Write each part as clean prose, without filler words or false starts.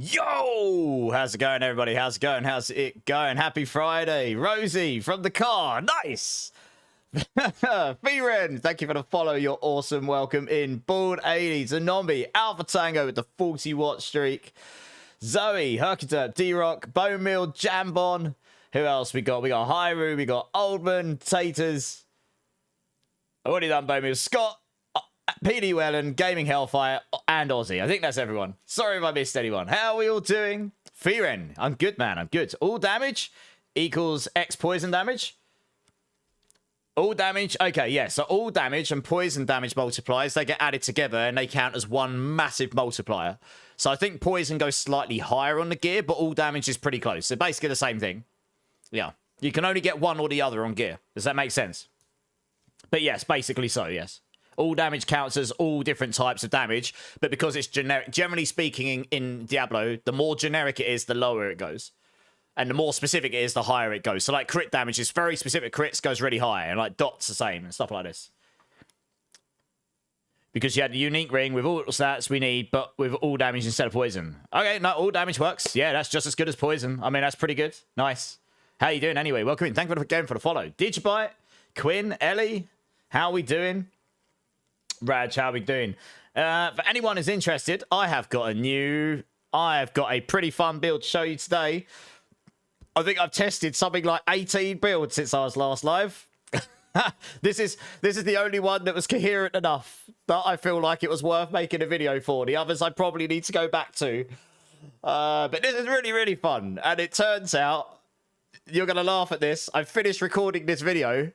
Yo! How's it going, everybody? How's it going? How's it going? Happy Friday. Rosie from the car. Nice! Firen, thank you for the follow. You're awesome. Welcome in. Bald 80s, Zombie, Alpha Tango with the 40-watt streak. Zoe, Hercuter, D-Rock, Bone Mill, Jambon. Who else we got? We got Hyru, we got Oldman, Taters. I've already done Bone Mill. Scott, PD Wellen, Gaming Hellfire, and Aussie. I think that's everyone. Sorry if I missed anyone. How are we all doing? Firen, I'm good, man. I'm good. All damage equals X poison damage. All damage. Okay, yeah. So all damage and poison damage multipliers, they get added together and they count as one massive multiplier. So I think poison goes slightly higher on the gear, but all damage is pretty close. So basically the same thing. Yeah. You can only get one or the other on gear. Does that make sense? But yes, basically so, yes. All damage counts as all different types of damage, but because it's generic, generally speaking in Diablo, the more generic it is, the lower it goes. And the more specific it is, the higher it goes. So like crit damage is very specific. Crits goes really high, and like dots the same and stuff like this. Because you had the unique ring with all the stats we need, but with all damage instead of poison. Okay, no, all damage works. Yeah, that's just as good as poison. I mean, that's pretty good. Nice. How you doing anyway? Welcome in. Thank you again for the follow. Digibite, Quinn, Ellie, how we doing? Raj, how we doing? For anyone who's interested, I have got a pretty fun build to show you today. I think I've tested something like 18 builds since I was last live. This is the only one that was coherent enough that I feel like it was worth making a video for. The others I probably need to go back to. But this is really, really fun. And it turns out, you're going to laugh at this, I finished recording this video,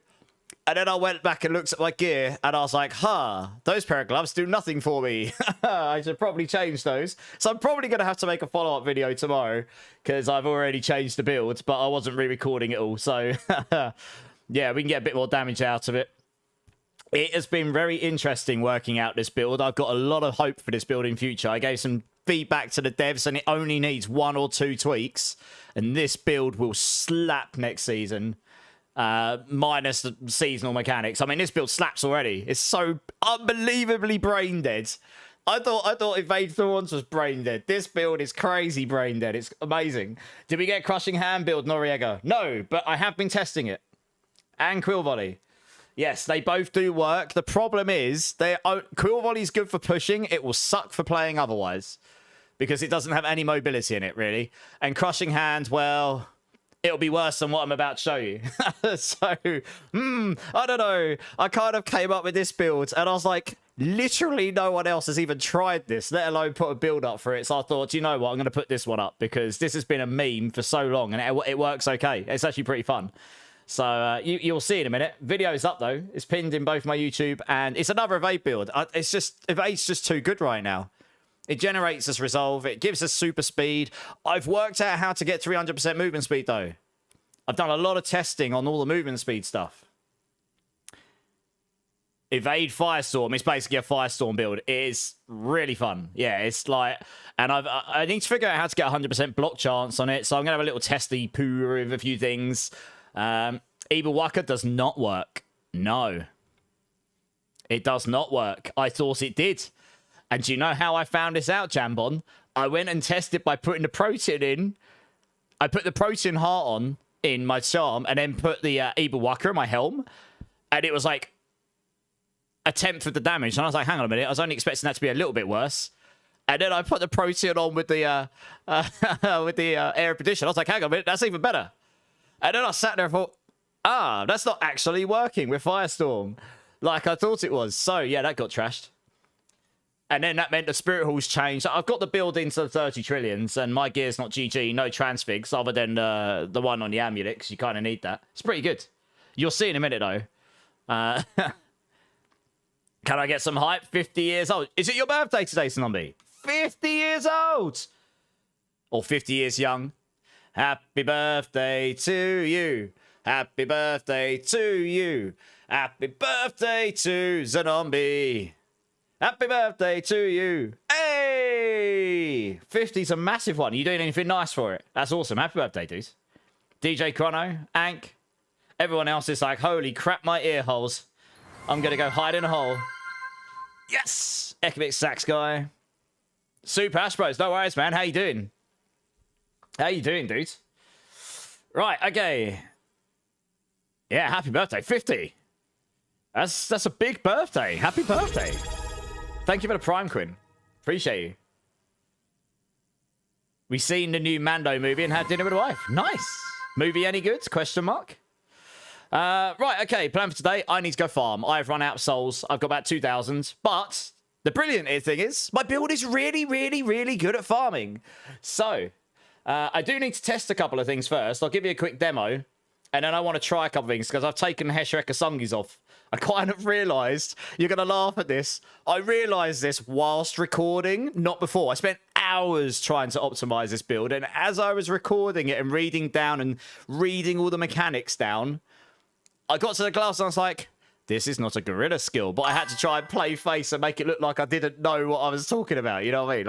and then I went back and looked at my gear, and I was like, those pair of gloves do nothing for me. I should probably change those. So I'm probably going to have to make a follow-up video tomorrow, because I've already changed the build, but I wasn't re-recording it all. So, yeah, we can get a bit more damage out of it. It has been very interesting working out this build. I've got a lot of hope for this build in future. I gave some feedback to the devs, and it only needs 1 or 2 tweaks, and this build will slap next season. Minus the seasonal mechanics. I mean, this build slaps already. It's so unbelievably brain dead. I thought Evade Thorns was brain dead. This build is crazy brain dead. It's amazing. Did we get Crushing Hand build Noriega? No, but I have been testing it. And Quill Volley. Yes, they both do work. The problem is, Quill Volley is good for pushing. It will suck for playing otherwise, because it doesn't have any mobility in it, really. And Crushing Hand, well, it'll be worse than what I'm about to show you. So, I don't know. I kind of came up with this build, and I was like, literally no one else has even tried this, let alone put a build up for it. So I thought, you know what, I'm going to put this one up, because this has been a meme for so long, and it works okay. It's actually pretty fun. So you'll see in a minute. Video's up, though. It's pinned in both my YouTube, and it's another Evade build. Evade's just too good right now. It generates us resolve. It gives us super speed. I've worked out how to get 300% movement speed, though. I've done a lot of testing on all the movement speed stuff. Evade Firestorm is basically a Firestorm build. It is really fun. Yeah, it's like... And I need to figure out how to get 100% block chance on it, so I'm going to have a little testy poo with a few things. Evil Waka does not work. No. It does not work. I thought it did. And do you know how I found this out, Jambon? I went and tested by putting the protein in. I put the protein heart on in my charm, and then put the Evil Waka in my helm. And it was like 1/10 of the damage. And I was like, hang on a minute. I was only expecting that to be a little bit worse. And then I put the protein on with the air of perdition. I was like, hang on a minute. That's even better. And then I sat there and thought, that's not actually working with Firestorm like I thought it was. So, yeah, that got trashed. And then that meant the Spirit Halls changed. I've got the build into the 30 trillions, and my gear's not GG, no transfigs, other than the one on the amulet, because you kind of need that. It's pretty good. You'll see in a minute, though. Can I get some hype? 50 years old. Is it your birthday today, Zombie? 50 years old! Or 50 years young. Happy birthday to you. Happy birthday to you. Happy birthday to Zombie. Happy birthday to you. Hey! 50's a massive one. Are you doing anything nice for it? That's awesome. Happy birthday, dudes. DJ Chrono, Ank. Everyone else is like, holy crap, my ear holes. I'm going to go hide in a hole. Yes! Economic Sax guy. Super Ash Bros, no worries, man. How you doing? How you doing, dude? Right, okay. Yeah, happy birthday. 50. That's a big birthday. Happy birthday. Thank you for the Prime, Quinn. Appreciate you. We seen the new Mando movie and had dinner with a wife. Nice. Movie any good? Question mark. Right, okay. Plan for today. I need to go farm. I've run out of souls. I've got about 2,000. But the brilliant thing is my build is really, really, really good at farming. So I do need to test a couple of things first. I'll give you a quick demo. And then I want to try a couple of things because I've taken Heshreka Sungis off. I kind of realised, you're going to laugh at this, I realised this whilst recording, not before. I spent hours trying to optimise this build, and as I was recording it and reading down and reading all the mechanics down, I got to the glass and I was like, this is not a gorilla skill, but I had to try and play face and make it look like I didn't know what I was talking about, you know what I mean?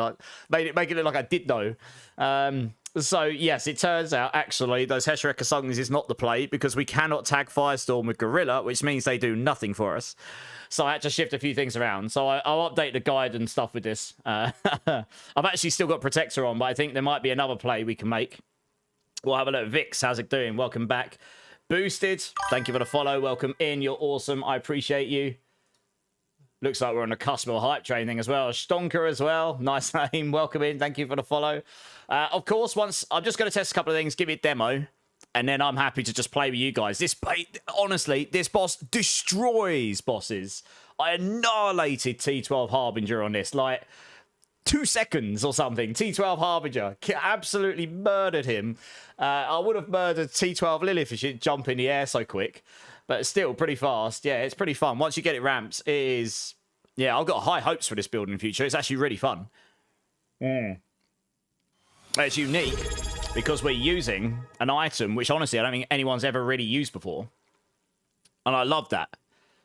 Like, make it look like I did know. So, yes, it turns out, actually, those Heshreka Sungis is not the play because we cannot tag Firestorm with Gorilla, which means they do nothing for us. So I had to shift a few things around. So I'll update the guide and stuff with this. I've actually still got Protector on, but I think there might be another play we can make. We'll have a look. Vix, how's it doing? Welcome back. Boosted, thank you for the follow. Welcome in. You're awesome. I appreciate you. Looks like we're on the cusp of a hype train thing as well. Stonker as well. Nice name. Welcome in. Thank you for the follow. Of course, once I'm just going to test a couple of things, give you a demo, and then I'm happy to just play with you guys. This, honestly, this boss destroys bosses. I annihilated T12 Harbinger on this, like 2 seconds or something. T12 Harbinger absolutely murdered him. I would have murdered T12 Lilith if she'd jump in the air so quick. But it's still pretty fast. Yeah, it's pretty fun. Once you get it ramped, it is... Yeah, I've got high hopes for this build in the future. It's actually really fun. It's unique because we're using an item which, honestly, I don't think anyone's ever really used before. And I love that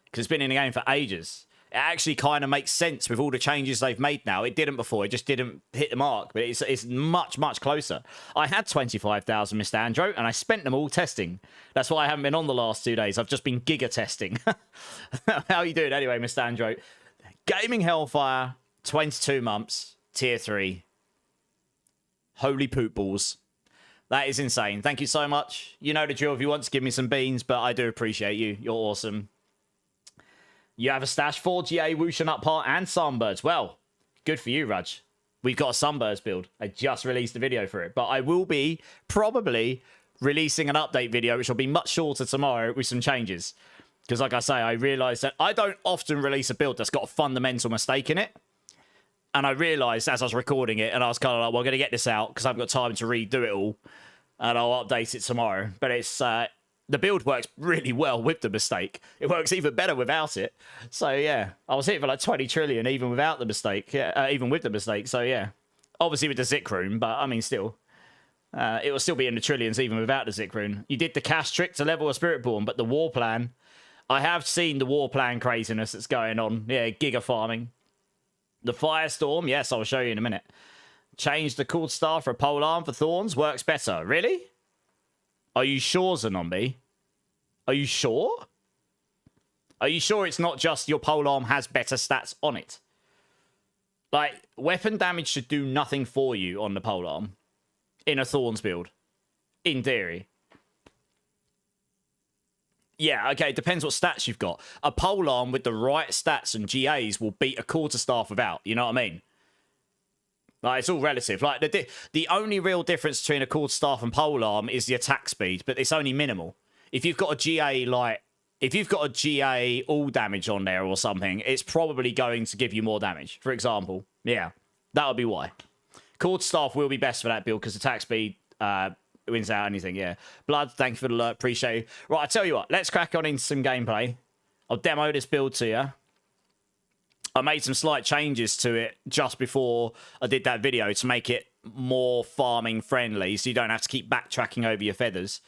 because it's been in the game for ages. It actually kind of makes sense with all the changes they've made now. It didn't before. It just didn't hit the mark. But it's much, much closer. I had 25,000, Mr. Andro, and I spent them all testing. That's why I haven't been on the last 2 days. I've just been giga testing. How are you doing anyway, Mr. Andro? Gaming Hellfire, 22 months, tier 3. Holy poop balls. That is insane. Thank you so much. You know the drill if you want to give me some beans, but I do appreciate you. You're awesome. You have a stash for GA, Wushan Up Part, and Sunbirds. Well, good for you, Raj. We've got a Sunbirds build. I just released a video for it. But I will be probably releasing an update video, which will be much shorter tomorrow with some changes. Because like I say, I realised that I don't often release a build that's got a fundamental mistake in it. And I realised as I was recording it, and I was kind of like, well, I'm going to get this out because I haven't got time to redo it all. And I'll update it tomorrow. But it's... the build works really well with the mistake. It works even better without it. So, yeah. I was hitting for like 20 trillion even without the mistake. Yeah, even with the mistake. So, yeah. Obviously with the Zik rune, but, I mean, still. It will still be in the trillions even without the Zik rune. You did the cash trick to level a Spiritborn, but the war plan... I have seen the war plan craziness that's going on. Yeah, giga farming. The Firestorm, yes, I'll show you in a minute. Change the cool star for a polearm for thorns. Works better. Really? Are you sure, Zombie? Are you sure? Are you sure it's not just your polearm has better stats on it? Like, weapon damage should do nothing for you on the polearm in a Thorns build. In theory. Yeah, okay, it depends what stats you've got. A polearm with the right stats and GAs will beat a quarterstaff without, you know what I mean? Like, it's all relative. Like, the only real difference between a quarterstaff and polearm is the attack speed, but it's only minimal. If you've got a GA, like, if you've got a GA all damage on there or something, it's probably going to give you more damage, for example. Yeah, that would be why. Quarterstaff will be best for that build because attack speed wins out anything, yeah. Blood, thank you for the alert, appreciate you. Right, I tell you what, let's crack on into some gameplay. I'll demo this build to you. I made some slight changes to it just before I did that video to make it more farming friendly so you don't have to keep backtracking over your feathers.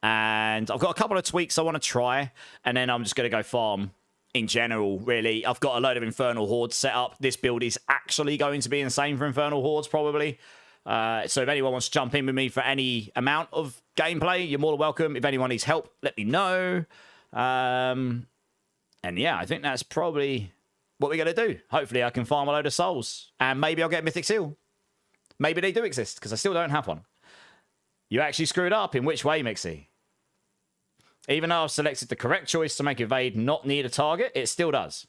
And I've got a couple of tweaks I want to try, and then I'm just going to go farm in general, really. I've got a load of Infernal Hordes set up. This build is actually going to be insane for Infernal Hordes, probably. So if anyone wants to jump in with me for any amount of gameplay, you're more than welcome. If anyone needs help, let me know. And yeah, I think that's probably what we're going to do. Hopefully I can farm a load of souls. And maybe I'll get Mythic Seal. Maybe they do exist, because I still don't have one. You actually screwed up. In which way, Mixie? Even though I've selected the correct choice to make evade not need a target, it still does.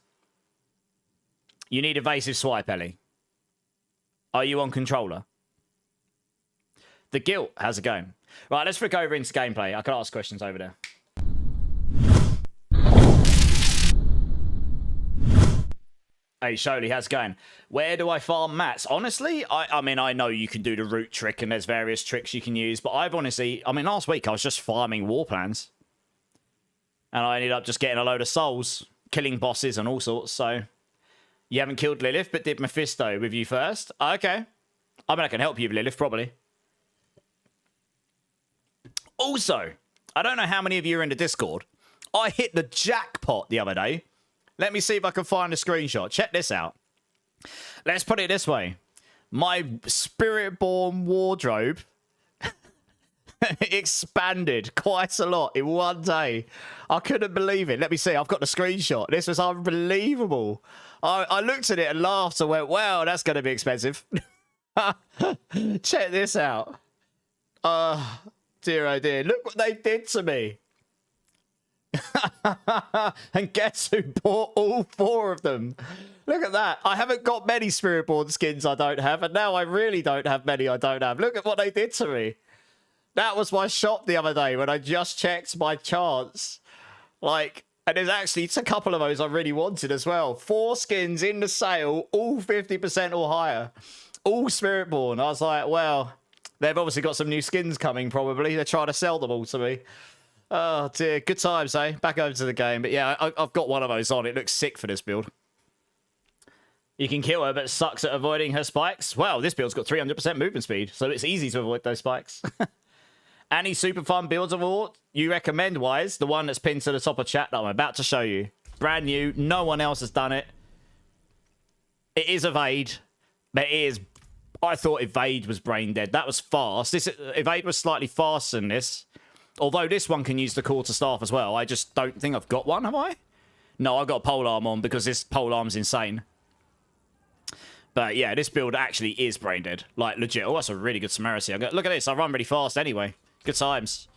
You need evasive swipe, Ellie. Are you on controller? The Guilt, how's it going? Right, let's flick over into gameplay. I can ask questions over there. Hey, Sholey, how's it going? Where do I farm mats? Honestly, I mean, I know you can do the root trick and there's various tricks you can use, but I've honestly, I mean, last week I was just farming war plans. And I ended up just getting a load of souls, killing bosses and all sorts, so... You haven't killed Lilith, but did Mephisto with you first? Okay. I mean, I can help you with Lilith, probably. Also, I don't know how many of you are in the Discord. I hit the jackpot the other day. Let me see if I can find a screenshot. Check this out. Let's put it this way. My Spiritborn wardrobe expanded quite a lot in one day. I couldn't believe it. Let me see. I've got the screenshot. This was unbelievable. I looked at it and laughed and went, wow, that's going to be expensive. Check this out. Dear, oh dear. Look what they did to me. And guess who bought all 4 of them? Look at that. I haven't got many Spiritborn skins I don't have, and now I really don't have many I don't have. Look at what they did to me. That was my shop the other day when I just checked my charts. Like, and there's actually a couple of those I really wanted as well. 4 skins in the sale, all 50% or higher. All Spiritborn. I was like, well, they've obviously got some new skins coming, probably. They're trying to sell them all to me. Oh, dear. Good times, eh? Back over to the game. But yeah, I've got one of those on. It looks sick for this build. You can kill her, but sucks at avoiding her spikes. Well, this build's got 300% movement speed, so it's easy to avoid those spikes. Any super fun builds of all you recommend, Wise? The one that's pinned to the top of chat that I'm about to show you. Brand new. No one else has done it. It is evade, but it is... I thought evade was brain dead. That was fast. This evade was slightly faster than this. Although this one can use the quarter staff as well. I just don't think I've got one, have I? No, I've got pole arm on because this pole arm's insane. But yeah, this build actually is brain dead. Like, legit. Oh, that's a really good Samarity. Look at this. I run really fast anyway. Good times.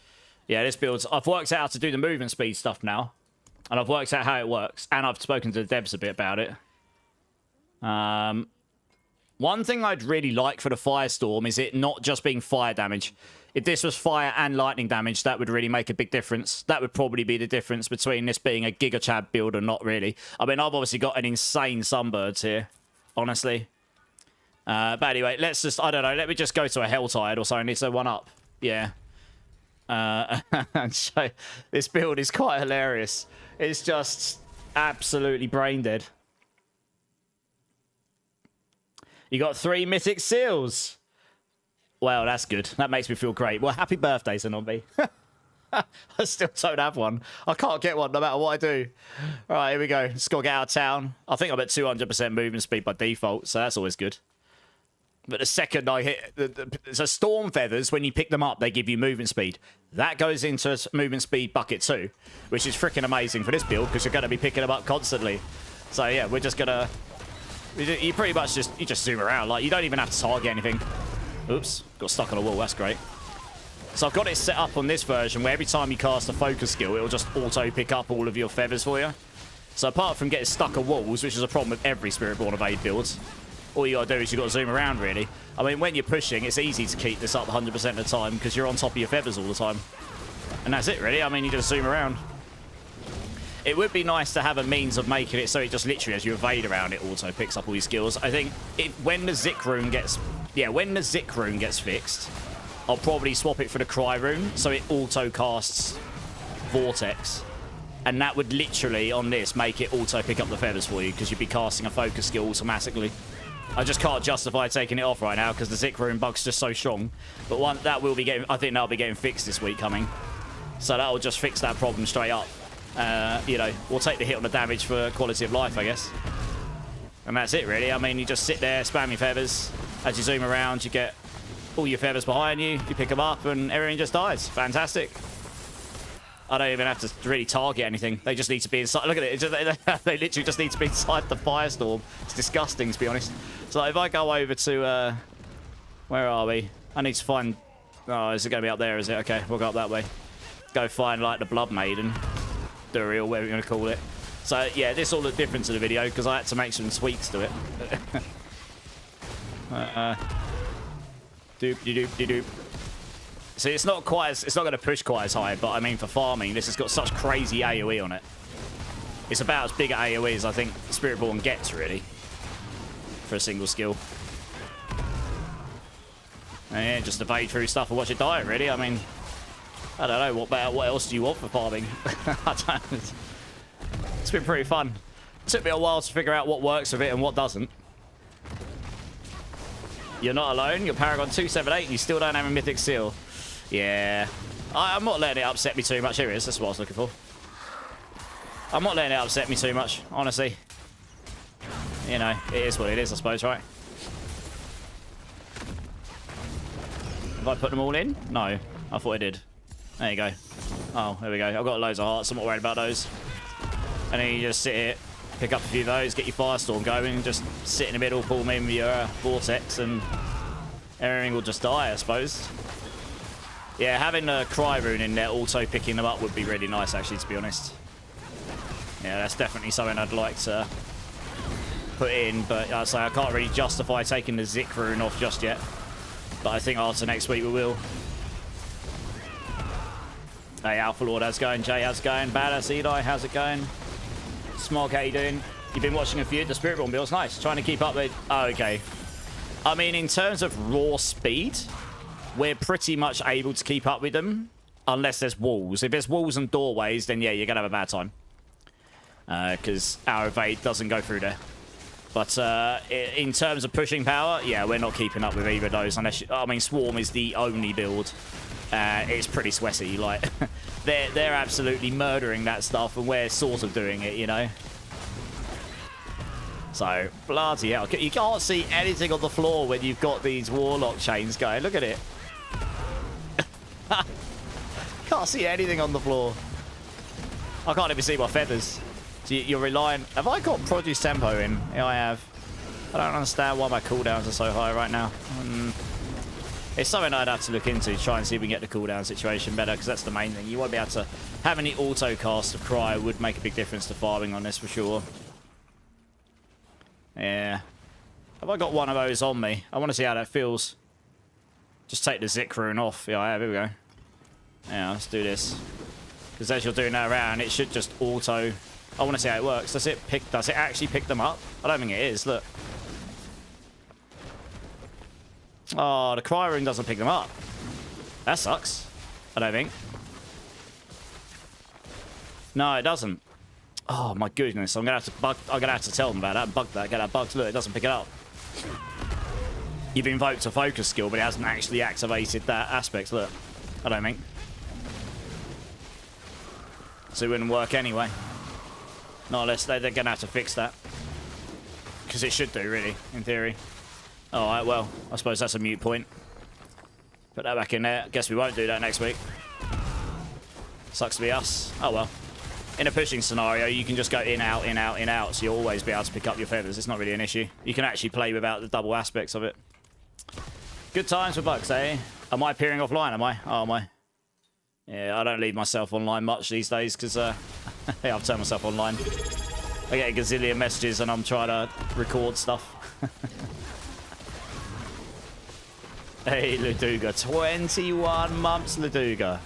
Yeah, this build's... I've worked out how to do the movement speed stuff now. And I've worked out how it works. And I've spoken to the devs a bit about it. One thing I'd really like for the Firestorm is it not just being fire damage. If this was fire and lightning damage, that would really make a big difference. That would probably be the difference between this being a Giga Chad build or not really. I mean, I've obviously got an insane Sunbirds here, honestly. But anyway, let's just... I don't know. Let me just go to a Helltide or something. It's a 1-up. Yeah. So this build is quite hilarious. It's just absolutely brain dead. You got 3 mythic seals. Well, that's good. That makes me feel great. Well, happy birthday, Zombie. I still don't have one. I can't get one no matter what I do. All right, here we go. Just got to get out of town. I think I'm at 200% movement speed by default, so that's always good. But the second I hit... So Storm Feathers, when you pick them up, they give you movement speed. That goes into movement speed bucket too, which is freaking amazing for this build because you're going to be picking them up constantly. So yeah, we're just going to... You pretty much just... You just zoom around. Like, you don't even have to target anything. Oops. Got stuck on a wall. That's great. So I've got it set up on this version where every time you cast a focus skill, it'll just auto pick up all of your feathers for you. So apart from getting stuck on walls, which is a problem with every Spiritborn evade builds, all you gotta do is you gotta zoom around, really. I mean, when you're pushing, it's easy to keep this up 100% of the time because you're on top of your feathers all the time. And that's it, really. I mean, you just zoom around. It would be nice to have a means of making it so it just literally, as you evade around, it auto picks up all these skills. I think when the Zik rune gets... Yeah, when the Zik rune gets fixed, I'll probably swap it for the Cry rune so it auto casts Vortex. And that would literally, on this, make it auto pick up the feathers for you because you'd be casting a focus skill automatically. I just can't justify taking it off right now because the Zik rune bug's just so strong. But one that will be getting... I think that'll be getting fixed this week coming. So that'll just fix that problem straight up. You know, we'll take the hit on the damage for quality of life, I guess. And that's it, really. I mean, you just sit there, spam your feathers. As you zoom around, you get all your feathers behind you. You pick them up, and everything just dies. Fantastic. I don't even have to really target anything. They just need to be inside. Look at it. They literally just need to be inside the Firestorm. It's disgusting, to be honest. So if I go over to... where are we? I need to find Oh, is it going to be up there, is it? Okay, we'll go up that way. Go find, like, the Blood Maiden. The real, whatever you're going to call it. So, yeah, this all looked different to the video because I had to make some tweaks to it. Doop-de-doop-de-doop. See, it's not quite as, it's not going to push quite as high, but I mean, for farming, this has got such crazy AoE on it. It's about as big at AoE as I think Spiritborn gets, really, for a single skill. And yeah, just evade through stuff and watch it die, really. I mean, I don't know, what else do you want for farming? I don't, it's been pretty fun. It took me a while to figure out what works with it and what doesn't. You're not alone. You're Paragon 278 and you still don't have a Mythic Seal. Yeah. I'm not letting it upset me too much. Here it is. That's what I was looking for. I'm not letting it upset me too much, honestly. You know, it is what it is, I suppose, right? Have I put them all in? No. I thought I did. There you go. Oh, there we go. I've got loads of hearts. I'm not worried about those. And then you just sit here, pick up a few of those, get your Firestorm going, and just sit in the middle, pull them in with your Vortex, and everything will just die, I suppose. Yeah, having a Cry Rune in there, also picking them up, would be really nice, actually, to be honest. Yeah, that's definitely something I'd like to put in, but I'd say I can't really justify taking the Zik Rune off just yet. But I think after next week we will. Hey, Alpha Lord, how's it going? Jay, how's it going? Badass Eli, how's it going? Smog, how you doing? You've been watching a few of the Spiritborn builds. Nice. Trying to keep up with... Oh, okay. I mean, in terms of raw speed, we're pretty much able to keep up with them. Unless there's walls. If there's walls and doorways, then yeah, you're going to have a bad time. Because our evade doesn't go through there. But in terms of pushing power, yeah, we're not keeping up with either of those. Unless I mean, Swarm is the only build. It's pretty sweaty. Like, they're absolutely murdering that stuff, and we're sort of doing it, you know. So, bloody hell. You can't see anything on the floor when you've got these Warlock chains going. Look at it. Can't see anything on the floor. I can't even see my feathers. So you're relying... Have I got Produce Tempo in? Yeah, I have. I don't understand why my cooldowns are so high right now. It's something I'd have to look into to try and see if we can get the cooldown situation better, because that's the main thing. You won't be able to... Having the auto-cast of Cry would make a big difference to farming on this for sure. Yeah. Have I got one of those on me? I want to see how that feels. Just take the Zik Rune off. Yeah, I have. Here we go. Yeah, let's do this. Because as you're doing that around, it should just auto... I want to see how it works. Does it actually pick them up? I don't think it is. Look. Oh, the Cry Rune doesn't pick them up. That sucks. I don't think. No, it doesn't. Oh my goodness! I'm gonna have to tell them about that. Bug that. Get that bugged. Look, it doesn't pick it up. You've invoked a focus skill, but it hasn't actually activated that aspect. Look, I don't think. So it wouldn't work anyway. Not unless they're gonna have to fix that. Because it should do, really, in theory. Alright, well, I suppose that's a moot point. Put that back in there. Guess we won't do that next week. Sucks to be us. Oh well. In a pushing scenario, you can just go in, out, in, out, in, out, so you'll always be able to pick up your feathers. It's not really an issue. You can actually play without the double aspects of it. Good times for bugs, eh? Am I appearing offline, am I? Oh, am I? Yeah, I don't leave myself online much these days, because yeah, I've turned myself online. I get a gazillion messages and I'm trying to record stuff. Hey, Laduga. 21 months, Laduga.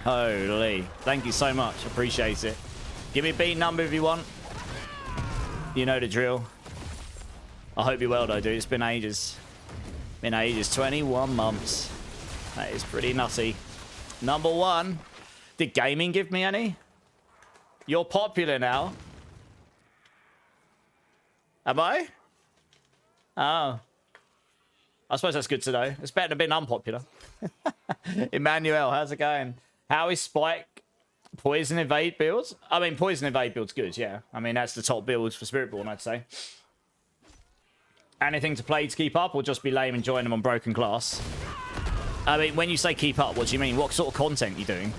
Holy. Thank you so much. Appreciate it. Give me a beat number if you want. You know the drill. I hope you're well, though, dude. It's been ages. Been ages. 21 months. That is pretty nutty. Number one. Did gaming give me any? You're popular now. Am I? Oh. I suppose that's good to know. It's better than being unpopular. Emmanuel, how's it going? How is Spike Poison Evade builds? I mean, Poison Evade build's good, yeah. I mean, that's the top build for Spiritborn, I'd say. Anything to play to keep up, or just be lame and join them on Broken Glass? I mean, when you say keep up, what do you mean? What sort of content are you doing?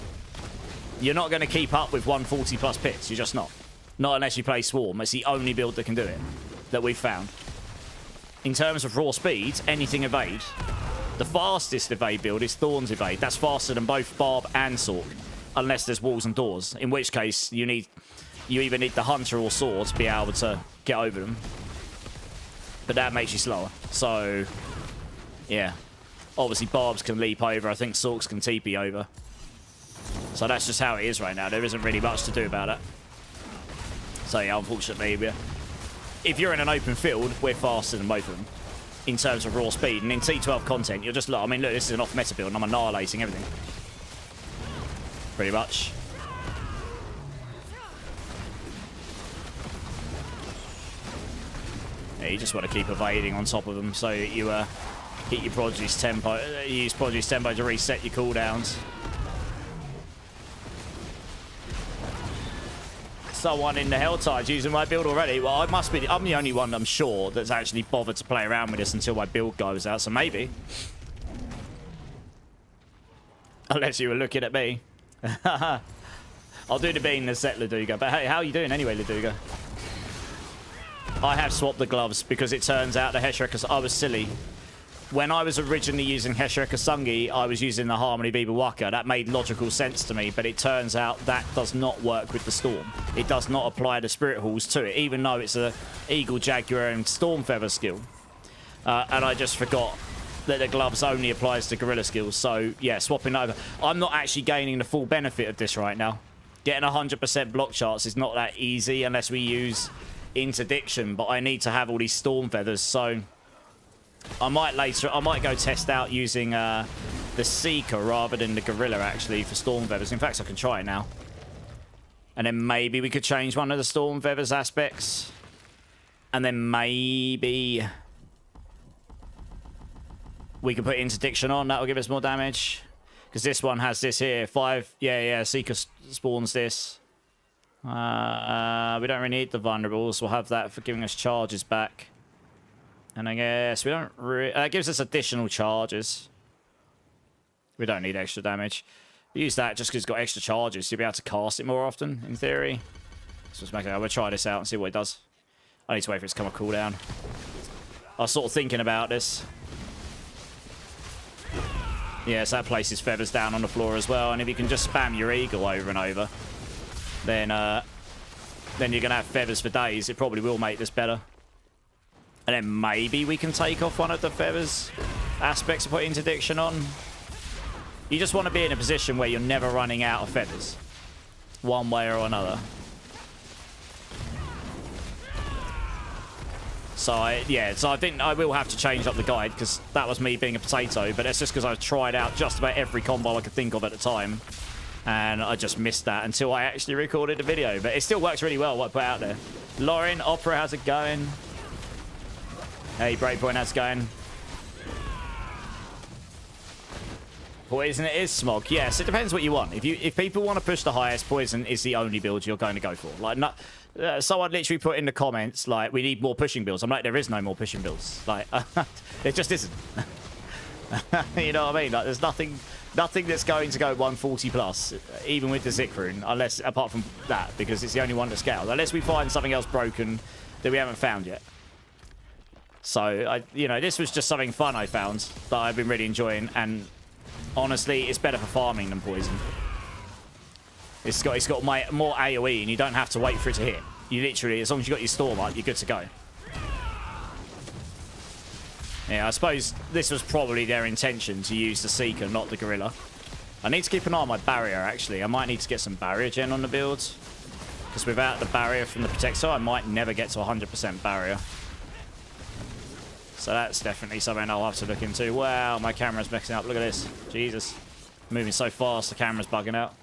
You're not going to keep up with 140 plus pits. You're just not. Not unless you play Swarm. It's the only build that can do it, that we've found. In terms of raw speed, anything evade. The fastest evade build is Thorns evade. That's faster than both Barb and Sork, unless there's walls and doors. In which case, you either need the Hunter or Sword to be able to get over them. But that makes you slower. So, yeah. Obviously, Barbs can leap over. I think Sorks can TP over. So that's just how it is right now. There isn't really much to do about it. So, yeah, unfortunately, if you're in an open field, we're faster than both of them in terms of raw speed. And in T12 content, you're just like, I mean, look, this is an off-meta build, and I'm annihilating everything. Pretty much. Yeah, you just want to keep evading on top of them so you hit your Prodigy's tempo. You use Prodigy's tempo to reset your cooldowns. Someone in the Helltide's using my build already. Well, I'm the only one, I'm sure, that's actually bothered to play around with this until my build goes out, so maybe. Unless you were looking at me. I'll do the bean in a set, Laduga. But hey, how are you doing anyway, Laduga? I have swapped the gloves because it turns out the Heshirek, I was silly. When I was originally using Heshirek Sungi, I was using the Harmony Biba Waka. That made logical sense to me, but it turns out that does not work with the Storm. It does not apply the Spirit Halls to it, even though it's a Eagle, Jaguar, and Storm Feather skill. And I just forgot that the gloves only applies to Gorilla skills. So, yeah, swapping over. I'm not actually gaining the full benefit of this right now. Getting 100% block charts is not that easy unless we use Interdiction, but I need to have all these Storm Feathers, so I might go test out using the Seeker rather than the Gorilla, actually, for Storm Feathers. In fact, I can try it now. And then maybe we could change one of the Storm Feathers aspects. And then maybe we can put Interdiction on. That will give us more damage. Because this one has this here. 5. Yeah, Seeker spawns this. We don't really need the Vulnerables. We'll have that for giving us charges back. And I guess we don't really... that gives us additional charges. We don't need extra damage. We use that just because it's got extra charges. You'll be able to cast it more often, in theory. So let's make it... I'm going to try this out and see what it does. I need to wait for it to come a cooldown. I was sort of thinking about this. Yeah, so that places feathers down on the floor as well. And if you can just spam your Eagle over and over, then you're going to have feathers for days. It probably will make this better. And then maybe we can take off one of the feathers aspects to put Interdiction on. You just want to be in a position where you're never running out of feathers, one way or another. So, I think I will have to change up the guide because that was me being a potato. But it's just because I've tried out just about every combo I could think of at the time. And I just missed that until I actually recorded the video. But it still works really well, what I put out there. Lauren, Opera, how's it going? Hey, Breakpoint, how's it going? Poison it is, Smog. Yes, it depends what you want. If people want to push the highest, Poison is the only build you're going to go for. Like, someone literally put in the comments, like, we need more pushing builds. I'm like, there is no more pushing builds. Like, it just isn't. You know what I mean? Like, there's nothing that's going to go 140 plus, even with the Zikrun, unless, apart from that, because it's the only one that scales. Unless we find something else broken that we haven't found yet. So, this was just something fun I found that I've been really enjoying, and honestly, it's better for farming than Poison. It's got more AoE, and you don't have to wait for it to hit. You literally, as long as you got your Storm up, you're good to go. Yeah, I suppose this was probably their intention to use the Seeker, not the Gorilla. I need to keep an eye on my barrier, actually. I might need to get some barrier gen on the build. Because without the barrier from the Protector, I might never get to 100% barrier. So that's definitely something I'll have to look into. Wow, my camera's messing up. Look at this. Jesus. Moving so fast, the camera's bugging out.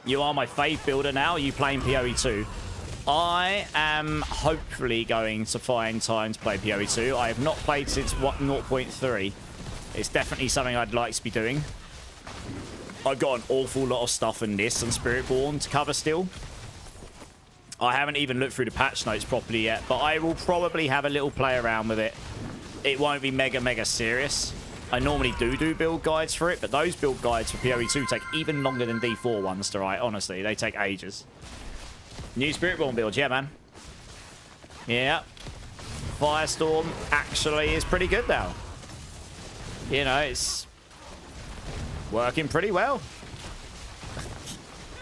You are my fave builder now. Are you playing PoE 2? I am hopefully going to find time to play PoE 2. I have not played since 0.3. It's definitely something I'd like to be doing. I've got an awful lot of stuff in this and Spiritborn to cover still. I haven't even looked through the patch notes properly yet, but I will probably have a little play around with it. It won't be mega serious. I normally do build guides for it, but those build guides for PoE 2 take even longer than D4 ones to write, honestly. They take ages. New Spiritborn build, yeah, man. Yeah. Firestorm actually is pretty good now. you know, it's working pretty well.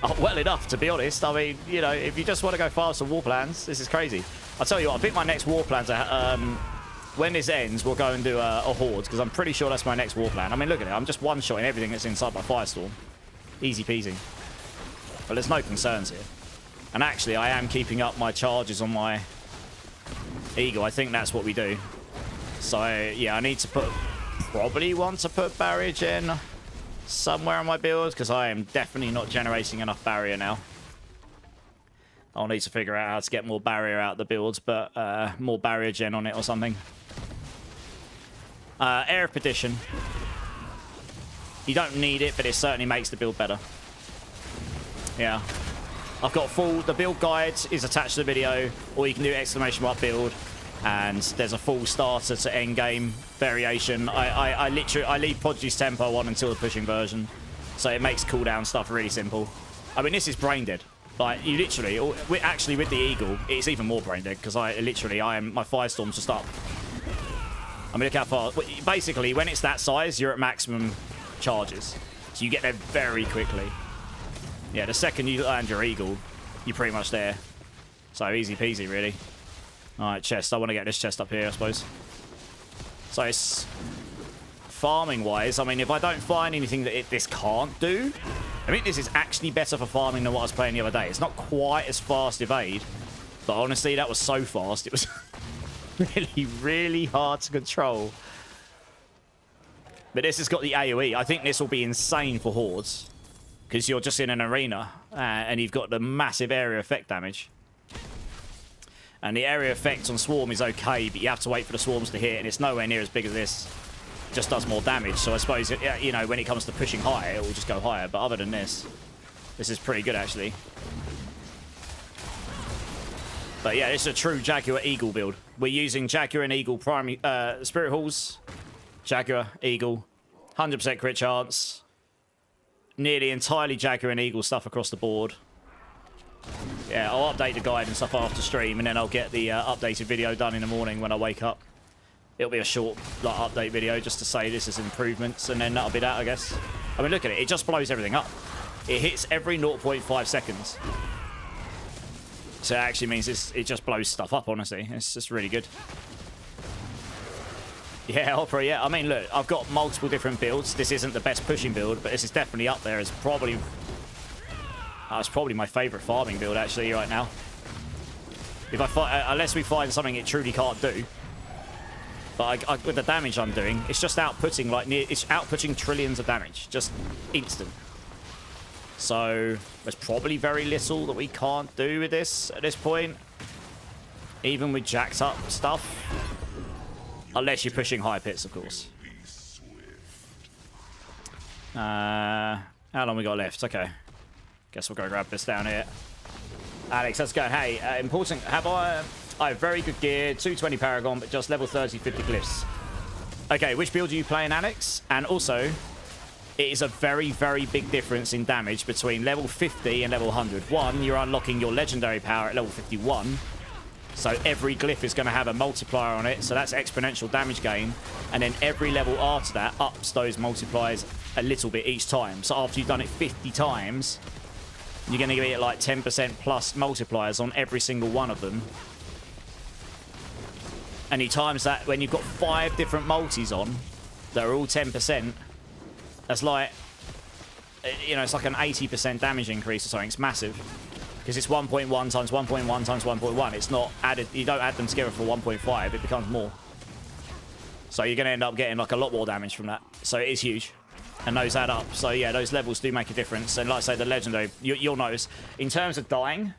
Oh, well enough, to be honest. I mean, you know, if you just want to go fast on war plans, this is crazy. I'll tell you what, I think my next war plans are, when this ends, we'll go and do a horde, because I'm pretty sure that's my next war plan. I mean, look at it. I'm just one-shotting everything that's inside my Firestorm. Easy peasy. But there's no concerns here. And actually, I am keeping up my charges on my Eagle. I think that's what we do. So, yeah, I need to probably want to put barrier gen somewhere on my build, because I am definitely not generating enough barrier now. I'll need to figure out how to get more barrier out of the builds, but more barrier gen on it or something. Air of Perdition. You don't need it, but it certainly makes the build better. Yeah. I've got the build guide is attached to the video, or you can do exclamation mark build, and there's a full starter to end game variation. I leave Prodigy's tempo on until the pushing version, so it makes cooldown stuff really simple. I mean, this is brain dead. Like, you literally, actually with the Eagle, it's even more brain dead, because my Firestorm's just up. I mean, look how far. Basically, when it's that size, you're at maximum charges, so you get there very quickly. Yeah, the second you land your Eagle, you're pretty much there. So easy peasy, really. Alright, chest. I want to get this chest up here, I suppose. So it's farming-wise, I mean, if I don't find anything that this can't do, I think this is actually better for farming than what I was playing the other day. It's not quite as fast evade, but honestly, that was so fast. It was really, really hard to control. But this has got the AoE. I think this will be insane for hordes, because you're just in an arena, and you've got the massive area effect damage. And the area effect on Swarm is okay, but you have to wait for the Swarms to hit, and it's nowhere near as big as this. It just does more damage, so I suppose, you know, when it comes to pushing higher, it will just go higher. But other than this is pretty good, actually. But yeah, it's a true Jaguar Eagle build. We're using Jaguar and Eagle primary Spirit Halls, Jaguar, Eagle, 100% crit chance, nearly entirely Jaguar and Eagle stuff across the board. Yeah, I'll update the guide and stuff after stream, and then I'll get the updated video done in the morning when I wake up. It'll be a short update video just to say this is improvements, and then that'll be that, I guess. I mean, look at it. It just blows everything up. It hits every 0.5 seconds. So it actually means it just blows stuff up, honestly. It's just really good. Yeah, Opera, yeah. I mean, look, I've got multiple different builds. This isn't the best pushing build, but this is definitely up there. It's probably my favorite farming build, actually, right now. If unless we find something it truly can't do. But with the damage I'm doing, it's just outputting it's outputting trillions of damage, just instant. So there's probably very little that we can't do with this at this point, even with jacked up stuff, unless you're pushing high pits, of course. How long we got left? Okay, guess we'll go grab this down here. Alex, how's it going? Hey, important. I have very good gear, 220 Paragon, but just level 30, 50 glyphs. Okay, which build are you playing, Alex? And also, it is a very, very big difference in damage between level 50 and level 100. One, you're unlocking your legendary power at level 51. So every glyph is going to have a multiplier on it, so that's exponential damage gain. And then every level after that ups those multipliers a little bit each time. So after you've done it 50 times, you're going to get like 10% plus multipliers on every single one of them. And you times that when you've got 5 different multis on that are all 10%, that's like, you know, it's like an 80% damage increase or something. It's massive. Because it's 1.1 times 1.1 times 1.1. It's not added, you don't add them together for 1.5, it becomes more. So you're going to end up getting like a lot more damage from that. So it is huge. And those add up. So yeah, those levels do make a difference. And like I say, the legendary, you'll notice. In terms of dying,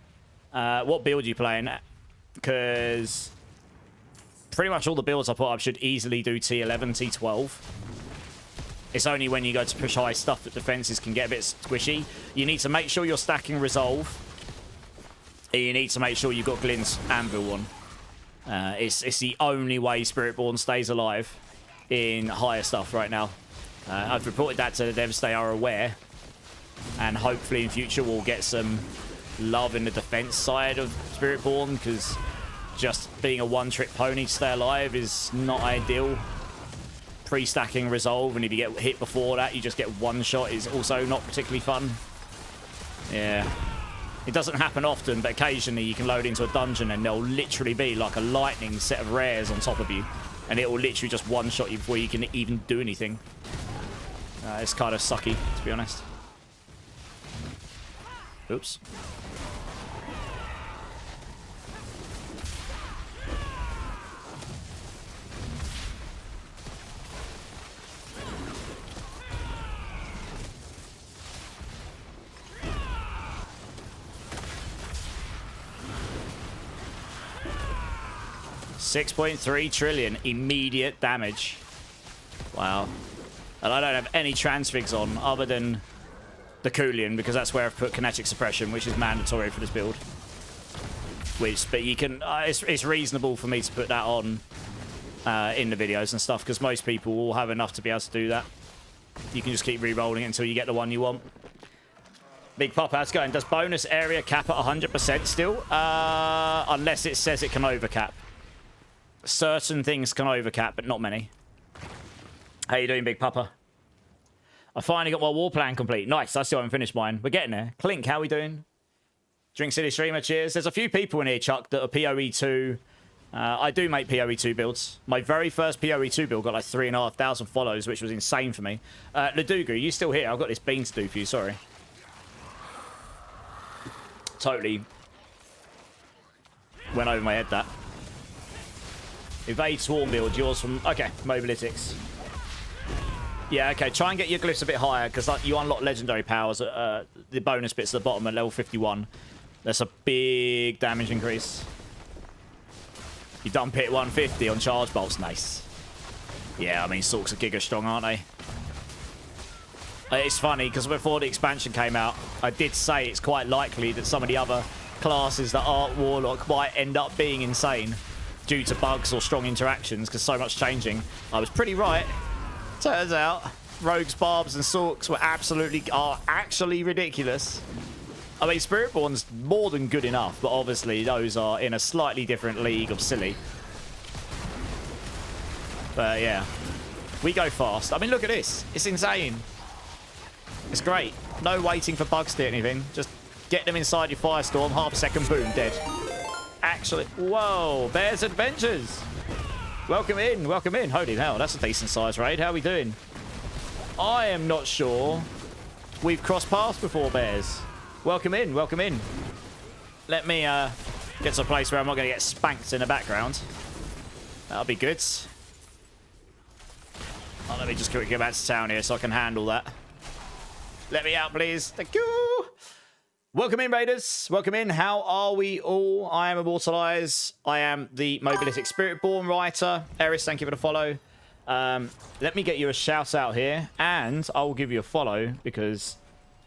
what build are you playing? Because pretty much all the builds I put up should easily do T11, T12. It's only when you go to push high stuff that defenses can get a bit squishy. You need to make sure you're stacking Resolve. And you need to make sure you've got Glint's Anvil on. It's the only way Spiritborn stays alive in higher stuff right now. I've reported that to the devs, they are aware. And hopefully in future we'll get some love in the defense side of Spiritborn, because just being a one-trick pony to stay alive is not ideal. pre-stacking resolve, and if you get hit before that, you just get one shot, is also not particularly fun. Yeah. It doesn't happen often, but occasionally you can load into a dungeon and there'll literally be like a lightning set of rares on top of you, and it will literally just one-shot you before you can even do anything. It's kind of sucky, to be honest. Oops. 6.3 trillion immediate damage. Wow. And I don't have any transfigs on other than the Coolian, because that's where I've put kinetic suppression, which is mandatory for this build. But you can, it's reasonable for me to put that on in the videos and stuff, because most people will have enough to be able to do that. You can just keep re-rolling it until you get the one you want. Big Pop, how's it going? Does bonus area cap at 100% still? Unless it says it can overcap. Certain things can overcap, but not many. How you doing, Big Papa? I finally got my war plan complete. Nice, I still haven't finished mine. We're getting there. Clink, how we doing? Drink City Streamer, cheers. There's a few people in here, Chuck, that are PoE2. I do make PoE2 builds. My very first PoE2 build got like 3,500 follows, which was insane for me. Ladugu, you still here? I've got this bean to do for you, sorry. Totally went over my head, that. Evade Swarm build, yours from... Okay, Mobilitics. Yeah, okay, try and get your glyphs a bit higher, because you unlock legendary powers at the bonus bits at the bottom at level 51. That's a big damage increase. You dump it 150 on charge bolts, nice. Yeah, I mean, Sorks are giga strong, aren't they? It's funny, because before the expansion came out, I did say it's quite likely that some of the other classes that aren't Warlock might end up being insane due to bugs or strong interactions, because so much changing. I was pretty right. Turns out, Rogues, Barbs, and Sorks are actually ridiculous. I mean, Spiritborn's more than good enough, but obviously those are in a slightly different league of silly. But yeah, we go fast. I mean, look at this. It's insane. It's great. No waiting for bugs to hit anything. Just get them inside your Firestorm, half a second, boom, dead. Actually, whoa, Bears Adventures. Welcome in, welcome in. Holy hell, that's a decent size raid. How are we doing? I am not sure we've crossed paths before, Bears. Welcome in, welcome in. Let me get to a place where I'm not going to get spanked in the background. That'll be good. Oh, let me just quickly go back to town here so I can handle that. Let me out, please. Thank you. Welcome in, Raiders. Welcome in. How are we all? I am Imortilize. I am the Mobility Spiritborn writer. Eris, thank you for the follow. Let me get you a shout out here, and I will give you a follow because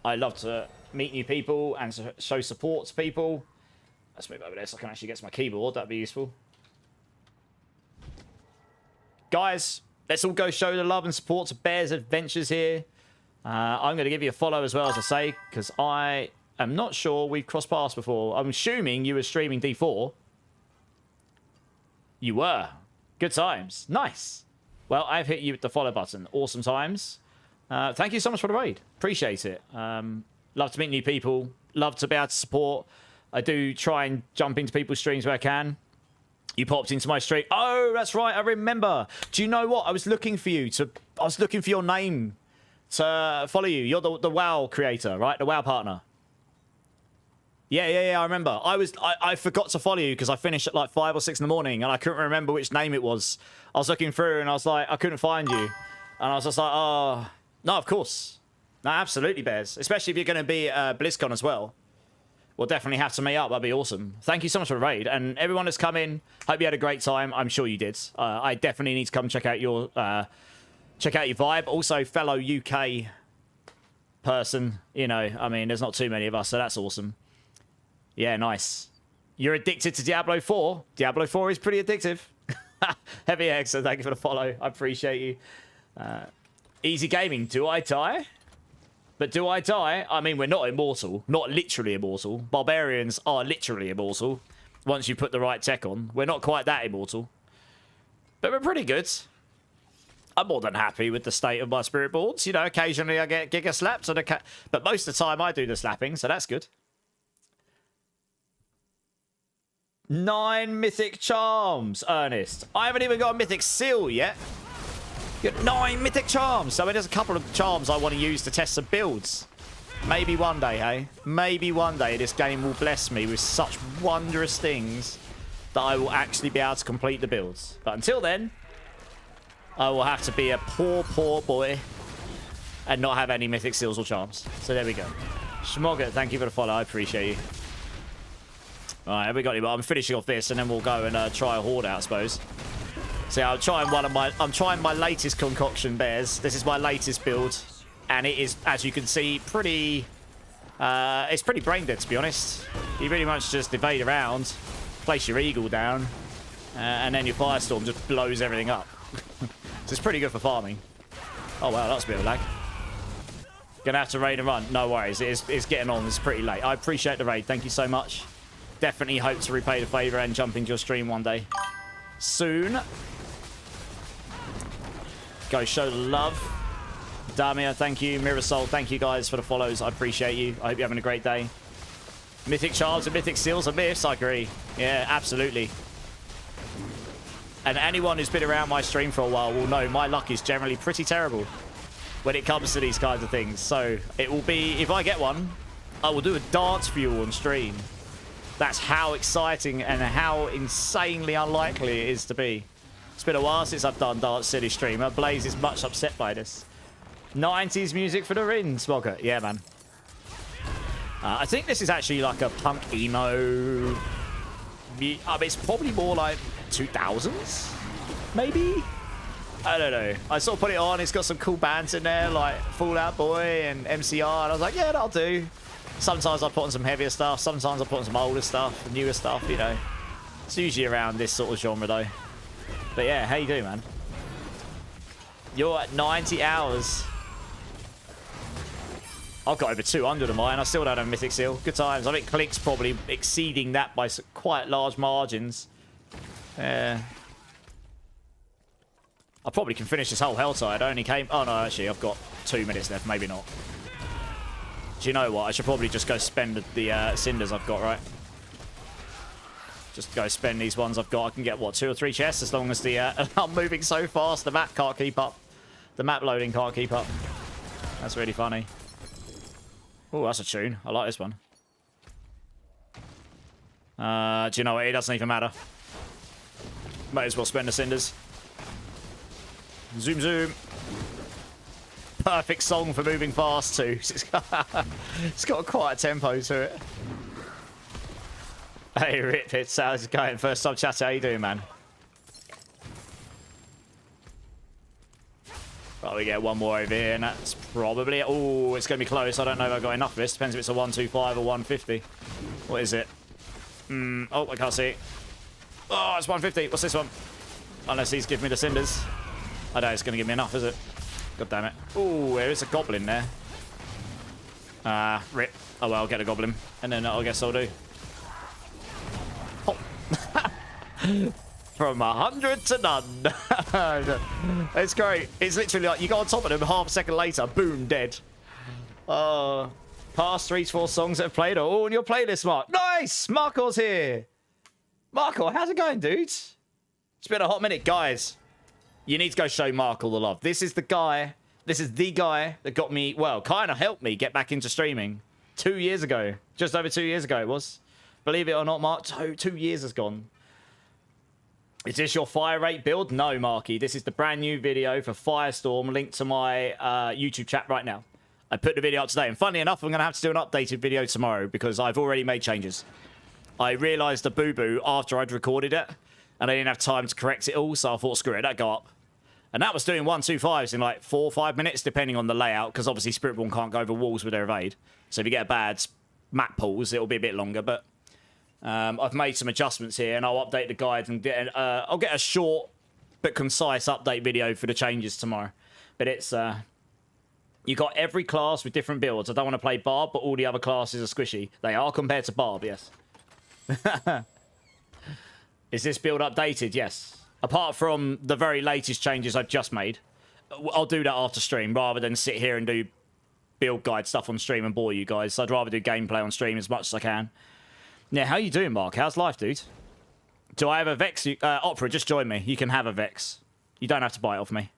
I love to meet new people and show support to people. Let's move over there so I can actually get to my keyboard. That'd be useful. Guys, let's all go show the love and support to Bears Adventures here. I'm going to give you a follow as well, as I say, because I am not sure we've crossed paths before. I'm assuming you were streaming D4. You were. Good times. Nice. Well, I've hit you with the follow button. Awesome times. Thank you so much for the raid. Appreciate it. Love to meet new people. Love to be able to support. I do try and jump into people's streams where I can. You popped into my stream. Oh, that's right. I remember. Do you know what? I was looking for you to... I was looking for your name to follow you. You're the WoW creator, right? The WoW partner. Yeah, I remember. I forgot to follow you because I finished at like 5 or 6 in the morning and I couldn't remember which name it was. I was looking through and I was like, I couldn't find you. And I was just like, oh, no, of course. No, absolutely, Bears. Especially if you're going to be at BlizzCon as well. We'll definitely have to meet up. That'd be awesome. Thank you so much for the raid. And everyone that's come in, hope you had a great time. I'm sure you did. I definitely need to come check out your vibe. Also, fellow UK person. You know, I mean, there's not too many of us, so that's awesome. Yeah, nice. You're addicted to Diablo 4. Diablo 4 is pretty addictive. Heavy X, so thank you for the follow. I appreciate you. Easy gaming. Do I die? But do I die? I mean, we're not immortal. Not literally immortal. Barbarians are literally immortal. Once you put the right tech on. We're not quite that immortal. But we're pretty good. I'm more than happy with the state of my spirit boards. You know, occasionally I get giga slaps, but most of the time I do the slapping, so that's good. 9 mythic charms, Ernest. I haven't even got a mythic seal yet. You got 9 mythic charms. So there's a couple of charms I want to use to test some builds. Maybe one day, hey? Maybe one day this game will bless me with such wondrous things that I will actually be able to complete the builds. But until then, I will have to be a poor, poor boy and not have any mythic seals or charms. So there we go. Schmogger, thank you for the follow. I appreciate you. All right, have we got any? I'm finishing off this, and then we'll go and try a horde out, I suppose. So I'm trying my latest concoction, bears. This is my latest build, and it is, as you can see, pretty. It's pretty brain dead, to be honest. You pretty much just evade around, place your eagle down, and then your firestorm just blows everything up. So it's pretty good for farming. Oh wow, that's a bit of lag. Gonna have to raid and run. No worries, it's getting on. It's pretty late. I appreciate the raid. Thank you so much. Definitely hope to repay the favor and jump into your stream one day. Soon. Go show the love. Damia, thank you. Mirasol, thank you guys for the follows. I appreciate you. I hope you're having a great day. Mythic charms and mythic seals are myths. I agree. Yeah, absolutely. And anyone who's been around my stream for a while will know my luck is generally pretty terrible when it comes to these kinds of things. So it will be, if I get one, I will do a dance for you on stream. That's how exciting and how insanely unlikely it is to be. It's been a while since I've done Dance City Streamer. Blaze is much upset by this. 90s music for the Rin, Smogger. Yeah, man. I think this is actually like a punk emo. I mean, it's probably more like 2000s, maybe? I don't know. I sort of put it on. It's got some cool bands in there, like Fall Out Boy and MCR. And I was like, yeah, that'll do. Sometimes I put on some heavier stuff. Sometimes I put on some older stuff, newer stuff, you know. It's usually around this sort of genre, though. But yeah, how you doing, man? You're at 90 hours. I've got over 200 of mine. I still don't have a mythic seal. Good times. I think Click's probably exceeding that by quite large margins. I probably can finish this whole Helltide. I only came... Oh, no, actually, I've got 2 minutes left. Maybe not. Do you know what? I should probably just go spend the cinders I've got, right? Just go spend these ones I've got. I can get, what, 2 or 3 chests as long as the... I'm moving so fast, the map can't keep up. The map loading can't keep up. That's really funny. Oh, that's a tune. I like this one. Do you know what? It doesn't even matter. Might as well spend the cinders. Zoom, zoom. Perfect song for moving fast too. It's got a quiet tempo to it. Hey, Rip, it's how's it going? First time chat, how you doing, man? Right, we get one more over here, and that's probably... Oh, it's going to be close. I don't know if I've got enough of this. Depends if it's a 125 or 150. What is it? Oh, I can't see. Oh, it's 150. What's this one? Unless he's giving me the cinders. I don't know it's going to give me enough, is it? God damn it. Oh, there is a goblin there. Rip. Oh, well, I'll get a goblin. And then I guess I'll do. Oh. From 100 to none. It's great. It's literally like you go on top of them, half a second later, boom, dead. Past 3 to 4 songs that have played are all in your playlist, Mark. Nice! Marco's here. Marco, how's it going, dudes? It's been a hot minute, guys. You need to go show Marco the love. This is the guy. This is the guy that got me, well, kind of helped me get back into streaming 2 years ago. Just over 2 years ago it was. Believe it or not, Mark, 2 years has gone. Is this your fire rate build? No, Marky. This is the brand new video for Firestorm linked to my YouTube chat right now. I put the video up today. And funnily enough, I'm going to have to do an updated video tomorrow because I've already made changes. I realised the boo-boo after I'd recorded it. And I didn't have time to correct it all. So I thought, screw it, that'd go up. And that was doing 125s in like 4 or 5 minutes, depending on the layout. Because obviously Spiritborn can't go over walls with their evade. So if you get a bad map pause, it'll be a bit longer. But... I've made some adjustments here, and I'll update the guide and I'll get a short but concise update video for the changes tomorrow. But it's you got every class with different builds. I don't want to play Barb, but all the other classes are squishy. They are compared to Barb, yes. Is this build updated? Yes. Apart from the very latest changes I've just made, I'll do that after stream rather than sit here and do build guide stuff on stream and bore you guys. So I'd rather do gameplay on stream as much as I can. Yeah, how you doing, Mark? How's life, dude? Do I have a Vex? Opera, just join me. You can have a Vex. You don't have to buy it off me.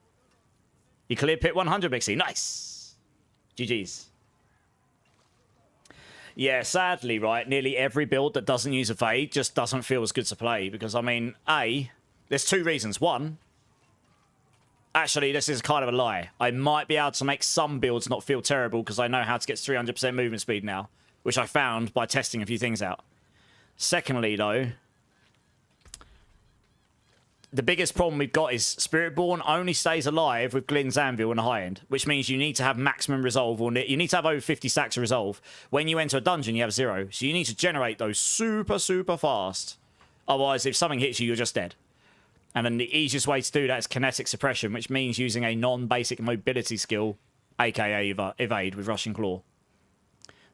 You cleared pit 100, Mixie. Nice. GG's. Yeah, sadly, right, nearly every build that doesn't use evade just doesn't feel as good to play. Because, I mean, there's two reasons. One, actually, this is kind of a lie. I might be able to make some builds not feel terrible because I know how to get 300% movement speed now, which I found by testing a few things out. Secondly, though, the biggest problem we've got is Spiritborn only stays alive with Glynn's Anvil and a high end, which means you need to have maximum resolve, or you need to have over 50 stacks of resolve. When you enter a dungeon, you have 0. So you need to generate those super, super fast. Otherwise, if something hits you, you're just dead. And then the easiest way to do that is kinetic suppression, which means using a non-basic mobility skill, aka evade with Rushing Claw.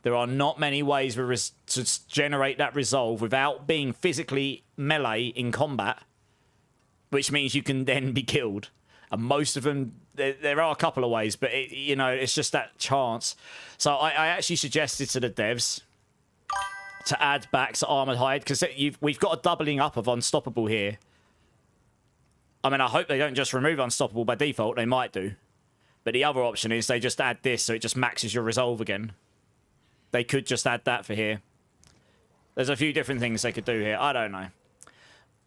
There are not many ways to generate that resolve without being physically melee in combat, which means you can then be killed. And most of them, there are a couple of ways, but it's just that chance. So I actually suggested to the devs to add back to Armored Hide, because we've got a doubling up of Unstoppable here. I mean, I hope they don't just remove Unstoppable by default. They might do. But the other option is they just add this, so it just maxes your resolve again. They could just add that for here. There's a few different things they could do here. I don't know.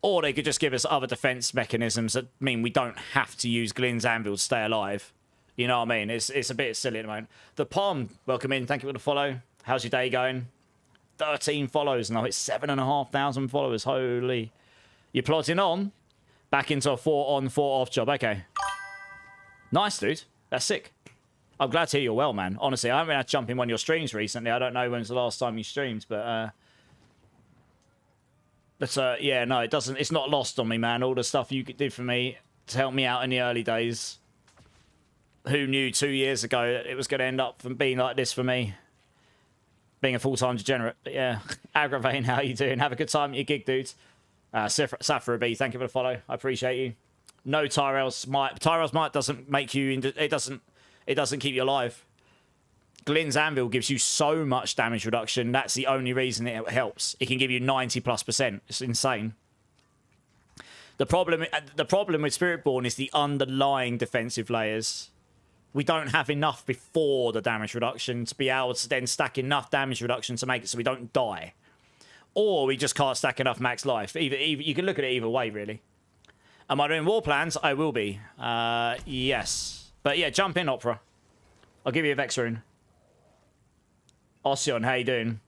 Or they could just give us other defense mechanisms that mean we don't have to use Glynn's Anvil to stay alive. You know what I mean? It's a bit silly at the moment. The Palm, welcome in. Thank you for the follow. How's your day going? 13 follows. Now it's 7,500 followers. Holy. You're plotting on? Back into a 4 on, 4 off job. Okay. Nice, dude. That's sick. I'm glad to hear you're well, man. Honestly, I haven't had to jump in one of your streams recently. I don't know when's the last time you streamed, but yeah, no, it doesn't. It's not lost on me, man. All the stuff you did for me to help me out in the early days. Who knew 2 years ago that it was going to end up from being like this for me? Being a full-time degenerate. But yeah, Aggravating, how you doing? Have a good time at your gig, dudes. Safra B, thank you for the follow. I appreciate you. No Tyrell's Smite. Tyrell's Smite doesn't make you... It doesn't keep you alive. Glynn's Anvil gives you so much damage reduction. That's the only reason it helps. It can give you 90+%. It's insane. The problem with Spiritborn is the underlying defensive layers. We don't have enough before the damage reduction to be able to then stack enough damage reduction to make it so we don't die. Or we just can't stack enough max life. Either you can look at it either way, really. Am I doing war plans? I will be. Yes. But yeah, jump in, Opera. I'll give you a Vex rune. Ossian, how you doing?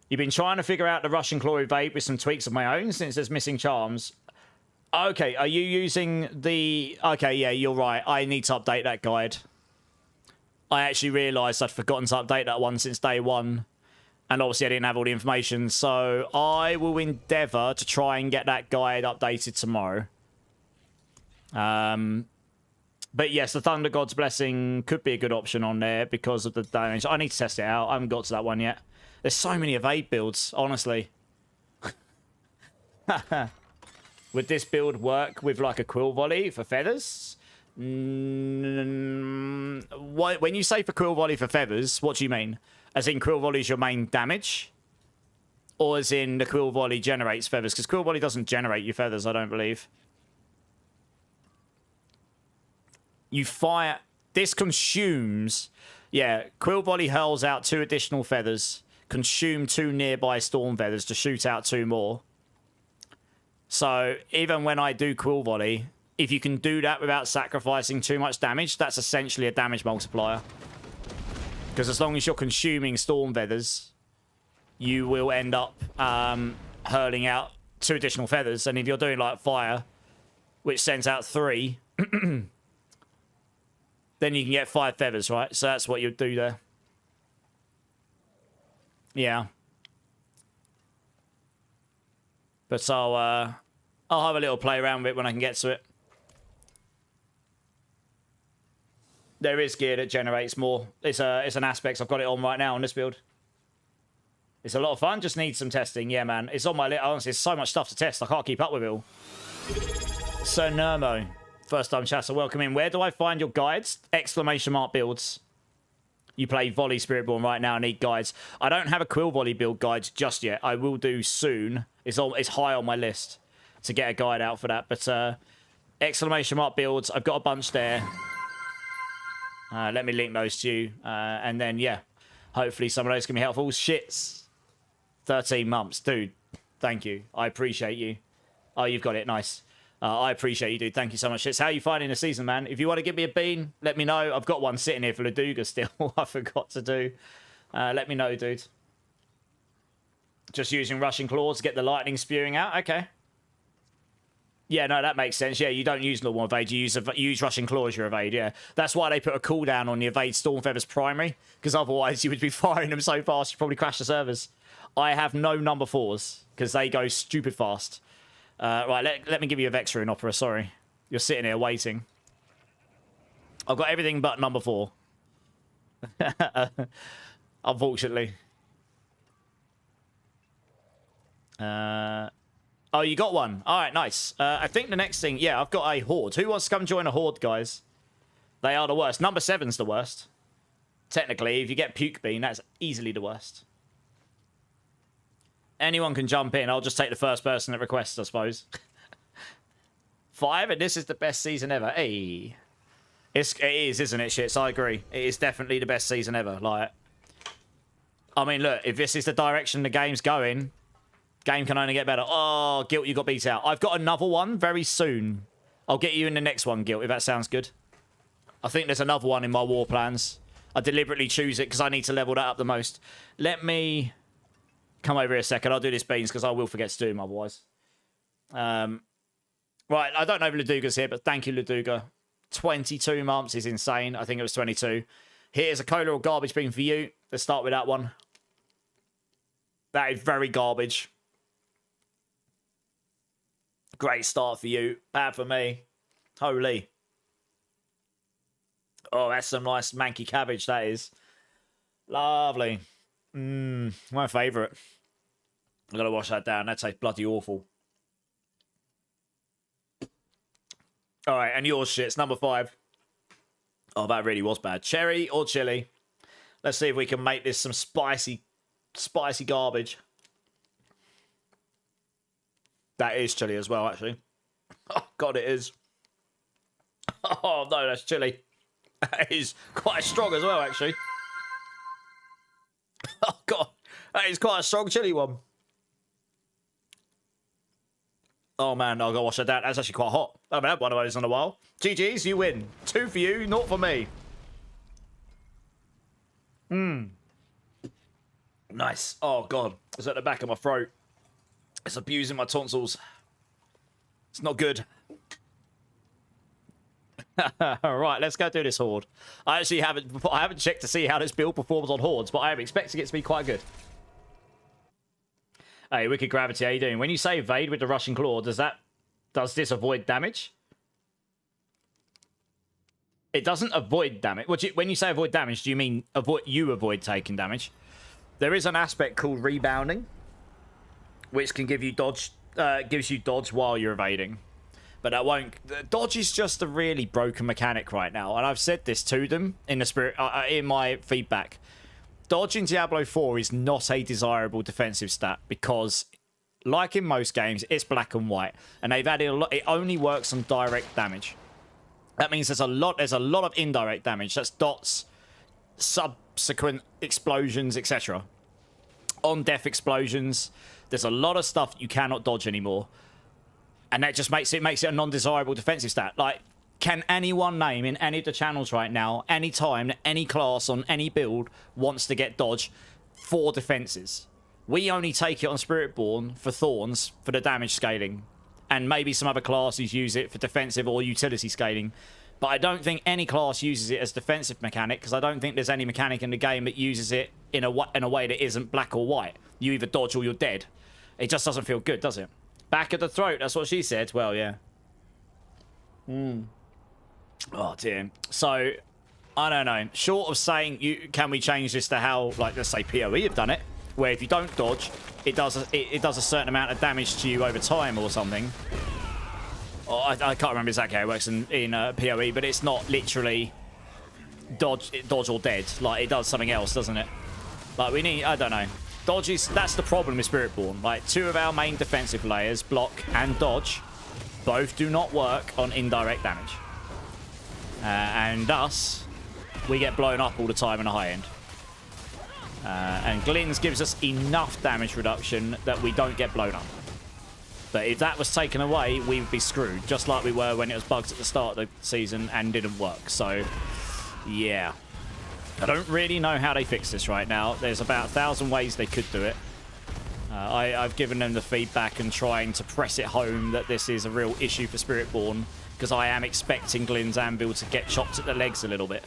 You've been trying to figure out the Russian Claw evade with some tweaks of my own since there's missing charms. Okay, are you using the... Okay, yeah, you're right. I need to update that guide. I actually realised I'd forgotten to update that one since day one. And obviously I didn't have all the information. So I will endeavour to try and get that guide updated tomorrow. But yes, the Thunder God's Blessing could be a good option on there because of the damage. I need to test it out. I haven't got to that one yet. There's so many evade builds, honestly. Would this build work with like a Quill Volley for feathers? When you say for Quill Volley for feathers, what do you mean? As in Quill Volley is your main damage? Or as in the Quill Volley generates feathers? Because Quill Volley doesn't generate your feathers, I don't believe. You fire... This consumes... Yeah, Quill Volley hurls out 2 additional feathers. Consume 2 nearby storm feathers to shoot out 2 more. So, even when I do Quill Volley, if you can do that without sacrificing too much damage, that's essentially a damage multiplier. Because as long as you're consuming storm feathers, you will end up hurling out 2 additional feathers. And if you're doing like fire, which sends out 3... then you can get 5 feathers, right? So that's what you do there. Yeah. But I'll have a little play around with it when I can get to it. There is gear that generates more. It's an aspect. I've got it on right now on this build. It's a lot of fun. Just needs some testing. Yeah, man. It's on my list. Honestly, there's so much stuff to test. I can't keep up with it all. So, Nermo. First time chatter, welcome in. Where do I find your guides? Exclamation mark builds. You play Volley Spiritborn right now and need guides. I don't have a Quill Volley build guide just yet. I will do soon. It's high on my list to get a guide out for that. But exclamation mark builds. I've got a bunch there. Let me link those to you. And then, yeah, hopefully some of those can be helpful. Shits. 13 months. Dude, thank you. I appreciate you. Oh, you've got it. Nice. I appreciate you, dude. Thank you so much. Shits. How are you finding the season, man? If you want to give me a bean, let me know. I've got one sitting here for Laduga still. I forgot to do. Let me know, dude. Just using Rushing Claws to get the lightning spewing out. Okay. Yeah, no, that makes sense. Yeah, you don't use normal evade. You use Rushing Claws your evade, yeah. That's why they put a cooldown on the evade Stormfeather's primary, because otherwise you would be firing them so fast you'd probably crash the servers. I have no number 4s, because they go stupid fast. Right, let me give you a Vexer in Opera, sorry. You're sitting here waiting. I've got everything but number 4. Unfortunately. Oh, you got one. All right, nice. I think the next thing... Yeah, I've got a Horde. Who wants to come join a Horde, guys? They are the worst. Number 7's the worst. Technically, if you get Puke Bean, that's easily the worst. Anyone can jump in. I'll just take the first person that requests, I suppose. 5, and this is the best season ever. Hey. It is, isn't it, shits? I agree. It is definitely the best season ever. Like, I mean, look, if this is the direction the game's going... Game can only get better. Oh, Guilt, you got beat out. I've got another one very soon. I'll get you in the next one, Guilt, if that sounds good. I think there's another one in my war plans. I deliberately choose it because I need to level that up the most. Let me come over here a second. I'll do this beans because I will forget to do them otherwise. Right, I don't know if Laduga's here, but thank you, Laduga. 22 months is insane. I think it was 22. Here's a cola or garbage bean for you. Let's start with that one. That is very garbage. Great start for you. Bad for me. Holy. Oh, that's some nice manky cabbage, that is. Lovely. My favourite. I've got to wash that down. That tastes bloody awful. All right, and yours, shit's number 5. Oh, that really was bad. Cherry or chili? Let's see if we can make this some spicy garbage. That is chili as well, actually. Oh, God, it is. Oh, no, that's chili. That is quite strong as well, actually. Oh, God. That is quite a strong chili one. Oh, man, I'll go wash that down. That's actually quite hot. I haven't had one of those in a while. GG's, you win. 2 for you, not for me. Nice. Oh, God. It's at the back of my throat. It's abusing my tonsils. It's not good. Right, let's go do this Horde. I actually haven't checked to see how this build performs on Hordes, but I am expecting it to be quite good. Hey, Wicked Gravity, how you doing? When you say evade with the Rushing Claw, does this avoid damage? It doesn't avoid damage. When you say avoid damage, do you mean avoid taking damage? There is an aspect called rebounding, which can give you dodge, gives you dodge while you're evading. But that won't... Dodge is just a really broken mechanic right now. And I've said this to them in in my feedback. Dodge in Diablo 4 is not a desirable defensive stat because, like in most games, it's black and white. And they've added a lot... It only works on direct damage. That means there's a lot of indirect damage. That's dots, subsequent explosions, etc. On-death explosions... There's a lot of stuff you cannot dodge anymore. And that just makes it a non-desirable defensive stat. Like, can anyone name in any of the channels right now, any time, any class on any build wants to get dodge for defenses? We only take it on Spiritborn for Thorns for the damage scaling. And maybe some other classes use it for defensive or utility scaling. But I don't think any class uses it as defensive mechanic, because I don't think there's any mechanic in the game that uses it in a way that isn't black or white. You either dodge or you're dead. It just doesn't feel good, does it? Back of the throat, that's what she said. Well, yeah. Oh, dear. So, I don't know. Short of saying, can we change this to how, like, let's say PoE have done it, where if you don't dodge, it does a certain amount of damage to you over time or something. Oh, I can't remember exactly how it works in PoE, but it's not literally dodge or dead. Like, it does something else, doesn't it? Like, we need, I don't know. Dodge is, that's the problem with Spiritborn. Like, 2 of our main defensive layers, block and dodge, both do not work on indirect damage. And thus, we get blown up all the time in a high end. And Glins gives us enough damage reduction that we don't get blown up. But if that was taken away, we would be screwed, just like we were when it was bugged at the start of the season and didn't work. So, yeah. I don't really know how they fix this right now. There's about 1,000 ways they could do it. I've given them the feedback and trying to press it home that this is a real issue for Spiritborn, because I am expecting Glynn's Anvil to get chopped at the legs a little bit.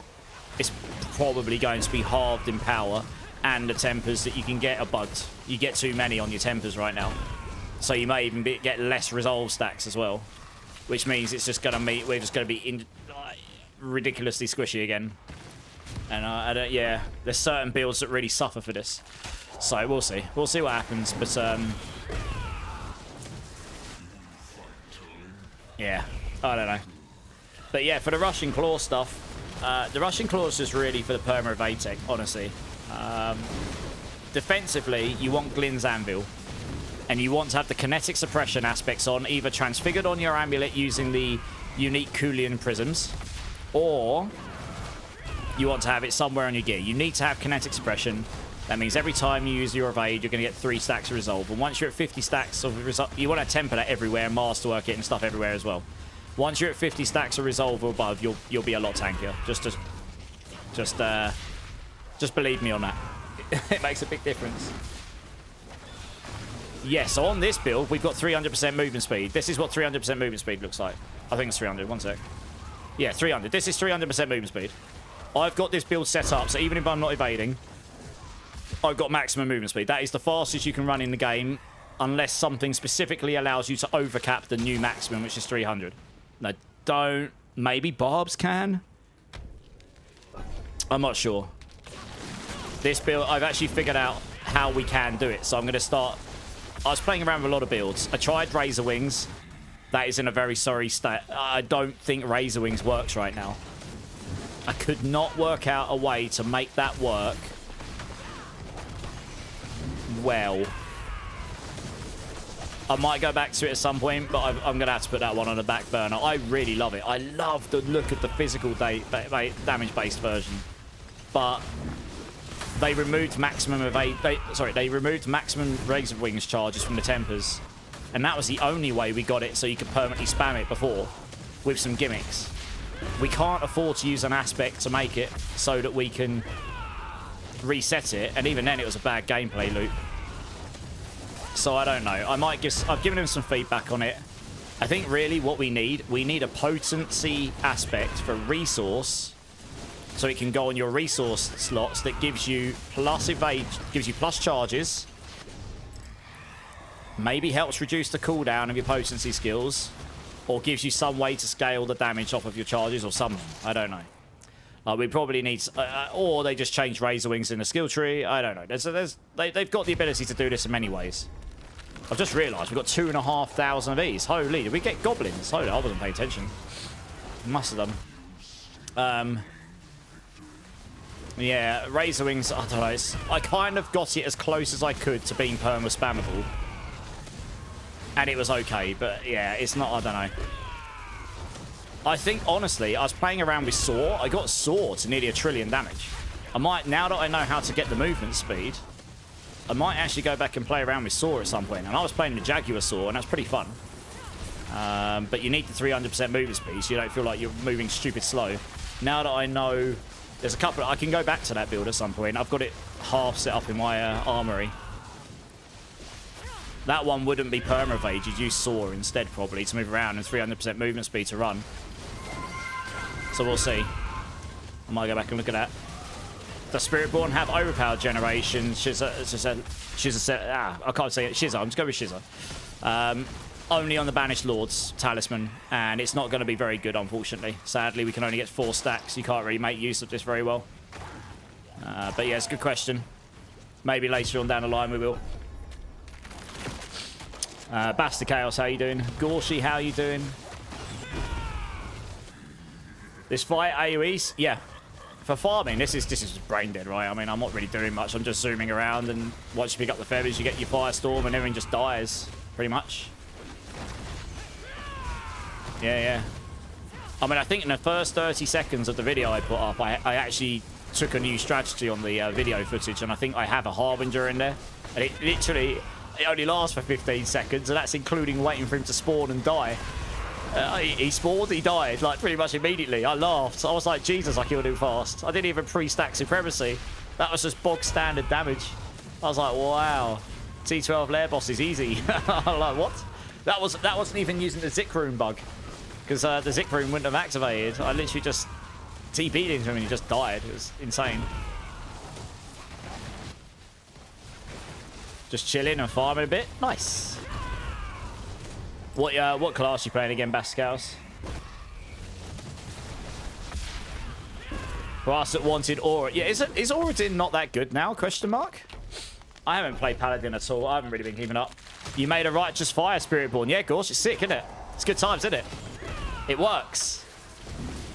It's probably going to be halved in power, and the tempers that you can get are bugged. You get too many on your tempers right now. So you may even get less resolve stacks as well, which means it's just going to we're just going to be ridiculously squishy again. And yeah, there's certain builds that really suffer for this. So we'll see. We'll see what happens. But yeah, I don't know. But yeah, for the Rushing Claw stuff, the Rushing Claw is just really for the perma evade tech, honestly. Defensively, you want Glynn's Anvil. And you want to have the kinetic suppression aspects on, either transfigured on your amulet using the unique Kulian prisms, or you want to have it somewhere on your gear. You need to have kinetic suppression. That means every time you use your evade, you're going to get 3 stacks of resolve. And once you're at 50 stacks of resolve, you want to temper that everywhere, masterwork it and stuff everywhere as well. Once you're at 50 stacks of resolve or above, you'll be a lot tankier. Just believe me on that. It makes a big difference. Yeah, so on this build, we've got 300% movement speed. This is what 300% movement speed looks like. I think it's 300. One sec. Yeah, 300. This is 300% movement speed. I've got this build set up, so even if I'm not evading, I've got maximum movement speed. That is the fastest you can run in the game, unless something specifically allows you to overcap the new maximum, which is 300. No, don't. Maybe Barbs can? I'm not sure. This build, I've actually figured out how we can do it, so I'm going to start... I was playing around with a lot of builds. I tried Razor Wings. That is in a very sorry state. I don't think Razor Wings works right now. I could not work out a way to make that work well. I might go back to it at some point, but I'm going to have to put that one on the back burner. I really love it. I love the look of the physical damage-based version. But... they removed maximum evade. They removed maximum Razor Wings charges from the tempers, and that was the only way we got it so you could permanently spam it before with some gimmicks. We can't afford to use an aspect to make it so that we can reset it, and even then it was a bad gameplay loop. So I don't know. I've given him some feedback on it. I think really what we need a potency aspect for resource. So it can go on your resource slots that gives you plus evade, gives you plus charges. Maybe helps reduce the cooldown of your potency skills. Or gives you some way to scale the damage off of your charges or something. I don't know. We probably need... or they just change Razor Wings in the skill tree. I don't know. They've got the ability to do this in many ways. I've just realised we've got 2,500 of these. Holy, did we get goblins? Holy, I wasn't paying attention. Must have done. Yeah, Razor Wings, I don't know. I kind of got it as close as I could to being perma spammable. And it was okay, but yeah, it's not, I don't know. I think, honestly, I was playing around with Saw. I got Saw to nearly 1 trillion damage. I might, now that I know how to get the movement speed, I might actually go back and play around with Saw at some point. And I was playing the Jaguar Saw, and that's pretty fun. But you need the 300% movement speed, so you don't feel like you're moving stupid slow. Now that I know... there's a couple... I can go back to that build at some point. I've got it half set up in my armory. That one wouldn't be perma evade. You'd use Saw instead, probably, to move around and 300% movement speed to run. So we'll see. I might go back and look at that. Does Spiritborn have overpowered generation? I can't say it. Shizza. I'm just going with Shizza. Only on the Banished Lord's Talisman, and it's not going to be very good, unfortunately. Sadly, we can only get 4 stacks. You can't really make use of this very well. But yeah, it's a good question. Maybe later on down the line we will. Basta Chaos, how you doing? Gorshi, how you doing? This fight, AoEs, yeah. For farming, this is brain dead, right? I mean, I'm not really doing much. I'm just zooming around, and once you pick up the feathers, you get your Firestorm, and everything just dies, pretty much. Yeah. I mean, I think in the first 30 seconds of the video I put up, I actually took a new strategy on the video footage, and I think I have a Harbinger in there. And it only lasts for 15 seconds, and that's including waiting for him to spawn and die. He spawned, he died, like, pretty much immediately. I laughed. I was like, Jesus, I killed him fast. I didn't even pre-stack Supremacy. That was just bog standard damage. I was like, wow. T12 lair boss is easy. I'm like, what? That wasn't even using the Zik Rune bug. Because the Zik Rune wouldn't have activated. I literally just TP'd into him and he just died. It was insane. Just chilling and farming a bit. Nice. What class you playing again, Bascals? For us that wanted Aura. Yeah, is Auradin not that good now? Question mark? I haven't played Paladin at all. I haven't really been keeping up. You made a righteous fire Spiritborn. Yeah, of course. It's sick, isn't it? It's good times, isn't it? It works.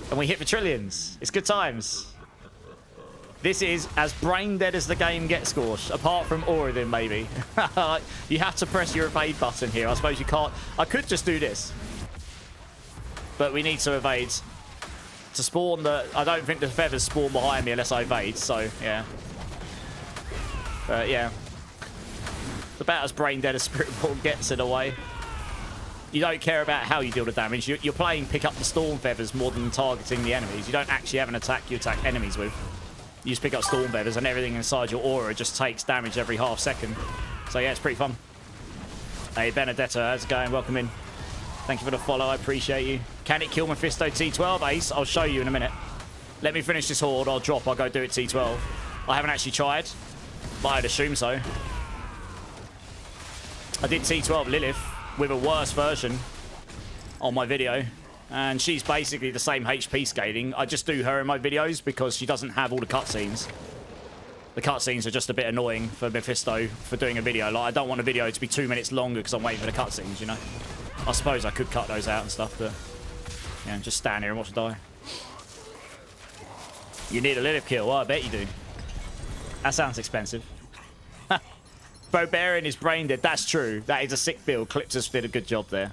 And we hit for trillions. It's good times. This is as brain dead as the game gets, Scorch. Apart from Auradin, maybe. You have to press your evade button here. I suppose you can't. I could just do this. But we need to evade. To spawn the... I don't think the feathers spawn behind me unless I evade. So, yeah. But, yeah. It's about as brain dead as Spiritborn gets in a way. You don't care about how you deal the damage. You're playing pick up the storm feathers more than targeting the enemies. You don't actually have an attack you attack enemies with. You just pick up storm feathers and everything inside your aura just takes damage every half second. So yeah, it's pretty fun. Hey Benedetta, how's it going? Welcome in. Thank you for the follow, I appreciate you. Can it kill Mephisto T12, Ace? I'll show you in a minute. Let me finish this horde, I'll drop, I'll go do it T12. I haven't actually tried, but I'd assume so. I did T12 Lilith with a worse version on my video. And she's basically the same HP scaling. I just do her in my videos because she doesn't have all the cutscenes. The cutscenes are just a bit annoying for Mephisto for doing a video. Like, I don't want a video to be 2 minutes longer because I'm waiting for the cutscenes, you know? I suppose I could cut those out and stuff, but... yeah, just stand here and watch her die. You need a Lilith kill? Well, I bet you do. That sounds expensive. Bobarian is brain dead. That's true. That is a sick build. Cliptus did a good job there.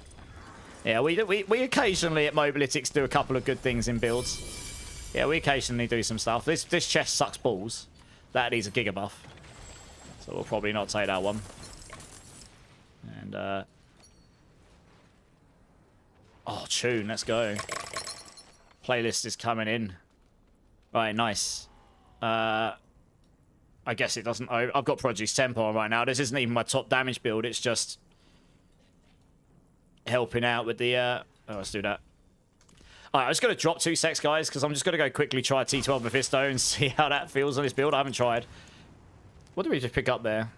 Yeah, we occasionally at Mobalytics do a couple of good things in builds. Yeah, we occasionally do some stuff. This chest sucks balls. That needs a giga buff. So we'll probably not take that one. And, oh, tune, let's go. Playlist is coming in. Right, nice. I guess it doesn't... I've got Produce Tempo right now. This isn't even my top damage build. It's just... helping out with the oh, let's do that. Alright, I'm just going to drop 2 secs, guys, because I'm just going to go quickly try T12 Mephisto and see how that feels on this build. I haven't tried. What did we just pick up there?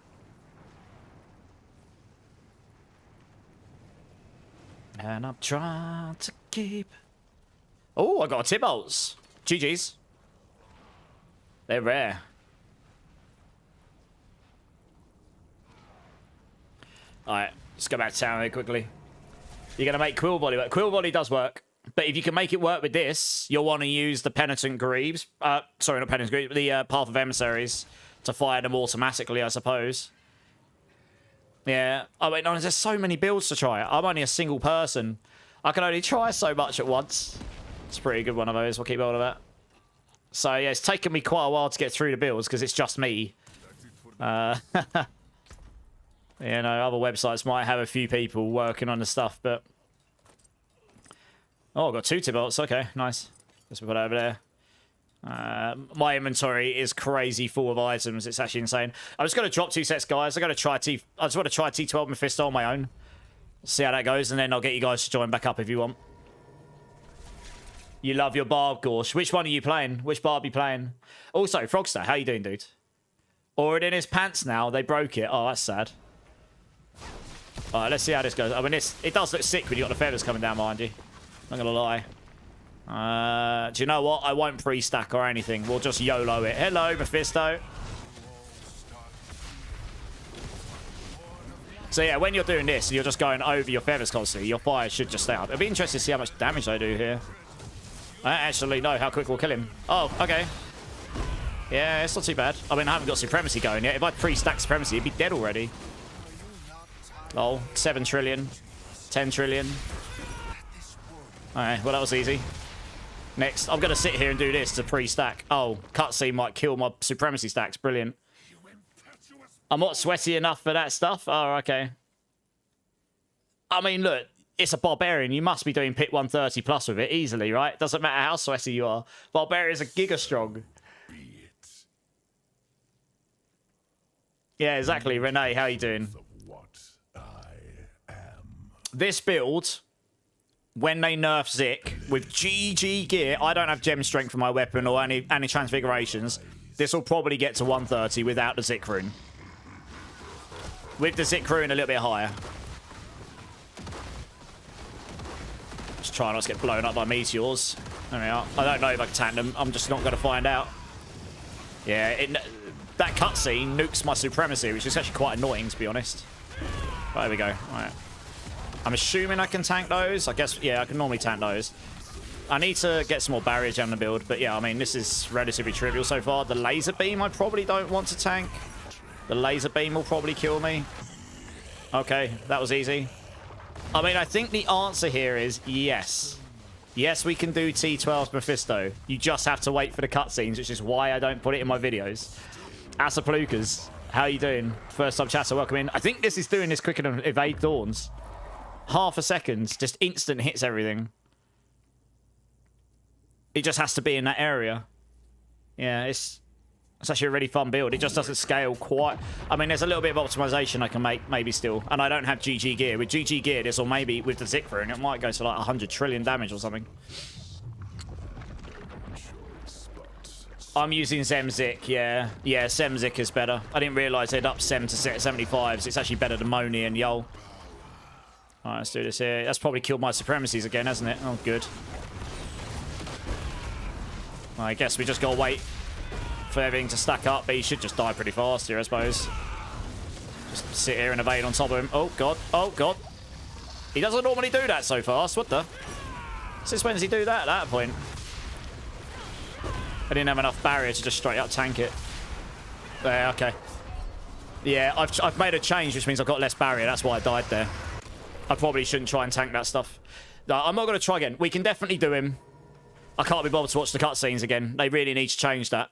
And I'm trying to keep... oh, I got a Tibolts. GG's. They're rare. Alright, let's go back to town here quickly. You're going to make Quill Body work. Quill Body does work. But if you can make it work with this, you'll want to use the Penitent Greaves. Sorry, not Penitent Greaves. The Path of Emissaries to fire them automatically, I suppose. Yeah. Oh, wait, no, there's so many builds to try. I'm only a single person. I can only try so much at once. It's a pretty good one of those. We'll keep hold of that. So, yeah, it's taken me quite a while to get through the builds because it's just me. You know, other websites might have a few people working on the stuff, but... oh, I've got 2 Tibolts. Okay, nice. Let's put it over there. My inventory is crazy full of items. It's actually insane. I'm just going to drop 2 sets, guys. I just want to try T12 Mephisto on my own. See how that goes, and then I'll get you guys to join back up if you want. You love your barb, Gorsh. Which one are you playing? Which barb are you playing? Also, Frogster, how you doing, dude? Already in his pants now. They broke it. Oh, that's sad. Alright, let's see how this goes. I mean, it does look sick when you got the feathers coming down behind you. Not gonna lie. Do you know what? I won't pre-stack or anything. We'll just YOLO it. Hello, Mephisto. So yeah, when you're doing this, you're just going over your feathers constantly. Your fire should just stay up. It'll be interesting to see how much damage they do here. I don't actually know how quick we'll kill him. Oh, okay. Yeah, it's not too bad. I mean, I haven't got Supremacy going yet. If I pre-stack Supremacy, he'd be dead already. Oh, 7 trillion. 10 trillion. Alright, well, that was easy. Next, I'm going to sit here and do this to pre-stack. Oh, cutscene might kill my Supremacy stacks. Brilliant. I'm not sweaty enough for that stuff. Oh, okay. I mean, look, it's a Barbarian. You must be doing pit 130 plus with it easily, right? Doesn't matter how sweaty you are. Barbarians are giga strong. Yeah, exactly. Renee, how you doing? This build, when they nerf Zik, with GG gear, I don't have gem strength for my weapon or any transfigurations. This will probably get to 130 without the Zik rune. With the Zik rune a little bit higher. Just try not to get blown up by meteors. There we are. I don't know if I can tank them. I'm just not going to find out. Yeah, that cutscene nukes my Supremacy, which is actually quite annoying, to be honest. Right, there we go. All right. I'm assuming I can tank those. I guess, yeah, I can normally tank those. I need to get some more barrier gem to build, but yeah, I mean, this is relatively trivial so far. The laser beam I probably don't want to tank. The laser beam will probably kill me. Okay, that was easy. I mean, I think the answer here is yes. Yes, we can do T12 Mephisto. You just have to wait for the cutscenes, which is why I don't put it in my videos. Asaplukas, how you doing? First time chatter, welcome in. I think this is doing this quicker than Evade Dawns. Half a second, just instant hits everything. It just has to be in that area. Yeah, it's actually a really fun build. It just doesn't scale quite. I mean, there's a little bit of optimization I can make, maybe still. And I don't have GG gear. With GG gear, this will maybe, with the Zik rune, it might go to like 100 trillion damage or something. I'm using Zemzik, yeah. Yeah, Zemzik is better. I didn't realise they'd up Sem to 75s. It's actually better than Moni and Yol. Alright, let's do this here. That's probably killed my Supremacies again, hasn't it? Oh, good. Well, I guess we just gotta wait for everything to stack up, but he should just die pretty fast here, I suppose. Just sit here and evade on top of him. Oh, God. Oh, God. He doesn't normally do that so fast. What the? Since when does he do that at that point? I didn't have enough barrier to just straight up tank it. There, okay. Yeah, I've made a change, which means I've got less barrier. That's why I died there. I probably shouldn't try and tank that stuff. No, I'm not going to try again. We can definitely do him. I can't be bothered to watch the cutscenes again. They really need to change that.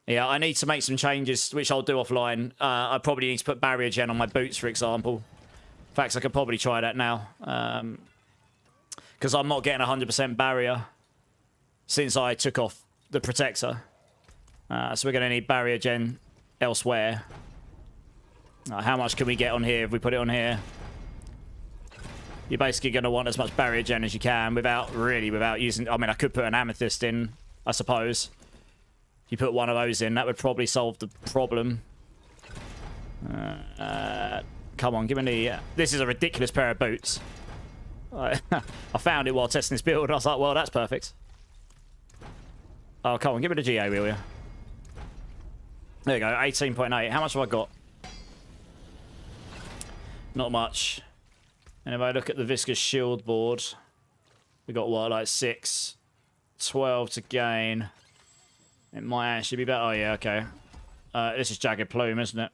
Yeah, I need to make some changes, which I'll do offline. I probably need to put barrier gen on my boots, for example. In fact, I could probably try that now. Because I'm not getting 100% barrier since I took off the protector. So we're going to need barrier gen elsewhere. How much can we get on here if we put it on here? You're basically going to want as much barrier gen as you can without using... I mean, I could put an amethyst in, I suppose. If you put one of those in, that would probably solve the problem. Come on, give me the... this is a ridiculous pair of boots. I found it while testing this build. I was like, well, that's perfect. Oh, come on, give me the GA, will you? There you go, 18.8. How much have I got? Not much. And if I look at the Viscous Shield board, we got what, like 6, 12 to gain. It might actually be better. Oh, yeah, okay. This is Jagged Plume, isn't it?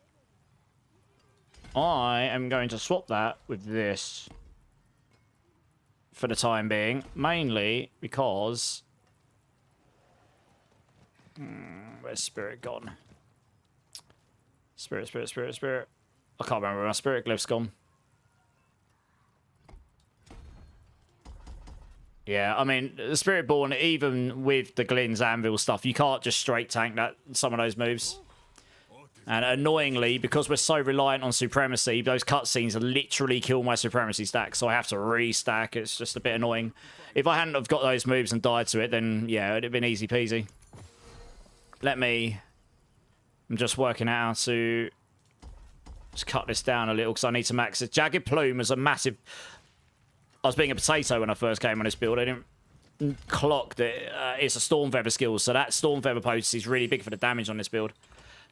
I am going to swap that with this for the time being, mainly because... where's Spirit gone? Spirit. I can't remember where my Spirit Glyph's gone. Yeah, I mean, the Spiritborn, even with the Glynn's Anvil stuff, you can't just straight tank some of those moves. And annoyingly, because we're so reliant on Supremacy, those cutscenes literally kill my Supremacy stack, so I have to restack. It's just a bit annoying. If I hadn't have got those moves and died to it, then yeah, it'd have been easy peasy. I'm just working out how to just cut this down a little, because I need to max it. Jagged Plume is a massive... I was being a potato when I first came on this build. I didn't clock that it's a Storm Feather skill, so that Storm Feather potency is really big for the damage on this build.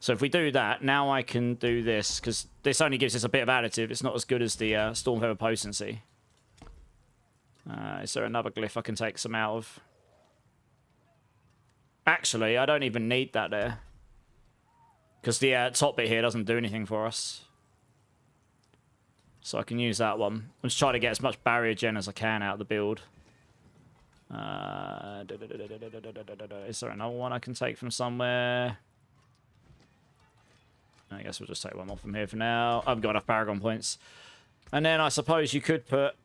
So if we do that, now I can do this, because this only gives us a bit of additive. It's not as good as the Storm Feather potency. Is there another glyph I can take some out of? Actually, I don't even need that there. Because the top bit here doesn't do anything for us. So I can use that one. I'm just trying to get as much barrier gen as I can out of the build. Is there another one I can take from somewhere? I guess we'll just take one more from here for now. I've got enough Paragon points. And then I suppose you could put...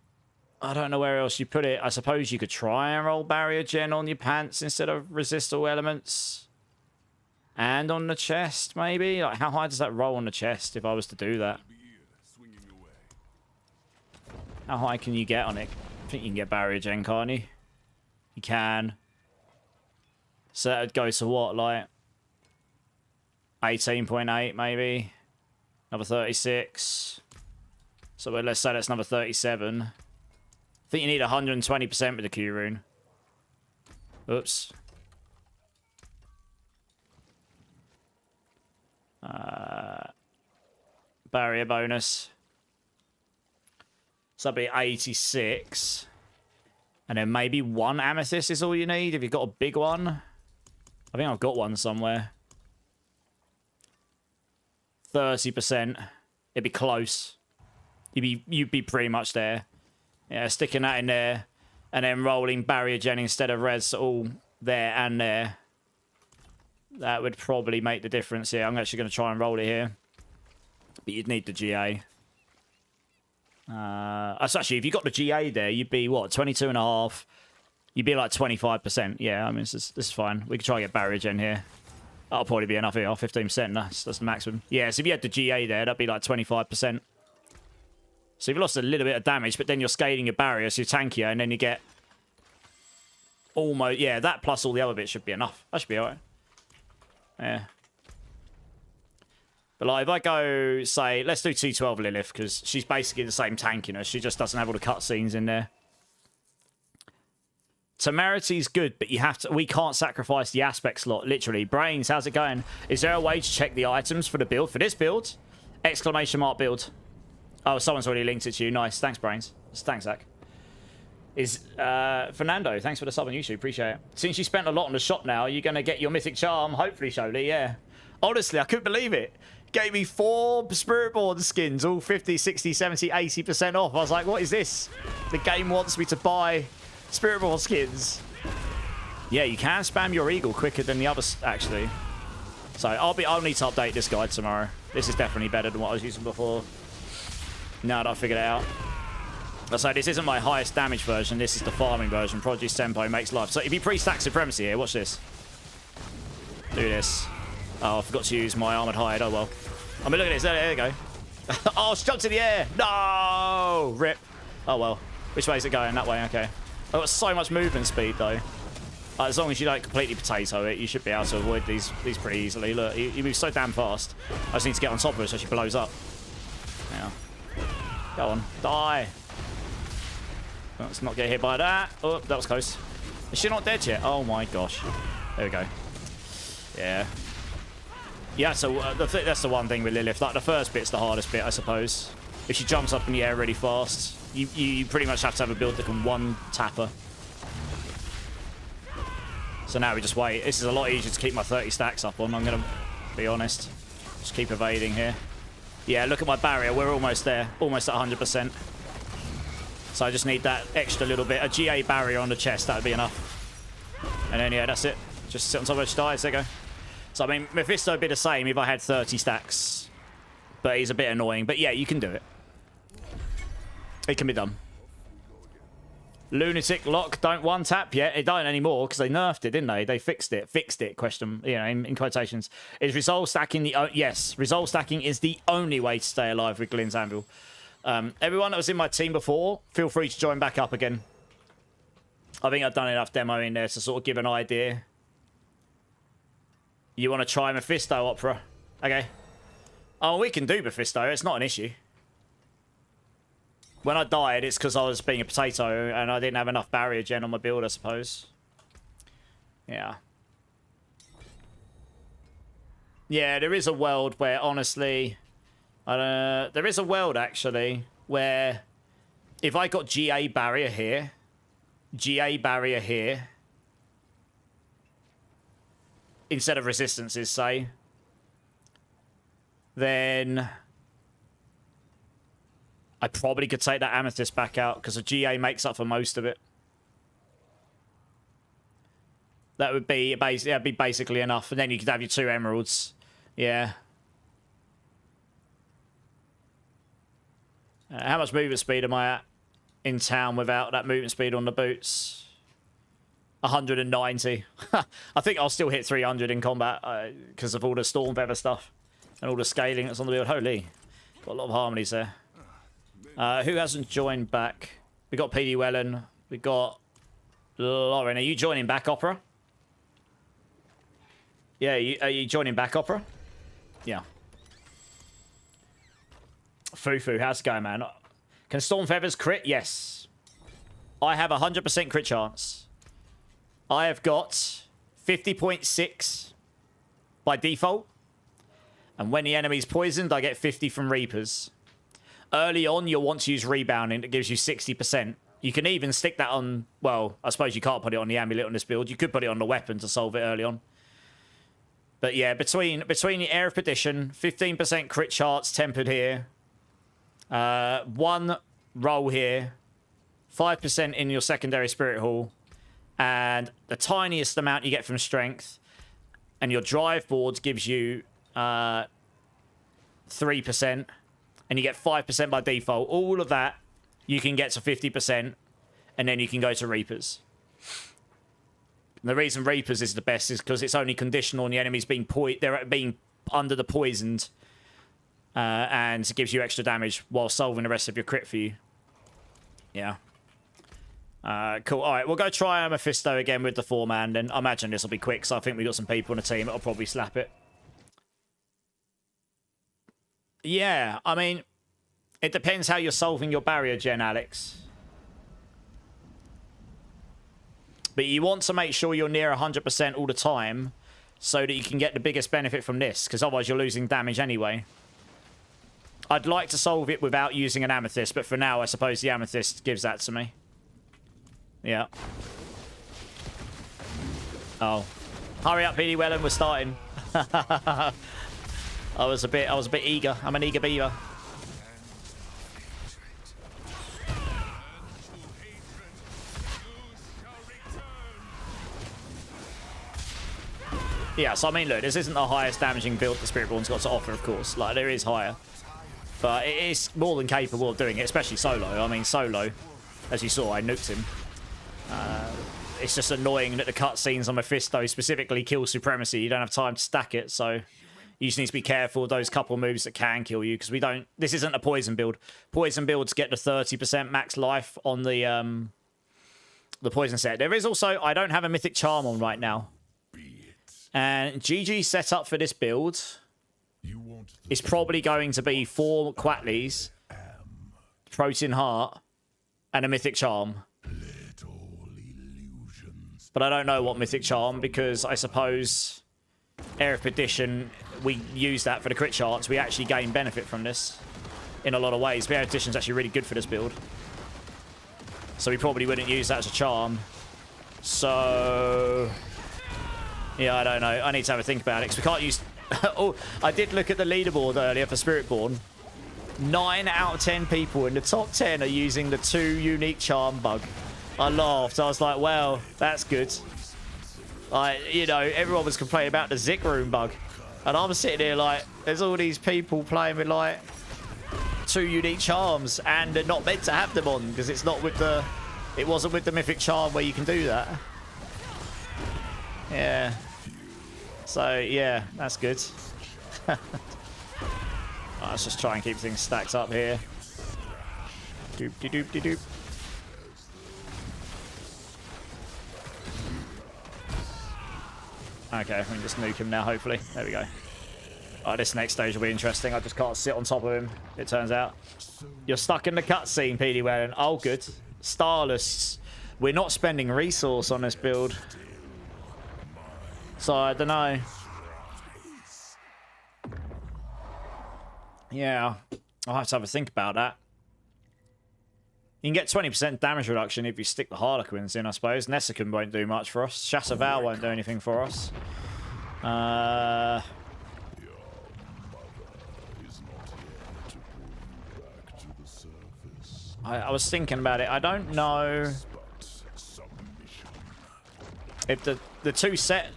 I don't know where else you put it. I suppose you could try and roll barrier gen on your pants instead of resist all elements. And on the chest, maybe? Like, how high does that roll on the chest if I was to do that? How high can you get on it? I think you can get barrier gen, can't you? You can. So that would go to what, like 18.8 maybe? Another 36. So let's say that's number 37. I think you need 120% with the Q rune. Oops. Barrier bonus. So that'd be 86. And then maybe one amethyst is all you need if you've got a big one. I think I've got one somewhere. 30%. It'd be close. You'd be pretty much there. Yeah, sticking that in there. And then rolling barrier gen instead of res all there and there. That would probably make the difference here. I'm actually going to try and roll it here. But you'd need the GA. That's actually, if you got the GA there, you'd be, what, 22.5? You'd be like 25%. Yeah, I mean, this is fine. We could try and get barrier gen here. That'll probably be enough here. 15%, that's the maximum. Yeah, so if you had the GA there, that'd be like 25%. So you've lost a little bit of damage, but then you're scaling your barrier, so you're tankier, and then you get almost... Yeah, that plus all the other bits should be enough. That should be alright. Yeah. But like, if I go, say, let's do T12 Lilith, because she's basically the same tankiness. She just doesn't have all the cutscenes in there. Temerity's good, but you have to... We can't sacrifice the aspect slot, literally. Brains, how's it going? Is there a way to check the items for the build? For this build? Exclamation mark build. Oh, someone's already linked it to you. Nice. Thanks, Brains. Thanks, Zach. Is Fernando, thanks for the sub on YouTube. Appreciate it. Since you spent a lot on the shop now, you're going to get your mythic charm. Hopefully, Sholey, yeah. Honestly, I couldn't believe it. Gave me 4 Spiritborn skins, all 50, 60, 70, 80% off. I was like, what is this? The game wants me to buy Spiritborn skins. Yeah, you can spam your eagle quicker than the others, actually. So I'll need to update this guide tomorrow. This is definitely better than what I was using before. Now that I figured it out. So this isn't my highest damage version. This is the farming version. Produce tempo makes life. So if you pre-stack supremacy here, watch this. Do this. Oh, I forgot to use my armored hide. Oh well. I mean, look at this. There you go. Oh, she jumped in the air. No! Rip. Oh well. Which way is it going? That way. Okay. I've got so much movement speed though. As long as you don't completely potato it, you should be able to avoid these pretty easily. Look, he moves so damn fast. I just need to get on top of it so she blows up. Yeah. Go on. Die. Let's not get hit by that. Oh, that was close. Is she not dead yet? Oh my gosh. There we go. Yeah. Yeah, so that's the one thing with Lilith. Like, the first bit's the hardest bit, I suppose. If she jumps up in the air really fast, you pretty much have to have a build that can one-tap her. So now we just wait. This is a lot easier to keep my 30 stacks up on, I'm going to be honest. Just keep evading here. Yeah, look at my barrier. We're almost there. Almost at 100%. So I just need that extra little bit. A GA barrier on the chest, that would be enough. And then, yeah, that's it. Just sit on top of it, dies. There you go. So, I mean, Mephisto would be the same if I had 30 stacks. But he's a bit annoying. But, yeah, you can do it. It can be done. Lunatic Lock don't one-tap yet. It don't anymore because they nerfed it, didn't they? They fixed it. Fixed it, question, you know, in quotations. Is resolve stacking the... yes, resolve stacking is the only way to stay alive with Glenn's Anvil. Everyone that was in my team before, feel free to join back up again. I think I've done enough demo in there to sort of give an idea. You want to try Mephisto Opera? Okay. Oh, we can do Mephisto. It's not an issue. When I died, it's because I was being a potato and I didn't have enough barrier gen on my build, I suppose. Yeah. Yeah, there is a world where, honestly... there is a world, actually, where if I got GA barrier here, instead of resistances, say, then I probably could take that amethyst back out because the GA makes up for most of it. That would be basically enough, and then you could have your 2 emeralds. Yeah. How much movement speed am I at in town without that movement speed on the boots? 190. I think I'll still hit 300 in combat because of all the storm feather stuff and all the scaling that's on the build. Holy, got a lot of harmonies there. Who hasn't joined back? We got PD Wellen. We got Lauren. Are you joining back, Opera? Yeah, are you joining back, Opera? Yeah. Fufu, how's it going, man? Can Storm Feathers crit? Yes. I have 100% crit chance. I have got 50.6 by default. And when the enemy's poisoned, I get 50 from Reapers. Early on, you'll want to use Rebounding. That gives you 60%. You can even stick that on... Well, I suppose you can't put it on the amulet on this build. You could put it on the weapon to solve it early on. But yeah, between the Air of Perdition, 15% crit chance tempered here. 1 roll here. 5% in your secondary Spirit Hall. And the tiniest amount you get from Strength. And your Drive board gives you 3%. And you get 5% by default. All of that, you can get to 50%. And then you can go to Reapers. And the reason Reapers is the best is because it's only conditional on the enemies being they're being under the poisoned. And it gives you extra damage while solving the rest of your crit for you. Yeah. Cool. All right, we'll go try Mephisto again with the 4-man. Then I imagine this will be quick, so I think we got some people on the team that'll probably slap it. Yeah, I mean, it depends how you're solving your barrier gen, Alex. But you want to make sure you're near 100% all the time so that you can get the biggest benefit from this, because otherwise you're losing damage anyway. I'd like to solve it without using an amethyst, but for now, I suppose the amethyst gives that to me. Yeah. Oh. Hurry up, PD Wellen, we're starting. I was a bit eager. I'm an eager beaver. Yeah, so I mean, look, this isn't the highest damaging build the Spiritborn's got to offer, of course. Like, there is higher. But it is more than capable of doing it, especially solo. I mean, solo, as you saw, I nuked him. It's just annoying that the cutscenes on Mephisto specifically kill Supremacy. You don't have time to stack it, so you just need to be careful of those couple moves that can kill you, because we don't... This isn't a poison build. Poison builds get the 30% max life on the poison set. There is also... I don't have a Mythic Charm on right now. And GG's setup for this build is probably going to be 4 Quatleys, Protein Heart, and a Mythic Charm. But I don't know what Mythic Charm, because I suppose Air of Perdition, we use that for the crit chance. We actually gain benefit from this in a lot of ways. Air of Perdition is actually really good for this build. So we probably wouldn't use that as a charm. So... yeah, I don't know. I need to have a think about it, because we can't use... oh, I did look at the leaderboard earlier for Spiritborn. 9 out of 10 people in the top 10 are using the 2 unique charm bug. I laughed. I was like, well, that's good. You know, everyone was complaining about the Zik Room bug. And I'm sitting here like, there's all these people playing with like 2 unique charms, and they're not meant to have them on, because it's not with the... It wasn't with the Mythic Charm where you can do that. Yeah. So, yeah, that's good. Let's just try and keep things stacked up here. Doop-de-doop-de-doop. Okay, we can just nuke him now, hopefully. There we go. Oh, this next stage will be interesting. I just can't sit on top of him, it turns out. You're stuck in the cutscene, PD Wellen. Oh, good. Starless. We're not spending resource on this build. So, I don't know. Yeah, I'll have to have a think about that. You can get 20% damage reduction if you stick the Harlequins in, I suppose. Nessicum won't do much for us. Chassaval won't do anything for us. I was thinking about it. I don't know if the two set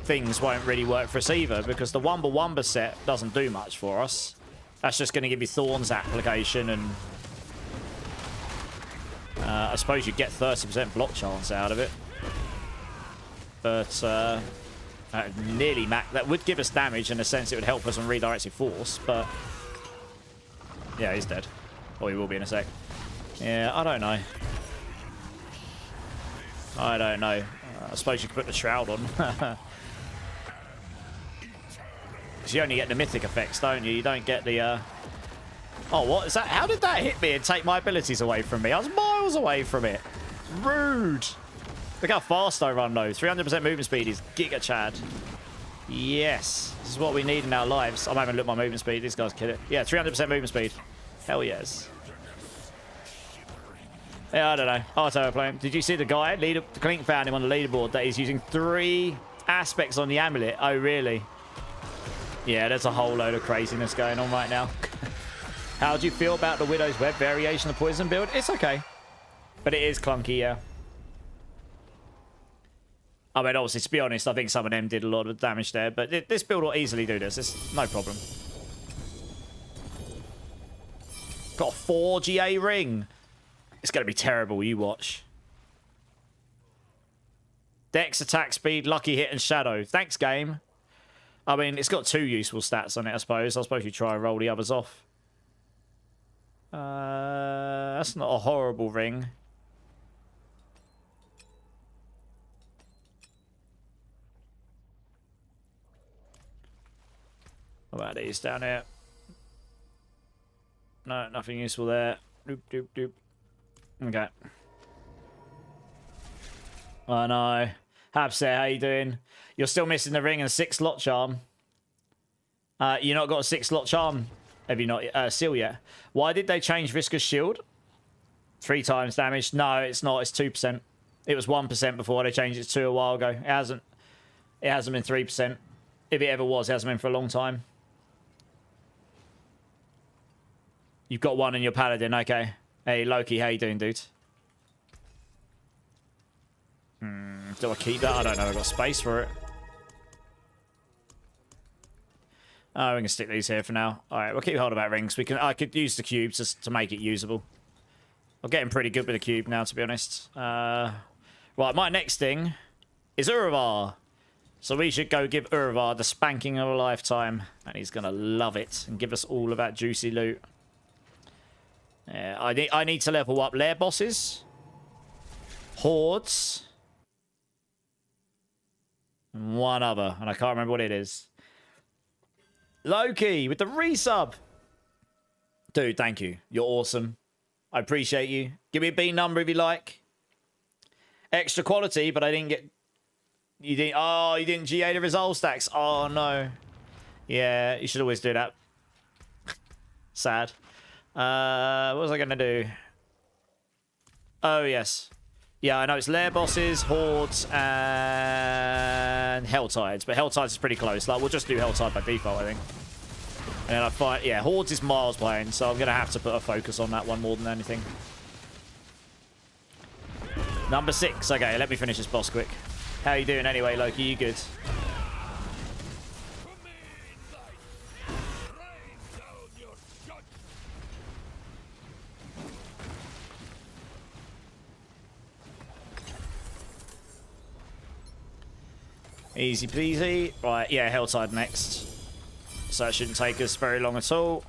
things won't really work for us either, because the Wumba Wumba set doesn't do much for us. That's just going to give you Thorns application, and I suppose you get 30% block chance out of it. But nearly max. That would give us damage in a sense. It would help us on redirected force, but yeah, he's dead. Or he will be in a sec. Yeah, I don't know. I don't know. I suppose you could put the Shroud on. You only get the mythic effects, don't you? You don't get the... Oh, what is that? How did that hit me and take my abilities away from me? I was miles away from it. Rude. Look how fast I run, though. 300% movement speed is Giga Chad. Yes. This is what we need in our lives. I'm having a look at my movement speed. These guys kill it. Yeah, 300% movement speed. Hell yes. Yeah, I don't know. Arto playing. Did you see the guy? Clink found him on the leaderboard that he's using 3 aspects on the amulet. Oh, really? Yeah, there's a whole load of craziness going on right now. How do you feel about the Widow's Web variation of poison build? It's okay. But it is clunky, yeah. I mean, obviously, to be honest, I think some of them did a lot of damage there. But this build will easily do this. It's no problem. Got a 4 GA ring. It's going to be terrible. You watch. Dex, attack speed, lucky hit, and shadow. Thanks, game. I mean, it's got 2 useful stats on it, I suppose. I suppose you try and roll the others off. That's not a horrible ring. What about these down here? No, nothing useful there. Doop, doop, doop. Okay. I know. Habset, how you doing? You're still missing the ring and 6 slot charm. You not got a 6 slot charm, have you not seal yet? Why did they change Visca's shield? 3 times damage. No, it's not. It's 2%. It was 1% before they changed it to 2 a while ago. It hasn't been 3%. If it ever was, it hasn't been for a long time. You've got 1 in your paladin. Okay. Hey, Loki, how you doing, dude? Do I keep that? I don't know. I've got space for it. Oh, we can stick these here for now. All right, we'll keep hold of our rings. I could use the cube to make it usable. I'm getting pretty good with the cube now, to be honest. Right, my next thing is Uravar. So we should go give Uravar the spanking of a lifetime. And he's going to love it and give us all of that juicy loot. Yeah, I need to level up lair bosses, hordes, and one other, and I can't remember what it is. Loki with the resub. Dude, thank you. You're awesome. I appreciate you. Give me a B number if you like. Extra quality, but I didn't get... You didn't... Oh, you didn't GA the resolve stacks. Oh, no. Yeah, you should always do that. Sad. What was I going to do? Oh, yes. Yeah, I know it's lair bosses, hordes, and Helltides. But Helltides is pretty close. Like, we'll just do Helltide by default, I think. And I find, yeah, hordes is miles behind, so I'm going to have to put a focus on that one more than anything. Number 6. Okay, let me finish this boss quick. How you doing anyway, Loki? You good? Easy peasy. Right, yeah, Helltide next. So that shouldn't take us very long at all.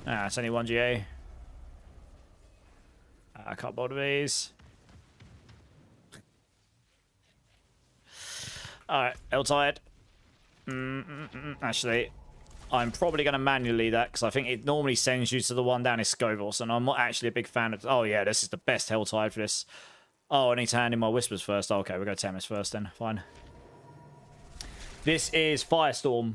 Ah, it's only 1 GA. I can't bother these. Alright, Helltide. Actually, I'm probably going to manually that because I think it normally sends you to the one down in Scovos, and I'm not actually a big fan of... Oh, yeah, this is the best Helltide for this. Oh, I need to hand in my Whispers first. Oh, okay, we'll go Temis first then. Fine. This is Firestorm.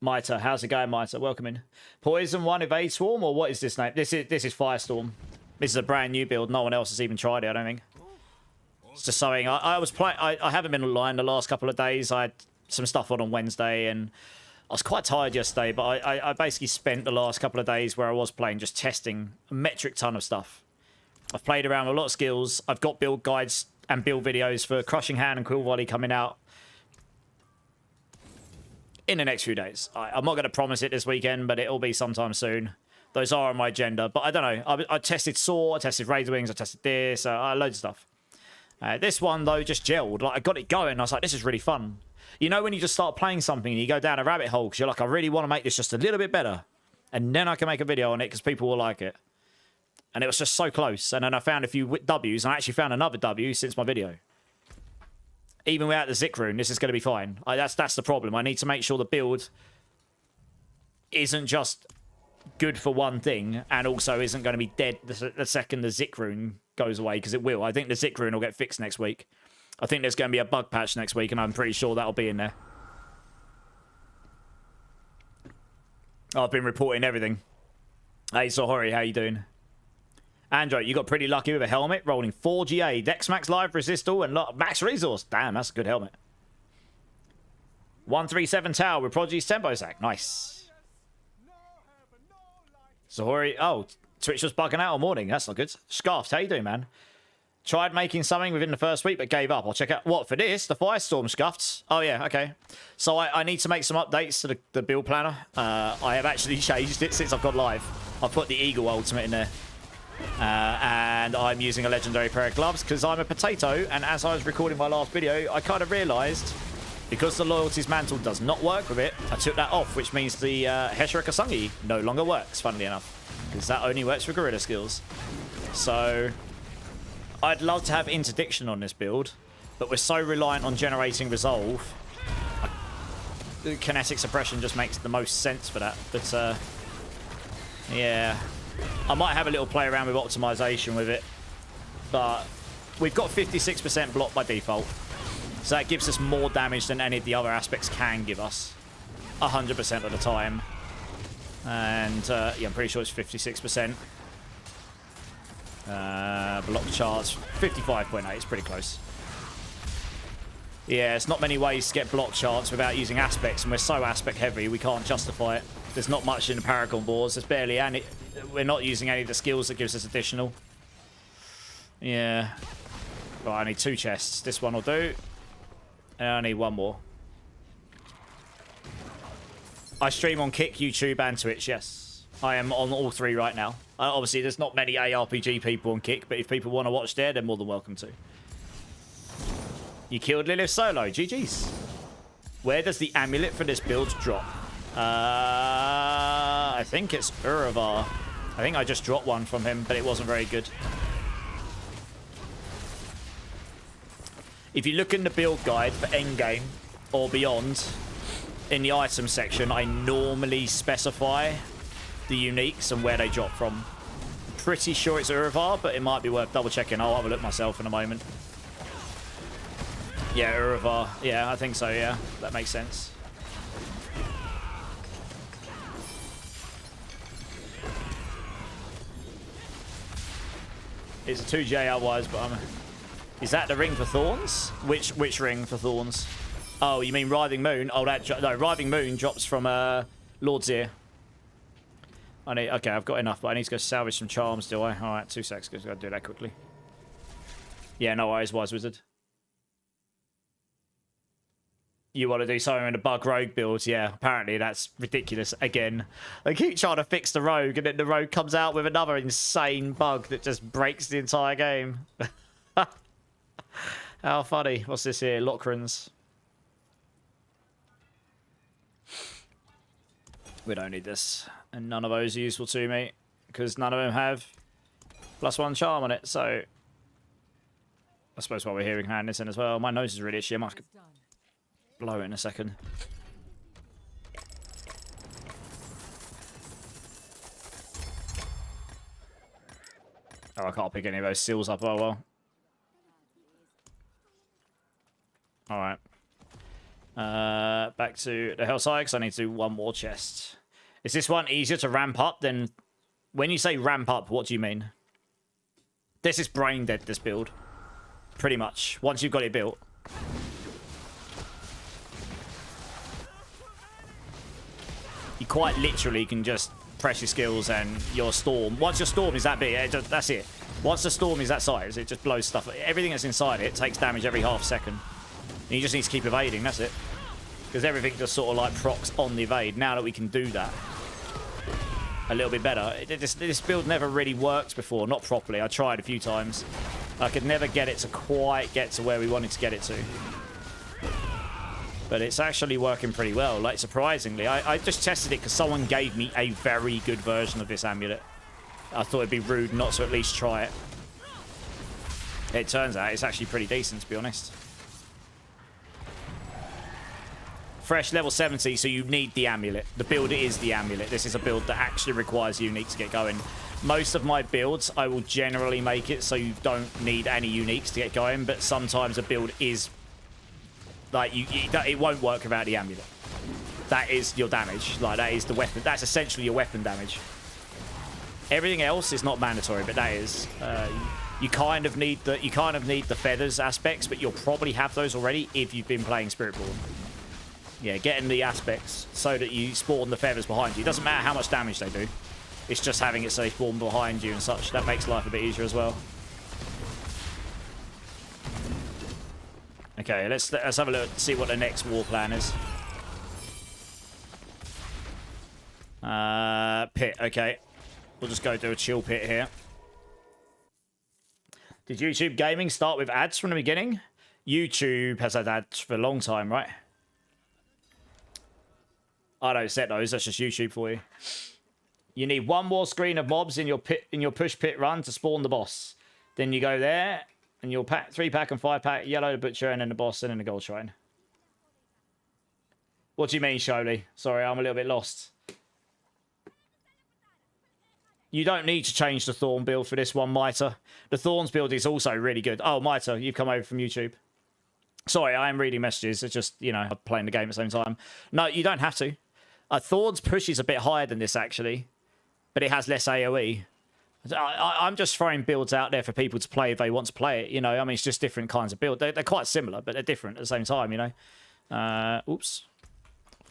Miter, how's it going, Miter? Welcome in. Poison 1 Evade Swarm, or what is this name? This is Firestorm. This is a brand new build. No one else has even tried it, I don't think. It's just something I was playing. I haven't been online the last couple of days. I had some stuff on Wednesday, and I was quite tired yesterday, but I basically spent the last couple of days where I was playing just testing a metric ton of stuff. I've played around with a lot of skills. I've got build guides and build videos for Crushing Hand and Quill Volley coming out in the next few days. I'm not going to promise it this weekend, but it'll be sometime soon. Those are on my agenda, but I don't know. I tested Saw, I tested Razor Wings, I tested this, loads of stuff. This one, though, just gelled. Like, I got it going. I was like, this is really fun. You know when you just start playing something and you go down a rabbit hole because you're like, I really want to make this just a little bit better. And then I can make a video on it because people will like it. And it was just so close. And then I found a few W's, and I actually found another W since my video. Even without the Zik rune, this is going to be fine. That's the problem. I need to make sure the build isn't just good for one thing, and also isn't going to be dead the second the Zik rune goes away, because it will. I think the Zik rune will get fixed next week. I think there's going to be a bug patch next week, and I'm pretty sure that'll be in there. I've been reporting everything. Hey, Sohori, how you doing? Andrew, you got pretty lucky with a helmet, rolling 4 GA, Dex Max Live, Resistal, and max resource. Damn, that's a good helmet. 137 Tower with Prodigy's Tempo Sack. Nice. Sohori, oh, Twitch was bugging out all morning. That's not good. Scarfed, how you doing, man? Tried making something within the first week, but gave up. I'll check out, what, for this? The Firestorm Scuffs? Oh, yeah, okay. So I need to make some updates to the build planner. I have actually changed it since I've gone live. I've put the Eagle Ultimate in there. And I'm using a legendary pair of gloves because I'm a potato, and as I was recording my last video, I kind of realised because the Loyalty's Mantle does not work with it, I took that off, which means the Heshira Kasungi no longer works, funnily enough, because that only works for gorilla skills. So I'd love to have Interdiction on this build, but we're so reliant on generating Resolve. Kinetic Suppression just makes the most sense for that, but yeah. I might have a little play around with optimization with it, but we've got 56% block by default, so that gives us more damage than any of the other aspects can give us 100% of the time. And yeah, I'm pretty sure it's 56%. Block charge 55.8. It's pretty close. Yeah, it's not many ways to get block charts without using aspects, and we're so aspect heavy we can't justify it. There's not much in the Paragon boards. There's barely any. We're not using any of the skills that gives us additional. Yeah. Well, I need 2 chests. This one will do. And I need 1 more. I stream on Kick, YouTube, and Twitch, yes. I am on all 3 right now. Obviously, there's not many ARPG people on Kick, but if people want to watch there, they're more than welcome to. You killed Lilith solo. GG's. Where does the amulet for this build drop? I think it's Uravar. I think I just dropped one from him, but it wasn't very good. If you look in the build guide for endgame or beyond, in the item section, I normally specify the uniques and where they drop from. I'm pretty sure it's Uravar, but it might be worth double checking. I'll have a look myself in a moment. Yeah, Uravar. Yeah, I think so, yeah. That makes sense. It's a 2J otherwise, but is that the ring for Thorns? Which ring for Thorns? Oh, you mean Writhing Moon? Oh, no, Writhing Moon drops from Lord's Ear. Okay, I've got enough, but I need to go salvage some charms, do I? Alright, 2 seconds, because I've got to do that quickly. Yeah, no worries, Wise Wizard. You want to do something in the Bug Rogue build? Yeah, apparently that's ridiculous again. They keep trying to fix the Rogue, and then the Rogue comes out with another insane bug that just breaks the entire game. How funny. What's this here? Lockrans. We don't need this. And none of those are useful to me, because none of them have +1 charm on it, so I suppose while we're hearing hand this in as well. My nose is really itchy. I might have to blow it in a second. Oh, I can't pick any of those seals up. Oh, well. Alright. Back to the Hellside, because I need to do one more chest. Is this one easier to ramp up than... When you say ramp up, what do you mean? This is brain dead, this build. Pretty much. Once you've got it built. You quite literally can just press your skills and your storm. Once your storm is that big, that's it. Once the storm is that size, it just blows stuff. Everything that's inside it takes damage every half second. And you just need to keep evading, that's it. Because everything just sort of like procs on the evade. Now that we can do that a little bit better. This build never really worked before, not properly. I tried a few times. I could never get it to quite get to where we wanted to get it to. But it's actually working pretty well, like surprisingly. I just tested it because someone gave me a very good version of this amulet. I thought it'd be rude not to at least try it. It turns out it's actually pretty decent, to be honest. Fresh level 70, so you need the amulet. The build is the amulet. This is a build that actually requires uniques to get going. Most of my builds, I will generally make it so you don't need any uniques to get going, but sometimes a build is... Like, it won't work without the amulet. That is your damage. Like, that is the weapon. That's essentially your weapon damage. Everything else is not mandatory, but that is. You kind of need the feathers aspects, but you'll probably have those already if you've been playing Spiritborn. Yeah, getting the aspects so that you spawn the feathers behind you. It doesn't matter how much damage they do. It's just having it so they spawn behind you and such. That makes life a bit easier as well. Okay, let's have a look, see what the next war plan is. Pit, okay. We'll just go do a chill pit here. Did YouTube gaming start with ads from the beginning? YouTube has had ads for a long time, right? I don't set those, that's just YouTube for you. You need one more screen of mobs in your push pit run to spawn the boss. Then you go there, and you'll pack 3-pack and 5-pack, yellow the butcher, and then the boss, and then the gold shrine. What do you mean, Sholey? Sorry, I'm a little bit lost. You don't need to change the Thorn build for this one, Miter. The Thorns build is also really good. Oh, Miter, you've come over from YouTube. Sorry, I am reading messages. It's just, you know, I'm playing the game at the same time. No, you don't have to. Thorns push is a bit higher than this, actually. But it has less AoE. I'm just throwing builds out there for people to play if they want to play it. You know, I mean, it's just different kinds of build. They're quite similar, but they're different at the same time, you know. Oops.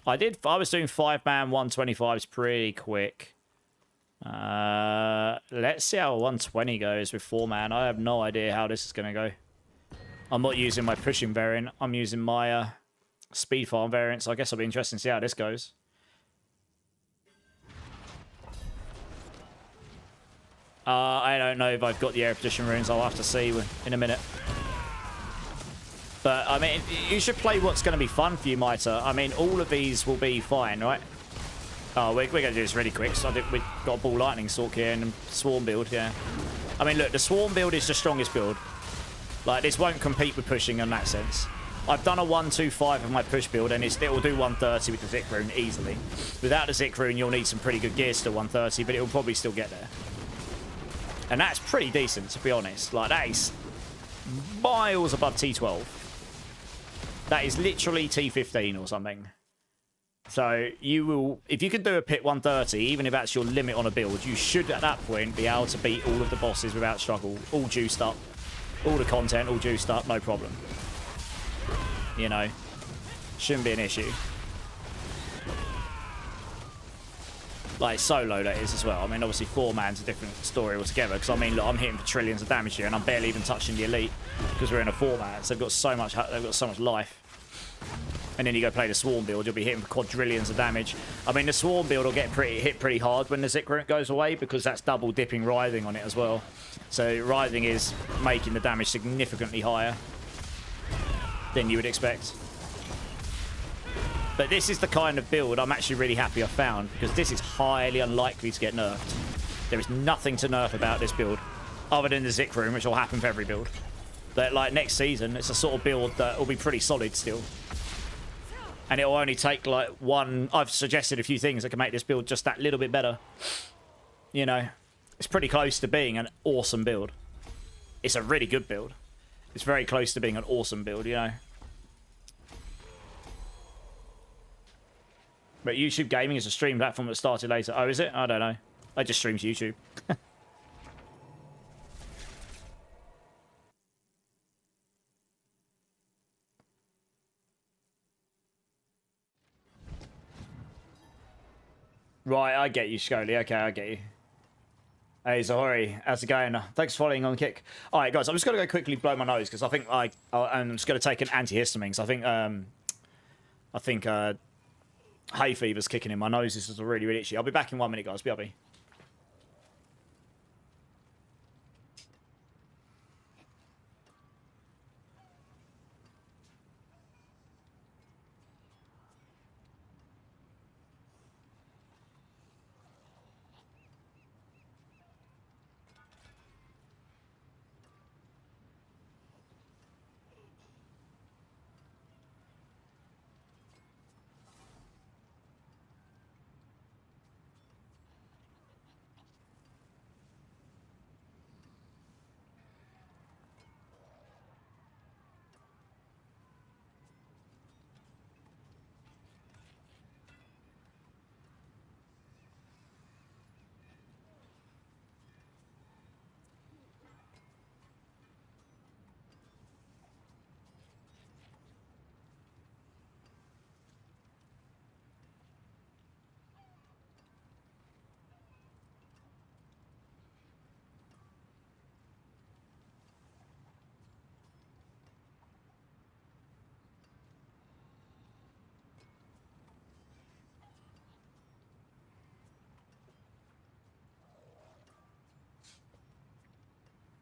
I was doing 5-man 125s pretty quick. Let's see how 120 goes with 4-man. I have no idea how this is going to go. I'm not using my pushing variant. I'm using my speed farm variant, so I guess it'll be interesting to see how this goes. I don't know if I've got the air position runes. I'll have to see in a minute. But, I mean, you should play what's going to be fun for you, Miter. I mean, all of these will be fine, right? Oh, we're going to do this really quick. So I think we've got a Ball Lightning Stalk here and a Swarm build, yeah. I mean, look, the Swarm build is the strongest build. Like, this won't compete with pushing in that sense. I've done a 125 of my push build, and it will do 130 with the Zik rune easily. Without the Zik rune, you'll need some pretty good gears to 130, but it will probably still get there. And that's pretty decent, to be honest. Like, that is miles above T12. That is literally T15 or something. So, you will... If you can do a pit 130, even if that's your limit on a build, you should, at that point, be able to beat all of the bosses without struggle. All juiced up. All the content, all juiced up, no problem. You know, shouldn't be an issue. Like, solo, that is, as well. I mean, obviously, 4-man's a different story altogether. Because, I mean, look, I'm hitting for trillions of damage here, and I'm barely even touching the elite. Because we're in a 4-man, so they've got so much life. And then you go play the Swarm build, you'll be hitting for quadrillions of damage. I mean, the Swarm build will get hit pretty hard when the Zik rune goes away, because that's double dipping Writhing on it as well. So, Writhing is making the damage significantly higher than you would expect. But this is the kind of build I'm actually really happy I found, because this is highly unlikely to get nerfed. There is nothing to nerf about this build, other than the Zik rune, which will happen for every build. But like next season, it's a sort of build that will be pretty solid still. And it will only take like one... I've suggested a few things that can make this build just that little bit better. You know, it's pretty close to being an awesome build. It's a really good build. It's very close to being an awesome build, you know. But YouTube Gaming is a stream platform that started later. Oh, is it? I don't know. I just stream to YouTube. Right, I get you, Scully. Okay, I get you. Hey, Zahori, how's it going? Thanks for following on Kick. All right, guys, I'm just going to go quickly blow my nose because I think I'm just going to take an antihistamine because I think hay fever's kicking in my nose. This is really, really itchy. I'll be back in 1 minute, guys. BRB.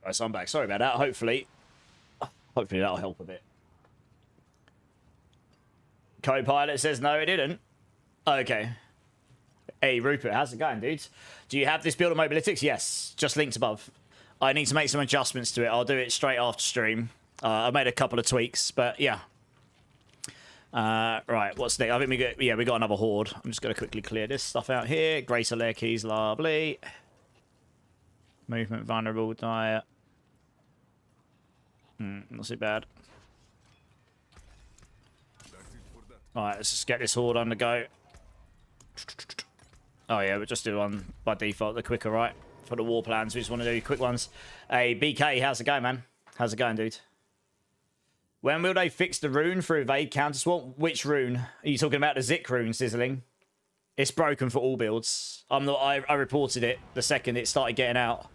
Right, so I'm back. Sorry about that. Hopefully that'll help a bit. Co-pilot says no, it didn't. Okay. Hey, Rupert, how's it going, dudes? Do you have this build on Mobilytics? Yes, just linked above. I need to make some adjustments to it. I'll do it straight after stream. I made a couple of tweaks, but yeah. Right, what's next? I think we got another horde. I'm just going to quickly clear this stuff out here. Greater layer keys, lovely. Movement vulnerable diet. Not too bad. Alright, let's just get this horde on the go. Oh yeah, we'll just do one by default, the quicker, right? For the war plans, we just want to do quick ones. Hey, BK, how's it going, man? How's it going, dude? When will they fix the rune for evade counter swap? Which rune? Are you talking about the Zik rune, Sizzling? It's broken for all builds. I reported it the second it started getting out.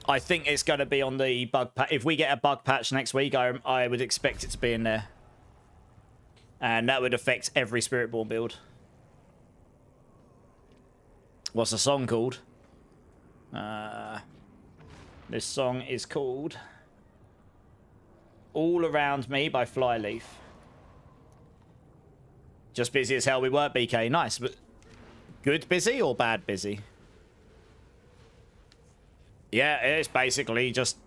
I think it's going to be on the bug patch. If we get a bug patch next week, I would expect it to be in there. And that would affect every Spiritborn build. What's the song called? This song is called All Around Me by Flyleaf. Just busy as hell we were, BK. Nice, but good busy or bad busy? Yeah, it's basically just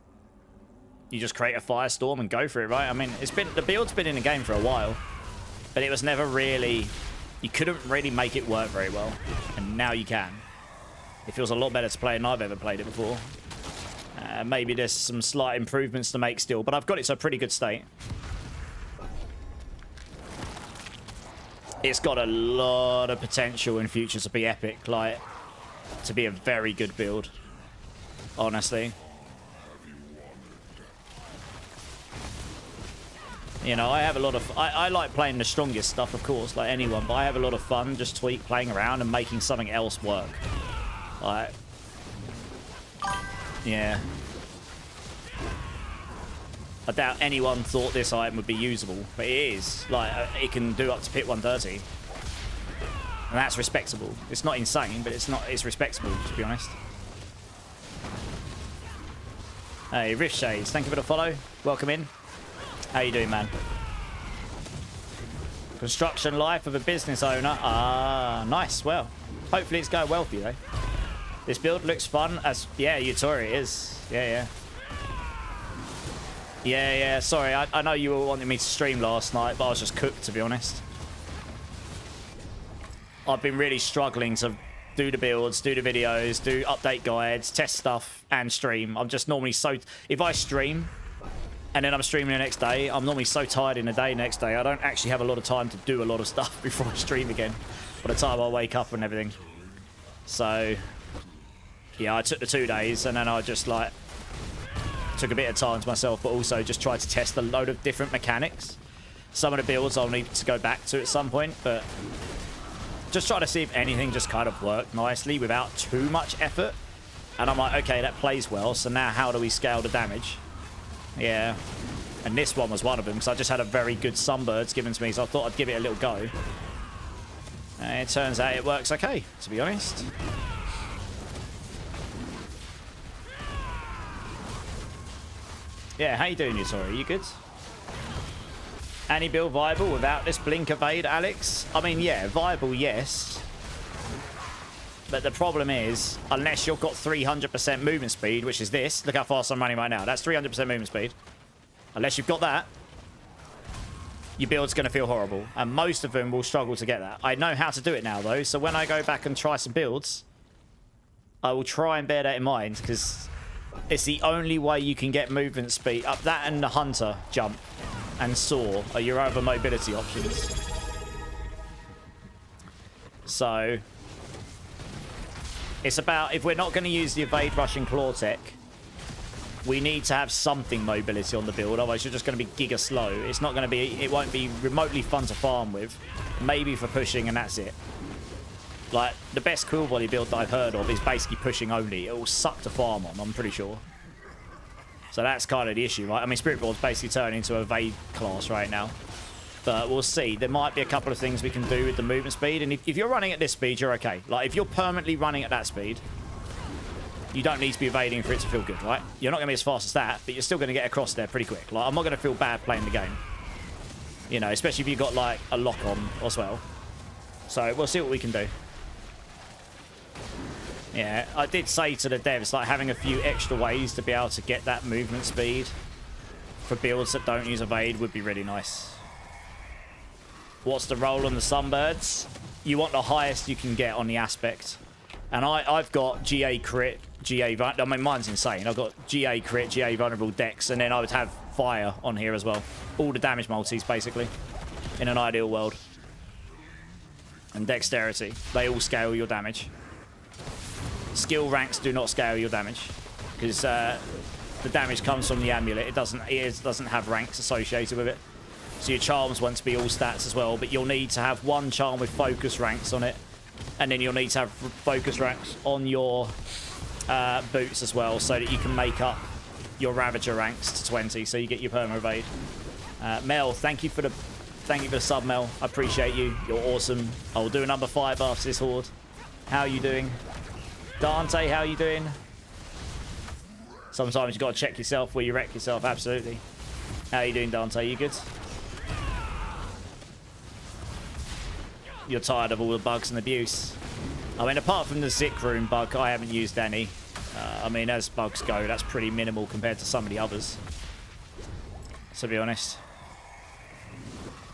you just create a firestorm and go for it, right? I mean, the build's been in the game for a while, but it was never really, you couldn't really make it work very well, and now you can. It feels a lot better to play than I've ever played it before. Maybe there's some slight improvements to make still, but I've got it to a pretty good state. It's got a lot of potential in future to be epic, like to be a very good build. Honestly, you know, I have a lot of I like playing the strongest stuff, of course, like anyone, but I have a lot of fun just playing around and making something else work. Like, yeah, I doubt anyone thought this item would be usable, but it is. Like, it can do up to pit 130, and that's respectable. It's not insane, but it's respectable, to be honest. Hey, Rift Shades, thank you for the follow. Welcome in. How you doing, man? Construction life of a business owner. Ah, nice. Well, hopefully it's going well for you, though. This build looks fun. Yeah, Utori is. Yeah. Sorry, I know you were wanting me to stream last night, but I was just cooked, to be honest. I've been really struggling to do the builds, do the videos, do update guides, test stuff, and stream. I'm just normally so... If I stream, and then I'm streaming the next day. I'm normally so tired in the day next day, I don't actually have a lot of time to do a lot of stuff before I stream again by the time I wake up and everything. So yeah, I took the 2 days, and then I just like took a bit of time to myself, but also just tried to test a load of different mechanics. Some of the builds I'll need to go back to at some point, but just try to see if anything just kind of worked nicely without too much effort. And I'm like, okay, that plays well, so now how do we scale the damage? Yeah, and this one was one of them, because I just had a very good Sunbirds given to me, so I thought I'd give it a little go. And it turns out it works okay, to be honest. Yeah, how you doing, Yutori? You good? Any build viable without this blink evade, Alex? I mean, yeah, viable, yes. But the problem is, unless you've got 300% movement speed, which is this, look how fast I'm running right now. That's 300% movement speed. Unless you've got that, your build's going to feel horrible. And most of them will struggle to get that. I know how to do it now, though. So when I go back and try some builds, I will try and bear that in mind, because it's the only way you can get movement speed. Up that and the Hunter jump and Soar are your other mobility options. So it's about, if we're not going to use the evade, rush and claw tech, we need to have something mobility on the build, otherwise you're just going to be giga slow. It's not going to be, it won't be remotely fun to farm with, maybe for pushing, and that's it. Like, the best quill body build that I've heard of is basically pushing only. It will suck to farm on, I'm pretty sure. So that's kind of the issue, right? I mean, Spiritborn's basically turning into a evade class right now. But we'll see. There might be a couple of things we can do with the movement speed. And if you're running at this speed, you're okay. Like, if you're permanently running at that speed, you don't need to be evading for it to feel good, right? You're not going to be as fast as that, but you're still going to get across there pretty quick. Like, I'm not going to feel bad playing the game. You know, especially if you've got, like, a lock on as well. So we'll see what we can do. Yeah, I did say to the devs, like, having a few extra ways to be able to get that movement speed for builds that don't use evade would be really nice. What's the roll on the Sunbirds? You want the highest you can get on the aspect. And I've got GA crit, GA... I mean, mine's insane. I've got GA crit, GA vulnerable dex, and then I would have fire on here as well. All the damage multis, basically, in an ideal world. And dexterity. They all scale your damage. Skill ranks do not scale your damage, because the damage comes from the amulet. It doesn't have ranks associated with it. So your charms want to be all stats as well, but you'll need to have one charm with focus ranks on it, and then you'll need to have focus ranks on your boots as well, so that you can make up your Ravager ranks to 20, so you get your perma evade. Mel, thank you for the sub, Mel. I appreciate you. You're awesome. I'll do a number 5 after this horde. How are you doing? Dante, how are you doing? Sometimes you've got to check yourself where you wreck yourself, absolutely. How are you doing, Dante? You good? You're tired of all the bugs and abuse. I mean, apart from the Zik room bug, I haven't used any. I mean, as bugs go, that's pretty minimal compared to some of the others, to be honest.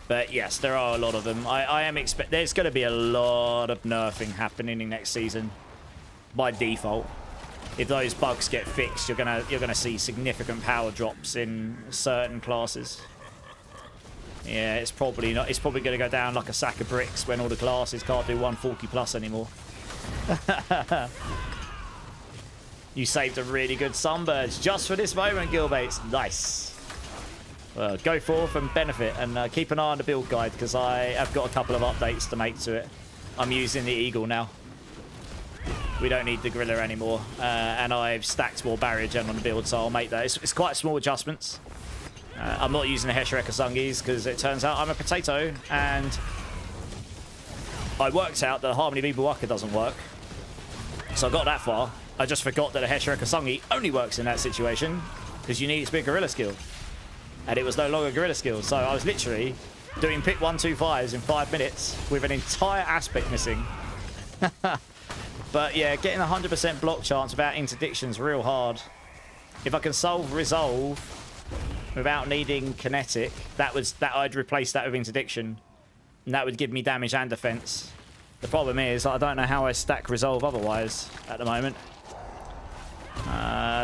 But yes, there are a lot of them. I am there's going to be a lot of nerfing happening in next season. By default, if those bugs get fixed, you're gonna see significant power drops in certain classes. Yeah, it's probably not. It's probably gonna go down like a sack of bricks when all the classes can't do 140 plus anymore. You saved a really good Sunbirds just for this moment, Gilbates. Nice. Well, go forth and benefit, and keep an eye on the build guide, because I have got a couple of updates to make to it. I'm using the Eagle now. We don't need the Gorilla anymore, and I've stacked more barrier gen on the build, so I'll make that. It's quite small adjustments. I'm not using the Heshereka Sungis because it turns out I'm a potato, and I worked out that the Harmony Bibuwaka doesn't work. So I got that far. I just forgot that a Heshereka Sungi only works in that situation because you need it to be a Gorilla skill. And it was no longer a Gorilla skill, so I was literally doing pick 1-2-5s in 5 minutes with an entire aspect missing. But yeah, getting 100% block chance without interdiction's real hard. If I can solve resolve without needing kinetic, I'd replace that with interdiction, and that would give me damage and defense. The problem is I don't know how I stack resolve otherwise at the moment.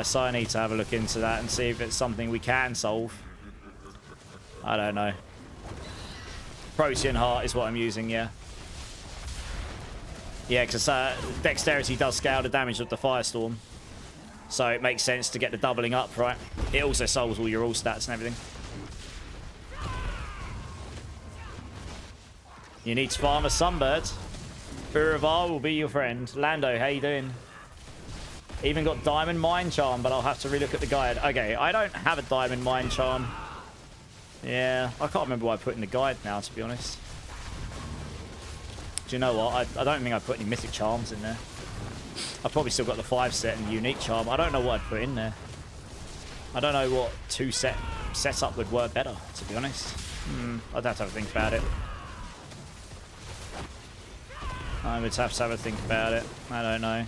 So I need to have a look into that and see if it's something we can solve. I don't know. Protean Heart is what I'm using, yeah. Yeah, because Dexterity does scale the damage of the Firestorm. So it makes sense to get the doubling up, right? It also solves all your all stats and everything. You need to farm a Sunbird. Uravar will be your friend. Lando, how you doing? Even got Diamond Mind Charm, but I'll have to relook at the guide. Okay, I don't have a Diamond Mind Charm. Yeah, I can't remember what I put in the guide now, to be honest. Do you know what? I don't think I put any Mythic Charms in there. I've probably still got the 5 set and Unique Charm. I don't know what I'd put in there. I don't know what 2 set setup would work better, to be honest. I'd have to have a think about it. I would have to have a think about it. I don't know.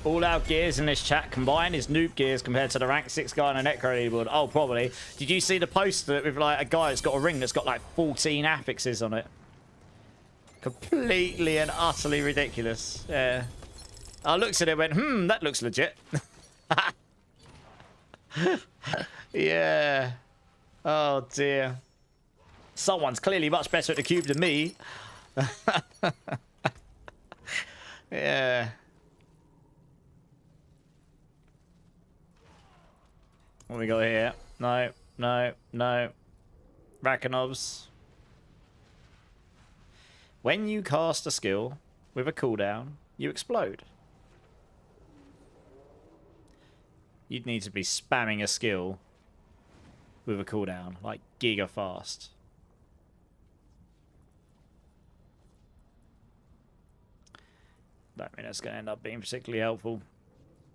All our gears in this chat combined is noob gears compared to the rank 6 guy on a Necro leaderboard. Oh, probably. Did you see the post with like a guy that's got a ring that's got like 14 affixes on it? Completely and utterly ridiculous. Yeah. I looked at it and went, that looks legit. Yeah. Oh, dear. Someone's clearly much better at the cube than me. Yeah. What we got here? No, no, no. Rakinovs. When you cast a skill with a cooldown, you explode. You'd need to be spamming a skill with a cooldown, like giga fast. Don't mean that's going to end up being particularly helpful.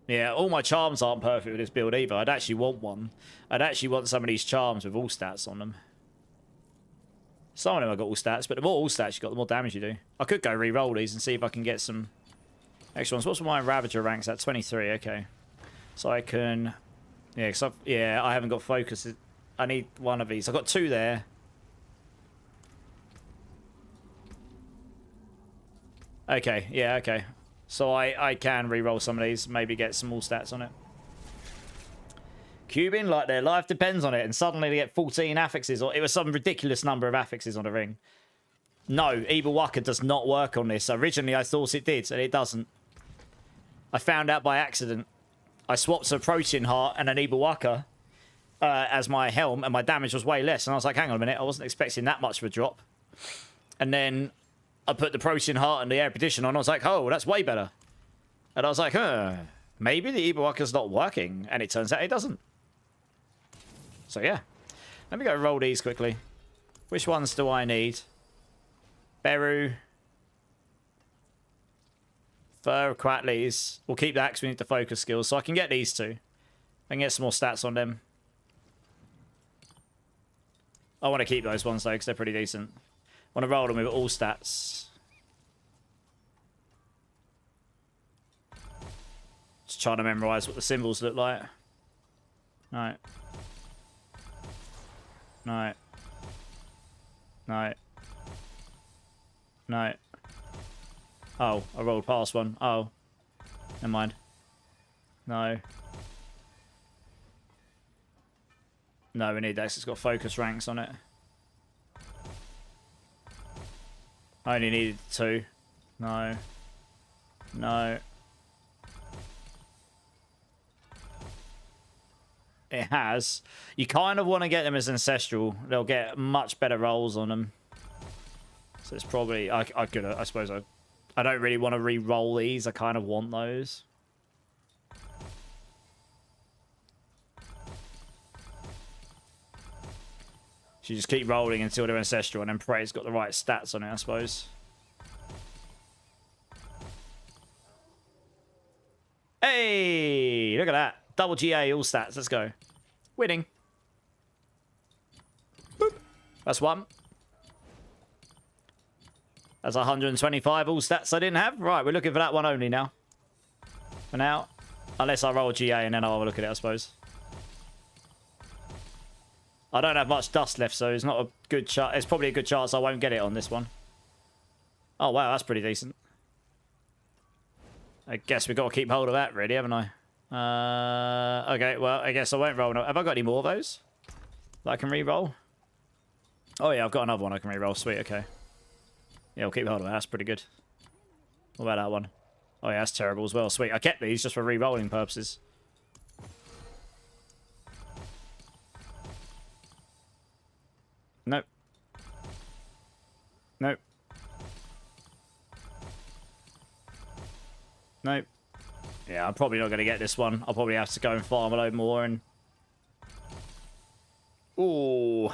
Yeah, all my charms aren't perfect with this build either. I'd actually want one. I'd actually want some of these charms with all stats on them. Some of them I've got all stats, but the more all stats you got, the more damage you do. I could go re-roll these and see if I can get some extra ones. What's my Ravager ranks at? 23, okay. So I can... Yeah, I haven't got focus. I need one of these. I've got 2 there. Okay, yeah, okay. So I can re-roll some of these, maybe get some more stats on it. Cubing, like their life depends on it, and suddenly they get 14 affixes, or it was some ridiculous number of affixes on a ring. No, Evil Waka does not work on this. Originally I thought it did, and it doesn't. I found out by accident. I swapped a Protean Heart and an Evil Waka as my helm, and my damage was way less, and I was like, hang on a minute, I wasn't expecting that much of a drop. And then I put the Protean Heart and the Erudition on. I was like, oh, that's way better. And I was like, maybe the Evil Waka's not working. And it turns out it doesn't. So, yeah. Let me go roll these quickly. Which ones do I need? Beru. Fur, Quatleys. We'll keep that because we need the focus skills. So I can get these 2. I can get some more stats on them. I want to keep those ones, though, because they're pretty decent. I want to roll them with all stats. Just trying to memorize what the symbols look like. No. No. No. No. Oh, I rolled past one. Oh. Never mind. No. No, we need that 'cause it's got focus ranks on it. I only needed 2. No. No. It has. You kind of want to get them as ancestral. They'll get much better rolls on them. So it's probably... I suppose I don't really want to re-roll these. I kind of want those. So you just keep rolling until they're ancestral and then pray it's got the right stats on it, I suppose. Hey! Look at that. Double GA, all stats. Let's go. Winning. Boop. That's 1. That's 125 all stats I didn't have. Right, we're looking for that one only now. For now. Unless I roll GA and then I'll have a look at it, I suppose. I don't have much dust left, so it's not a good chance. It's probably a good chance I won't get it on this one. Oh, wow, that's pretty decent. I guess we've got to keep hold of that, really, haven't I? Okay, well, I guess I won't roll. Have I got any more of those that I can re-roll? Oh, yeah, I've got another one I can re-roll. Sweet, okay. Yeah, we'll keep hold of that. That's pretty good. What about that one? Oh, yeah, that's terrible as well. Sweet. I kept these just for re-rolling purposes. Nope. Nope. Nope. Yeah, I'm probably not going to get this one. I'll probably have to go and farm a load more and... Ooh.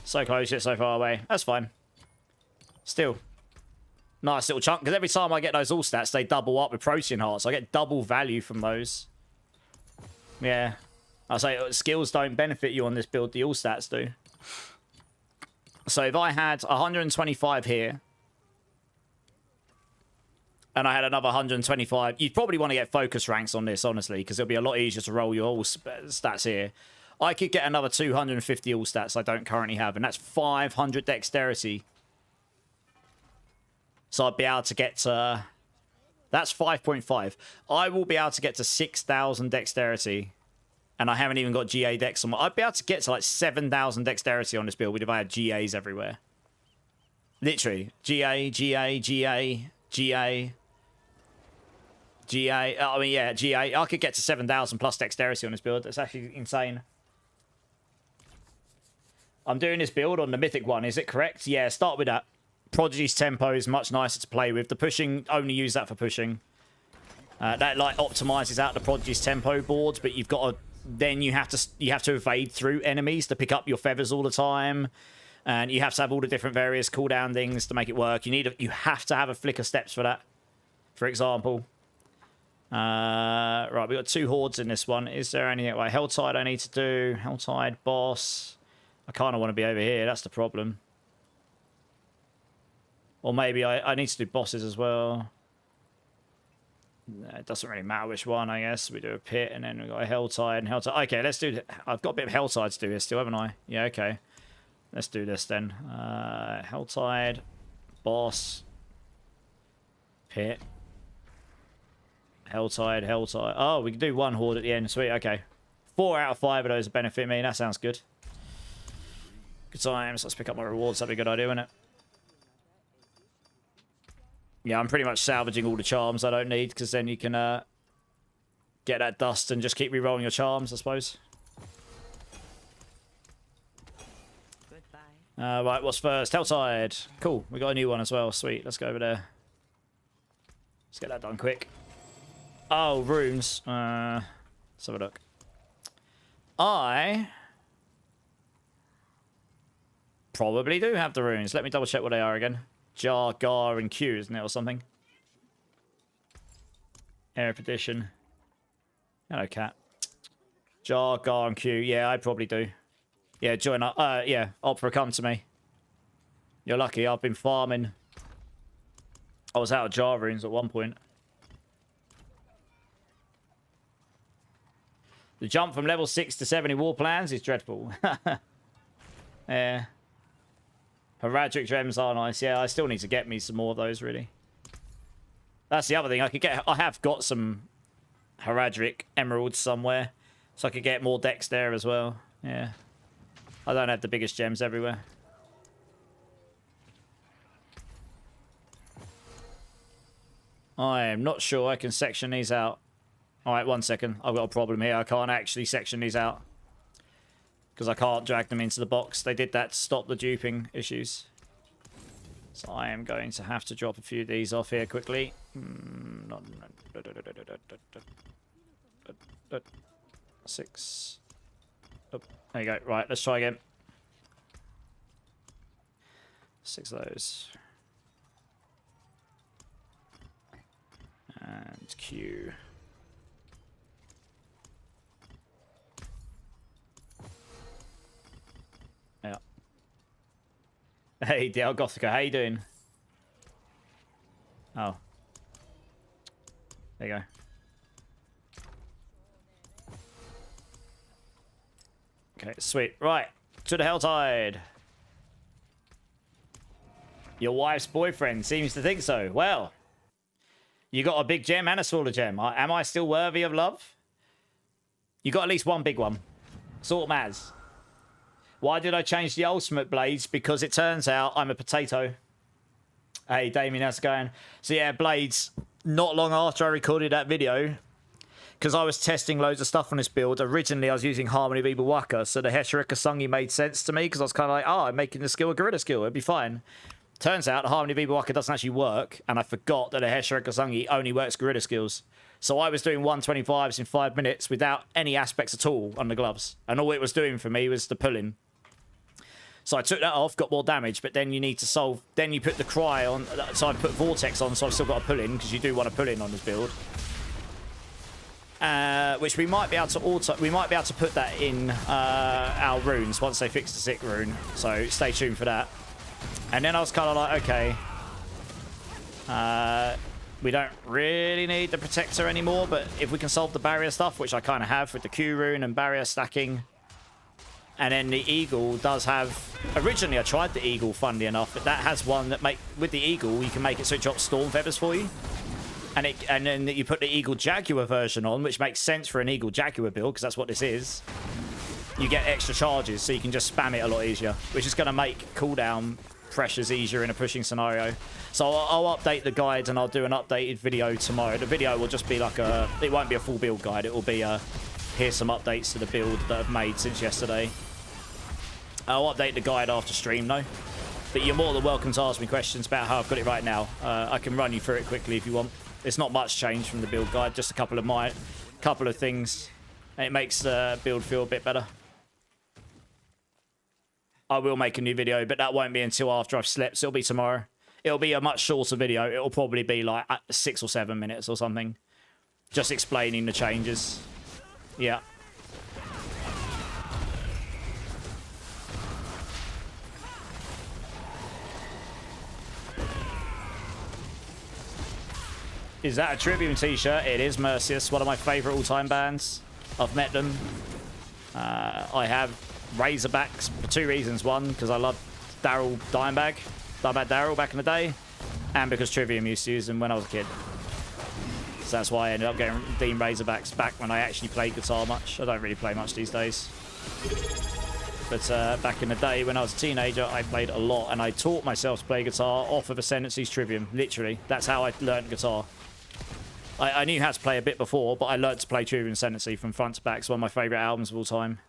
So close yet so far away. That's fine. Still. Nice little chunk. Because every time I get those all stats, they double up with protein hearts. I get double value from those. Yeah. I say skills don't benefit you on this build. The all stats do. So if I had 125 here, and I had another 125, you'd probably want to get focus ranks on this, honestly, because it'll be a lot easier to roll your all stats here. I could get another 250 all stats I don't currently have, and that's 500 dexterity. So I'd be able to get to... That's 5.5. I will be able to get to 6,000 dexterity. And I haven't even got GA dex on my... I'd be able to get to like 7,000 dexterity on this build if I had GAs everywhere. Literally. GA, GA, GA, GA, GA. I mean, yeah, GA. I could get to 7,000 plus dexterity on this build. That's actually insane. I'm doing this build on the mythic one. Is it correct? Yeah, start with that. Prodigy's tempo is much nicer to play with. The pushing, only use that for pushing. That like optimizes out the Prodigy's tempo boards, but you've got to... Then you have to evade through enemies to pick up your feathers all the time, and you have to have all the different various cooldown things to make it work. You have to have a flicker steps for that, for example. Right, we got 2 hordes in this one. Is there anything like Helltide I need to do? Helltide boss. I kind of want to be over here. That's the problem. Or maybe I need to do bosses as well. It doesn't really matter which one, I guess. We do a pit, and then we got a Helltide and Helltide. Okay, let's do... I've got a bit of Helltide to do here still, haven't I? Yeah, okay. Let's do this then. Helltide, boss, pit, Helltide, Helltide. Oh, we can do 1 horde at the end. Sweet, okay. 4 out of 5 of those benefit me. That sounds good. Good times. Let's pick up my rewards. That'd be a good idea, wouldn't it? Yeah, I'm pretty much salvaging all the charms I don't need, because then you can get that dust and just keep re-rolling your charms, I suppose. Right, what's first? Helltide. Cool, we got a new one as well. Sweet, let's go over there. Let's get that done quick. Oh, runes. Let's have a look. I probably do have the runes. Let me double check what they are again. Jar, Gar, and Q, isn't it, or something? Erudition. Hello, cat. Jar, Gar, and Q. Yeah, I probably do. Yeah, join up. Yeah, Opera, come to me. You're lucky. I've been farming. I was out of jar runes at one point. The jump from level 6 to 70 war plans is dreadful. Yeah. Heraldric gems are nice. Yeah, I still need to get me some more of those, really. That's the other thing. I have got some Heraldric emeralds somewhere, so I could get more decks there as well. Yeah. I don't have the biggest gems everywhere. I am not sure I can section these out. Alright, 1 second. I've got a problem here. I can't actually section these out, because I can't drag them into the box. They did that to stop the duping issues. So I am going to have to drop a few of these off here quickly. 6. Oh, there you go. Right, let's try again. 6 of those. And Q. Yeah. Hey, Dial Gothica, how you doing? There you go. Okay, sweet. Right. To the Helltide. Your wife's boyfriend seems to think so. Well, you got a big gem and a smaller gem. Am I still worthy of love? You got at least one big one. Sort Maz. Why did I change the ultimate blades? Because it turns out I'm a potato. Hey, Damien, how's it going? So yeah, blades. Not long after I recorded that video, because I was testing loads of stuff on this build. Originally, I was using Harmony of Ibawaka, so the Heshirika Sungi made sense to me, because I was kind of like, oh, I'm making the skill a Gorilla skill. It'd be fine. Turns out, Harmony of Ibawaka doesn't actually work, and I forgot that the Heshirika Sungi only works Gorilla skills. So I was doing 125s in 5 minutes without any aspects at all on the gloves. And all it was doing for me was the pulling. So I took that off, got more damage, but then you need to solve... Then you put the Cry on... So I put Vortex on, so I've still got a pull-in, because you do want to pull in on this build. Which we might be able to auto... We might be able to put that in our runes once they fix the sick rune. So stay tuned for that. And then I was kind of like, okay... we don't really need the Protector anymore, but if we can solve the barrier stuff, which I kind of have with the Q rune and barrier stacking... And then the Eagle does have... Originally, I tried the Eagle, funnily enough, but that has one that make... With the Eagle, you can make it so it drops Storm Feathers for you. And then you put the Eagle Jaguar version on, which makes sense for an Eagle Jaguar build, because that's what this is. You get extra charges, so you can just spam it a lot easier, which is going to make cooldown pressures easier in a pushing scenario. So I'll update the guide, and I'll do an updated video tomorrow. The video will just be like a... It won't be a full build guide. It will be a... Here's some updates to the build that I've made since yesterday. I'll update the guide after stream, though. But you're more than welcome to ask me questions about how I've got it right now. I can run you through it quickly if you want. It's not much change from the build guide, just a couple of things. And it makes the build feel a bit better. I will make a new video, but that won't be until after I've slept, so it'll be tomorrow. It'll be a much shorter video. It'll probably be like 6 or 7 minutes or something. Just explaining the changes. Yeah. Is that a Tribune t-shirt? It is Mercius, one of my favourite all-time bands. I've met them. I have Razorbacks for 2 reasons. One, because I love Daryl Dimebag Daryl back in the day. And because Trivium used to use them when I was a kid. So that's why I ended up getting Dean Razorbacks back when I actually played guitar much. I don't really play much these days. But back in the day when I was a teenager, I played a lot. And I taught myself to play guitar off of Ascendancy's Trivium. Literally. That's how I learned guitar. I knew how to play a bit before, but I learned to play Trivium Ascendancy from front to back. It's one of my favourite albums of all time.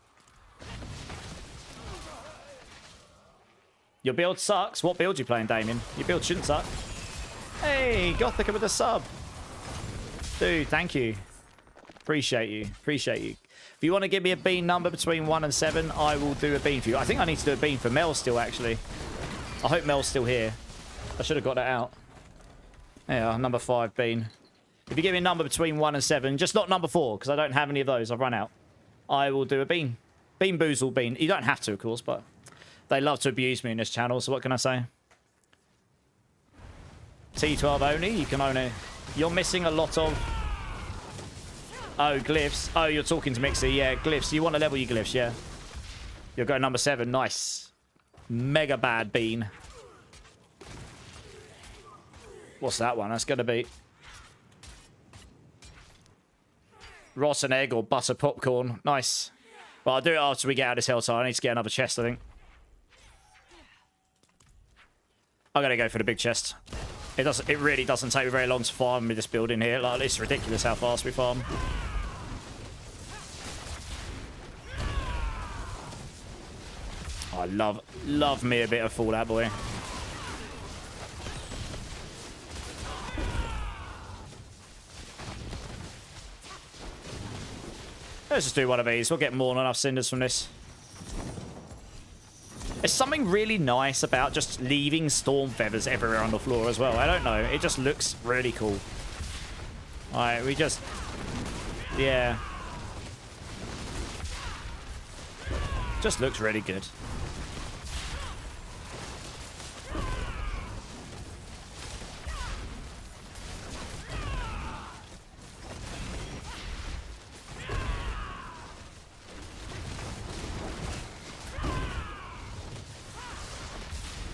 Your build sucks. What build you playing, Damien? Your build shouldn't suck. Hey, Gothica with a sub. Dude, thank you. Appreciate you. Appreciate you. If you want to give me a bean number between 1 and 7, I will do a bean for you. I think I need to do a bean for Mel still, actually. I hope Mel's still here. I should have got that out. Yeah, number 5 bean. If you give me a number between 1 and 7, just not number 4, because I don't have any of those. I've run out. I will do a bean. Bean boozle bean. You don't have to, of course, but they love to abuse me in this channel, so what can I say? T12 only. You can own it. You're missing a lot of... Oh, glyphs. Oh, you're talking to Mixer. Yeah, glyphs. You want to level your glyphs, yeah. You're going number 7. Nice. Mega bad bean. What's that one? That's going to be... Rotten egg or butter popcorn. Nice. Well, I'll do it after we get out of this Helltide. I need to get another chest, I think. I'm going to go for the big chest. It really doesn't take me very long to farm with this building here. Like, it's ridiculous how fast we farm. I love me a bit of Fall Out Boy. Let's just do one of these. We'll get more than enough cinders from this. There's something really nice about just leaving storm feathers everywhere on the floor as well. I don't know. It just looks really cool. Alright, we just... Yeah. Just looks really good.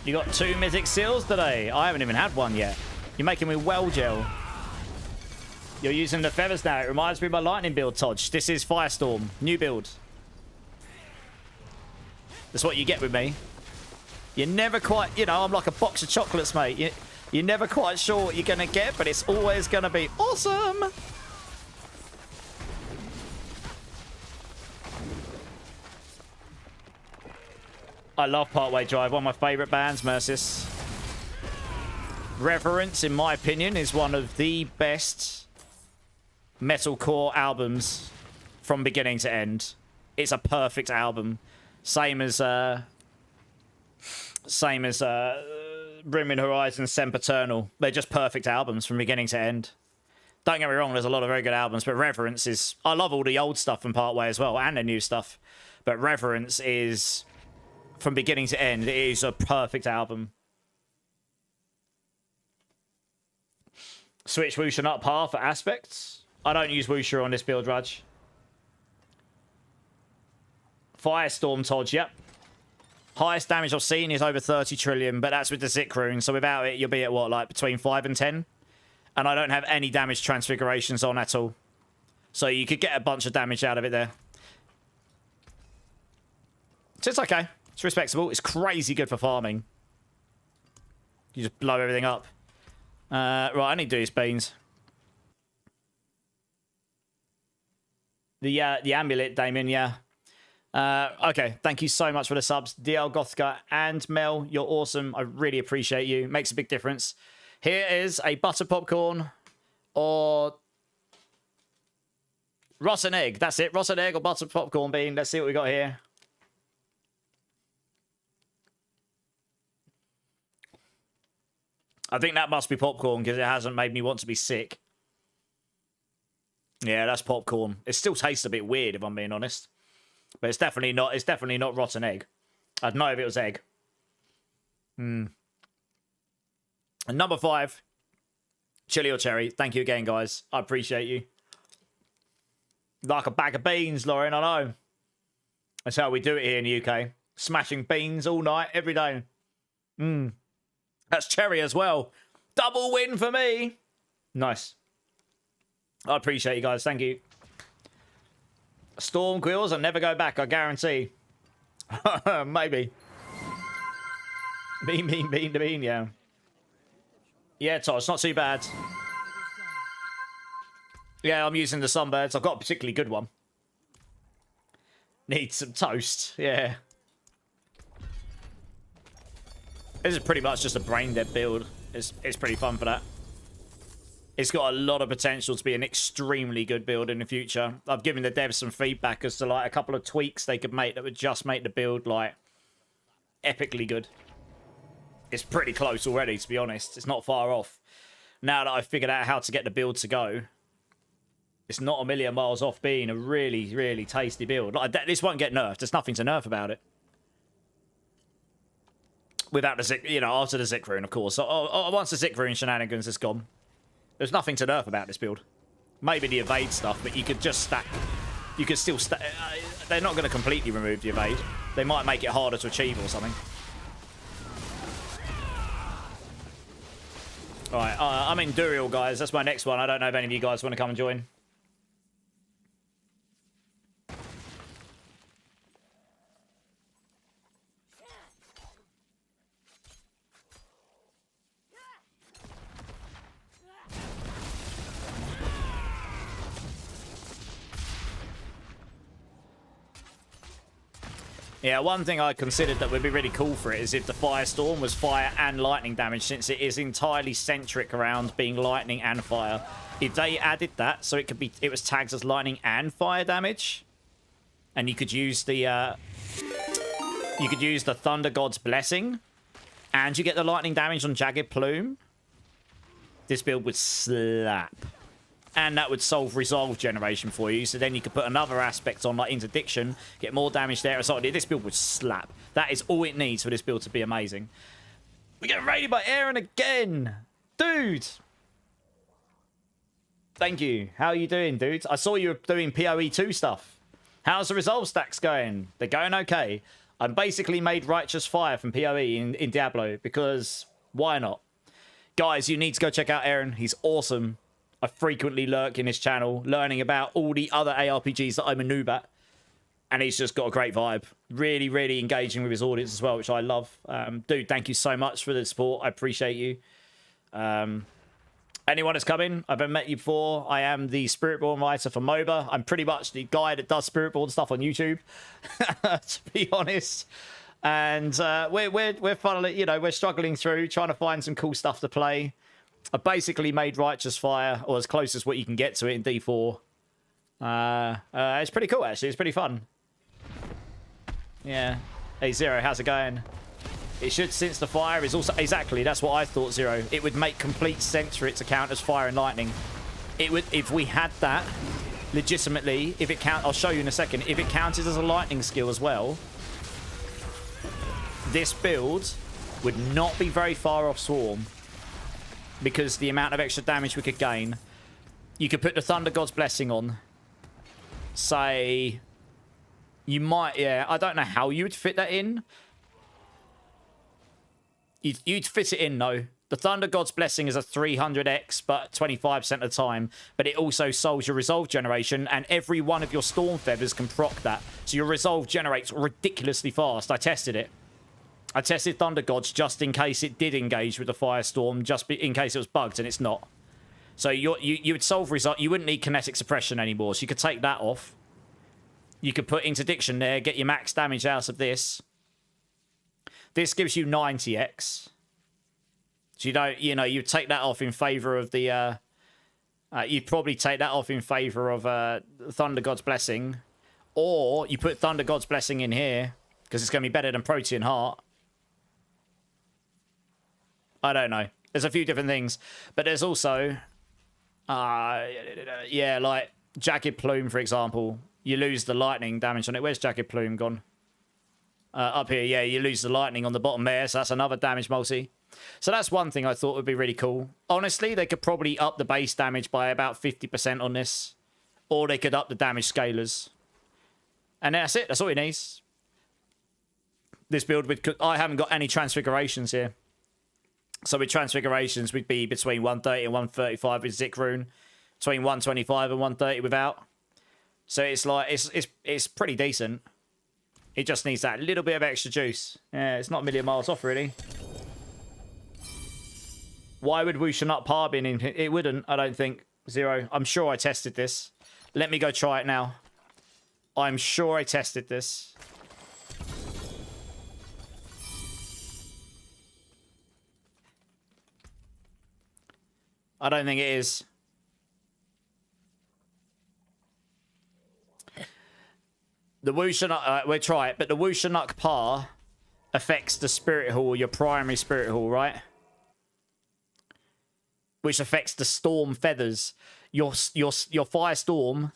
You got 2 mythic seals today. I haven't even had one yet. You're making me well gel. You're using the feathers now. It reminds me of my lightning build, Todge. This is Firestorm. New build. That's what you get with me. You're never quite, you know, I'm like a box of chocolates, mate. You're never quite sure what you're going to get, but it's always going to be awesome. I love Partway Drive. One of my favourite bands, Mercis. Reverence, in my opinion, is one of the best metalcore albums from beginning to end. It's a perfect album. Same as Brim Horizon, Sempiternal. They're just perfect albums from beginning to end. Don't get me wrong, there's a lot of very good albums, but Reverence is... I love all the old stuff from Partway as well, and the new stuff. But Reverence is, from beginning to end, it is a perfect album. Switch Wusha up par for aspects. I don't use Wusha on this build, Raj. Firestorm Todge, yep. Highest damage I've seen is over 30 trillion, but that's with the Zik rune. So without it, you'll be at what, like between 5 and 10? And I don't have any damage transfigurations on at all. So you could get a bunch of damage out of it there. So it's okay. It's respectable. It's crazy good for farming. You just blow everything up. Right, I need to do these beans. The amulet, Damien, yeah. Okay, thank you so much for the subs. DL Gothka and Mel, you're awesome. I really appreciate you. Makes a big difference. Here is a butter popcorn or rotten egg. That's it. Rotten egg or butter popcorn bean. Let's see what we got here. I think that must be popcorn because it hasn't made me want to be sick. Yeah, that's popcorn. It still tastes a bit weird if I'm being honest. But it's definitely not rotten egg. I'd know if it was egg. And number 5, chili or cherry. Thank you again, guys. I appreciate you. Like a bag of beans, Lauren, I know. That's how we do it here in the UK. Smashing beans all night, every day. That's cherry as well. Double win for me. Nice. I appreciate you guys. Thank you. Storm quills, I'll never go back, I guarantee. Maybe. Bean, yeah. Yeah, Todd, it's not too bad. Yeah, I'm using the Sunbirds. I've got a particularly good one. Need some toast, yeah. This is pretty much just a brain dead build. It's pretty fun for that. It's got a lot of potential to be an extremely good build in the future. I've given the devs some feedback as to like a couple of tweaks they could make that would just make the build like epically good. It's pretty close already, to be honest. It's not far off. Now that I've figured out how to get the build to go, it's not a million miles off being a really, really tasty build. Like, this won't get nerfed. There's nothing to nerf about it. Without the Zik, you know, after the Zik rune, of course. Once the Zik rune shenanigans is gone, there's nothing to nerf about this build. Maybe the evade stuff, but you could just stack. You could still stack. They're not going to completely remove the evade. They might make it harder to achieve or something. Alright, I'm in Duriel, guys. That's my next one. I don't know if any of you guys want to come and join. Yeah, one thing I considered that would be really cool for it is if the Firestorm was fire and lightning damage, since it is entirely centric around being lightning and fire. If they added that, so it was tagged as lightning and fire damage, and you could use the Thunder God's Blessing, and you get the lightning damage on Jagged Plume, this build would slap. And that would solve resolve generation for you. So then you could put another aspect on, like interdiction, get more damage there. So this build would slap. That is all it needs for this build to be amazing. We get raided by Aaron again. Dude. Thank you. How are you doing, dude? I saw you were doing PoE2 stuff. How's the resolve stacks going? They're going okay. I'm basically made righteous fire from PoE in Diablo, because why not? Guys, you need to go check out Aaron. He's awesome. I frequently lurk in his channel, learning about all the other ARPGs that I'm a noob at. And he's just got a great vibe. Really, really engaging with his audience as well, which I love. Dude, thank you so much for the support. I appreciate you. Anyone that's coming, I've met you before. I am the Spiritborn writer for MOBA. I'm pretty much the guy that does Spiritborn stuff on YouTube, to be honest. And we're finally, you know, we're struggling through, trying to find some cool stuff to play. I basically made Righteous Fire, or as close as what you can get to it in D4. It's pretty cool, actually. It's pretty fun. Yeah. Hey, Zero, how's it going? It should, since the fire is also... Exactly, that's what I thought, Zero. It would make complete sense for it to count as fire and lightning. It would, if we had that, legitimately, if it count... I'll show you in a second. If it counted as a lightning skill as well, this build would not be very far off Swarm, because the amount of extra damage we could gain. You could put the Thunder God's Blessing on. Say... You might... Yeah, I don't know how you would fit that in. You'd fit it in, though. The Thunder God's Blessing is a 300x, but 25% of the time. But it also solves your Resolve generation, and every one of your Storm Feathers can proc that. So your Resolve generates ridiculously fast. I tested it. I tested Thunder Gods just in case it did engage with the Firestorm, just in case it was bugged, and it's not. So you would solve Resolve. You wouldn't need Kinetic Suppression anymore, so you could take that off. You could put Interdiction there, get your max damage out of this. This gives you 90x. So you know, you'd take that off in favor of the... you'd probably take that off in favor of Thunder God's Blessing. Or you put Thunder God's Blessing in here, because it's going to be better than Protean Heart. I don't know. There's a few different things. But there's also... yeah, like Jagged Plume, for example. You lose the lightning damage on it. Where's Jagged Plume gone? Up here, yeah, you lose the lightning on the bottom there, so that's another damage multi. So that's one thing I thought would be really cool. Honestly, they could probably up the base damage by about 50% on this. Or they could up the damage scalers. And that's it. That's all it needs. This build, I haven't got any transfigurations here. So with transfigurations, we'd be between 130 and 135 with Zik Rune. Between 125 and 130 without. So it's like, it's pretty decent. It just needs that little bit of extra juice. Yeah, it's not a million miles off, really. Why would Wusha Nut Par be in? It wouldn't, I don't think. Zero. I'm sure I tested this. Let me go try it now. I'm sure I tested this. I don't think it is. The Wusha Nut, we'll try it, but the Wusha Nut Par affects the Spirit Hall, your primary Spirit Hall, right? Which affects the Storm Feathers. Your Firestorm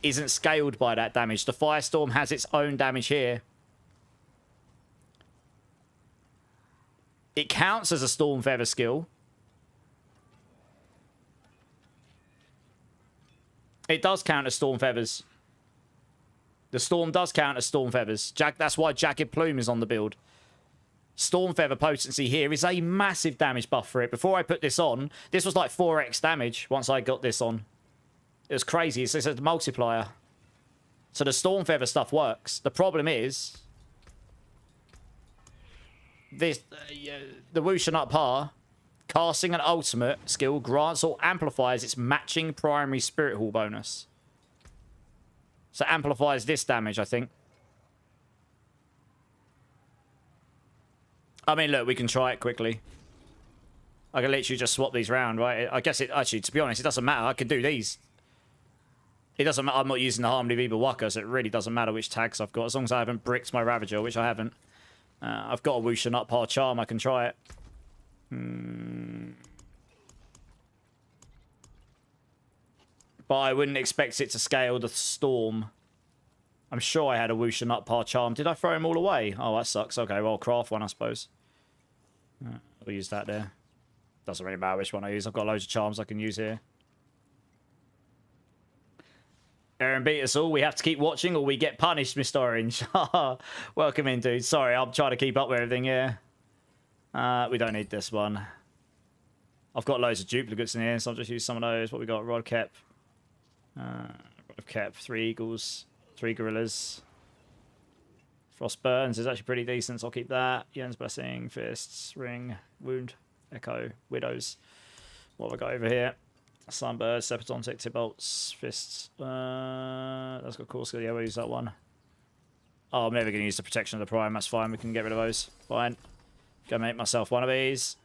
isn't scaled by that damage. The Firestorm has its own damage here. It counts as a Storm Feather skill. It does count as Storm Feathers. The Storm does count as Storm Feathers. That's why Jagged Plume is on the build. Storm Feather potency here is a massive damage buff for it. Before I put this on, this was like 4x damage once I got this on. It was crazy. It's a multiplier. So the Storm Feather stuff works. The problem is... this, the Wusha Nut Par, casting an ultimate skill grants or amplifies its matching primary Spirit Hall bonus. So amplifies this damage, I think. I mean, look, we can try it quickly. I can literally just swap these around, right? I guess it, actually, to be honest, it doesn't matter. I can do these. It doesn't matter. I'm not using the Harmony Viva Waka, so it really doesn't matter which tags I've got. As long as I haven't bricked my Ravager, which I haven't. I've got a Wusha Nut Par Charm. I can try it. But I wouldn't expect it to scale the Storm. I'm sure I had a Wusha Nut Par Charm. Did I throw them all away? Oh, that sucks. Okay, well, I'll craft one, I suppose. I'll use that there. Doesn't really matter which one I use. I've got loads of charms I can use here. Aaron beat us all. We have to keep watching or we get punished, Mr. Orange. Welcome in, dude. Sorry, I'm trying to keep up with everything, yeah. We don't need this one. I've got loads of duplicates in here, so I'll just use some of those. What we got? Rod Kep. Rod Kep, 3 eagles, 3 gorillas. Frost Burns is actually pretty decent, so I'll keep that. Yen's Blessing, Fists, Ring, Wound, Echo, Widows. What have I got over here? Sunbird, Sepidontic, Tibolts, Fists. That's got cool skill. Yeah, we'll use that one. Oh, I'm never going to use the Protection of the Prime. That's fine. We can get rid of those. Fine. Go make myself one of these.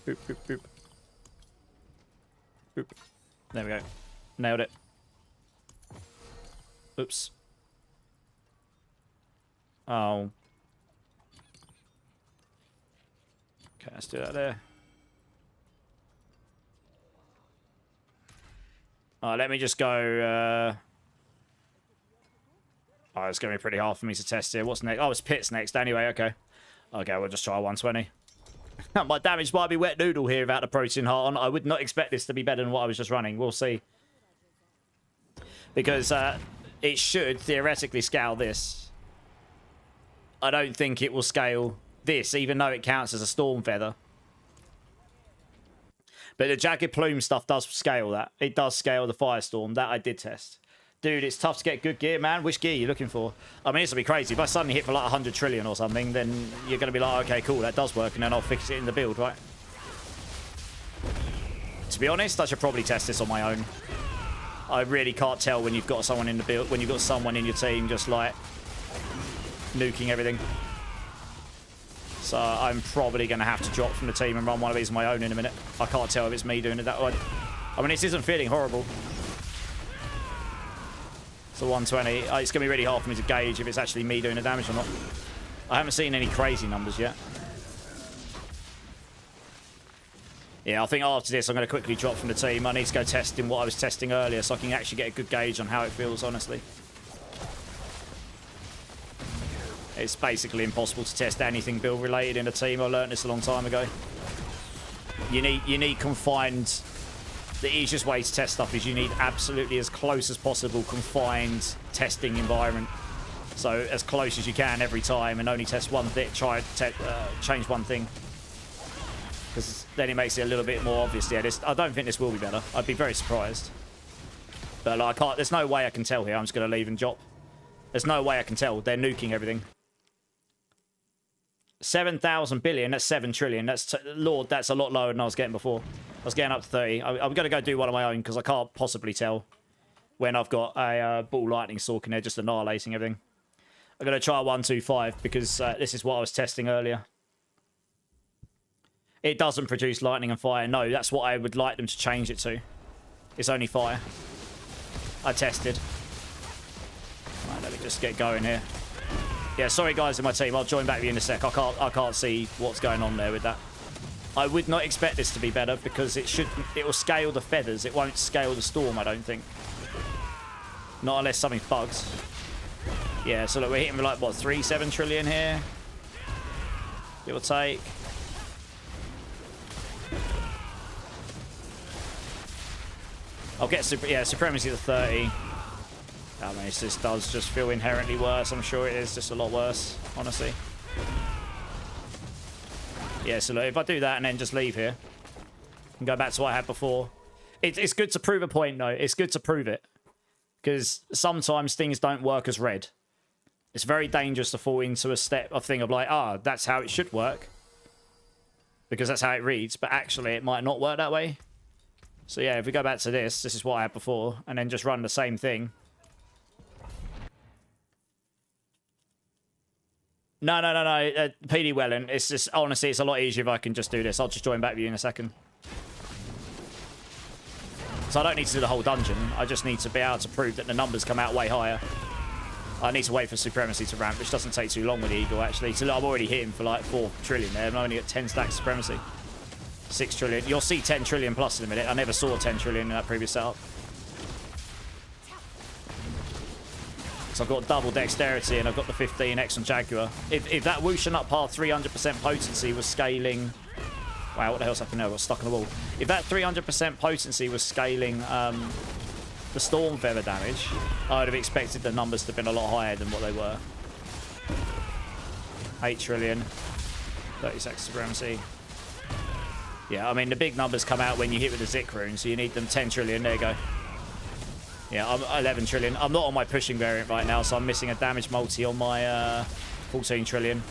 Boop, boop, boop. Boop. There we go. Nailed it. Oops. Oh. Okay, let's do that there. Let me just go... Oh, it's going to be pretty hard for me to test here. What's next? Oh, it's Pits next anyway. Okay. Okay, we'll just try 120. My damage might be wet noodle here without the protein heart on. I would not expect this to be better than what I was just running. We'll see. Because it should theoretically scale this. I don't think it will scale this, even though it counts as a storm feather. But the Jagged Plume stuff does scale that. It does scale the Firestorm. That I did test. Dude, it's tough to get good gear, man. Which gear are you looking for? I mean, it's going to be crazy. If I suddenly hit for like 100 trillion or something, then you're going to be like, okay, cool, that does work, and then I'll fix it in the build, right? To be honest, I should probably test this on my own. I really can't tell when you've got someone in the build, when you've got someone in your team just like nuking everything. So I'm probably going to have to drop from the team and run one of these on my own in a minute. I can't tell if it's me doing it that way. I mean, this isn't feeling horrible. So 120. It's going to be really hard for me to gauge if it's actually me doing the damage or not. I haven't seen any crazy numbers yet. Yeah, I think after this I'm going to quickly drop from the team. I need to go testing what I was testing earlier so I can actually get a good gauge on how it feels, honestly. It's basically impossible to test anything build related in a team. I learned this a long time ago. You need confined... The easiest way to test stuff is you need absolutely as close as possible confined testing environment. So as close as you can every time and only test one thing, change one thing. Because then it makes it a little bit more obvious. Yeah, I don't think this will be better. I'd be very surprised. But like, I can't, there's no way I can tell here. I'm just going to leave and drop. There's no way I can tell. They're nuking everything. 7,000 billion, that's 7 trillion. That's Lord, that's a lot lower than I was getting before. I was getting up to 30. I'm going to go do one of my own because I can't possibly tell when I've got a ball lightning stalk in there just annihilating everything. I'm going to try 125 because this is what I was testing earlier. It doesn't produce lightning and fire. No, that's what I would like them to change it to. It's only fire. I tested. Right, let me just get going here. Yeah, sorry guys in my team. I'll join back with you in a sec. I can't see what's going on there with that. I would not expect this to be better because it will scale the feathers. It won't scale the storm, I don't think. Not unless something bugs. Yeah, so look, we're hitting like what, 7 trillion here? Give or take. I'll get supremacy to 30. I mean, this does just feel inherently worse. I'm sure it is just a lot worse, honestly. Yeah, so look, if I do that and then just leave here and go back to what I had before, it's good to prove a point, though. It's good to prove it because sometimes things don't work as read. It's very dangerous to fall into a thing of like, that's how it should work because that's how it reads, but actually it might not work that way. So yeah, if we go back to this is what I had before, and then just run the same thing. No, PD Wellen. It's just, honestly, it's a lot easier if I can just do this. I'll just join back with you in a second. So I don't need to do the whole dungeon. I just need to be able to prove that the numbers come out way higher. I need to wait for Supremacy to ramp, which doesn't take too long with Eagle, actually. So I'm already hitting for like 4 trillion there. I've only got 10 stacks of Supremacy. 6 trillion. You'll see 10 trillion plus in a minute. I never saw 10 trillion in that previous setup. So I've got double dexterity and I've got the 15x on Jaguar. If that whooshing up par 300% potency was scaling... Wow, what the hell's happened there? I got stuck on the wall. If that 300% potency was scaling the Storm Feather damage, I would have expected the numbers to have been a lot higher than what they were. 8 trillion, 30 seconds supremacy. Yeah, I mean, the big numbers come out when you hit with the Zik rune, so you need them 10 trillion. There you go. Yeah, I'm 11 trillion. I'm not on my pushing variant right now, so I'm missing a damage multi on my 14 trillion.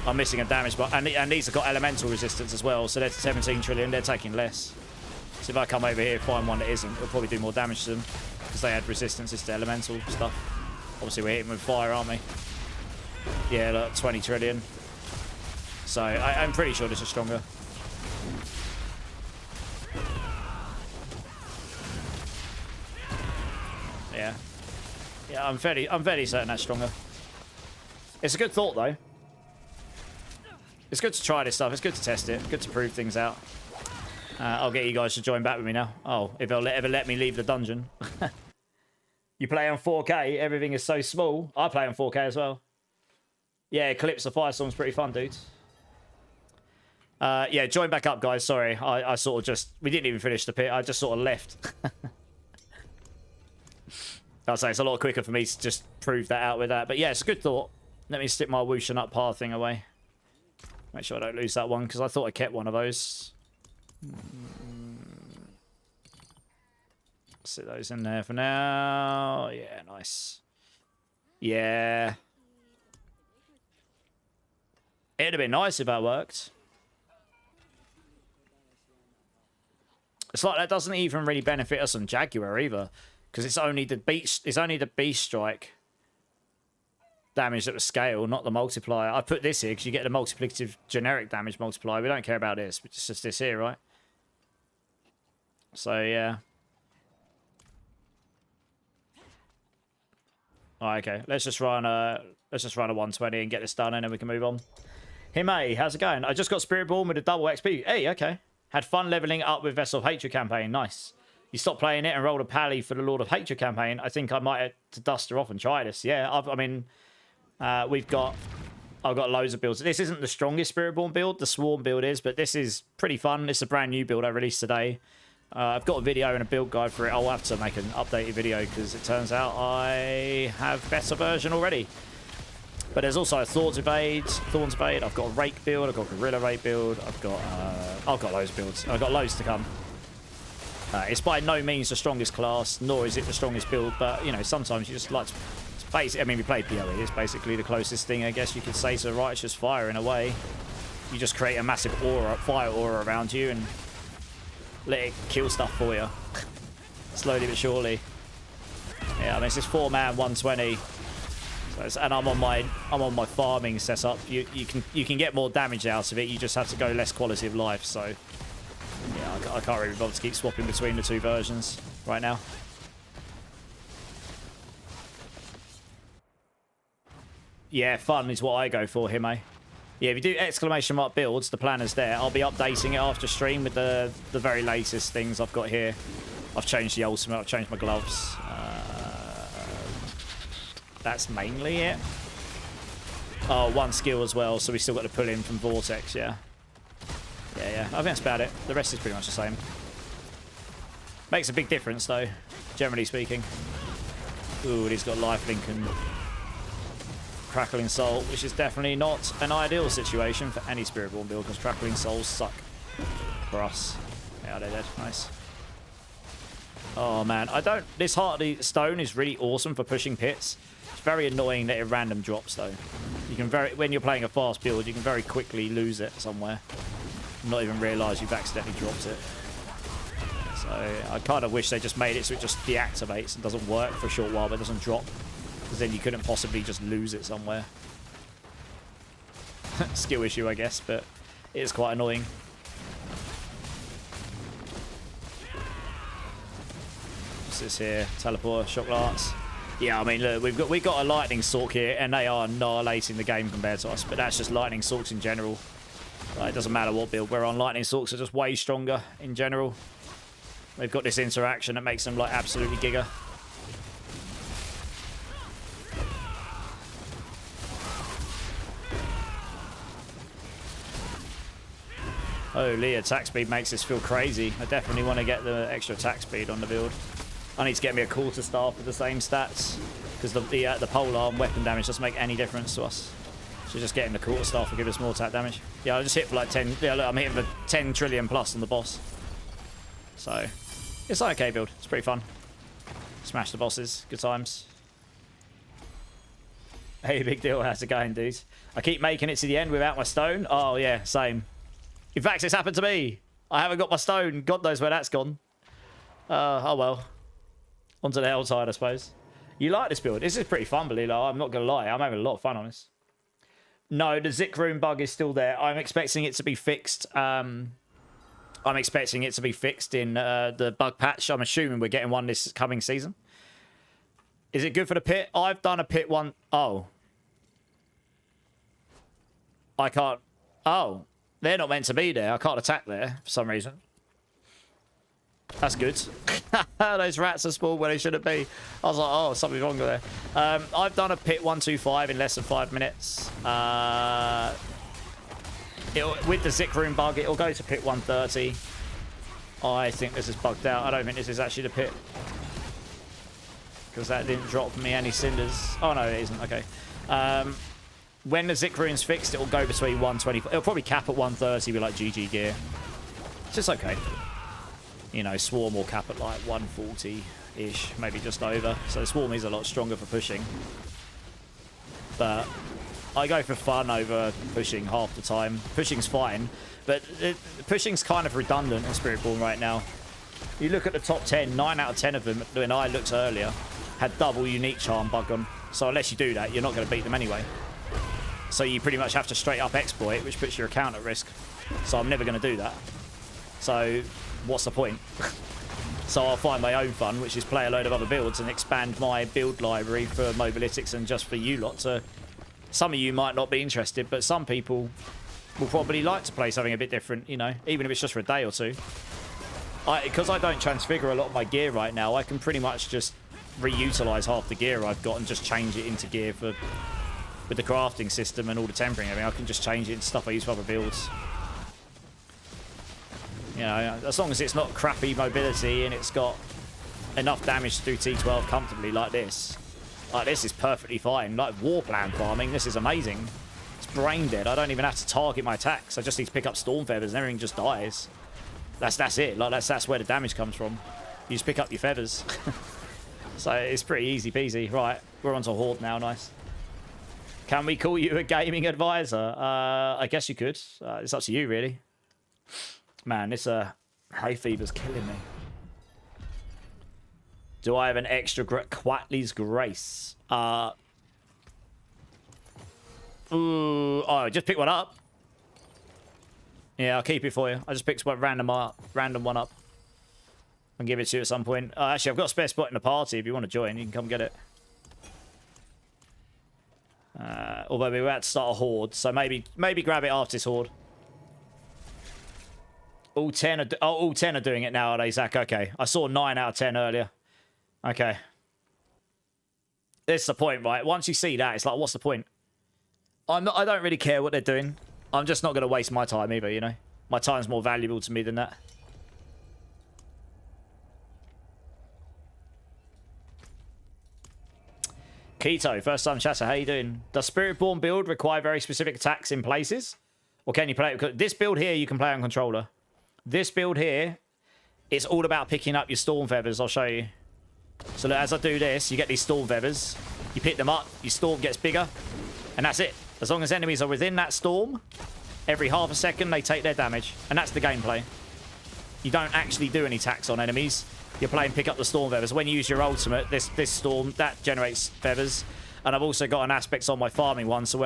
I'm missing a damage, and these have got elemental resistance as well, so they're 17 trillion. They're taking less. So if I come over here, find one that isn't, it'll probably do more damage to them because they had resistances to elemental stuff. Obviously, we're hitting with fire, aren't we? Yeah, look, 20 trillion. So I'm pretty sure this is stronger. Yeah. Yeah, I'm fairly certain that's stronger. It's a good thought, though. It's good to try this stuff. It's good to test it. Good to prove things out. I'll get you guys to join back with me now. Oh, if they'll ever let me leave the dungeon. You play on 4K, everything is so small. I play on 4K as well. Yeah, Eclipse of Firestorm's pretty fun, dudes. Yeah, join back up, guys. Sorry, I sort of just... We didn't even finish the pit. I just sort of left. I'll say it's a lot quicker for me to just prove that out with that. But yeah, it's a good thought. Let me stick my whooshing up par thing away. Make sure I don't lose that one, because I thought I kept one of those. Sit those in there for now. Yeah, nice. Yeah. It'd have been nice if that worked. It's like that doesn't even really benefit us on Jaguar either, because it's only the beast strike damage that was scale, not the multiplier. I put this here because you get the multiplicative generic damage multiplier. We don't care about this, but it's just this here, right? So yeah. Oh, okay, let's just run a 120 and get this done, and then we can move on. Hime, how's it going? I just got Spiritborn with a double XP. Hey, okay. Had fun leveling up with Vessel of Hatred campaign. Nice. You stopped playing it and rolled a pally for the Lord of Hatred campaign. I think I might have to dust her off and try this. Yeah, I mean, I've got loads of builds. This isn't the strongest Spiritborn build. The Swarm build is, but this is pretty fun. It's a brand new build I released today. I've got a video and a build guide for it. I'll have to make an updated video because it turns out I have a better version already. But there's also a Thorns Evade. I've got a Rake build. I've got a Gorilla Rake build. I've got loads of builds. I've got loads to come. It's by no means the strongest class, nor is it the strongest build. But you know, sometimes you just like to. I mean, we play PoE. It's basically the closest thing, I guess you could say, to Righteous Fire in a way. You just create a massive aura, fire aura around you, and let it kill stuff for you, slowly but surely. Yeah, I mean, it's this 4-man 120. So and I'm on my farming setup. You can get more damage out of it. You just have to go less quality of life. So yeah, I can't really bother to keep swapping between the two versions right now. Yeah, fun is what I go for, Hime. Yeah, if you do exclamation mark builds, the planner's there. I'll be updating it after stream with the very latest things I've got here. I've changed the ultimate. I've changed my gloves. That's mainly it. Oh, one skill as well, so we still got to pull in from Vortex, yeah. Yeah. I think that's about it. The rest is pretty much the same. Makes a big difference, though, generally speaking. Ooh, he's got lifelink and Crackling Soul, which is definitely not an ideal situation for any Spiritborn build, because Crackling Souls suck for us. Yeah, they're dead. Nice. Oh, man. This Heartly Stone is really awesome for pushing pits. It's very annoying that it random drops, though. You can when you're playing a fast build, you can very quickly lose it somewhere. Not even realise you've accidentally dropped it. So I kind of wish they just made it so it just deactivates and doesn't work for a short while, but it doesn't drop. Because then you couldn't possibly just lose it somewhere. Skill issue, I guess, but it is quite annoying. What's this here? Teleport, shock lance. Yeah, I mean, look, we've got a lightning sork here, and they are annihilating the game compared to us. But that's just lightning sorks in general. Like, it doesn't matter what build we're on. Lightning sorks are just way stronger in general. They've got this interaction that makes them like absolutely giga. Holy, attack speed makes this feel crazy. I definitely want to get the extra attack speed on the build. I need to get me a quarter staff with the same stats, because the polearm weapon damage doesn't make any difference to us. So just getting the quarter staff will give us more attack damage. Yeah, I just hit for like 10. Yeah, look, I'm hitting for 10 trillion plus on the boss. So it's an okay build. It's pretty fun. Smash the bosses. Good times. Hey, big deal. How's it going, dudes? I keep making it to the end without my stone. Oh yeah, same. In fact, it's happened to me. I haven't got my stone. God knows where that's gone. Oh well. Onto the hell side, I suppose. You like this build? This is pretty fun, Belilo. I'm not going to lie. I'm having a lot of fun on this. No, the Zik Room bug is still there. I'm expecting it to be fixed. I'm expecting it to be fixed in the bug patch. I'm assuming we're getting one this coming season. Is it good for the pit? I've done a pit one. Oh. I can't. Oh. They're not meant to be there. I can't attack there for some reason. That's good. Those rats are small where they shouldn't be. I was like, oh, something's wrong there. I've done a pit 125 in less than 5 minutes. With the Zik Room bug, it'll go to pit 130. I think this is bugged out. I don't think this is actually the pit, because that didn't drop me any cinders. Oh, no, it isn't. Okay. When the Zik Room's fixed, it'll go between 120. It'll probably cap at 130 with like GG gear. It's just okay. You know, Swarm will cap at like 140-ish, maybe just over. So Swarm is a lot stronger for pushing. But I go for fun over pushing half the time. Pushing's fine, but pushing's kind of redundant in Spiritborn right now. You look at the top 10, 9 out of 10 of them, when I looked earlier, had double unique charm bug on. So unless you do that, you're not going to beat them anyway. So you pretty much have to straight up exploit, which puts your account at risk. So I'm never going to do that. So what's the point? So I'll find my own fun, which is play a load of other builds and expand my build library for Mobalytics and just for you lot. So some of you might not be interested, but some people will probably like to play something a bit different, you know, even if it's just for a day or two. Because I don't transfigure a lot of my gear right now, I can pretty much just reutilize half the gear I've got and just change it into gear for with the crafting system and all the tempering. I mean, I can just change it into stuff I use for other builds. You know, as long as it's not crappy mobility and it's got enough damage to do T12 comfortably like this. Like, this is perfectly fine. Like, war plan farming, this is amazing. It's brain dead. I don't even have to target my attacks. I just need to pick up Storm Feathers and everything just dies. That's it. Like, that's where the damage comes from. You just pick up your feathers. So it's pretty easy peasy. Right, we're onto Horde now. Nice. Can we call you a gaming advisor? I guess you could. It's up to you, really. Man, this hay fever's killing me. Do I have an extra Quatley's Grace? Oh, just pick one up. Yeah, I'll keep it for you. I just picked one random one up. I'll give it to you at some point. Actually, I've got a spare spot in the party. If you want to join, you can come get it. Although we're about to start a horde, so maybe grab it after this horde. All 10 are doing it nowadays, Zach. Okay. I saw 9 out of 10 earlier. Okay. That's the point, right? Once you see that, it's like, what's the point? I don't really care what they're doing. I'm just not going to waste my time either, you know? My time's more valuable to me than that. Keto, first time chatter, how you doing? Does Spiritborn build require very specific attacks in places? Or can you play it? This build here, you can play on controller. This build here, it's all about picking up your Storm Feathers. I'll show you. So as I do this, you get these Storm Feathers. You pick them up, your Storm gets bigger, and that's it. As long as enemies are within that Storm, every half a second they take their damage. And that's the gameplay. You don't actually do any attacks on enemies. You're playing pick up the Storm Feathers. When you use your ultimate, this Storm, that generates feathers. And I've also got an aspect on my farming one, so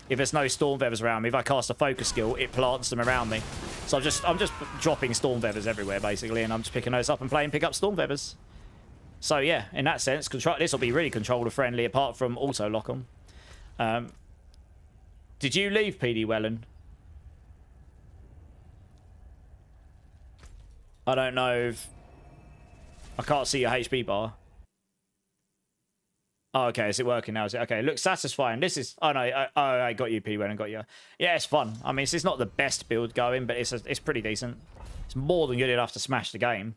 if there's no Storm Feathers around me, if I cast a focus skill, it plants them around me. So I'm just dropping Storm Feathers everywhere, basically, and I'm just picking those up and playing pick up Storm Feathers. So yeah, in that sense, this will be really controller friendly, apart from auto lock 'em. Did you leave, PD Wellen? I don't know if... I can't see your HP bar. Oh, okay. Is it working now? Is it okay? Looks satisfying. This is... Oh, no. I got you, P. When I got you. Yeah, it's fun. I mean, it's not the best build going, but it's pretty decent. It's more than good enough to smash the game.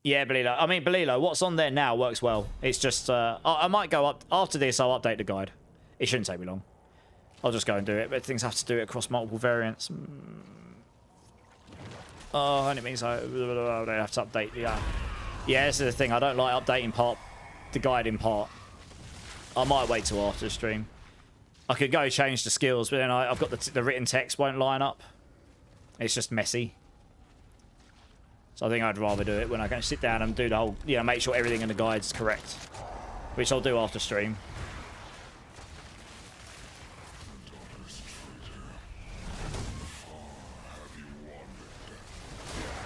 Yeah, Belilo. I mean, Belilo, what's on there now works well. It's just, I might go up, after this, I'll update the guide. It shouldn't take me long. I'll just go and do it, but things have to do it across multiple variants. Oh, and it means I don't have to update, yeah. Yeah, this is the thing, I don't like updating the guide in part. I might wait till after the stream. I could go change the skills, but then I've got the written text won't line up. It's just messy. So I think I'd rather do it when I can sit down and do the whole, you know, make sure everything in the guide's correct. Which I'll do after stream.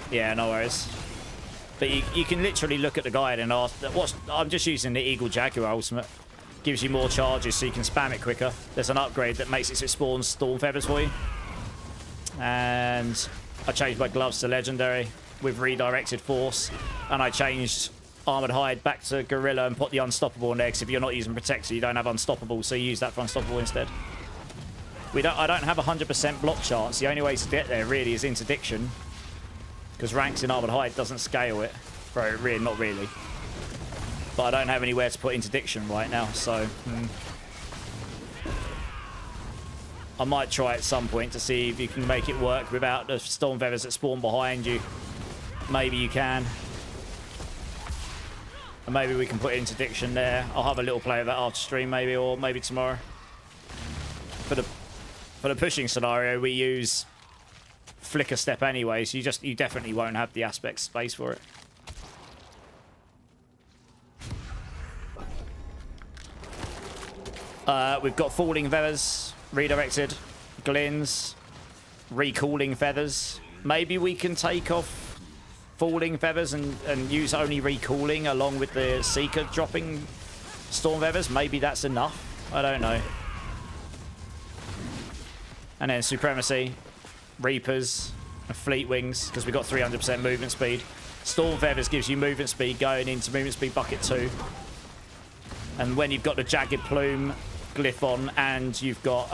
Yeah, no worries. But you can literally look at the guide and ask, I'm just using the Eagle Jaguar Ultimate. Gives you more charges so you can spam it quicker. There's an upgrade that makes it so it spawns Storm Feathers for you. And I changed my gloves to Legendary with Redirected Force. And I changed Armored Hide back to Gorilla and put the Unstoppable in there, because if you're not using Protector, you don't have Unstoppable, so you use that for Unstoppable instead. I don't have 100% block chance. The only way to get there really is Interdiction. Because ranks in Armored Hide doesn't scale it. Bro, really, not really. But I don't have anywhere to put Interdiction right now, so... I might try at some point to see if you can make it work without the Storm Feathers that spawn behind you. Maybe you can. And maybe we can put Interdiction there. I'll have a little play of that after stream maybe, or maybe tomorrow. For the pushing scenario, we use Flicker Step anyway, so you definitely won't have the aspect space for it. We've got Falling Feathers, Redirected, Glins, Recalling Feathers. Maybe we can take off Falling Feathers and use only Recalling along with the Seeker dropping Storm Feathers. Maybe that's enough. I don't know. And then Supremacy, Reapers, and Fleet Wings, because we've got 300% movement speed. Storm Feathers gives you movement speed going into movement speed bucket 2. And when you've got the Jagged Plume glyph on, and you've got,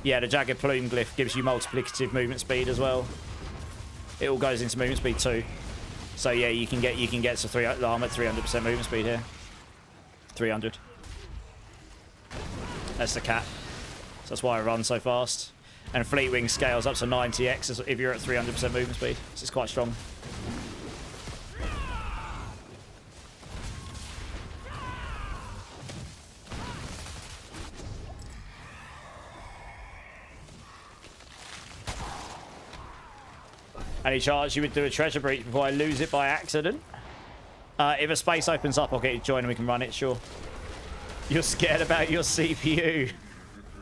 yeah, the Jagged Plume glyph gives you multiplicative movement speed as well. It all goes into movement speed 2. So yeah, you can get to 300. I'm at 300% movement speed here. 300. That's the cap. So that's why I run so fast. And Fleet Wing scales up to 90x if you're at 300% movement speed. So it's quite strong. Any chance you would do a treasure breach before I lose it by accident? If a space opens up, I'll get you to join and we can run it, sure. You're scared about your CPU.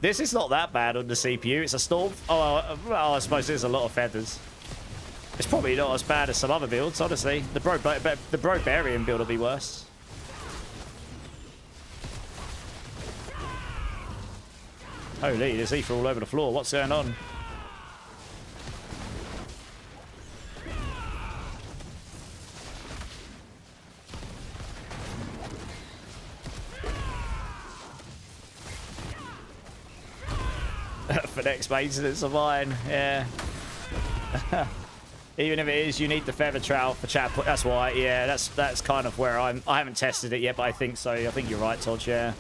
This is not that bad on the CPU. It's a Storm. Oh, well, I suppose there's a lot of feathers. It's probably not as bad as some other builds, honestly. The Brobarian build will be worse. Holy, there's ether all over the floor. What's going on? For next maintenance of mine, yeah. Even if it is, you need the feather trowel for chat. That's why, yeah. That's kind of where I haven't tested it yet, but I think so. I think you're right, Todd. Yeah.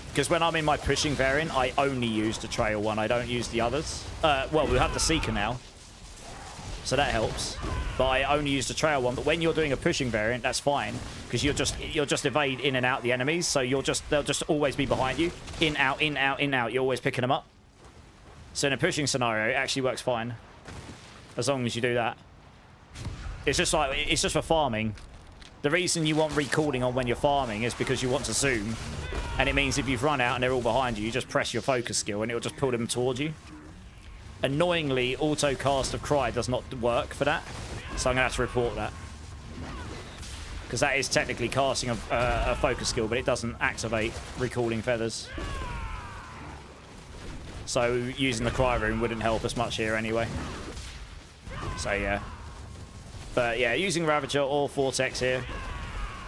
Because when I'm in my pushing variant, I only use the trail one. I don't use the others. Well, we have the seeker now, so that helps. But I only use the trail one. But when you're doing a pushing variant, that's fine because you'll just evade in and out the enemies. So they'll just always be behind you. In, out, in, out, in, out. You're always picking them up. So in a pushing scenario, it actually works fine. As long as you do that. It's just for farming. The reason you want recalling on when you're farming is because you want to zoom. And it means if you've run out and they're all behind you, you just press your focus skill and it'll just pull them towards you. Annoyingly, auto cast of Cry does not work for that. So I'm going to have to report that. Because that is technically casting a focus skill, but it doesn't activate recalling feathers. So using the Cry Room wouldn't help us much here anyway. So yeah. But yeah, using Ravager or Vortex here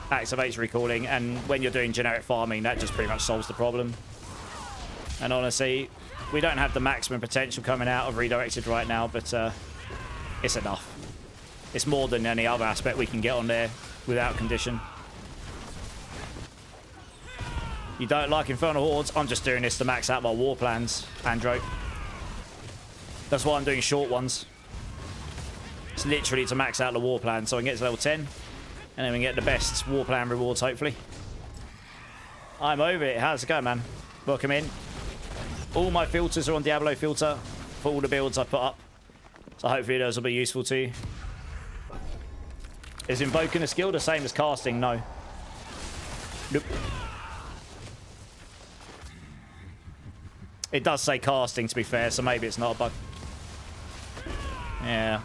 activates recalling, and when you're doing generic farming, that just pretty much solves the problem. And honestly, we don't have the maximum potential coming out of Redirected right now, but it's enough. It's more than any other aspect we can get on there without condition. You don't like Infernal Hordes? I'm just doing this to max out my war plans, Andro. That's why I'm doing short ones. It's literally to max out the war plan so I can get to level 10. And then we can get the best war plan rewards, hopefully. I'm over it. How's it going, man? Welcome in. All my filters are on Diablo filter for all the builds I put up. So hopefully those will be useful to you. Is invoking a skill the same as casting? No. Nope. It does say casting, to be fair, so maybe it's not a bug. Yeah.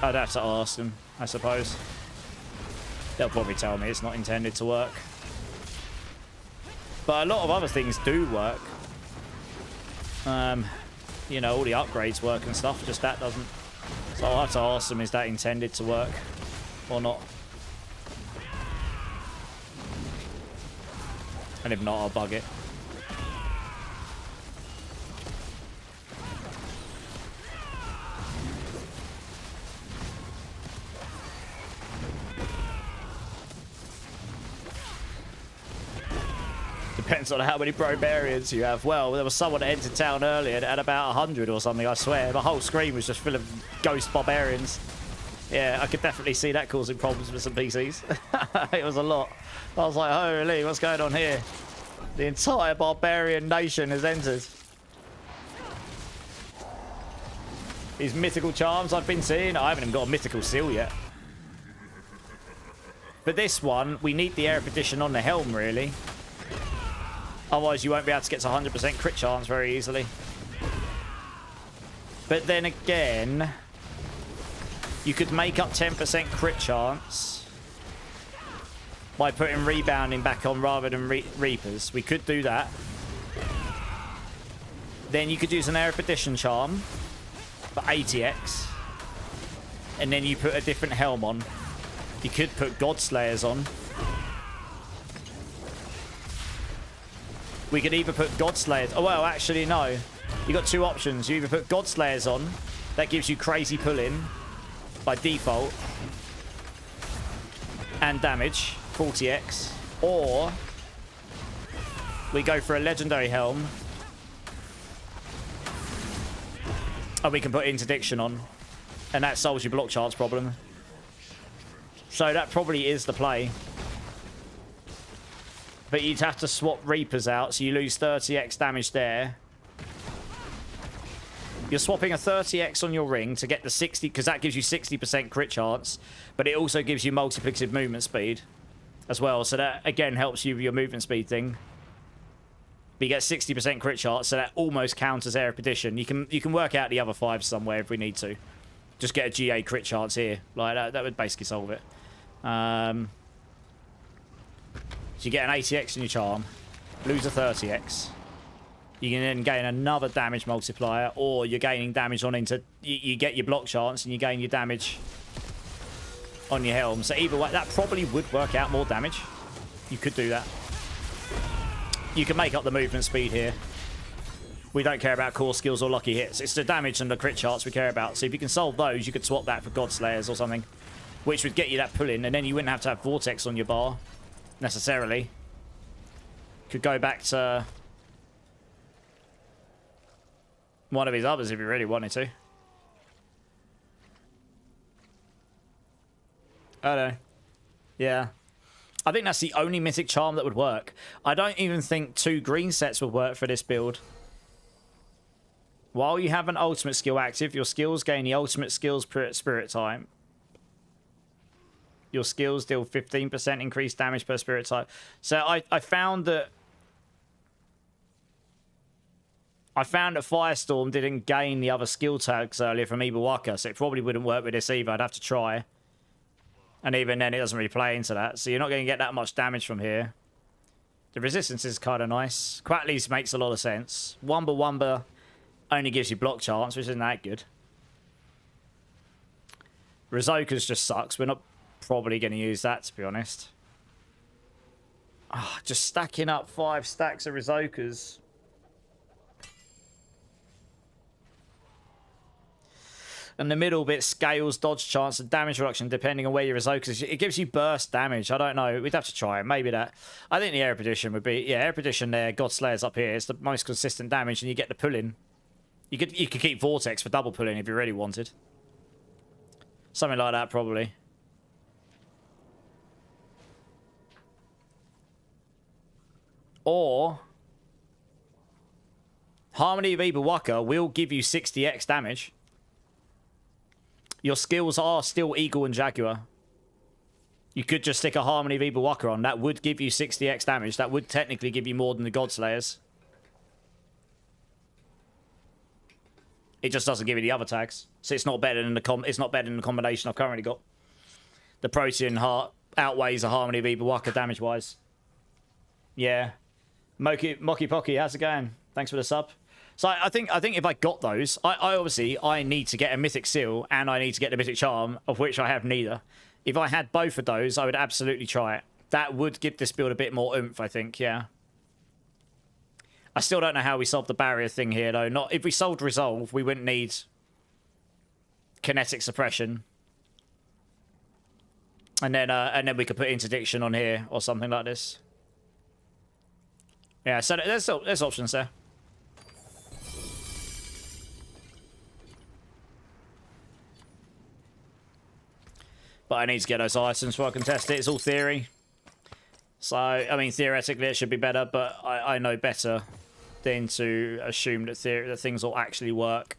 I'd have to ask them, I suppose. They'll probably tell me it's not intended to work. But a lot of other things do work. You know, all the upgrades work and stuff, just that doesn't. So I'll have to ask them, is that intended to work or not? And if not, I'll bug it. Depends on how many barbarians you have. Well, there was someone that entered town earlier that had about 100 or something, I swear. The whole screen was just full of ghost barbarians. Yeah, I could definitely see that causing problems with some PCs. It was a lot. I was like, holy, what's going on here? The entire barbarian nation has entered. These mythical charms I've been seeing, I haven't even got a mythical seal yet. For this one, we need the Erudition on the helm, really. Otherwise, you won't be able to get to 100% crit chance very easily. But then again, you could make up 10% crit chance by putting rebounding back on rather than Reapers. We could do that. Then you could use an Erudition charm for 80x. And then you put a different helm on. You could put Godslayers on. We could either put Godslayers... Oh, well, actually, no. You got two options. You either put Godslayers on. That gives you crazy pull-in by default. And damage. 40x. Or we go for a legendary helm. And we can put interdiction on. And that solves your block chance problem. So that probably is the play. But you'd have to swap Reapers out, so you lose 30x damage there. You're swapping a 30x on your ring to get the 60, because that gives you 60% crit chance, but it also gives you multiplicative movement speed as well, so that again helps you with your movement speed thing. But you get 60% crit chance, so that almost counts as Erudition. You can work out the other 5 somewhere if we need to. Just get a GA crit chance here. Like that would basically solve it. So you get an 80x in your charm, lose a 30x. You can then gain another damage multiplier, or you're gaining damage on into... You get your block chance and you gain your damage on your helm. So either way, that probably would work out more damage. You could do that. You can make up the movement speed here. We don't care about core skills or lucky hits. It's the damage and the crit charts we care about. So if you can solve those, you could swap that for Godslayers or something, which would get you that pull-in, and then you wouldn't have to have Vortex on your bar, necessarily. Could go back to one of his others if you really wanted to. I don't know. Yeah. I think that's the only mythic charm that would work. I don't even think 2 green sets would work for this build. While you have an ultimate skill active, your skills gain the ultimate skills spirit time. Your skills deal 15% increased damage per spirit type. So I found that Firestorm didn't gain the other skill tags earlier from Ibawaka, so it probably wouldn't work with this either. I'd have to try. And even then, it doesn't really play into that. So you're not going to get that much damage from here. The resistance is kind of nice. Quatley's makes a lot of sense. Wumba Wumba only gives you block chance, which isn't that good. Rizoka's just sucks. We're not probably going to use that, to be honest. Oh, just stacking up 5 stacks of Rizokas. And the middle bit scales dodge chance and damage reduction depending on where your result is. It gives you burst damage. I don't know. We'd have to try it. Maybe that. I think the Erudition would be... Yeah, Erudition there. God Slayer's up here. It's the most consistent damage and you get the pull-in. You could keep Vortex for double pull-in if you really wanted. Something like that, probably. Or... Harmony of Ibawaka will give you 60x damage. Your skills are still Eagle and Jaguar. You could just stick a Harmony of Ibawaka on. That would give you 60x damage. That would technically give you more than the Godslayers. It just doesn't give you the other tags. So it's not better than the combination I've currently got. The Protean Heart outweighs the Harmony of Ibawaka damage-wise. Yeah. Mocky Pocky, how's it going? Thanks for the sub. So I think if I got those, I obviously need to get a Mythic Seal and I need to get the Mythic Charm, of which I have neither. If I had both of those, I would absolutely try it. That would give this build a bit more oomph, I think, yeah. I still don't know how we solved the barrier thing here, though. Not if we solved Resolve, we wouldn't need Kinetic Suppression. And then we could put Interdiction on here or something like this. Yeah, so there's options there. But I need to get those items before I can test it. It's all theory. So, I mean, theoretically it should be better, but I know better than to assume that things will actually work.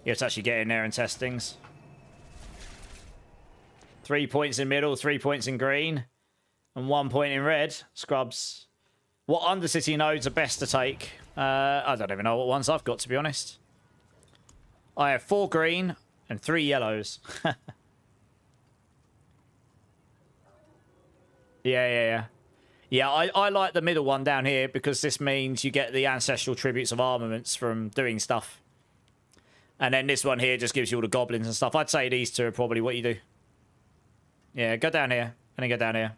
You have to actually get in there and test things. 3 points in middle, 3 points in green, and 1 point in red. Scrubs. What Undercity nodes are best to take? I don't even know what ones I've got, to be honest. I have 4 green and 3 yellows. Yeah, I like the middle one down here because this means you get the ancestral tributes of armaments from doing stuff. And then this one here just gives you all the goblins and stuff. I'd say these two are probably what you do. Yeah, go down here and then go down here.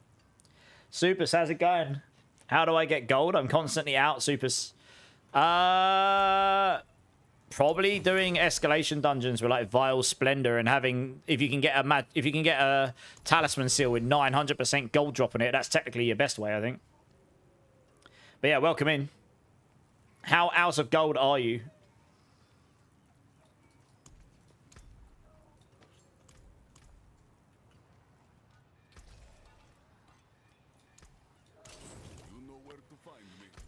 Supers, how's it going? How do I get gold? I'm constantly out, Supers. Probably doing escalation dungeons with like Vile Splendor and having if you can get a talisman seal with 900% gold drop in it, that's technically your best way, I think. But yeah, welcome in. How out of gold are you?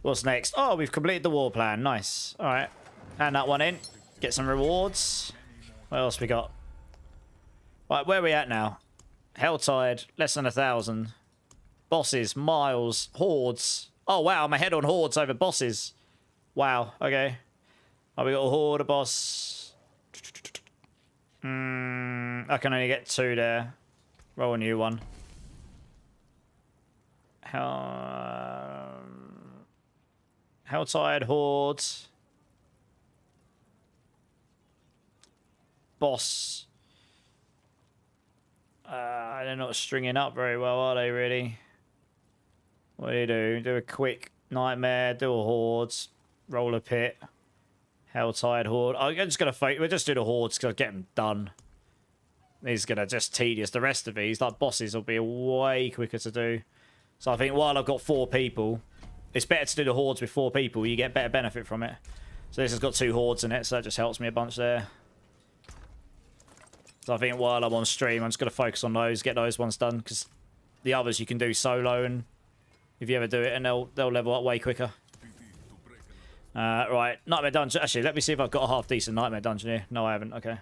What's next? Oh, we've completed the war plan. Nice. All right. Hand that one in. Get some rewards. What else we got? Right, where are we at now? Helltide, less than 1,000. Bosses, miles, hordes. Oh, wow, I'm ahead on hordes over bosses. Wow, okay. Oh, we got a horde, a boss. I can only get 2 there. Roll a new one. Helltide, horde. Boss. They're not stringing up very well, are they, really? What do? Do a quick nightmare, do a hordes, roll a pit, Helltide, horde. I'm just going to fight. We'll just do the hordes because I'll get them done. These are going to just tedious. The rest of these, like bosses, will be way quicker to do. So I think while I've got 4 people, it's better to do the hordes with 4 people. You get better benefit from it. So this has got 2 hordes in it, so that just helps me a bunch there. So I think while I'm on stream, I'm just going to focus on those, get those ones done, because the others you can do solo, and if you ever do it, and they'll level up way quicker. Right, Nightmare Dungeon. Actually, let me see if I've got a half-decent Nightmare Dungeon here. No, I haven't. Okay.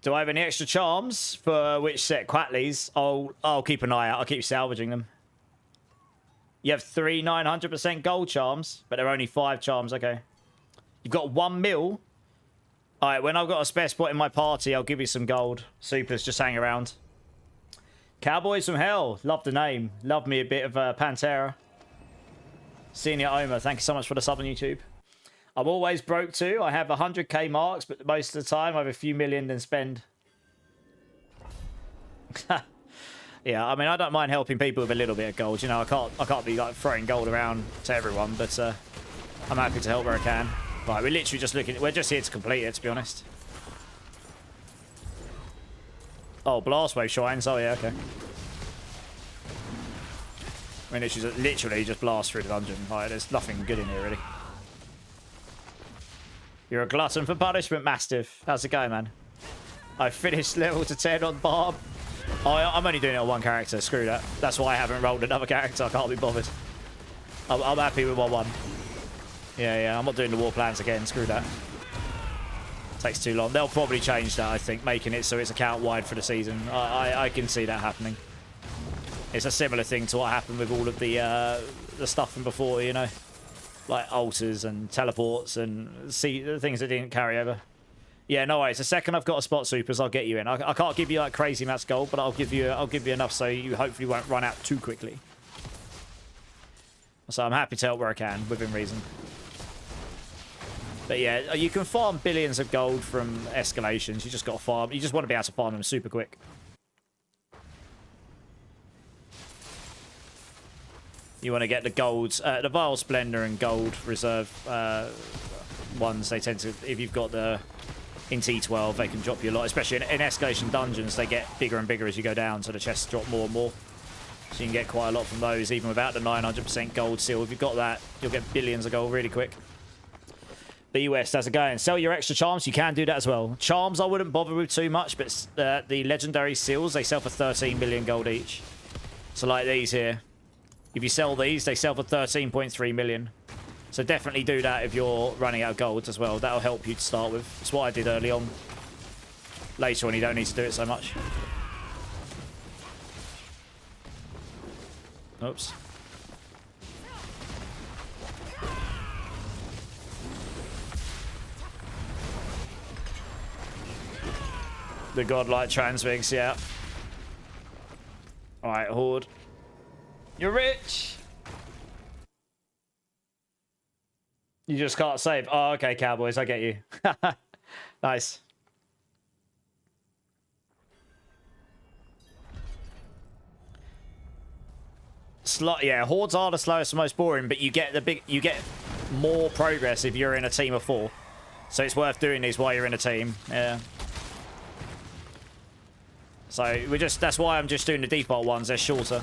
Do I have any extra charms for which set? Quatley's? I'll keep an eye out. I'll keep salvaging them. You have 3 900% gold charms, but there are only 5 charms. Okay. You've got 1 mil. All right, when I've got a spare spot in my party, I'll give you some gold. Supers, just hang around. Cowboys from Hell. Love the name. Love me a bit of Pantera. Senior Omer, thank you so much for the sub on YouTube. I'm always broke too. I have 100k marks, but most of the time I have a few million and spend. Yeah, I mean, I don't mind helping people with a little bit of gold. You know, I can't be like throwing gold around to everyone, but I'm happy to help where I can. Right, we're literally just looking. We're just here to complete it, to be honest. Oh, blast wave shines. Oh yeah, okay. I mean, it's just literally just blast through the dungeon. Like, there's nothing good in here, really. You're a glutton for punishment, Mastiff. How's it going, man? I finished level to 10 on Barb. Oh, I'm only doing it on one character. Screw that. That's why I haven't rolled another character. I can't be bothered. I'm happy with 1-1. Yeah, I'm not doing the war plans again. Screw that. Takes too long. They'll probably change that, I think, making it so it's account wide for the season. I can see that happening. It's a similar thing to what happened with all of the stuff from before, you know, like altars and teleports and the things that didn't carry over. Yeah, no worries. The second I've got a spot supers, I'll get you in. I can't give you like crazy amounts of gold, but I'll give you enough so you hopefully won't run out too quickly. So I'm happy to help where I can within reason. But yeah, you can farm billions of gold from escalations. You just got to farm. You just want to be able to farm them super quick. You want to get the golds, the Vile Splendor and Gold Reserve ones. They tend to, if you've got the in T12, they can drop you a lot. Especially in escalation dungeons, they get bigger and bigger as you go down, so the chests drop more and more. So you can get quite a lot from those, even without the 900% gold seal. If you've got that, you'll get billions of gold really quick. The US, how's it going? Sell your extra charms, you can do that as well. Charms I wouldn't bother with too much, but the legendary seals, they sell for 13 million gold each. So like these here. If you sell these, they sell for 13.3 million. So definitely do that if you're running out of golds as well. That'll help you to start with. It's what I did early on. Later on, you don't need to do it so much. Oops. The godlike transmix, yeah. Alright, Horde. You're rich! You just can't save. Oh, okay, Cowboys, I get you. Nice. Yeah, Hordes are the slowest and most boring, but you get more progress if you're in a team of 4. So it's worth doing these while you're in a team. Yeah. So that's why I'm just doing the default ones. They're shorter.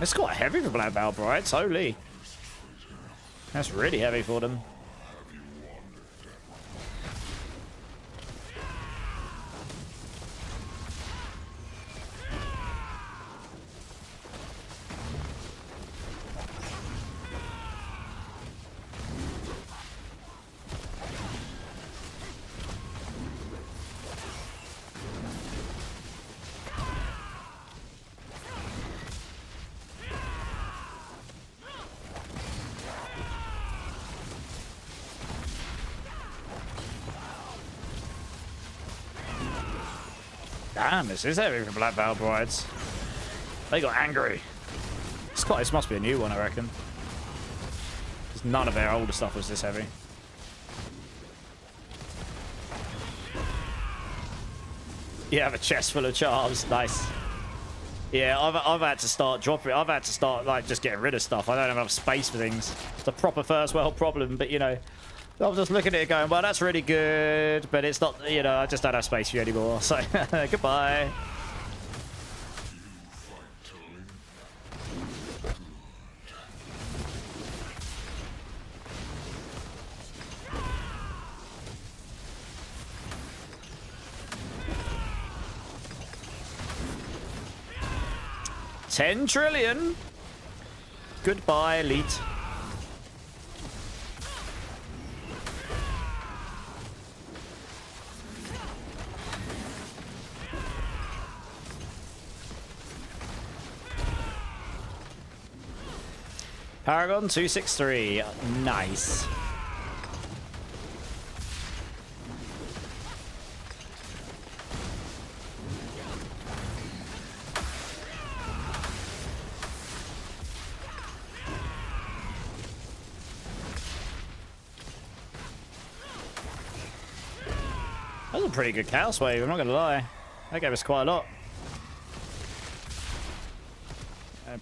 It's quite heavy for Black Veil Brides, holy. That's really heavy for them. Damn, this is heavy for Black Veil Brides. They got angry. This must be a new one, I reckon. Because none of their older stuff was this heavy. You have a chest full of charms. Nice. Yeah, I've had to start dropping. I've had to start like just getting rid of stuff. I don't have enough space for things. It's a proper first world problem, but you know. I was just looking at it going, well, that's really good, but it's not, you know, I just don't have space for you anymore, so goodbye. $10 trillion. Goodbye, elite. Paragon 263. Nice. That was a pretty good Chaos Wave, I'm not going to lie. That gave us quite a lot.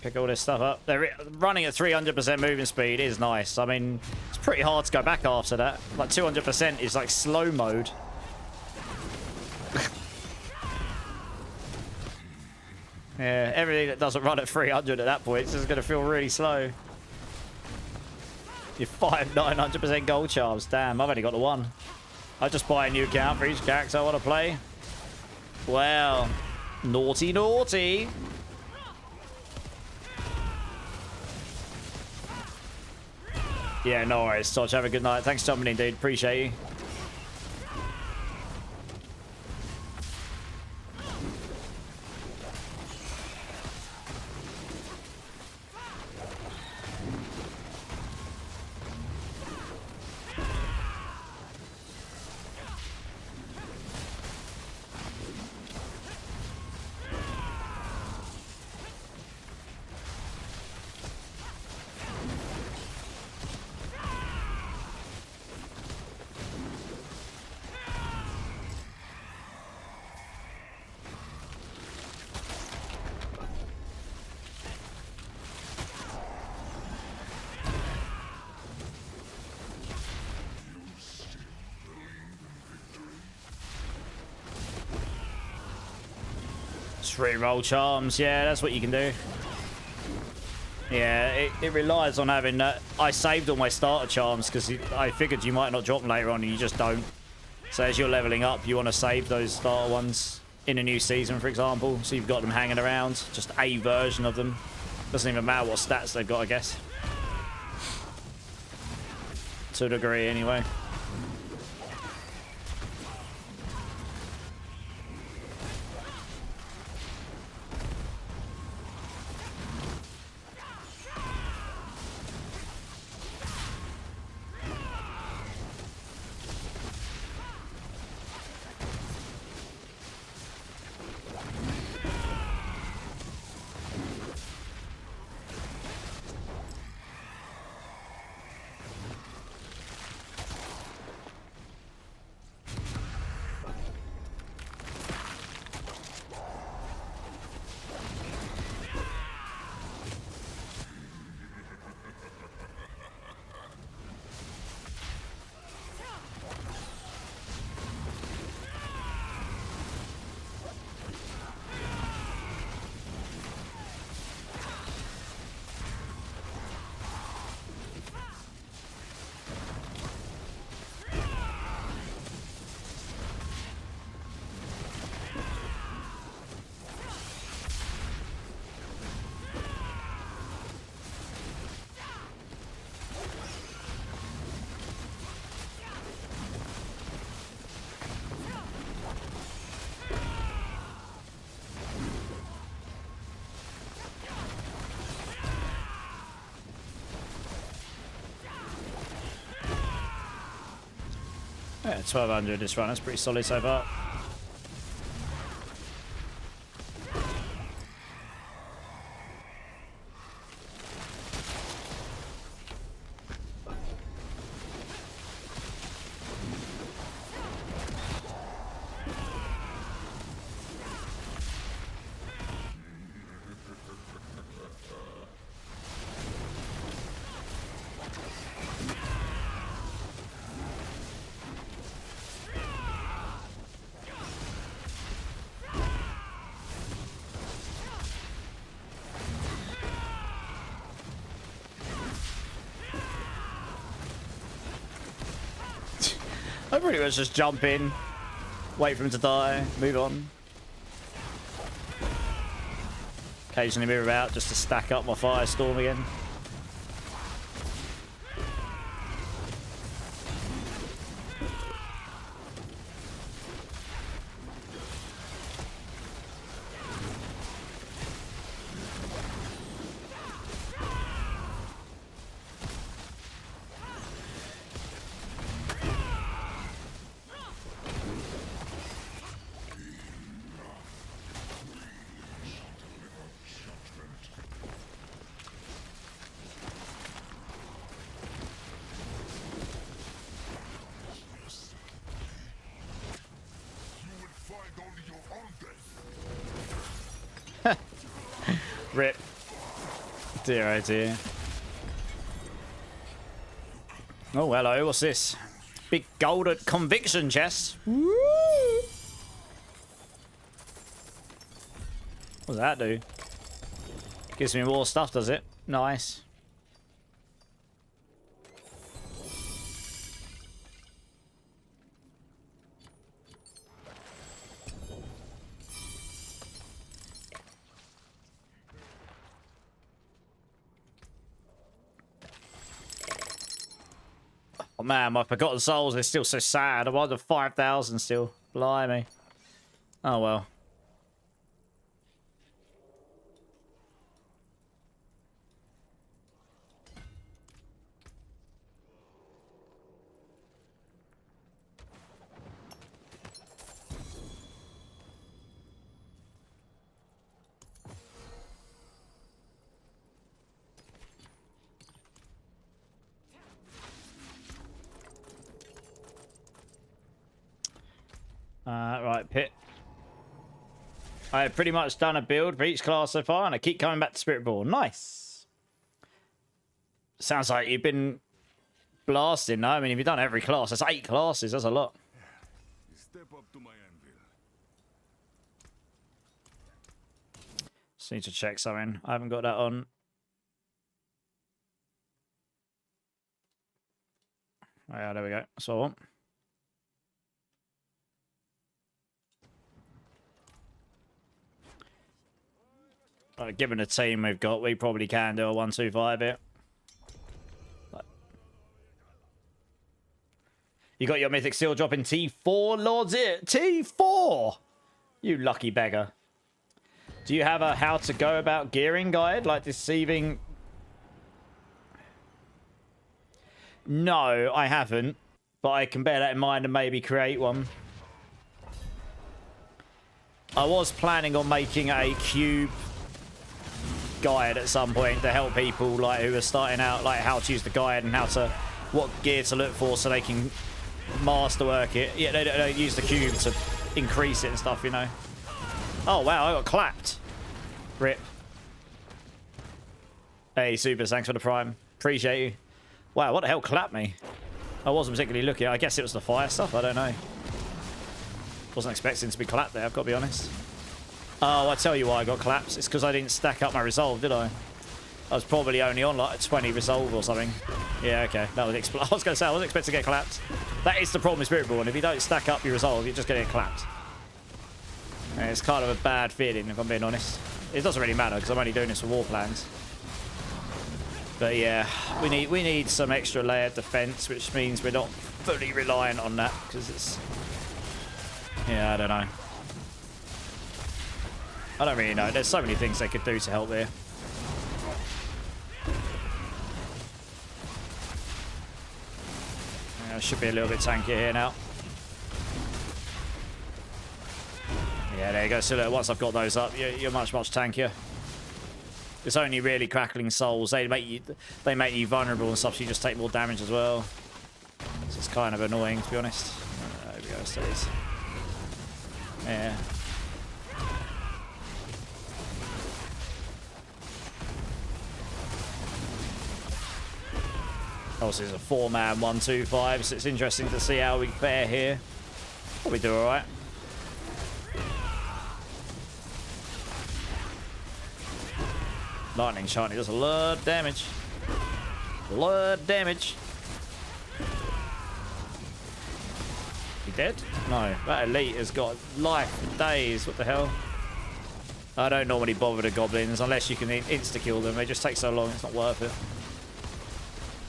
Pick all this stuff up. They're running at 300% moving speed is nice. I mean, it's pretty hard to go back after that. Like 200% is like slow mode. Yeah, everything that doesn't run at 300 at that point is just going to feel really slow. Your 900% gold charms. Damn, I've only got the one. I just buy a new account for each character I want to play. Well, naughty, naughty. Yeah, no worries, Toch. Have a good night. Thanks for jumping in, dude. Appreciate you. Reroll charms, yeah, that's what you can do. Yeah, it relies on having that. I saved all my starter charms because I figured you might not drop them later on and you just don't. So as you're leveling up, you want to save those starter ones in a new season, for example. So you've got them hanging around, just a version of them. Doesn't even matter what stats they've got, I guess. To a degree, anyway. Yeah, 1200 this run. That's pretty solid so far. I pretty much just jump in, wait for him to die, move on. Occasionally move out just to stack up my Firestorm again. Rip. Dear, oh dear. Oh, hello. What's this? Big golden conviction chest. Woo! What does that do? Gives me more stuff, does it? Nice. Oh man, my forgotten souls is still so sad. I'm under 5,000 still. Blimey. Oh well. Right, Pit. I have pretty much done a build for each class so far, and I keep coming back to Spiritborn. Nice. Sounds like you've been blasting, no? I mean, if you've done every class, that's 8 classes. That's a lot. Step up to my anvil. Just need to check something. I haven't got that on. Oh, yeah, there we go. That's what I want. Given the team we've got, we probably can do a 1-2-5 here. You got your mythic seal drop in T4, Lords it. T4! You lucky beggar. Do you have a how to go about gearing guide, like deceiving? No, I haven't, but I can bear that in mind and maybe create one. I was planning on making a cube guide at some point to help people like who are starting out, like how to use the guide and how to, what gear to look for so they can masterwork it. Yeah, they don't use the cube to increase it and stuff, you know. Oh wow, I got clapped. Rip. Hey, Super, thanks for the prime. Appreciate you. Wow, what the hell clapped me? I wasn't particularly looking. I guess it was the fire stuff. I don't know. Wasn't expecting to be clapped there, I've got to be honest. Oh, I tell you why I got clapped. It's because I didn't stack up my resolve, did I? I was probably only on like a 20 resolve or something. Yeah, okay. That was I was going to say, I wasn't expecting to get clapped. That is the problem with Spiritborn. If you don't stack up your resolve, you're just going to get clapped. And it's kind of a bad feeling, if I'm being honest. It doesn't really matter, because I'm only doing this for war plans. But yeah, we need some extra layered defense, which means we're not fully reliant on that, because it's... Yeah, I don't know. I don't really know. There's so many things they could do to help here. Yeah, should be a little bit tankier here now. Yeah, there you go. So look, once I've got those up, you're much tankier. It's only really crackling souls. They make you vulnerable and stuff, so you just take more damage as well. So it's kind of annoying, to be honest. There we go. Stays. Yeah. Obviously, it's a 4-man 1-2-5, so it's interesting to see how we fare here. Probably do all right. Lightning Shiny does a lot of damage. A lot of damage. He dead? No, that elite has got life for days. What the hell? I don't normally bother the goblins unless you can insta-kill them. They just take so long, it's not worth it.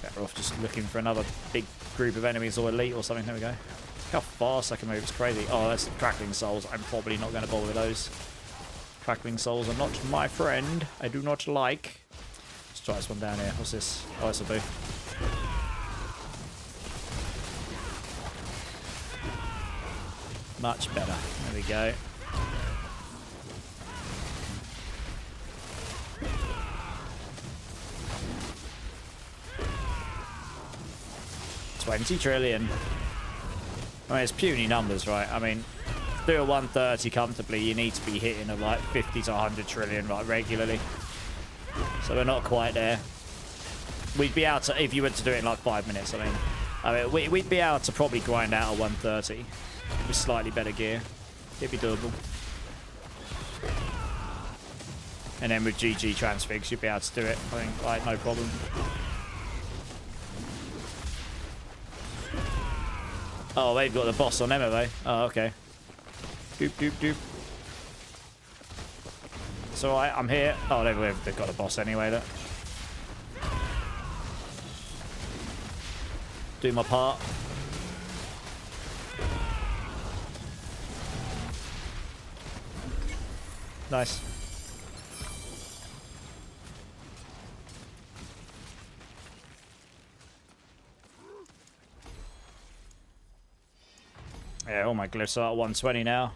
Better off just looking for another big group of enemies or elite or something. There we go. Look how fast I can move. It's crazy. Oh, that's Crackling Souls. I'm probably not going to bother with those. Crackling Souls are not my friend. I do not like. Let's try this one down here. What's this? Oh, it's a boo. Much better. There we go. $20 trillion. I mean, it's puny numbers, right? I mean, to do a 130 comfortably, you need to be hitting a like 50 to 100 trillion like regularly. So we're not quite there. We'd be able to, if you were to do it in like 5 minutes, I mean we'd be able to probably grind out a 130 with slightly better gear. It'd be doable. And then with GG transfigs, you'd be able to do it, I think, like, no problem. Oh, they've got the boss on them, have they? Oh, okay. Doop, doop, doop. It's alright, I'm here. Oh, they've got the boss anyway, look. Do my part. Nice. Yeah, all my glyphs are at 120 now.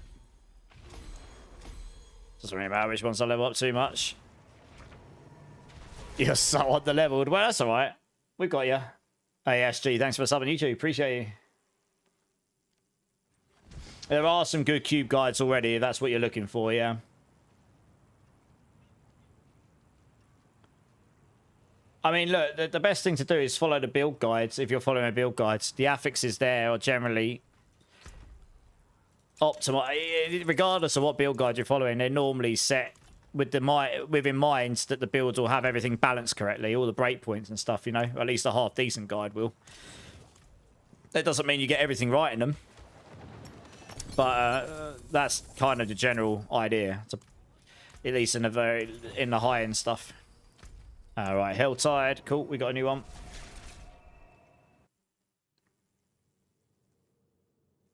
Doesn't really matter which ones I level up too much. You're so on the level. Well, that's alright. We've got you. ASG, thanks for subbing YouTube. Appreciate you. There are some good cube guides already, if that's what you're looking for, yeah. I mean, look, the best thing to do is follow the build guides. If you're following the build guides, the affixes there are generally optimal. Regardless of what build guide you're following, they're normally set with in mind that the builds will have everything balanced correctly, all the breakpoints and stuff, you know. At least a half decent guide will. That doesn't mean you get everything right in them, but that's kind of the general idea. At least in the high end stuff. All right, Helltide, cool. We got a new one.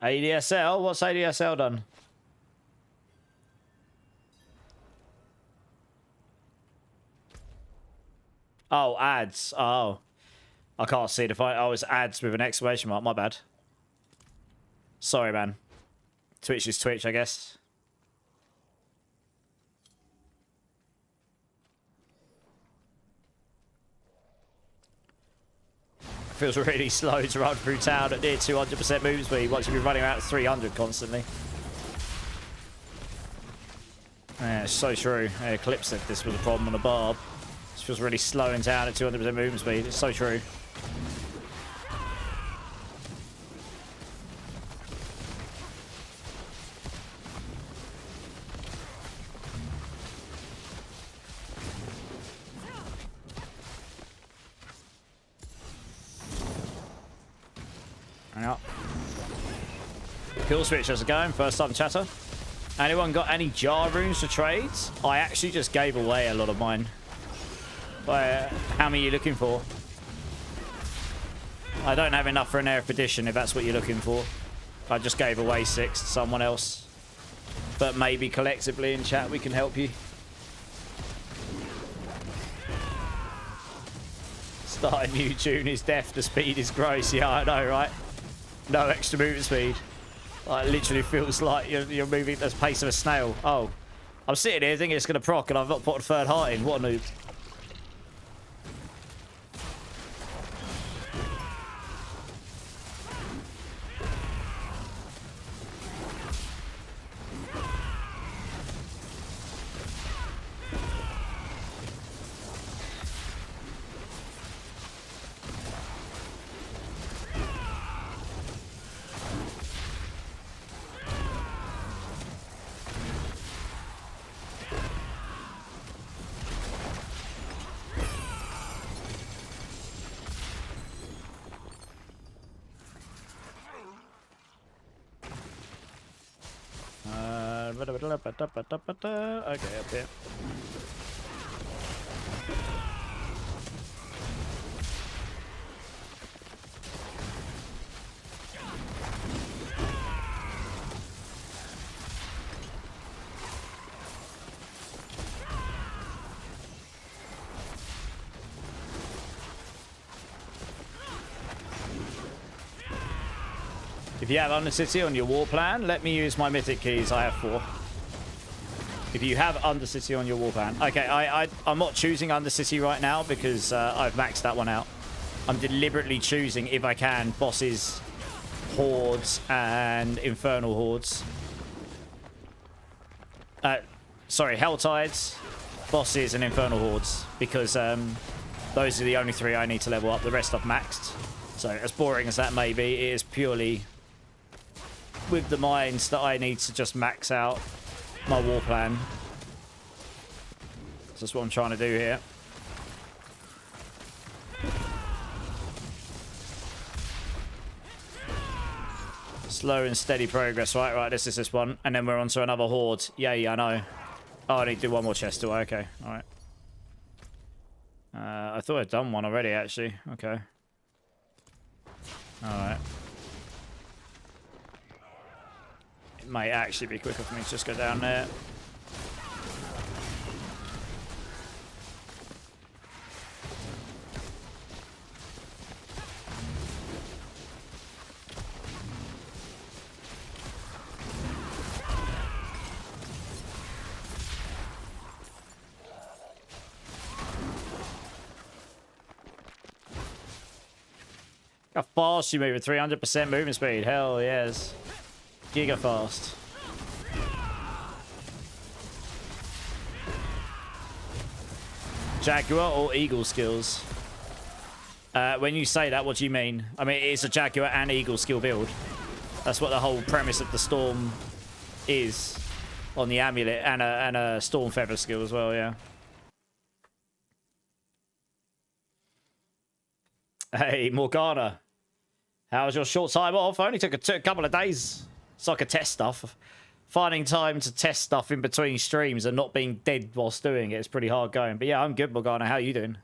ADSL, what's ADSL done? Oh, ads. Oh, I can't see the fight. Oh, it's ads with an exclamation mark. My bad. Sorry, man. Twitch is Twitch, I guess. Feels really slow to run through town at near 200% move speed once you've been running out at 300 constantly. Yeah, it's so true. Yeah, Clip said this was a problem on the barb. This feels really slow in town at 200% movement speed. It's so true. Hang up. Kill switch, how's it going? First time chatter. Anyone got any jar runes for trades? I actually just gave away a lot of mine. How many are you looking for? I don't have enough for an Air Edition if that's what you're looking for. I just gave away 6 to someone else. But maybe collectively in chat we can help you. Start a new tune is death, the speed is gross. Yeah, I know, right? No extra movement speed. Like, it literally feels like you're moving at the pace of a snail. Oh. I'm sitting here thinking it's going to proc and I've not put a third heart in. What a noob. Okay, up here. If you have Undercity on your war plan, let me use my mythic keys. I have 4. If you have Undercity on your war plan. Okay, I'm not choosing Undercity right now because I've maxed that one out. I'm deliberately choosing, if I can, bosses, hordes, and infernal hordes. Sorry, Helltides, bosses and infernal hordes, because those are the only 3 I need to level up. The rest I've maxed. So as boring as that may be, it is purely with the mines that I need to just max out my war plan. So that's what I'm trying to do here. Slow and steady progress. Right, this is this one. And then we're on to another horde. Yeah, I know. Oh, I need to do one more chest too. Okay, alright. I thought I'd done one already, actually. Okay. Alright. It might actually be quicker for me to just go down there. How fast you move at 300% movement speed. Hell yes. Giga fast. Jaguar or Eagle skills? When you say that, what do you mean? I mean, it's a Jaguar and Eagle skill build. That's what the whole premise of the Storm is on the amulet, and a Storm Feather skill as well, yeah. Hey, Morgana. How was your short time off? I only took a couple of days so I could test stuff. Finding time to test stuff in between streams and not being dead whilst doing it is pretty hard going. But yeah, I'm good, Morgana. How are you doing?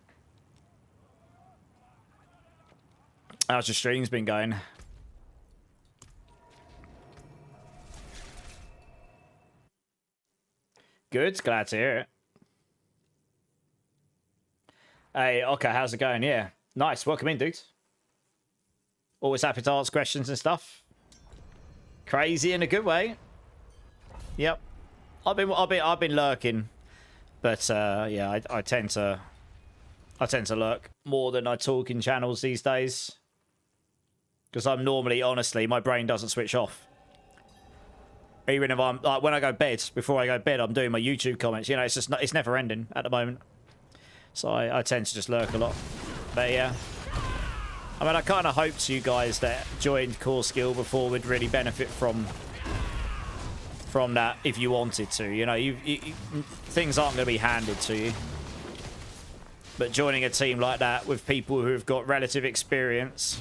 How's your streams been going? Good. Glad to hear it. Hey, okay. How's it going? Yeah. Nice. Welcome in, dude. Always happy to ask questions and stuff. Crazy in a good way. Yep. I've been lurking, but yeah, I tend to lurk more than I talk in channels these days, because I'm normally, honestly, my brain doesn't switch off. Even if I'm like, when I go bed, before I go to bed, I'm doing my YouTube comments. You know, it's just not, it's never ending at the moment. So I tend to just lurk a lot. But yeah. I mean, I kind of hoped you guys that joined Core Skill before would really benefit from that if you wanted to. You know, things aren't going to be handed to you. But joining a team like that with people who've got relative experience,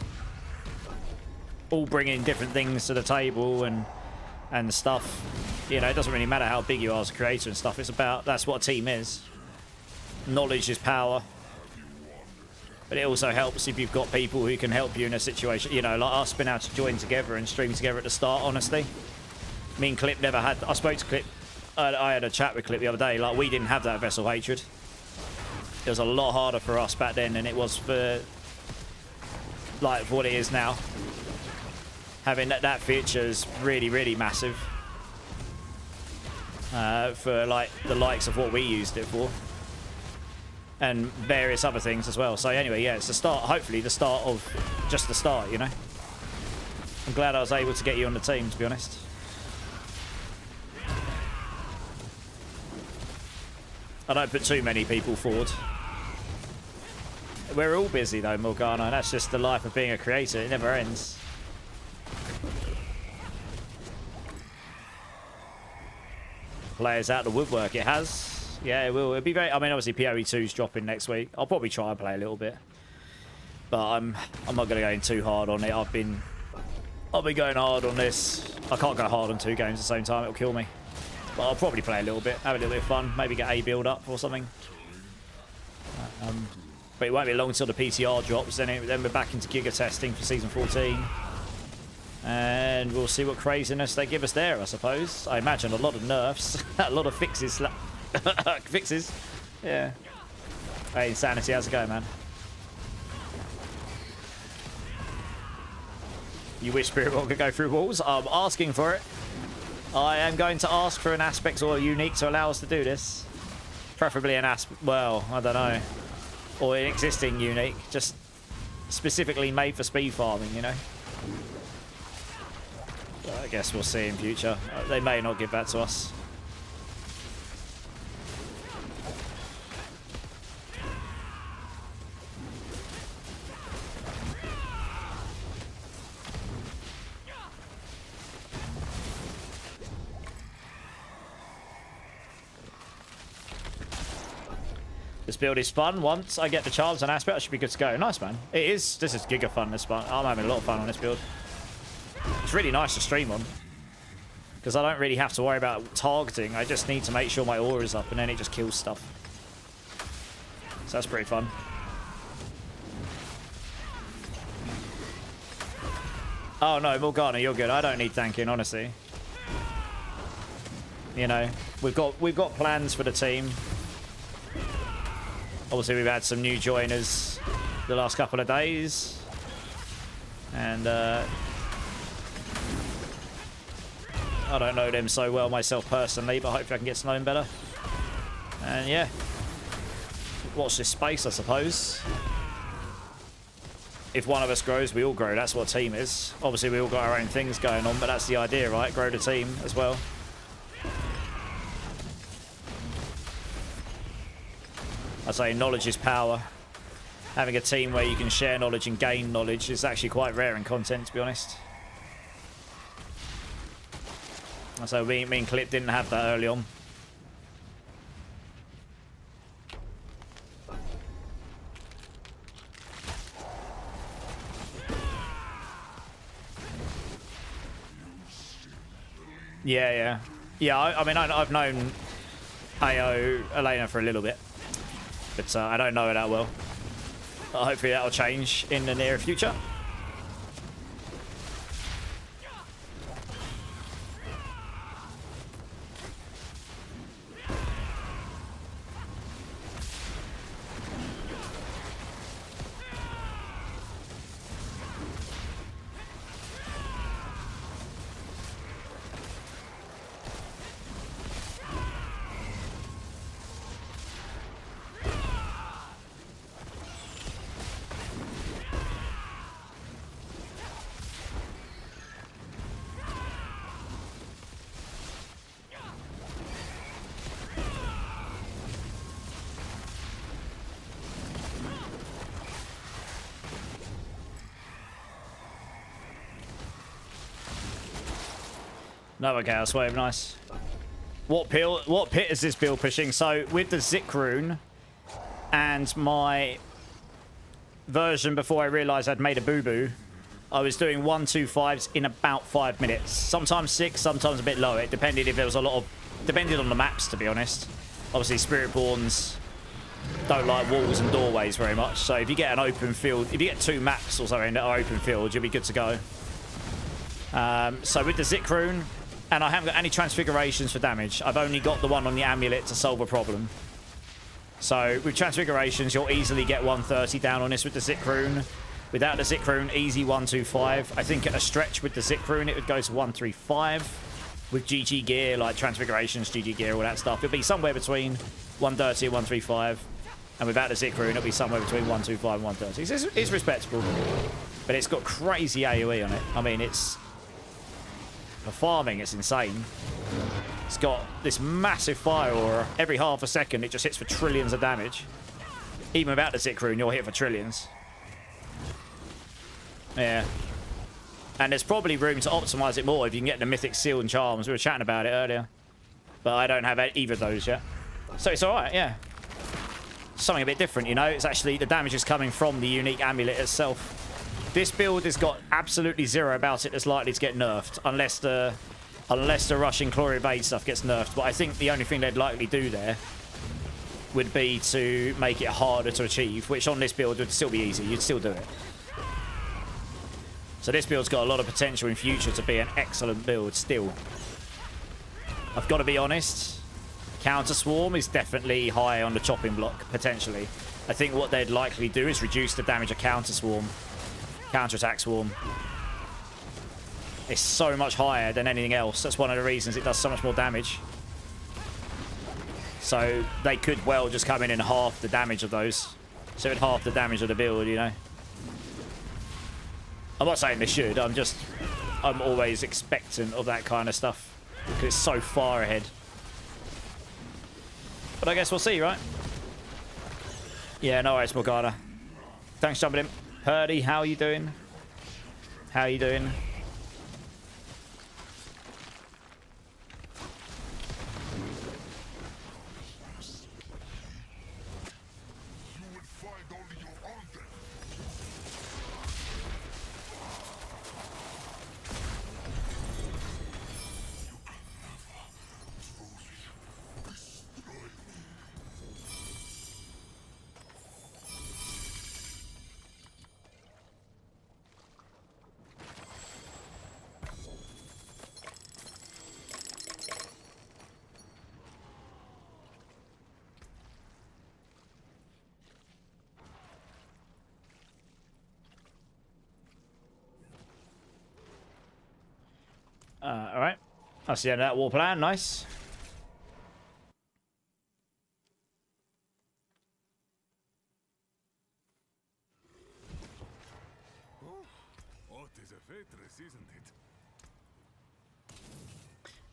all bringing different things to the table and stuff, you know, it doesn't really matter how big you are as a creator and stuff. It's about, that's what a team is. Knowledge is power. But it also helps if you've got people who can help you in a situation, you know, like us being able to join together and stream together at the start, honestly. Me and Clip never had, I spoke to Clip, I had a chat with Clip the other day, like we didn't have that Vessel hatred. It was a lot harder for us back then than it was for, like, what it is now. Having that feature is really, really massive. For, like, the likes of what we used it for. And various other things as well. So anyway, yeah, it's the start, hopefully the start of just the start, you know. I'm glad I was able to get you on the team, to be honest. I don't put too many people forward. We're all busy though, Morgana, and that's just the life of being a creator. It never ends. Players out the woodwork, it has. Yeah, it will. It'll be very. I mean, obviously, PoE 2's dropping next week. I'll probably try and play a little bit, but I'm not going to go in too hard on it. I've been going hard on this. I can't go hard on 2 games at the same time. It'll kill me. But I'll probably play a little bit, have a little bit of fun, maybe get a build up or something. But it won't be long until the PTR drops. Then we're back into Giga testing for season 14. And we'll see what craziness they give us there, I suppose. I imagine a lot of nerfs, a lot of fixes. Fixes. Yeah. Hey, Insanity, how's it going, man? You wish Spiritborn could go through walls? I'm asking for it. I am going to ask for an aspect or a unique to allow us to do this. Preferably an aspect, well, I don't know. Or an existing unique, just specifically made for speed farming, you know? But I guess we'll see in future. They may not give that to us. This build is fun. Once I get the chance and aspect, I should be good to go. Nice, man. It is. This is giga fun. This fun. I'm having a lot of fun on this build. It's really nice to stream on. Because I don't really have to worry about targeting. I just need to make sure my aura is up and then it just kills stuff. So that's pretty fun. Oh no, Morgana, you're good. I don't need tanking, honestly. You know, we've got plans for the team. Obviously, we've had some new joiners the last couple of days, and I don't know them so well myself personally, but hopefully I can get to know them better. And yeah, watch this space, I suppose. If one of us grows, we all grow. That's what a team is. Obviously, we all got our own things going on, but that's the idea, right? Grow the team as well. I say knowledge is power. Having a team where you can share knowledge and gain knowledge is actually quite rare in content, to be honest. So me and Clip didn't have that early on. Yeah. I mean, I've known AO Elena for a little bit, but I don't know her that well. Hopefully that'll change in the near future. Another chaos wave, nice. What pit is this build pushing? So with the Zik rune and my version before I realized I'd made a boo-boo, I was doing 1-2-5s in about 5 minutes. Sometimes 6, sometimes a bit lower. It depended if there was a lot of... Depended on the maps, to be honest. Obviously, Spiritborns don't like walls and doorways very much. So if you get an open field... If you get 2 maps or something that are open field, you'll be good to go. So with the Zik rune... And I haven't got any transfigurations for damage. I've only got the one on the amulet to solve a problem. So with transfigurations, you'll easily get 130 down on this with the Zik rune. Without the Zik rune, easy 125. I think at a stretch with the Zik rune, it would go to 135. With GG gear, like transfigurations, GG gear, all that stuff, it'll be somewhere between 130 and 135. And without the Zik rune, it'll be somewhere between 125 and 130. It's respectable. But it's got crazy AoE on it. I mean, it's... For farming, it's insane. It's got this massive fire aura. Every half a second, it just hits for trillions of damage. Even without the Zik rune, you'll hit for trillions. Yeah. And there's probably room to optimize it more if you can get the Mythic Seal and Charms. We were chatting about it earlier. But I don't have either of those yet. So it's alright, yeah. Something a bit different, you know? It's actually, the damage is coming from the unique amulet itself. This build has got absolutely zero about it that's likely to get nerfed, unless the Russian Chloria Evade stuff gets nerfed. But I think the only thing they'd likely do there would be to make it harder to achieve, which on this build would still be easy. You'd still do it. So this build's got a lot of potential in future to be an excellent build still. I've got to be honest, Counter Swarm is definitely high on the chopping block, potentially. I think what they'd likely do is reduce the damage of Counter Swarm. Counter-attack Swarm. It's so much higher than anything else. That's one of the reasons it does so much more damage. So they could well just come in and half the damage of those. So it'd half the damage of the build, you know. I'm not saying they should. I'm always expectant of that kind of stuff. Because it's so far ahead. But I guess we'll see, right? Yeah, no worries, Morgana. Thanks for jumping in. Purdy, how are you doing? How are you doing? All right. That's the end of that war plan. Nice. What is a fortress, isn't it?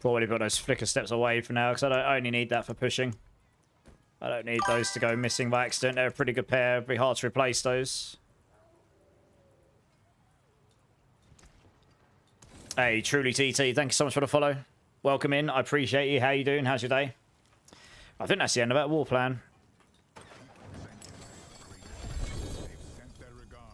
Probably put those flicker steps away for now, because I only need that for pushing. I don't need those to go missing by accident. They're a pretty good pair. It'd be hard to replace those. Hey, Truly TT, thank you so much for the follow. Welcome in. I appreciate you. How you doing? How's your day? I think that's the end of that war plan. Sent their regards.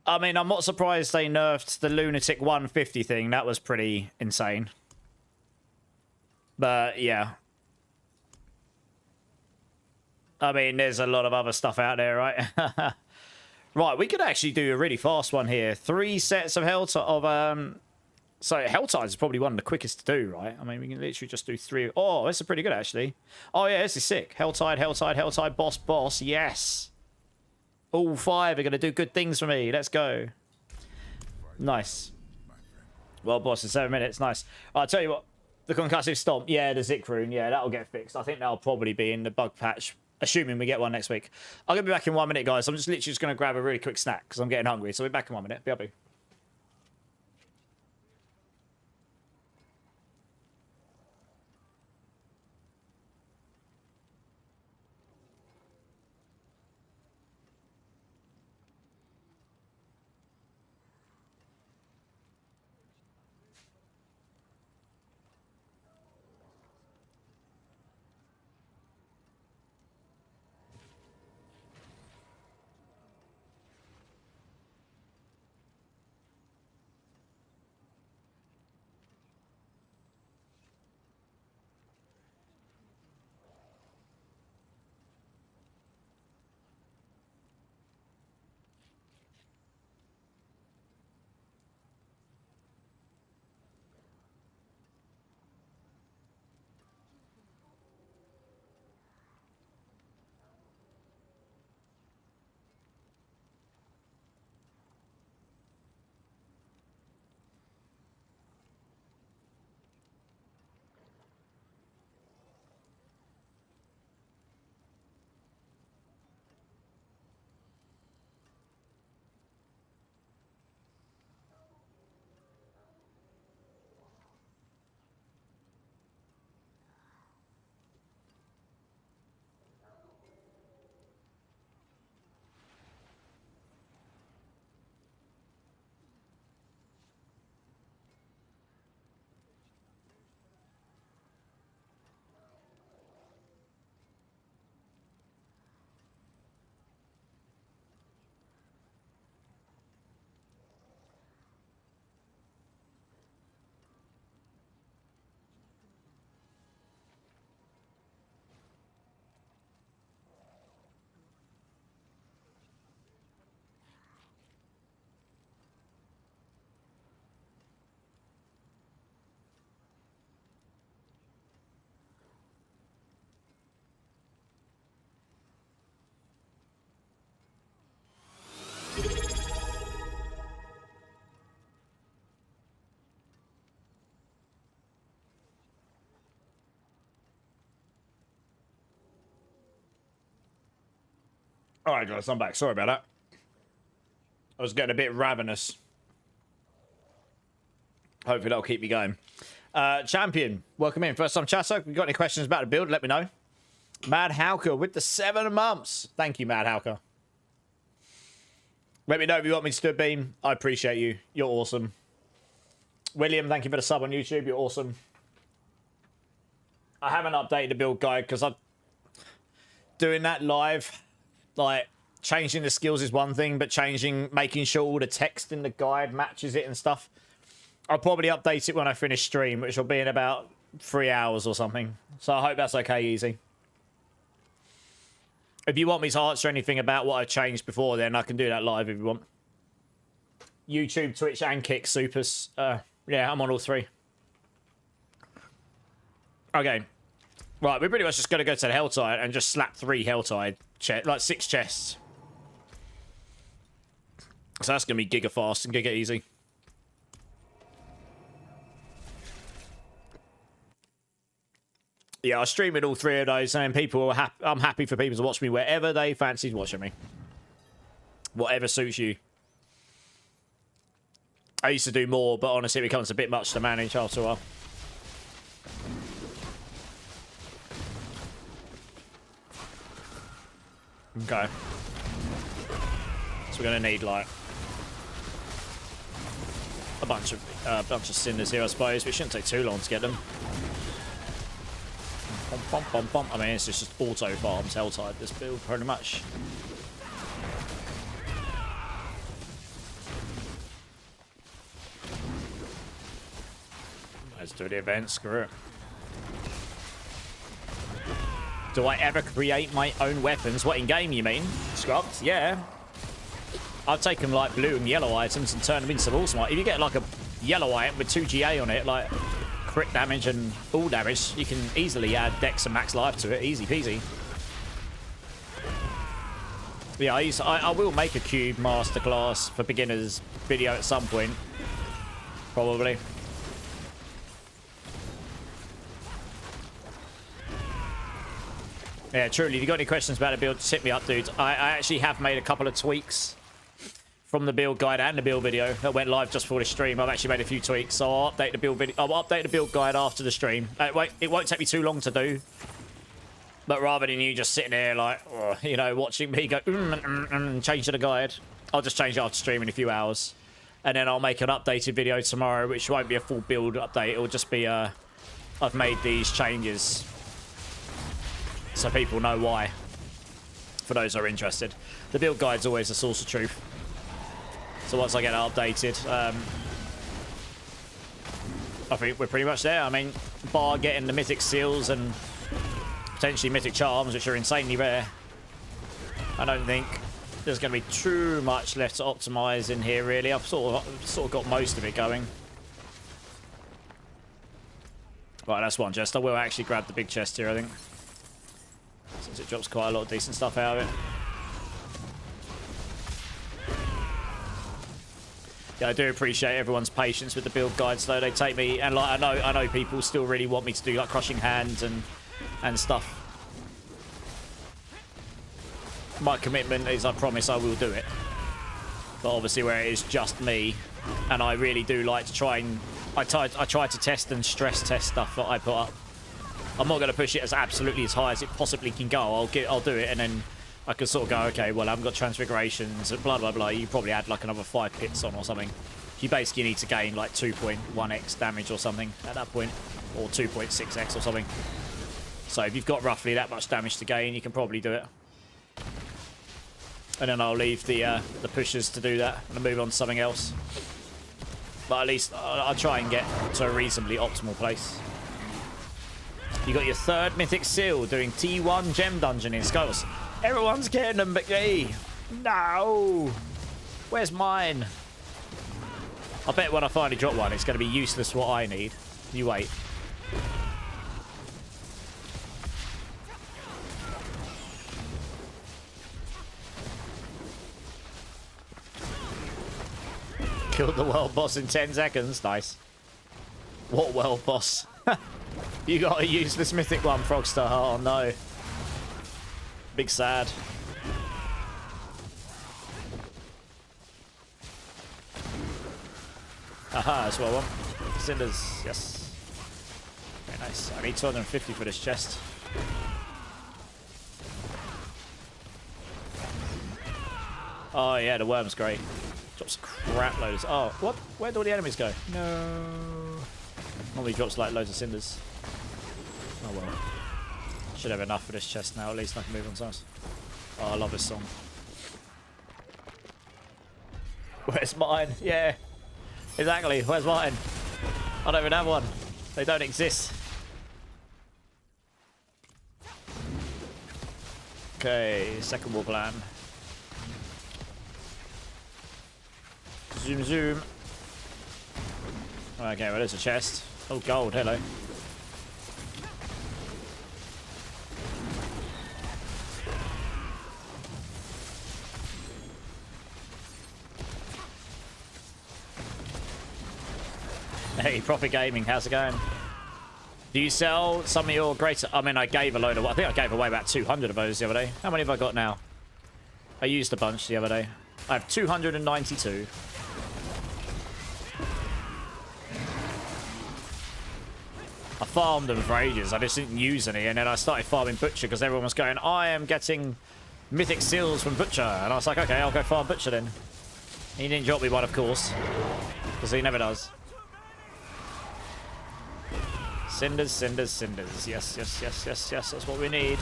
I mean, I'm not surprised they nerfed the lunatic 150 thing. That was pretty insane. But, yeah. I mean, there's a lot of other stuff out there, right? Right, we could actually do a really fast one here. 3 sets of so Helltide is probably one of the quickest to do, right? I mean, we can literally just do 3. Oh, this is pretty good, actually. Oh, yeah, this is sick. Helltide, Helltide, Helltide, boss, boss. Yes. All 5 are going to do good things for me. Let's go. Nice. Well, boss, in 7 minutes. Nice. I'll tell you what. The concussive stomp. Yeah, the Zik rune. Yeah, that'll get fixed. I think that'll probably be in the bug patch, assuming we get one next week. I'm going to be back in 1 minute, guys. I'm just literally just going to grab a really quick snack because I'm getting hungry. So I'll be back in 1 minute. BRB. All right, guys, I'm back. Sorry about that. I was getting a bit ravenous. Hopefully that'll keep me going. Champion, welcome in. First time chatter. If you've got any questions about the build, let me know. Mad Hauker with the 7 months. Thank you, Mad Hauker. Let me know if you want me to do a beam. I appreciate you. You're awesome. William, thank you for the sub on YouTube. You're awesome. I haven't updated the build guide because I'm doing that live. Like, changing the skills is one thing, but making sure all the text in the guide matches it and stuff. I'll probably update it when I finish stream, which will be in about 3 hours or something. So I hope that's okay, easy. If you want me to answer anything about what I changed before, then I can do that live if you want. YouTube, Twitch, and Kick supers. Yeah, I'm on all three. Okay. Right, we're pretty much just going to go to the Helltide and just slap 3 Helltide, like 6 chests. So that's going to be giga fast and giga easy. Yeah, I stream with all 3 of those, and people are I'm happy for people to watch me wherever they fancy watching me. Whatever suits you. I used to do more, but honestly, it becomes a bit much to manage after a while. Okay. So we're gonna need like a bunch of cinders here, I suppose. But it shouldn't take too long to get them. I mean, it's just auto farms Helltide this build, pretty much. Let's do the event. Screw it. Do I ever create my own weapons? What, in game you mean? Scrubbed? Yeah. I've taken like blue and yellow items and turned them into awesome. If you get like a yellow item with 2 GA on it, like crit damage and all damage, you can easily add dex and max life to it. Easy peasy. Yeah, I will make a cube masterclass for beginners video at some point. Probably. Yeah, truly, if you got any questions about the build, just hit me up, dudes. I actually have made a couple of tweaks from the build guide and the build video that went live just for the stream. I've actually made a few tweaks, so I'll update the build video. I'll update the build guide after the stream. It won't take me too long to do. But rather than you just sitting there like, you know, watching me go change to the guide, I'll just change it after stream in a few hours. And then I'll make an updated video tomorrow, which won't be a full build update. It'll just be, I've made these changes. So people know why. For those who are interested. The build guide's always the source of truth. So once I get it updated, I think we're pretty much there. I mean, bar getting the mythic seals and potentially mythic charms, which are insanely rare, I don't think there's going to be too much left to optimize in here, really. I've sort of got most of it going. Right, that's one chest. I will actually grab the big chest here, I think. Since it drops quite a lot of decent stuff out of it. Yeah, I do appreciate everyone's patience with the build guides, though. They take me, and like I know people still really want me to do like crushing hands and stuff. My commitment is I promise I will do it. But obviously where it is just me, and I really do like to try and I try to test and stress test stuff that I put up. I'm not going to push it as absolutely as high as it possibly can go. I'll do it, and then I can sort of go, okay, well, I haven't got transfigurations and blah, blah, blah. You probably add like another 5 pits on or something. You basically need to gain like 2.1x damage or something at that point, or 2.6x or something. So if you've got roughly that much damage to gain, you can probably do it. And then I'll leave the pushers to do that and move on to something else. But at least I'll try and get to a reasonably optimal place. You got your 3rd mythic seal doing T1 gem dungeon in Skulls. Everyone's getting them, but hey, no. Where's mine? I bet when I finally drop one, it's going to be useless what I need. You wait. Killed the world boss in 10 seconds. Nice. What world boss? You got a useless mythic one, Frogstar. Oh no. Big sad. Aha, that's what I want. Cinders, yes. Very nice. I need 250 for this chest. Oh yeah, the worm's great. Drops a crap loads. Oh, what? Where'd all the enemies go? No. Normally drops like loads of cinders. Oh well. Should have enough for this chest now, at least I can move on to us. Oh, I love this song. Where's mine? Yeah. Exactly, where's mine? I don't even have one. They don't exist. Okay, second war plan. Zoom, zoom. Okay, well, there's a chest. Oh, gold. Hello. Hey, Profit Gaming, how's it going? Do you sell some of your greater... I mean, I gave a load of... I think I gave away about 200 of those the other day. How many have I got now? I used a bunch the other day. I have 292. I farmed them for ages. I just didn't use any. And then I started farming Butcher because everyone was going, I am getting mythic seals from Butcher. And I was like, okay, I'll go farm Butcher then. He didn't drop me one, of course. Because he never does. Cinders, cinders, cinders. Yes, yes, yes, yes, yes. That's what we need.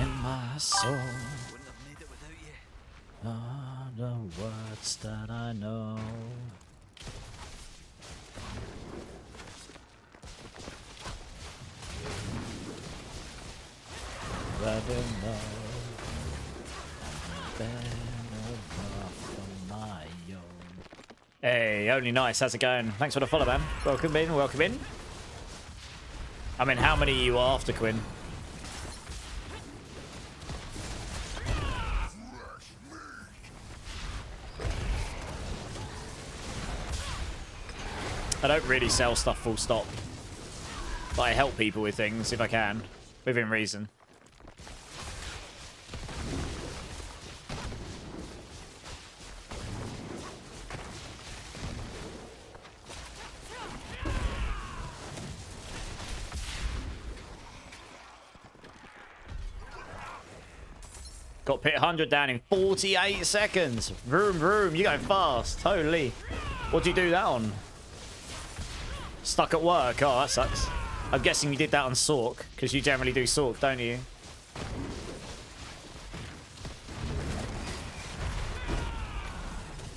In my soul. Wouldn't have made it without you. Are the words that I know. Rather know than from my own. Hey, only nice. How's it going? Thanks for the follow, man. Welcome in. Welcome in. I mean, how many are you after, Quinn? I don't really sell stuff full stop, but I help people with things if I can, within reason. Got pit 100 down in 48 seconds. Vroom, vroom. You go fast. Holy. What do you do that on? Stuck at work. Oh, that sucks. I'm guessing you did that on Sork, because you generally do Sork, don't you?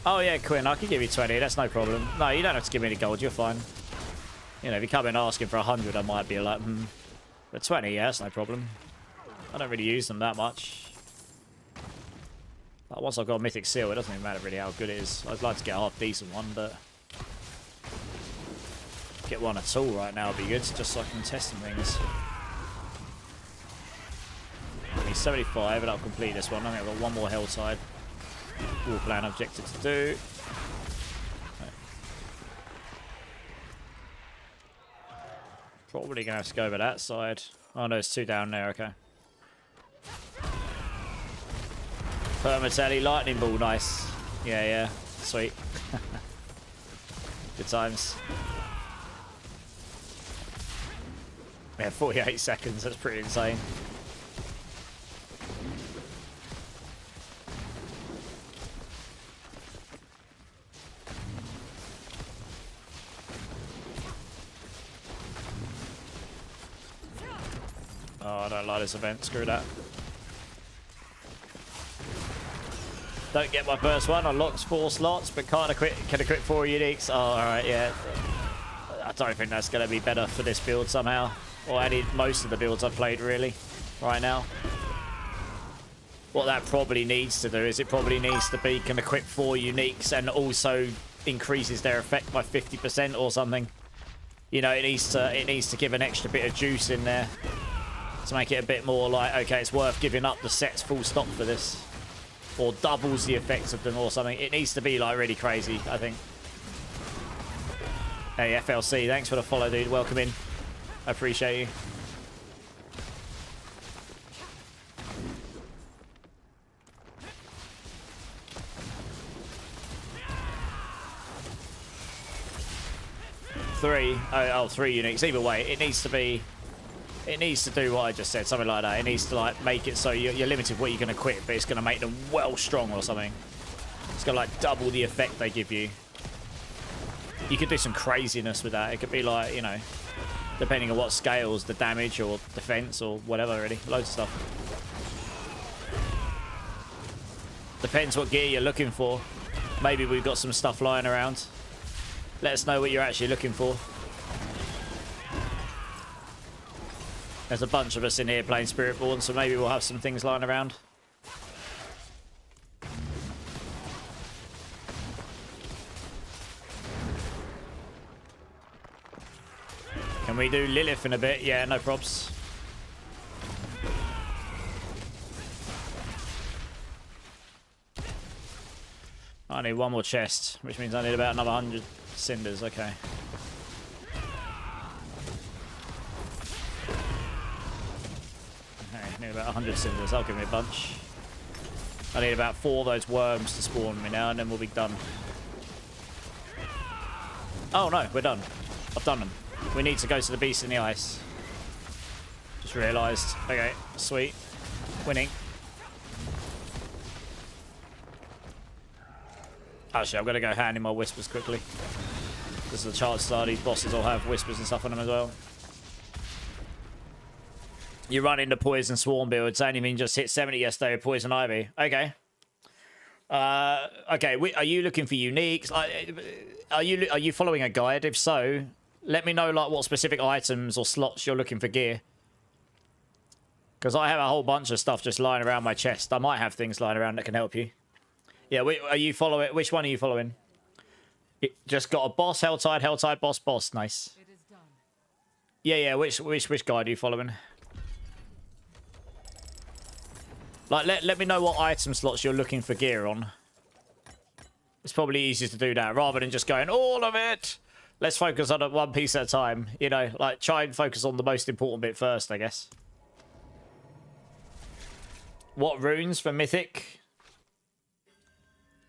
Oh, yeah, Quinn. I can give you 20. That's no problem. No, you don't have to give me any gold. You're fine. You know, if you come in asking for 100, I might be like, But 20, yeah, that's no problem. I don't really use them that much. Like, once I've got a mythic seal, it doesn't even matter really how good it is. I'd like to get a half decent one, but get one at all right now would be good, just so I can test some things. I need 75 and I'll complete this one. I think I've got one more Helltide wall plan objective to do. Right. Probably gonna have to go over that side. Oh no, there's two down there, okay. Permatelli lightning ball, nice. Yeah, yeah, sweet. Good times. Yeah, 48 seconds, that's pretty insane. Oh, I don't like this event, screw that. Don't get my first one, unlocks 4 slots, but can equip 4 uniques. Oh, alright, yeah. I don't think that's going to be better for this build somehow. Or most of the builds I've played, really, right now. What that probably needs to do is it probably needs to be can equip 4 uniques and also increases their effect by 50% or something. You know, it needs to give an extra bit of juice in there to make it a bit more like, okay, it's worth giving up the sets full stop for this. Or doubles the effects of them or something. It needs to be like really crazy, I think. Hey, FLC, thanks for the follow, dude. Welcome in. I appreciate you. Three uniques. Either way, it needs to be. It needs to do what I just said, something like that. It needs to like make it so you're limited what you can equip, but it's going to make them well strong or something. It's going to like double the effect they give you. You could do some craziness with that. It could be like, you know, depending on what scales, the damage or defense or whatever, really. Loads of stuff. Depends what gear you're looking for. Maybe we've got some stuff lying around. Let us know what you're actually looking for. There's a bunch of us in here playing Spiritborn, so maybe we'll have some things lying around. Can we do Lilith in a bit? Yeah, no probs. I need one more chest, which means I need about another 100 cinders. Okay. Okay, I need about 100 cinders. That'll give me a bunch. I need about 4 of those worms to spawn me now, and then we'll be done. Oh no, we're done. I've done them. We need to go to the beast in the ice. Just realised. Okay, sweet. Winning. Actually, I'm going to go hand in my whispers quickly. Because the chances are these bosses all have whispers and stuff on them as well. You run into poison swarm builds. Anything just hit 70 yesterday with poison ivy. Okay. Okay, are you looking for uniques? Are you following a guide? If so, let me know like what specific items or slots you're looking for gear. Because I have a whole bunch of stuff just lying around my chest. I might have things lying around that can help you. Yeah, are you following? Which one are you following? It just got a boss, Helltide, boss. Nice. It is done. Yeah. Which guide are you following? Like, let me know what item slots you're looking for gear on. It's probably easier to do that rather than just going all of it. Let's focus on one piece at a time. You know, like try and focus on the most important bit first, I guess. What runes for Mythic?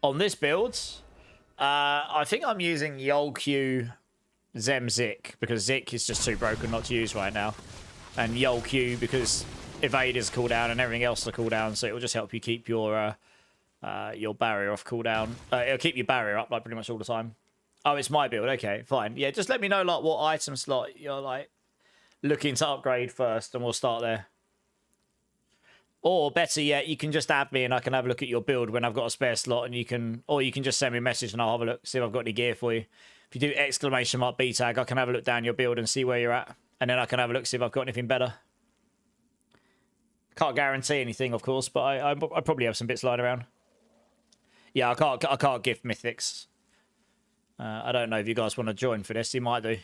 On this build, I think I'm using Yolq Zem Zik because Zik is just too broken not to use right now. And Yolq because evade is cooldown and everything else is cooldown, so it will just help you keep your barrier off cooldown. It'll keep your barrier up like pretty much all the time. Oh, it's my build. Okay, fine. Yeah, just let me know like what item slot you're like looking to upgrade first, and we'll start there. Or better yet, you can just add me and I can have a look at your build when I've got a spare slot, and you can just send me a message and I'll have a look, see if I've got any gear for you. If you do !B tag, I can have a look down your build and see where you're at, and then I can have a look, see if I've got anything better. Can't guarantee anything, of course, but I probably have some bits lying around. Yeah, I can't gift mythics. I don't know if you guys want to join for this. You might do.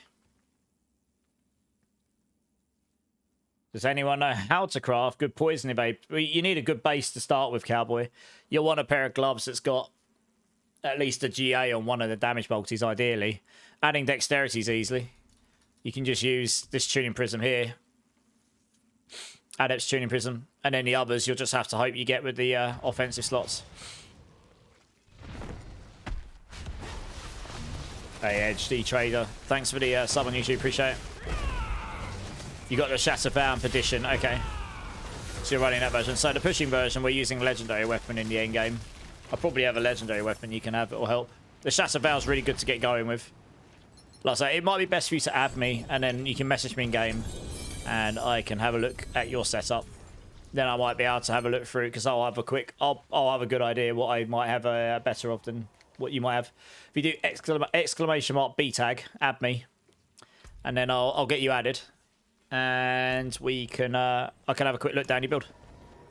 Does anyone know how to craft good poison evade? You need a good base to start with, Cowboy. You'll want a pair of gloves that's got at least a GA on one of the damage multis, ideally. Adding dexterity is easily. You can just use this tuning prism here. Adept's tuning prism. And then the others, you'll just have to hope you get with the offensive slots. Hey, HD Trader. Thanks for the sub on YouTube. Appreciate it. You got the Shatterbound Perdition. Okay. So you're running that version. So the pushing version, we're using legendary weapon in the end game. I probably have a legendary weapon you can have that will help. The Shatterbound's really good to get going with. Like I say, it might be best for you to add me, and then you can message me in game, and I can have a look at your setup. Then I might be able to have a look through, because I'll have a good idea what I might have better of than what you might have. If you do !B tag, add me, and then I'll get you added. And we can, I can have a quick look down your build.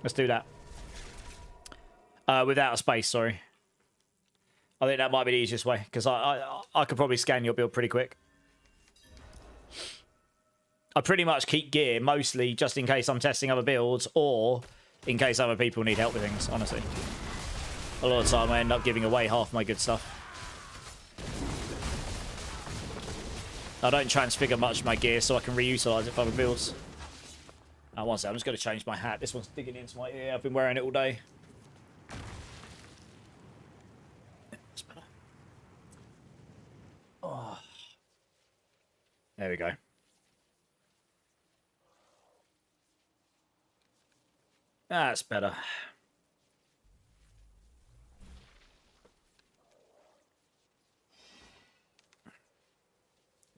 Let's do that. Without a space, sorry. I think that might be the easiest way, because I could probably scan your build pretty quick. I pretty much keep gear, mostly just in case I'm testing other builds, or in case other people need help with things, honestly. A lot of the time I end up giving away half my good stuff. I don't transfigure much of my gear, so I can reutilize it for other builds. One second, I'm just going to change my hat. This one's digging into my ear. I've been wearing it all day. That's better. Oh. There we go. That's better.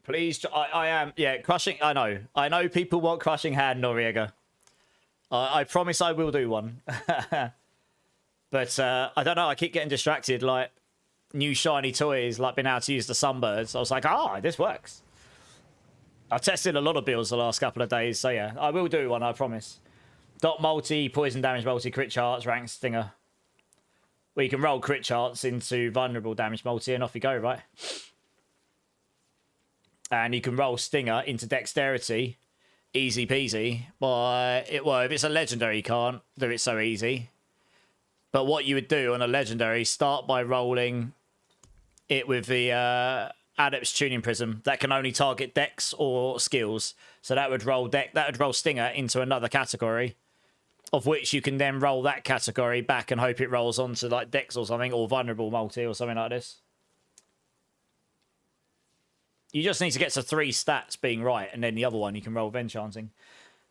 Please, I am, yeah, crushing, I know people want crushing hand, Noriega. I promise I will do one. But, I don't know, I keep getting distracted, like, new shiny toys, like being able to use the sunbirds. I was like, this works. I've tested a lot of builds the last couple of days, so yeah, I will do one, I promise. Dot multi, poison damage multi, crit charts, rank stinger. Well, you can roll crit charts into vulnerable damage multi, and off you go, right? And you can roll stinger into dexterity, easy peasy. Well, if it's a legendary, you can't do it so easy. But what you would do on a legendary, start by rolling it with the Adept's Tuning Prism that can only target dex or skills. So that would roll stinger into another category, of which you can then roll that category back and hope it rolls onto like dex or something, or vulnerable multi or something like this. You just need to get to 3 stats being right, and then the other one you can roll with enchanting.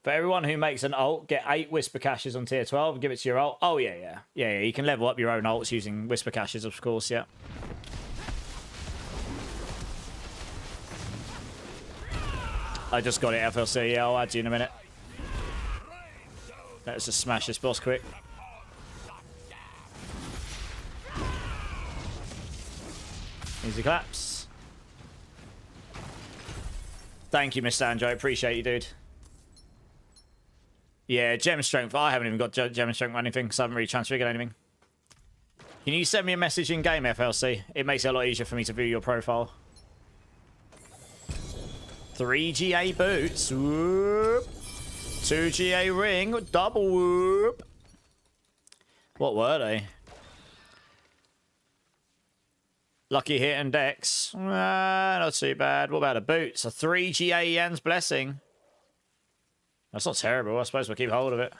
For everyone who makes an ult, get 8 Whisper Caches on tier 12 and give it to your ult. Oh, yeah. You can level up your own ults using Whisper Caches, of course, yeah. I just got it, FLC. Yeah, I'll add you in a minute. Let's just smash this boss quick. Easy claps. Thank you, Mr. Andro. Appreciate you, dude. Yeah, gem strength. I haven't even got gem strength or anything because I haven't really transfigured anything. Can you send me a message in game, FLC? It makes it a lot easier for me to view your profile. 3 GA boots. Whoop. 2 GA ring. Double whoop. What were they? Lucky hit and dex. Not too bad. What about the boots? A 3 GA Yan's blessing. That's not terrible. I suppose we'll keep hold of it.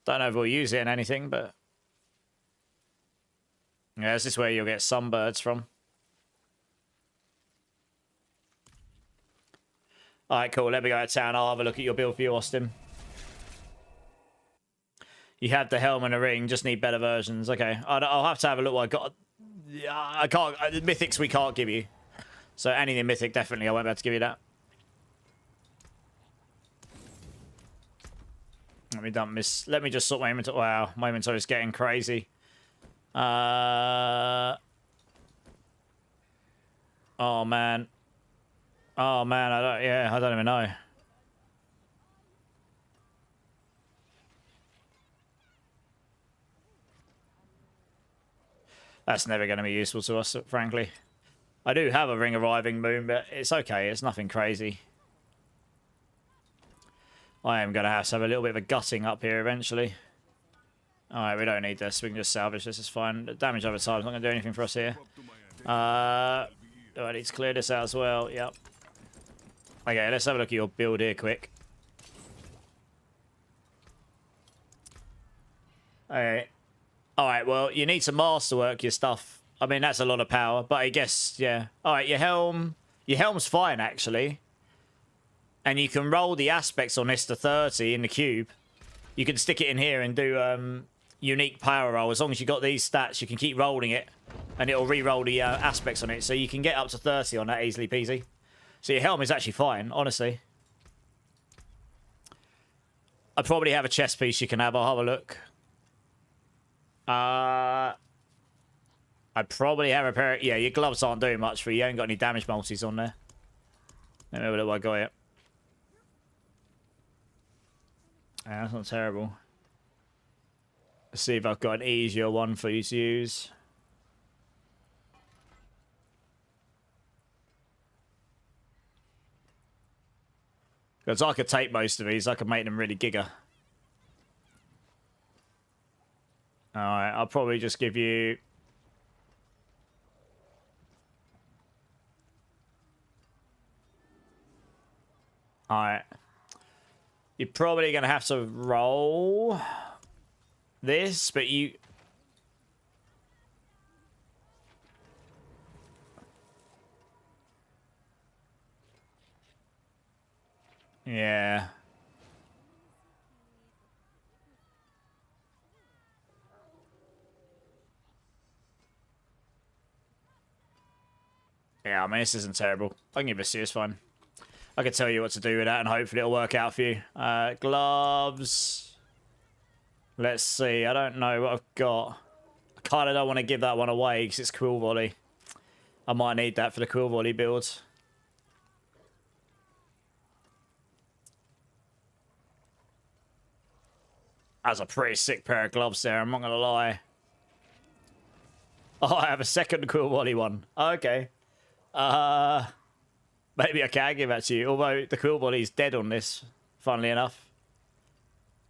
Don't know if we'll use it in anything, but... yeah, this is where you'll get sunbirds from. Alright, cool. Let me go to town. I'll have a look at your build for you, Austin. You had the helm and a ring. Just need better versions. Okay. I'll have to have a look what I got. I can't... mythics we can't give you. So anything mythic, definitely. I won't be able to give you that. Let me just sort my inventory. Wow, my inventory is getting crazy. Oh man. Oh man, I don't even know. That's never going to be useful to us, frankly. I do have a ring arriving moon, but it's okay. It's nothing crazy. I am going to have a little bit of a gutting up here eventually. Alright, we don't need this. We can just salvage this. It's fine. The damage over time is not going to do anything for us here. Do I need to clear this out as well? Yep. Okay, let's have a look at your build here quick. Alright. Alright, well, you need to masterwork your stuff. I mean, that's a lot of power, but I guess, yeah. Alright, your helm. Your helm's fine, actually. And you can roll the aspects on this to 30 in the cube. You can stick it in here and do unique power roll. As long as you got these stats, you can keep rolling it. And it'll re-roll the aspects on it. So you can get up to 30 on that easily peasy. So your helm is actually fine, honestly. I probably have a chest piece you can have. I'll have a look. I probably have a pair... yeah, your gloves aren't doing much for you. You ain't got any damage multis on there. Let me have a look what I got here. Yeah, that's not terrible. Let's see if I've got an easier one for you to use. Because I could take most of these. I could make them really giga. Alright, I'll probably just give you... alright. You're probably going to have to roll this, but you... yeah. Yeah, I mean, this isn't terrible. I can give this to you, it's fine. I can tell you what to do with that, and hopefully it'll work out for you. Gloves. Let's see. I don't know what I've got. I kind of don't want to give that one away because it's Quill Volley. I might need that for the Quill Volley build. That's a pretty sick pair of gloves there, I'm not going to lie. Oh, I have a second Quill Body one. Okay. Maybe I can give that to you, although the Quill Body's dead on this, funnily enough.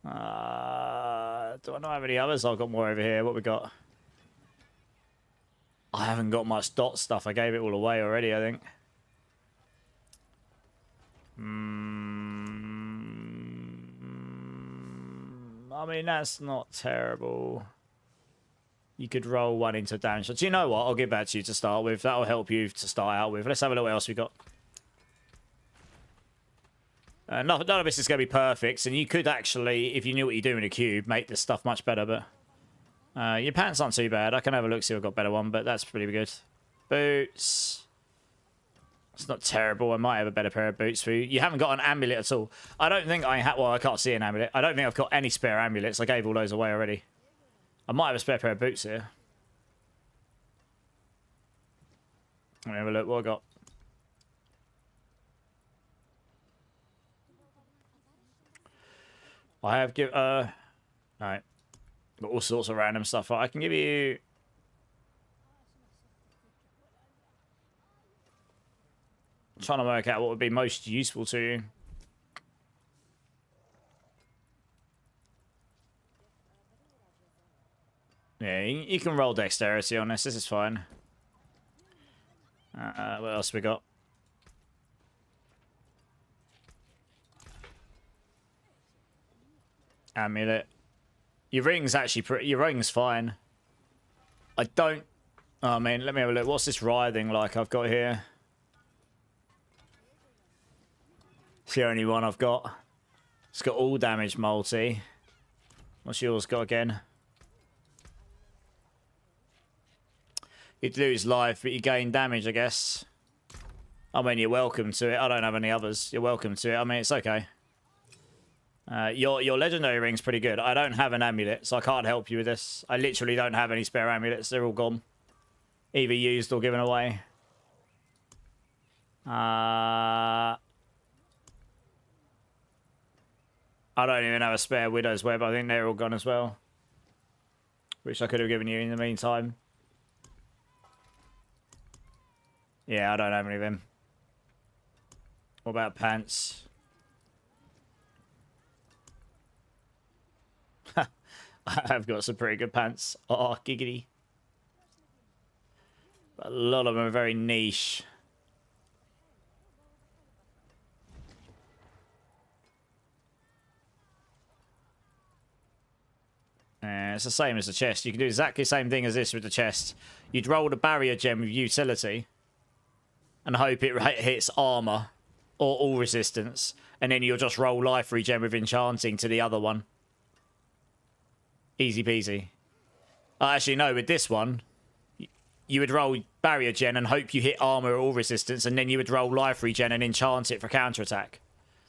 Do I not have any others? I've got more over here. What we got? I haven't got much dot stuff. I gave it all away already, I think. I mean, that's not terrible. You could roll one into damage. Do you know what? I'll give that to you to start with. That'll help you to start out with. Let's have a look what else we got. None of this is going to be perfect, and you could actually, if you knew what you do in a cube, make this stuff much better, but your pants aren't too bad. I can have a look, see if I've got a better one, but that's pretty good. Boots. It's not terrible. I might have a better pair of boots for you. You haven't got an amulet at all. I don't think I have... Well, I can't see an amulet. I don't think I've got any spare amulets. I gave all those away already. I might have a spare pair of boots here. Let me have a look what I got. I have give alright. Got all sorts of random stuff. I can give you I'm trying to work out what would be most useful to you. Yeah, you can roll dexterity on this. This is fine. What else we got? Amulet. Your ring's actually pretty... Your ring's fine. I don't... Oh, man, let me have a look. What's this writhing like I've got here? It's the only one I've got. It's got all damage multi. What's yours got again? You lose life, but you gain damage, I guess. I mean, you're welcome to it. I don't have any others. You're welcome to it. I mean, it's okay. Your legendary ring's pretty good. I don't have an amulet, so I can't help you with this. I literally don't have any spare amulets. They're all gone. Either used or given away. I don't even have a spare Widow's Web. I think they're all gone as well. Which I could have given you in the meantime. Yeah, I don't have any of them. What about pants? I've got some pretty good pants. Oh, giggity. But a lot of them are very niche. It's the same as the chest. You can do exactly the same thing as this with the chest. You'd roll the barrier gem with utility and hope it hits armor or all resistance, and then you'll just roll life regen with enchanting to the other one. Easy peasy. Actually, no, with this one, you would roll barrier gen and hope you hit armor or all resistance, and then you would roll life regen and enchant it for counterattack.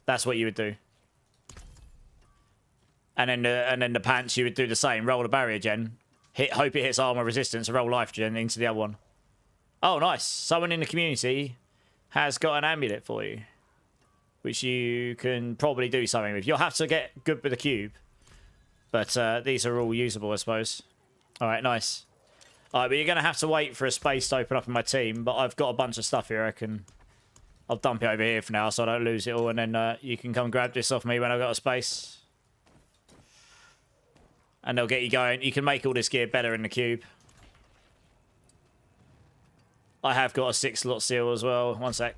That's what you would do. And then the pants, you would do the same. Roll the barrier gen, hope it hits armor resistance, and roll life gen into the other one. Oh, nice. Someone in the community has got an amulet for you, which you can probably do something with. You'll have to get good with the cube, but these are all usable, I suppose. All right, nice. All right, but you're going to have to wait for a space to open up in my team, but I've got a bunch of stuff here. I'll dump it over here for now so I don't lose it all, and then you can come grab this off me when I've got a space. And they'll get you going. You can make all this gear better in the cube. I have got a 6-slot seal as well. One sec.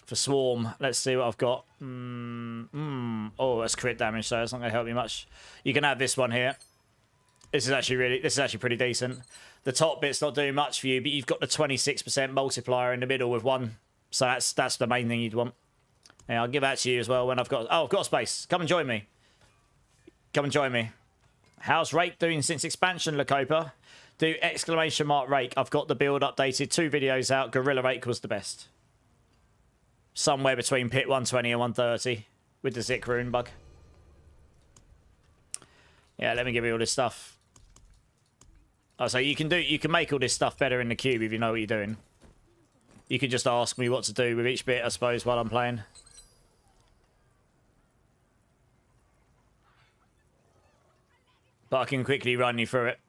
For Swarm, let's see what I've got. Oh, that's crit damage, so it's not going to help you much. You can have this one here. This is actually pretty decent. The top bit's not doing much for you, but you've got the 26% multiplier in the middle with one. So that's the main thing you'd want. Yeah, I'll give that to you as well when I've got... Oh, I've got a space. Come and join me. Come and join me. How's Rake doing since expansion, Lacopa? Do exclamation mark Rake. I've got the build updated. 2 videos out. Gorilla Rake was the best. Somewhere between pit 120 and 130 with the Zik rune bug. Yeah, let me give you all this stuff. Oh, so you can make all this stuff better in the cube if you know what you're doing. You can just ask me what to do with each bit, I suppose, while I'm playing. but I can quickly run you through it.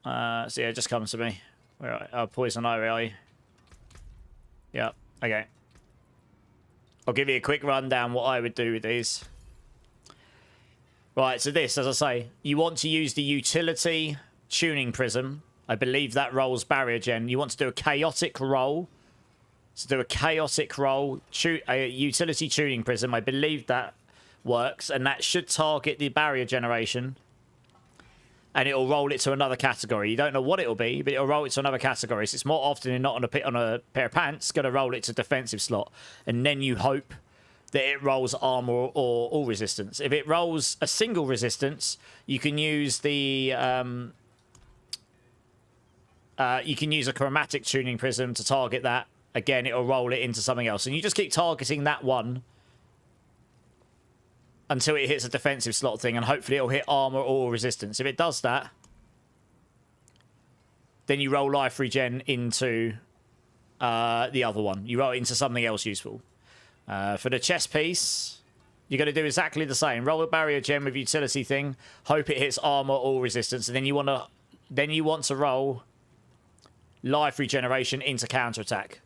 So yeah, just come to me. Where are you? Oh, Poison Ivy, are you? Yeah, okay. I'll give you a quick rundown what I would do with these. Right, so this, as I say, you want to use the utility tuning prism. I believe that rolls barrier gen. You want to do a chaotic roll. So do a chaotic roll, a utility tuning prism. I believe that works, and that should target the barrier generation. And it'll roll it to another category. You don't know what it'll be, but it'll roll it to another category. So it's more often than not on a pair of pants, going to roll it to defensive slot. And then you hope that it rolls armor or all resistance. If it rolls a single resistance, you can use the you can use a chromatic tuning prism to target that. Again, it'll roll it into something else. And you just keep targeting that one until it hits a defensive slot thing, and hopefully it'll hit armor or resistance. If it does that, then you roll life regen into the other one. You roll it into something else useful. For the chest piece, you're going to do exactly the same. Roll a barrier gem with utility thing. Hope it hits armor or resistance, and then you want to roll life regeneration into counterattack,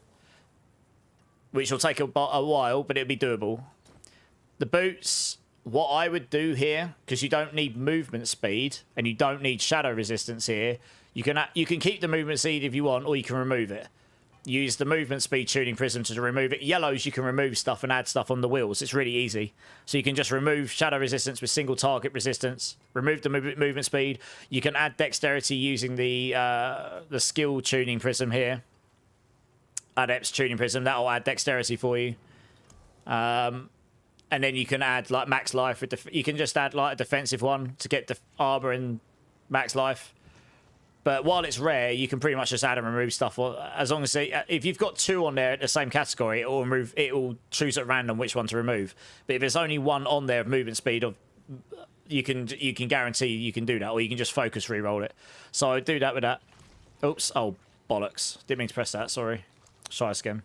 which will take a while, but it'll be doable. The boots, what I would do here, because you don't need movement speed and you don't need shadow resistance here, you can keep the movement speed if you want, or you can remove it. Use the movement speed tuning prism to remove it. Yellows, you can remove stuff and add stuff on the wheels. It's really easy. So you can just remove shadow resistance with single target resistance. Remove the movement speed. You can add dexterity using the skill tuning prism here. Adepts tuning prism. That'll add dexterity for you. And then you can add like max life. You can just add like a defensive one to get the armor and max life. But while it's rare, you can pretty much just add and remove stuff. As long as if you've got two on there at the same category, it will choose at random which one to remove. But if there's only one on there of movement speed, you can guarantee you can do that, or you can just focus re-roll it. So I do that with that. Oops! Oh bollocks! Didn't mean to press that. Sorry. Try again.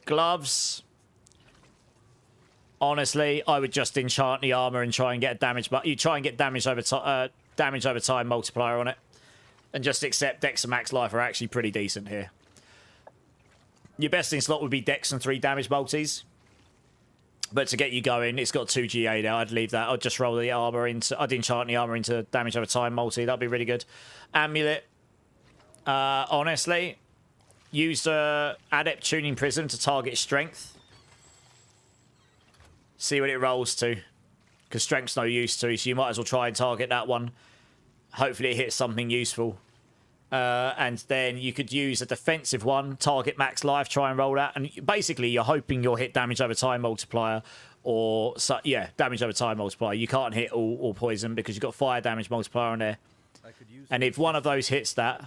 Gloves. Honestly, I would just enchant the armor and try and get a damage, but you try and get damage over time multiplier on it, and just accept Dex and Max Life are actually pretty decent here. Your best in slot would be Dex and 3 damage multis, but to get you going, it's got 2 GA now. I'd leave that. I'd just roll the armor into. I'd enchant the armor into damage over time multi. That'd be really good. Amulet. Honestly, use the Adept Tuning Prism to target strength. See what it rolls to, because strength's no use to, so you might as well try and target that one. Hopefully it hits something useful. And then you could use a defensive one, target max life, try and roll that. And basically you're hoping you'll hit damage over time multiplier, or damage over time multiplier. You can't hit all poison because you've got fire damage multiplier on there. And if one of those hits that,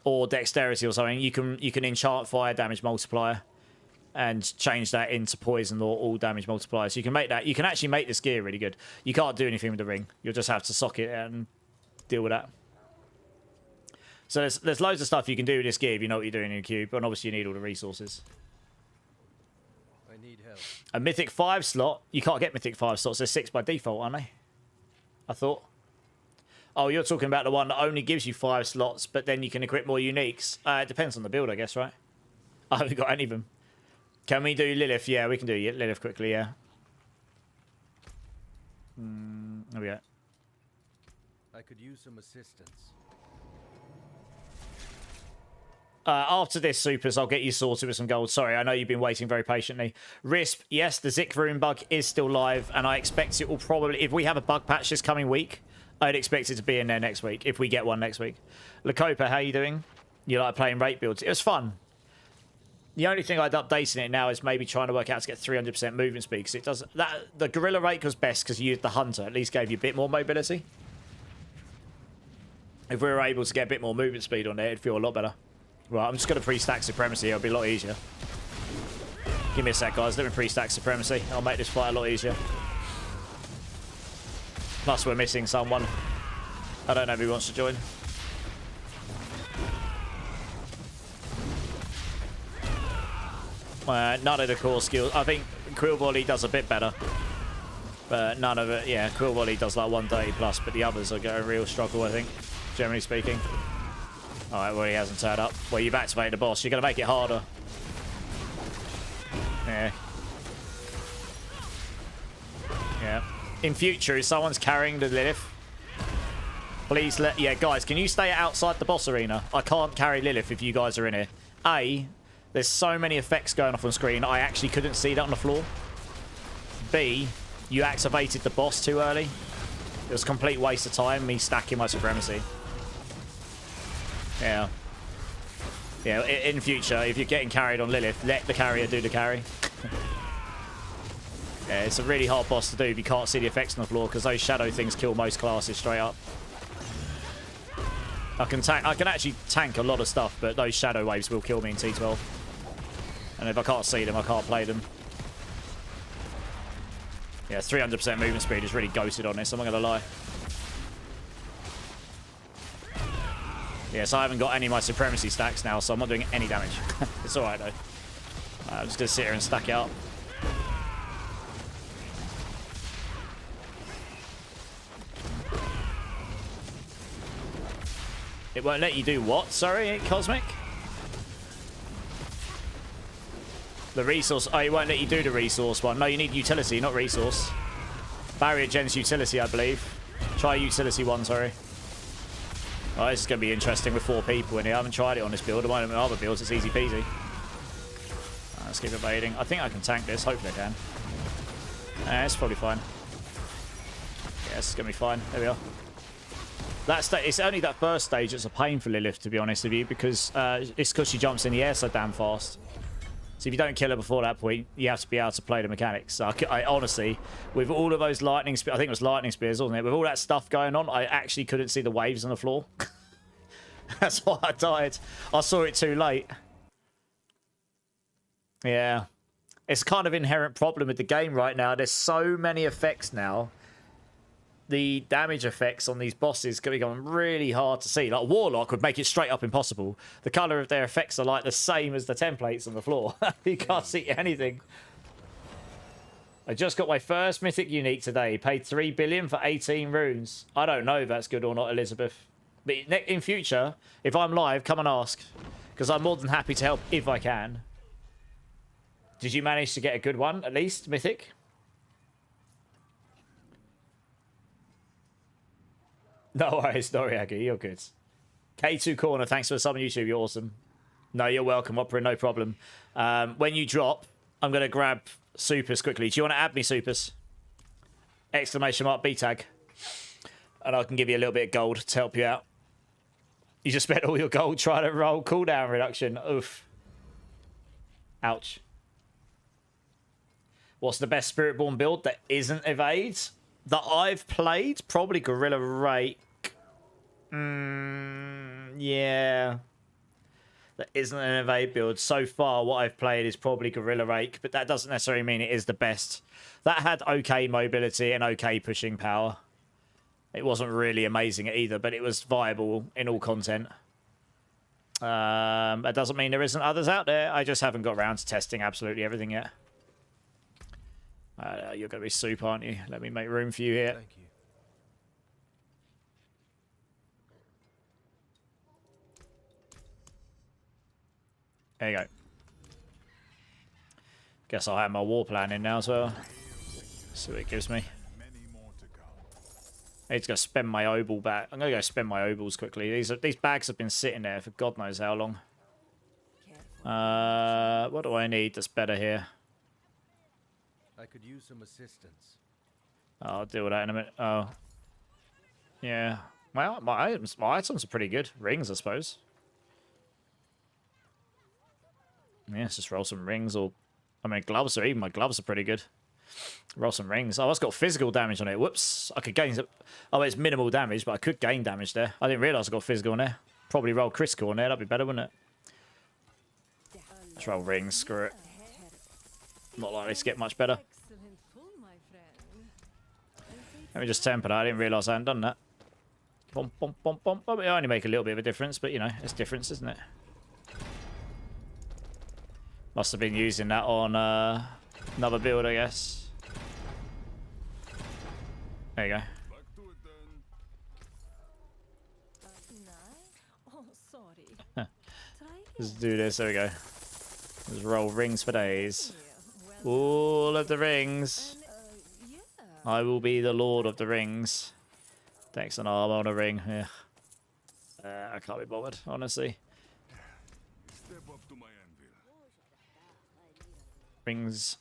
or dexterity or something, you can enchant fire damage multiplier and change that into poison or all damage multiplier. So you can make that. You can actually make this gear really good. You can't do anything with the ring. You'll just have to sock it and deal with that. So there's loads of stuff you can do with this gear if you know what you're doing in a cube, but obviously you need all the resources. I need help. A Mythic 5 slot. You can't get Mythic 5 slots. They're 6 by default, aren't they? I thought. Oh, you're talking about the one that only gives you 5 slots, but then you can equip more uniques. It depends on the build, I guess, right? I haven't got any of them. Can we do Lilith? Yeah, we can do Lilith quickly, yeah. There we go. I could use some assistance. After this, Supers, I'll get you sorted with some gold. Sorry, I know you've been waiting very patiently. Risp, yes, the Zik Rune bug is still live, and I expect it will probably, if we have a bug patch this coming week, I'd expect it to be in there next week, if we get one next week. Lacopa, how you doing? You like playing rate builds? It was fun. The only thing I'd updating it now is maybe trying to work out to get 300% movement speed, because it does that. The gorilla rate was best because you used the hunter. At least gave you a bit more mobility. If we were able to get a bit more movement speed on there, it'd feel a lot better. Right, I'm just going to pre-stack Supremacy. It'll be a lot easier. Give me a sec, guys. Let me pre-stack Supremacy. I'll make this fight a lot easier. Plus, we're missing someone. I don't know if he wants to join. None of the core skills. I think Quill Volley does a bit better. But none of it, yeah, Quill Volley does like 130 plus, but the others are going a real struggle, I think, generally speaking. Alright, well, he hasn't turned up. Well, you've activated the boss. You're going to make it harder. Yeah. Yeah. In future, if someone's carrying the Lilith, please let... Yeah, guys, can you stay outside the boss arena? I can't carry Lilith if you guys are in here. A, there's so many effects going off on screen, I actually couldn't see that on the floor. B, you activated the boss too early. It was a complete waste of time, me stacking my supremacy. Yeah. Yeah, in future, if you're getting carried on Lilith, let the carrier do the carry. Yeah, it's a really hard boss to do if you can't see the effects on the floor, because those shadow things kill most classes straight up. I can actually tank a lot of stuff, but those shadow waves will kill me in T12. And if I can't see them, I can't play them. Yeah, 300% movement speed is really ghosted on this, I'm not going to lie. Yeah, so I haven't got any of my supremacy stacks now, so I'm not doing any damage. It's alright though. I'm just going to sit here and stack it up. It won't let you do what? Sorry, Cosmic? The resource. Oh, it won't let you do the resource one. No, you need utility, not resource. Barrier gens utility, I believe. Try utility one, sorry. Oh, this is going to be interesting with 4 people in here. I haven't tried it on this build. On my other builds, it's easy peasy. Let's keep evading. I think I can tank this. Hopefully I can. It's probably fine. Yeah, this is going to be fine. There we are. It's only that first stage that's a pain for Lilith, to be honest with you, because it's because she jumps in the air so damn fast. So if you don't kill her before that point, you have to be able to play the mechanics. So I honestly, with all of those lightning spears, I think it was lightning spears, wasn't it? With all that stuff going on, I actually couldn't see the waves on the floor. That's why I died. I saw it too late. Yeah. It's kind of inherent problem with the game right now. There's so many effects now. The damage effects on these bosses can become really hard to see. Like Warlock would make it straight up impossible. The colour of their effects are like the same as the templates on the floor. You can't see anything. I just got my first mythic unique today. Paid 3 billion for 18 runes. I don't know if that's good or not, Elizabeth. But in future, if I'm live, come and ask. Because I'm more than happy to help if I can. Did you manage to get a good one, at least, mythic? No worries, Noriagi, you're good. K2 Corner, thanks for the sub on YouTube, you're awesome. No, you're welcome, Opera, no problem. When you drop, I'm going to grab Supers quickly. Do you want to add me, Supers? Exclamation mark, B-tag. And I can give you a little bit of gold to help you out. You just spent all your gold trying to roll cooldown reduction. Oof. Ouch. What's the best Spiritborn build that isn't evade? That I've played? Probably Gorilla Rake. Yeah. That isn't an evade build. So far, what I've played is probably Gorilla Rake, but that doesn't necessarily mean it is the best. That had okay mobility and okay pushing power. It wasn't really amazing either, but it was viable in all content. That doesn't mean there isn't others out there. I just haven't got around to testing absolutely everything yet. You're going to be soup, aren't you? Let me make room for you here. Thank you. There you go. Guess I'll have my war plan in now as well. See what it gives me. I need to go spend my obol back. I'm going to go spend my obols quickly. These bags have been sitting there for God knows how long. What do I need that's better here? I could use some assistance. I'll deal with that in a minute. Oh. Yeah. Well, my items are pretty good. Rings, I suppose. Yeah, let's just roll some rings or... I mean, gloves are... Even my gloves are pretty good. Roll some rings. Oh, it's got physical damage on it. Whoops. I could gain... Oh, it's minimal damage, but I could gain damage there. I didn't realise I got physical on there. Probably roll critical on there. That'd be better, wouldn't it? Let's roll rings. Screw it. Not likely to get much better. Let me just temper that. I didn't realise I hadn't done that. Bom, bom, bom, bom, bom. It'll only make a little bit of a difference, but, you know, it's difference, isn't it? Must have been using that on another build, I guess. There you go. Back to it then. Oh, sorry. Let's do this. There we go. Let's roll rings for days. Well, All of the rings. yeah. I will be the lord of the rings. Thanks an arm on a ring. Yeah. I can't be bothered, honestly. Step up to my anvil. Rings.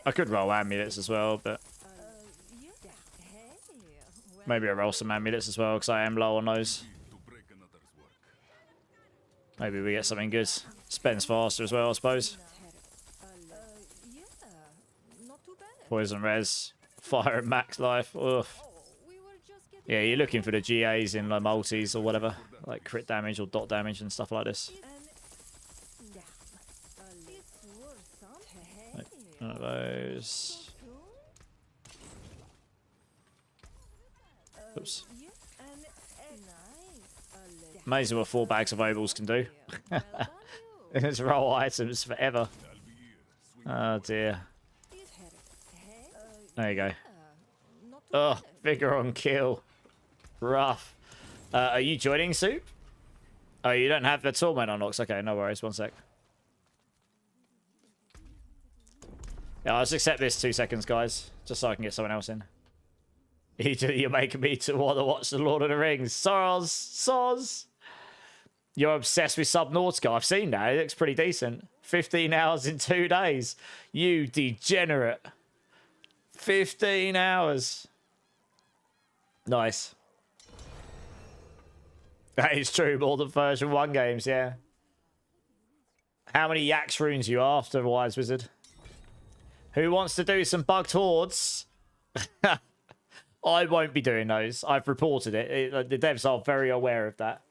I could roll amulets as well, but Yeah. Hey. Well, maybe I roll some amulets as well because I am low on those. To break another's work. Maybe we get something good. Spends faster as well, I suppose. yeah. Not too bad. Poison res. Fire and max life. Ugh. Oh, we were just getting Yeah, you're looking for the GAs in like multis or whatever. Like crit damage or dot damage and stuff like this. yeah. It's worth something. Hey. One of those. Oops. Yeah. Nice. Amazing what 4 bags of ovals can do. Well done, you. Just roll items forever. I'll be here. Swing Oh dear. Hey. There you go. Not too Oh, bad. figure on kill. Rough. Are you joining Soup? Oh, you don't have the torment unlocks. Okay, no worries. One sec. Yeah, I'll just accept this 2 seconds, guys. Just so I can get someone else in. You're making me to want to watch The Lord of the Rings. Soz! You're obsessed with Subnautica. I've seen that. It looks pretty decent. 15 hours in 2 days. You degenerate. 15 hours. Nice. That is true. More than version 1 games, yeah. How many Yax runes are you after, Wise Wizard? Who wants to do some bugged hordes? I won't be doing those. I've reported it. The devs are very aware of that.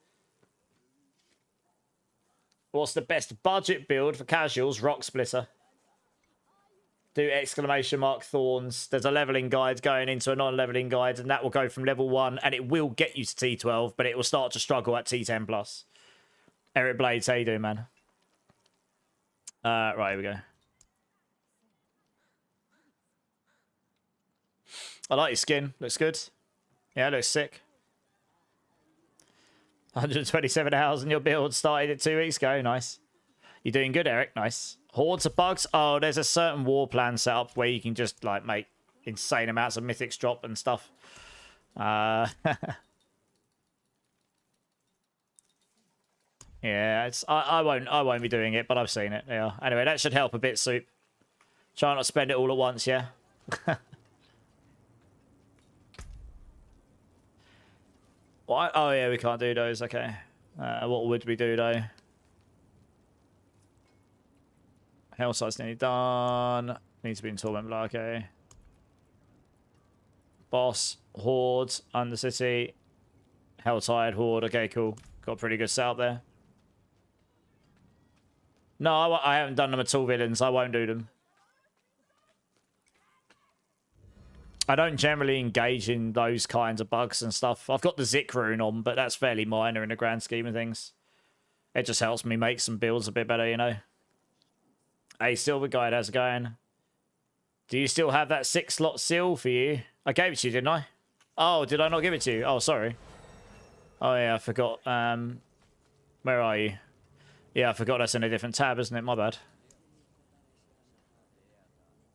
What's the best budget build for casuals? Rock Splitter. Do exclamation mark thorns. There's a leveling guide going into a non-leveling guide, and that will go from level 1, and it will get you to T12, but it will start to struggle at T10 plus. Eric Blades, how you doing, man? Right, here we go. I like your skin. Looks good. Yeah, looks sick. 127 hours in your build. Started it 2 weeks ago. Nice. You're doing good, Eric. Nice. Hordes of bugs. Oh, there's a certain war plan set up where you can just like make insane amounts of mythics drop and stuff. Yeah, it's I won't be doing it, but I've seen it. Yeah. Anyway, that should help a bit, Soup. Try not to spend it all at once, yeah. What? Oh yeah, we can't do those. Okay. What would we do though? Hellside's nearly done. Needs to be in Torment Block. Okay. Boss, Horde, Undercity, Helltide, Horde. Okay, cool. Got a pretty good setup there. No, I haven't done them at all, villains. I won't do them. I don't generally engage in those kinds of bugs and stuff. I've got the Zik rune on, but that's fairly minor in the grand scheme of things. It just helps me make some builds a bit better, you know. Hey, Silver Guide, how's it going? Do you still have that 6-slot seal for you? I gave it to you, didn't I? Oh, did I not give it to you? Oh, sorry. Oh, yeah, I forgot. Where are you? Yeah, I forgot that's in a different tab, isn't it? My bad.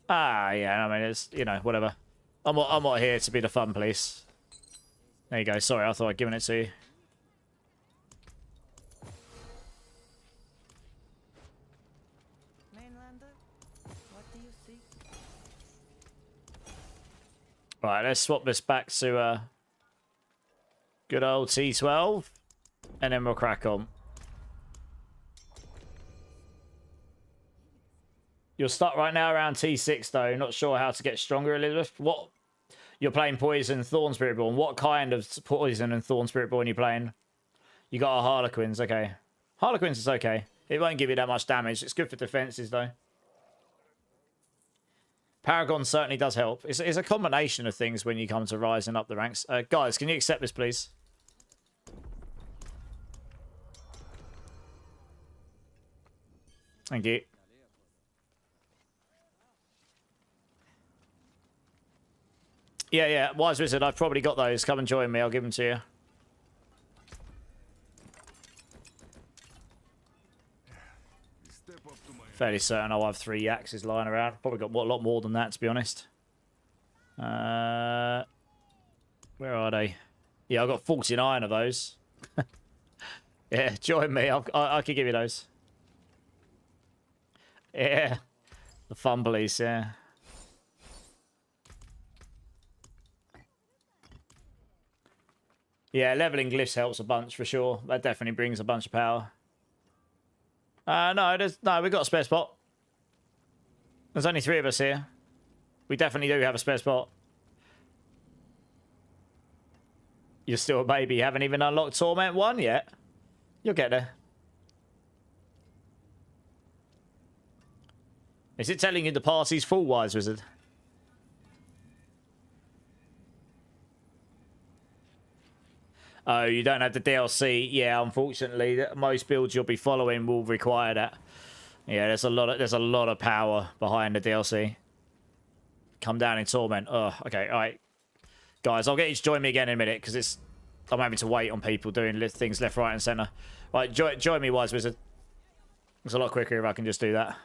Ah, yeah, I mean, it's, you know, whatever. I'm not here to be the fun police. There you go. Sorry, I thought I'd given it to you. Mainlander, what do you see? Right, let's swap this back to good old T12, and then we'll crack on. You're stuck right now around T6 though. Not sure how to get stronger, Elizabeth. What? You're playing Poison Thorn Spiritborn. What kind of Poison and Thorn Spiritborn are you playing? You got a Harlequins, okay. Harlequins is okay. It won't give you that much damage. It's good for defenses though. Paragon certainly does help. It's a combination of things when you come to rising up the ranks. Guys, can you accept this, please? Thank you. Yeah, yeah. Wise Wizard, I've probably got those. Come and join me. I'll give them to you. Step up to my Fairly certain I'll have 3 axes lying around. Probably got a lot more than that, to be honest. Where are they? Yeah, I've got 49 of those. Yeah, join me. I could give you those. Yeah. The fumblies, yeah. Yeah, leveling glyphs helps a bunch for sure. That definitely brings a bunch of power. No, we've got a spare spot. There's only 3 of us here. We definitely do have a spare spot. You're still a baby. You haven't even unlocked Torment 1 yet. You'll get there. Is it telling you the party's full, Wise Wizard? Oh, you don't have the DLC. Yeah, unfortunately, most builds you'll be following will require that. Yeah, there's a lot of power behind the DLC. Come down in Torment. Oh, okay, all right, guys. I'll get you to join me again in a minute because I'm having to wait on people doing things left, right, and center. Right, join me, Wise Wizard. It's a lot quicker if I can just do that.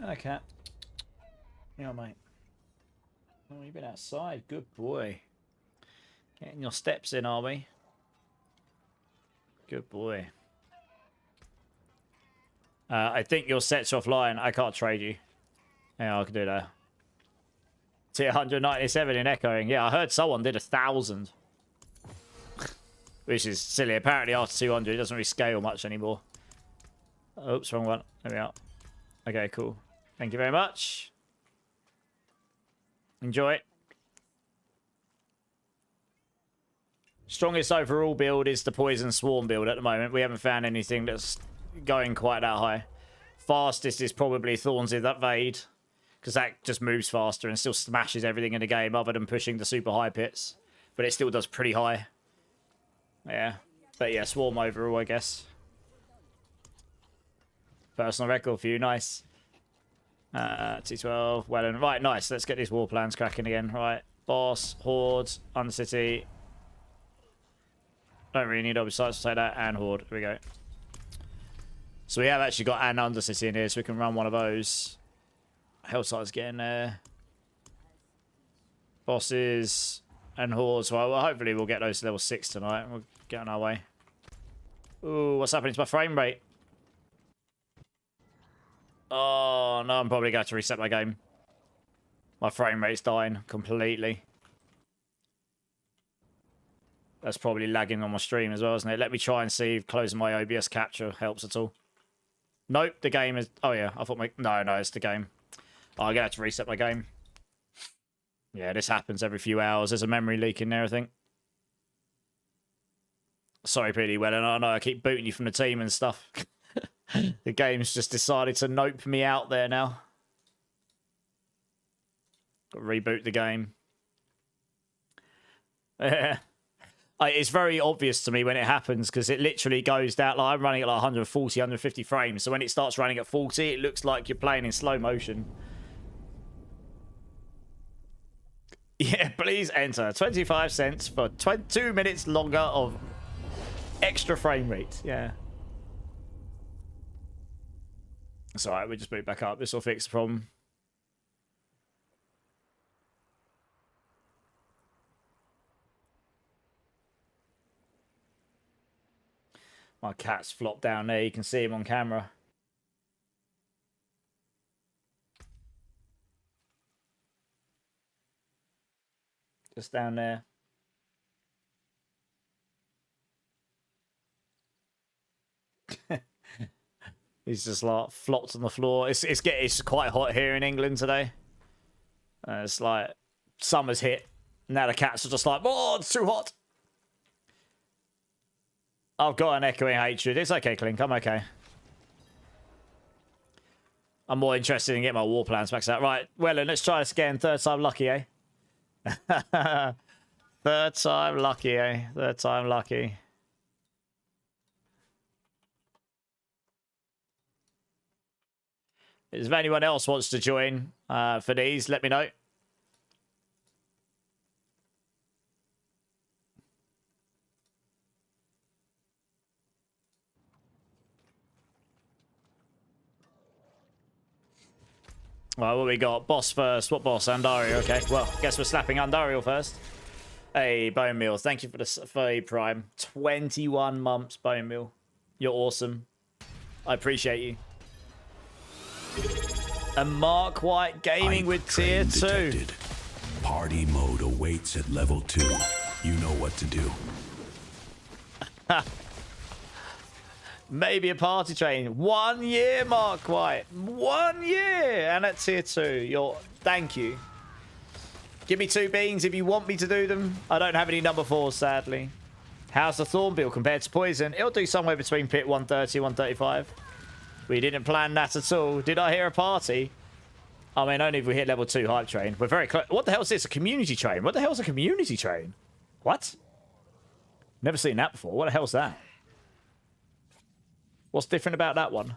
Hello, cat. Yeah, mate. Oh, you've been outside. Good boy. Getting your steps in, are we? Good boy. I think your sets offline. I can't trade you. Yeah, I can do that. Tier 197 in echoing. Yeah, I heard someone did 1,000. Which is silly. Apparently after 200 it doesn't really scale much anymore. Oops, wrong one. There we are. Okay, cool. Thank you very much. Enjoy it. Strongest overall build is the Poison Swarm build at the moment. We haven't found anything that's going quite that high. Fastest is probably Thorns in that Vade, because that just moves faster and still smashes everything in the game other than pushing the super high pits. But it still does pretty high. Yeah. But yeah, Swarm overall, I guess. Personal record for you, nice. T12, well and right, nice. Let's get these war plans cracking again. Right, boss, horde, undercity. Don't really need oversights to take that, and horde. Here we go. So we have actually got an undercity in here, so we can run one of those. Hellside's getting there. Bosses and hordes. Well, hopefully we'll get those to level 6 tonight. We'll get on our way. Ooh, what's happening to my frame rate? Oh, no, I'm probably going to reset my game. My frame rate's dying completely. That's probably lagging on my stream as well, isn't it? Let me try and see if closing my OBS capture helps at all. Nope, the game is... Oh, yeah, I thought my... No, it's the game. Oh, I'm going to have to reset my game. Yeah, this happens every few hours. There's a memory leak in there, I think. Sorry, pretty well, and I know I keep booting you from the team and stuff. The game's just decided to nope me out there now. Got to reboot the game. Yeah. It's very obvious to me when it happens because it literally goes down. Like I'm running at like 140, 150 frames. So when it starts running at 40, it looks like you're playing in slow motion. Yeah, please enter 25 cents for 2 minutes longer of extra frame rate. Yeah. It's alright, we'll just boot back up. This will fix the problem. My cat's flopped down there. You can see him on camera. Just down there. He's just like flopped on the floor. It's quite hot here in England today. It's like summer's hit. Now the cats are just like, oh, it's too hot. I've got an echoing hatred. It's okay, Clink. I'm okay. I'm more interested in getting my war plans maxed out. Right, well, let's try this again. Third time lucky, eh? Third time lucky, eh? Third time lucky. If anyone else wants to join for these, let me know. Well, what we got? Boss first. What boss? Andariel. Okay. Well, guess we're slapping Andariel first. Hey, Bone Meal. Thank you for the Prime. 21 months, Bone Meal. You're awesome. I appreciate you. And Mark White Gaming with tier 2. Detected. Party mode awaits at level 2. You know what to do. Maybe a party train. 1 year, Mark White. 1 year. And at tier 2. Thank you. Give me 2 beans if you want me to do them. I don't have any number 4s, sadly. How's the Thornbill compared to Poison? It'll do somewhere between pit 130, 135. We didn't plan that at all. Did I hear a party? I mean, only if we hit level 2 hype train. We're very close. What the hell is this? A community train? What the hell is a community train? What? Never seen that before. What the hell's that? What's different about that one?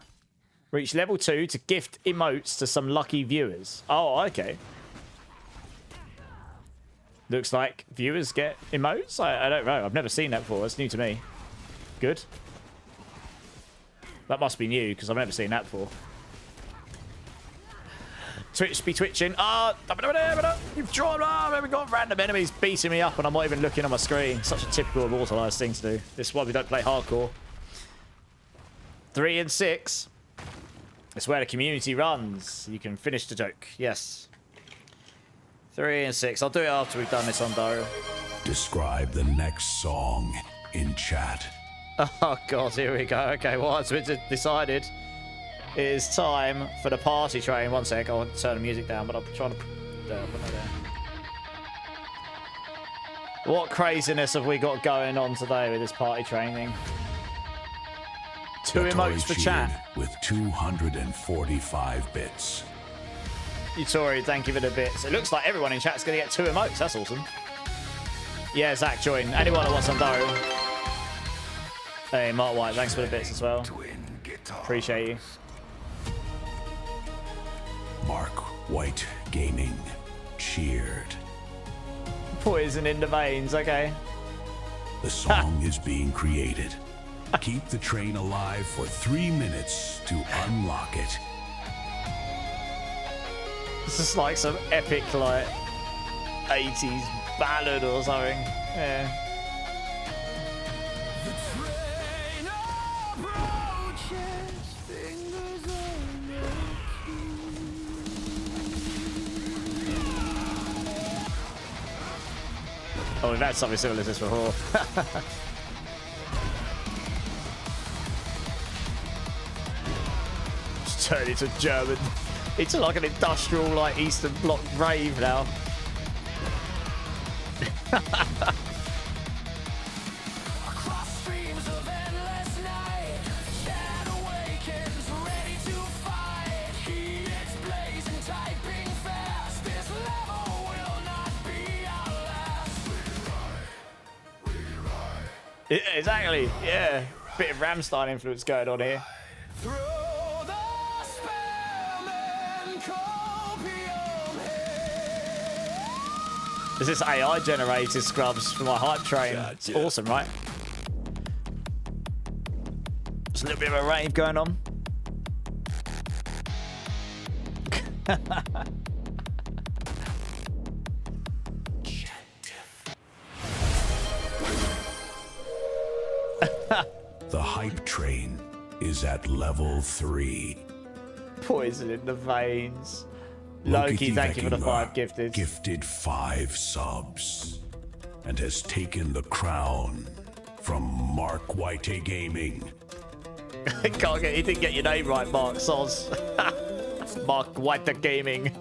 Reach level 2 to gift emotes to some lucky viewers. Oh, okay. Looks like viewers get emotes? I don't know. I've never seen that before. It's new to me. Good. That must be new, because I've never seen that before. Twitch be twitching. You've drawn. We've got random enemies beating me up, and I'm not even looking on my screen. Such a typical immortalize thing to do. This is why we don't play hardcore. 3 and 6. It's where the community runs. You can finish the joke. Yes. 3 and 6. I'll do it after we've done this on Daryl. Describe the next song in chat. Oh god, here we go. Okay, well, it's decided. It is time for the party train. 1 sec, I'll turn the music down, but I'm trying to put that there. What craziness have we got going on today with this party train thing? 2 emotes for chat. With 245 bits. Utori, thank you for the bits. It looks like everyone in chat's going to get 2 emotes. That's awesome. Yeah, Zach, join. Anyone who wants on Daryl. Hey, Mark White, thanks for the bits as well. Appreciate you. Mark White Gaming cheered. Poison in the veins, okay. The song is being created. Keep the train alive for 3 minutes to unlock it. This is like some epic, like, 80s ballad or something. Yeah. Oh, we've had something similar to this before. Just turn it to German. It's like an industrial, like, Eastern Bloc rave now. Exactly, yeah. Bit of Rammstein influence going on here. Is this AI generated scrubs for my hype train? It's awesome, right? There's a little bit of a rave going on. The hype train is at level 3. Poison in the veins. Loki, thank you for the 5 gifted. Gifted 5 subs and has taken the crown from Mark White Gaming. He didn't get your name right, Mark Soz. Mark White Gaming.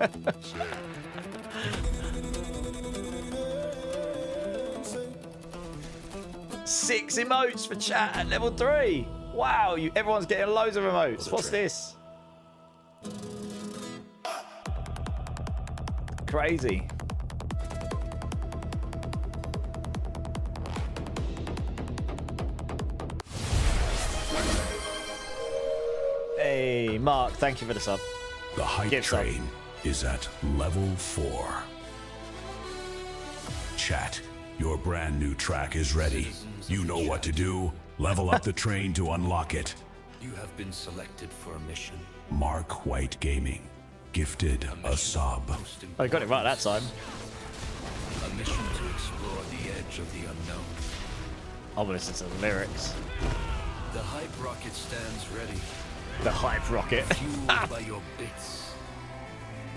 6 emotes for chat at level 3. Wow, everyone's getting loads of emotes. What's this? Crazy. Hey, Mark, thank you for the sub. The hype Give sub. train is at level 4. Chat, your brand new track is ready. You know what to do. Level up the train to unlock it. You have been selected for a mission. Mark White Gaming gifted a sub. Oh, I got it right that time. A mission to explore the edge of the unknown. I want to listen to the lyrics. The hype rocket stands ready, The hype rocket. fueled by your bits,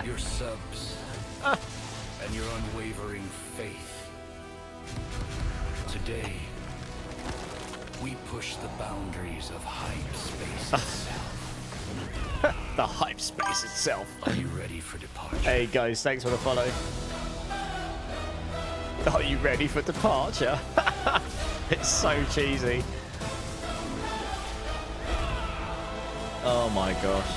your subs, and your unwavering faith. Today, we push the boundaries of hype space itself. The hype space itself. Are you ready for departure? Hey guys, thanks for the follow. Are you ready for departure? It's so cheesy. Oh my gosh.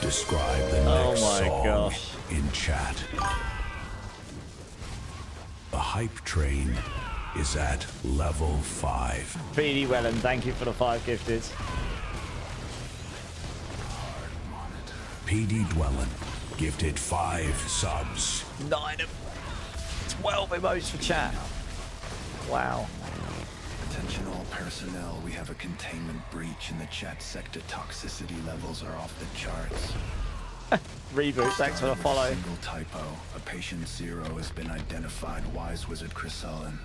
Describe the Oh next my song gosh. in chat. The hype train is at level 5. PD Wellen, thank you for the 5 gifted. PD Dwellin gifted 5 subs. 9 of 12 emotes for chat. Wow. Attention all personnel, we have a containment breach in the chat sector. Toxicity levels are off the charts. Reboot, thanks for the Starting with a follow. single typo. A patient 0 has been identified. Wise Wizard Chrysalin.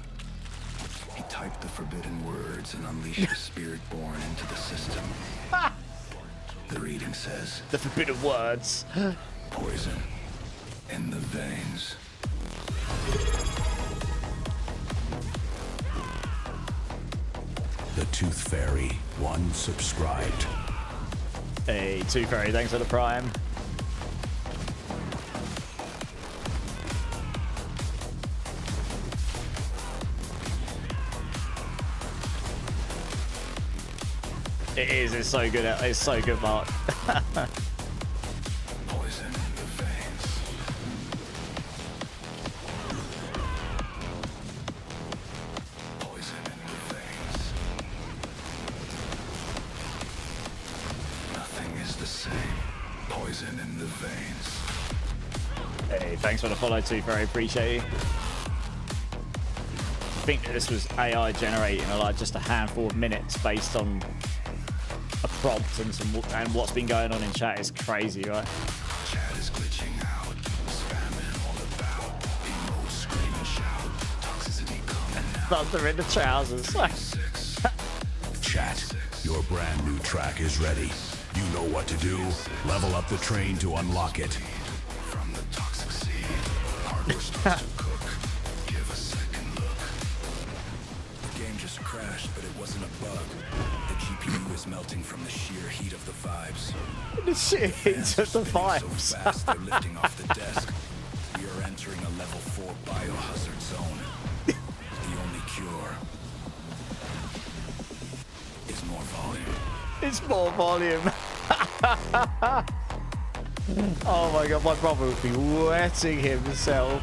He typed the forbidden words and unleashed the Spiritborn into the system. The reading says, The forbidden words. poison in the veins. The Tooth Fairy, 1 subscribed. Hey, Two Fairy, thanks for the prime. It is, it's so good, it's so good, Mark. Poison in the veins. Poison in the veins. Nothing is the same. Poison in the veins. Hey, thanks for the follow, Two Fairy, appreciate you. I think that this was AI generating like just a handful of minutes based on a prompt and what's been going on in chat is crazy, right? Chat is glitching out. Spamming all about. Emote, scream and shout. Toxicity coming out. Thunder in the trousers. 6. Chat, your brand new track is ready. You know what to do. Level up the train to unlock it. From the toxic seed. Hardware starts to cook. Give a second look. The game just crashed, but it wasn't a bug. The GPU is melting from the sheer heat of the vibes. The shit Fans into are the spinning vibes. So fast, they're lifting off the desk. We are entering a level 4 biohazard zone. The only cure is more volume. It's more volume. Oh my god, my brother would be wetting himself.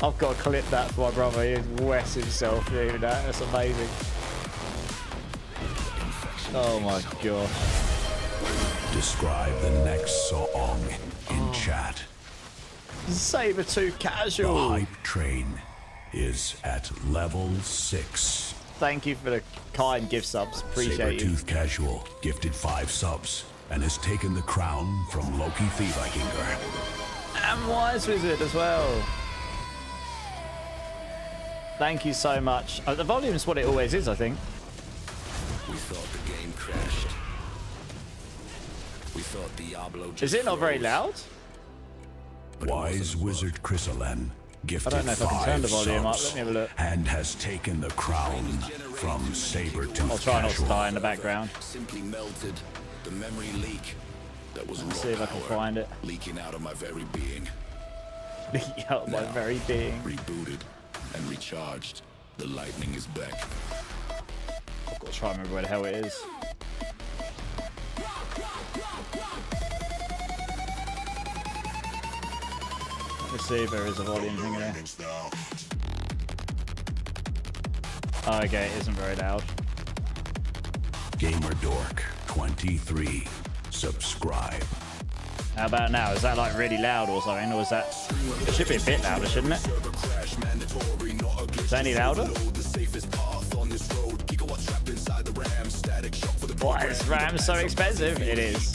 I've got to clip that for my brother. He wets himself doing that. That's amazing. Oh my god. Describe the next song in chat. Saber Tooth The Casual. hype train is at level 6. Thank you for the kind gift subs. Appreciate you. Sabertooth Casual gifted 5 subs and has taken the crown from Loki Thievikinger. And Wise Wizard as well. Thank you so much. The volume is what it always is, I think. We thought the game crashed. We thought Diablo just Is it not very froze. loud? But it Wise wasn't a bug. Wizard Chrysalin gifted I don't know if I can turn the 5 volume up. subs, Let me have a look. and has taken the crown from Sabertooth I'll try not to Casual. die in the background. Simply melted. The memory leak. That was raw See if I can power find it. leaking out of my very being. Out my Now, very being. Rebooted and recharged. The lightning is back. I've got to try and remember where the hell it is. Let's see if there is a volume thing in there. Oh, okay, it isn't very loud. Gamer Dork 23. Subscribe. How about now? Is that like really loud or something? Or is that... It should be a bit louder, shouldn't it? Is that any louder? Why is RAM so expensive? It is.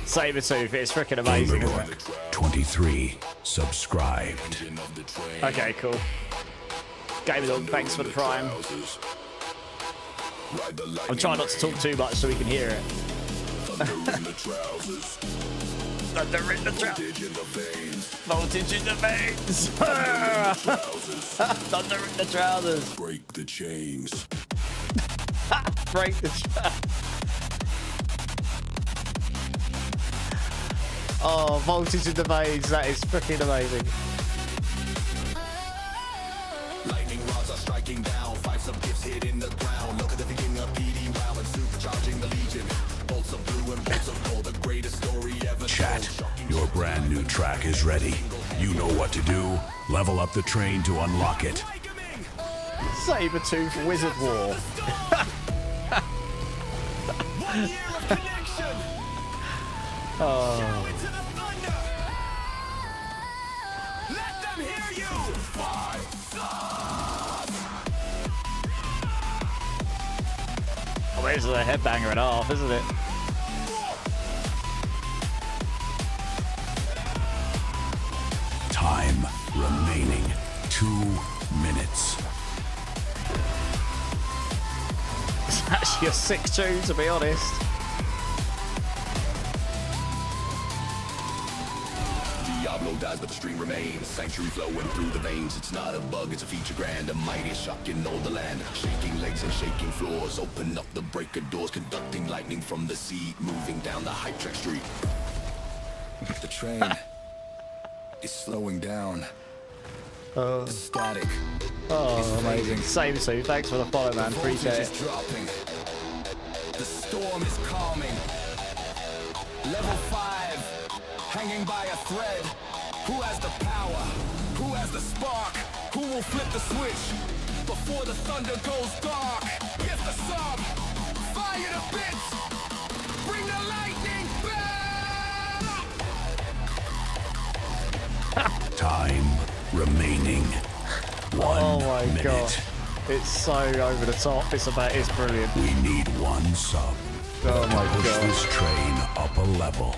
Sabertooth, it's freaking amazing, Gamer isn't it? Dork 23. Subscribed. Okay, cool. Gamer Dog, thanks for the prime. I'm trying not to talk too much so we can hear it. Thunder in the trousers. Voltage in the veins. Thunder in the trousers. Break the chains. Break the Oh, voltage in the veins. That is freaking amazing. Lightning rods are striking down. 5 sub-gifts hit in the ground. Look at the beginning of PD wow and supercharging the legion. Bolts of blue and bolts of gold. The greatest story ever. Chat, your brand new track is ready. You know what to do. Level up the train to unlock it. Sabertooth Wizard War. Oh. Oh, there's a headbanger and a half, isn't it? Time remaining 2 minutes. It's actually a sick tune, to be honest. Diablo dies, but the stream remains. Sanctuary flowing through the veins. It's not a bug, it's a feature grand. A mighty shock in all the land. Shaking legs and shaking floors. Open up the breaker doors. Conducting lightning from the sea. Moving down the hype track street. The train is slowing down. The static. Oh, amazing. Sabertooth, thanks for the follow, man. Appreciate Voltage it. is dropping. The storm is calming. Level 5, hanging by a thread. Who has the power? Who has the spark? Who will flip the switch before the thunder goes dark? Get the sub, fire the bits, bring the lightning back! Time remaining 1 Oh my minute. god. It's so over the top. It's brilliant. We need 1 sub Oh my to push god. this train up a level.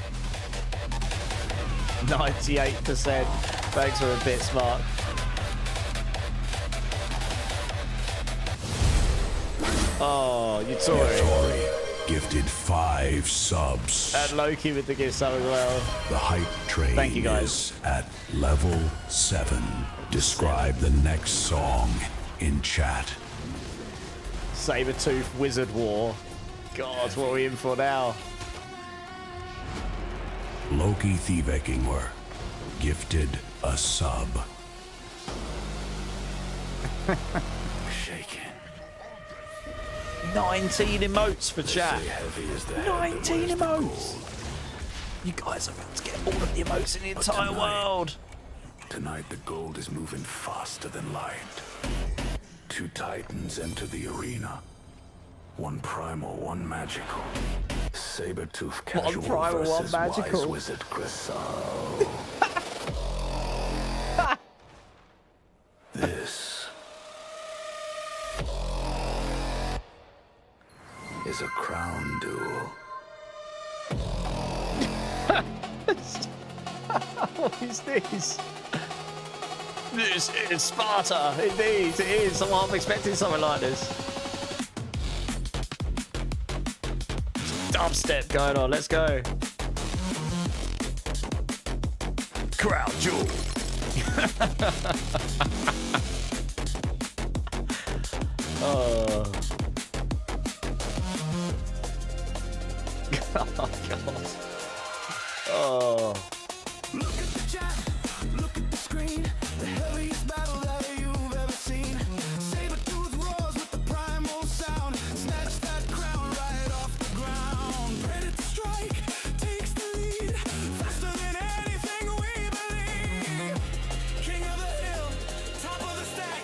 98%. Thanks for the bits, Mark. Oh, Yutori. Tori gifted 5 subs. And Loki with the gift sub as well. The hype train Thank you, guys. is at level 7. Describe the next song in chat. Sabertooth Wizard War. God, what are we in for now? Loki Thievekinger gifted a sub. Shaking. 19 emotes for chat. Heavy as the 19 emotes. You guys are about to get all of the emotes in the entire world. Tonight the gold is moving faster than light. 2 titans enter the arena. 1 primal, 1 magical. Sabertooth Casual primal, one versus magical. Wise Wizard Crystal. This is a crown duel. What is this? This is Sparta. Indeed, it is. I'm expecting something like this. Dubstep going on. Let's go. Crowd jewel. Oh. Oh, God. Oh. Look at the chat, look at the screen. The heaviest battle that you've ever seen. Saber-tooth roars with the primal sound. Snatch that crown right off the ground. Ready to strike, takes the lead. Faster than anything we believe. King of the hill, top of the stack.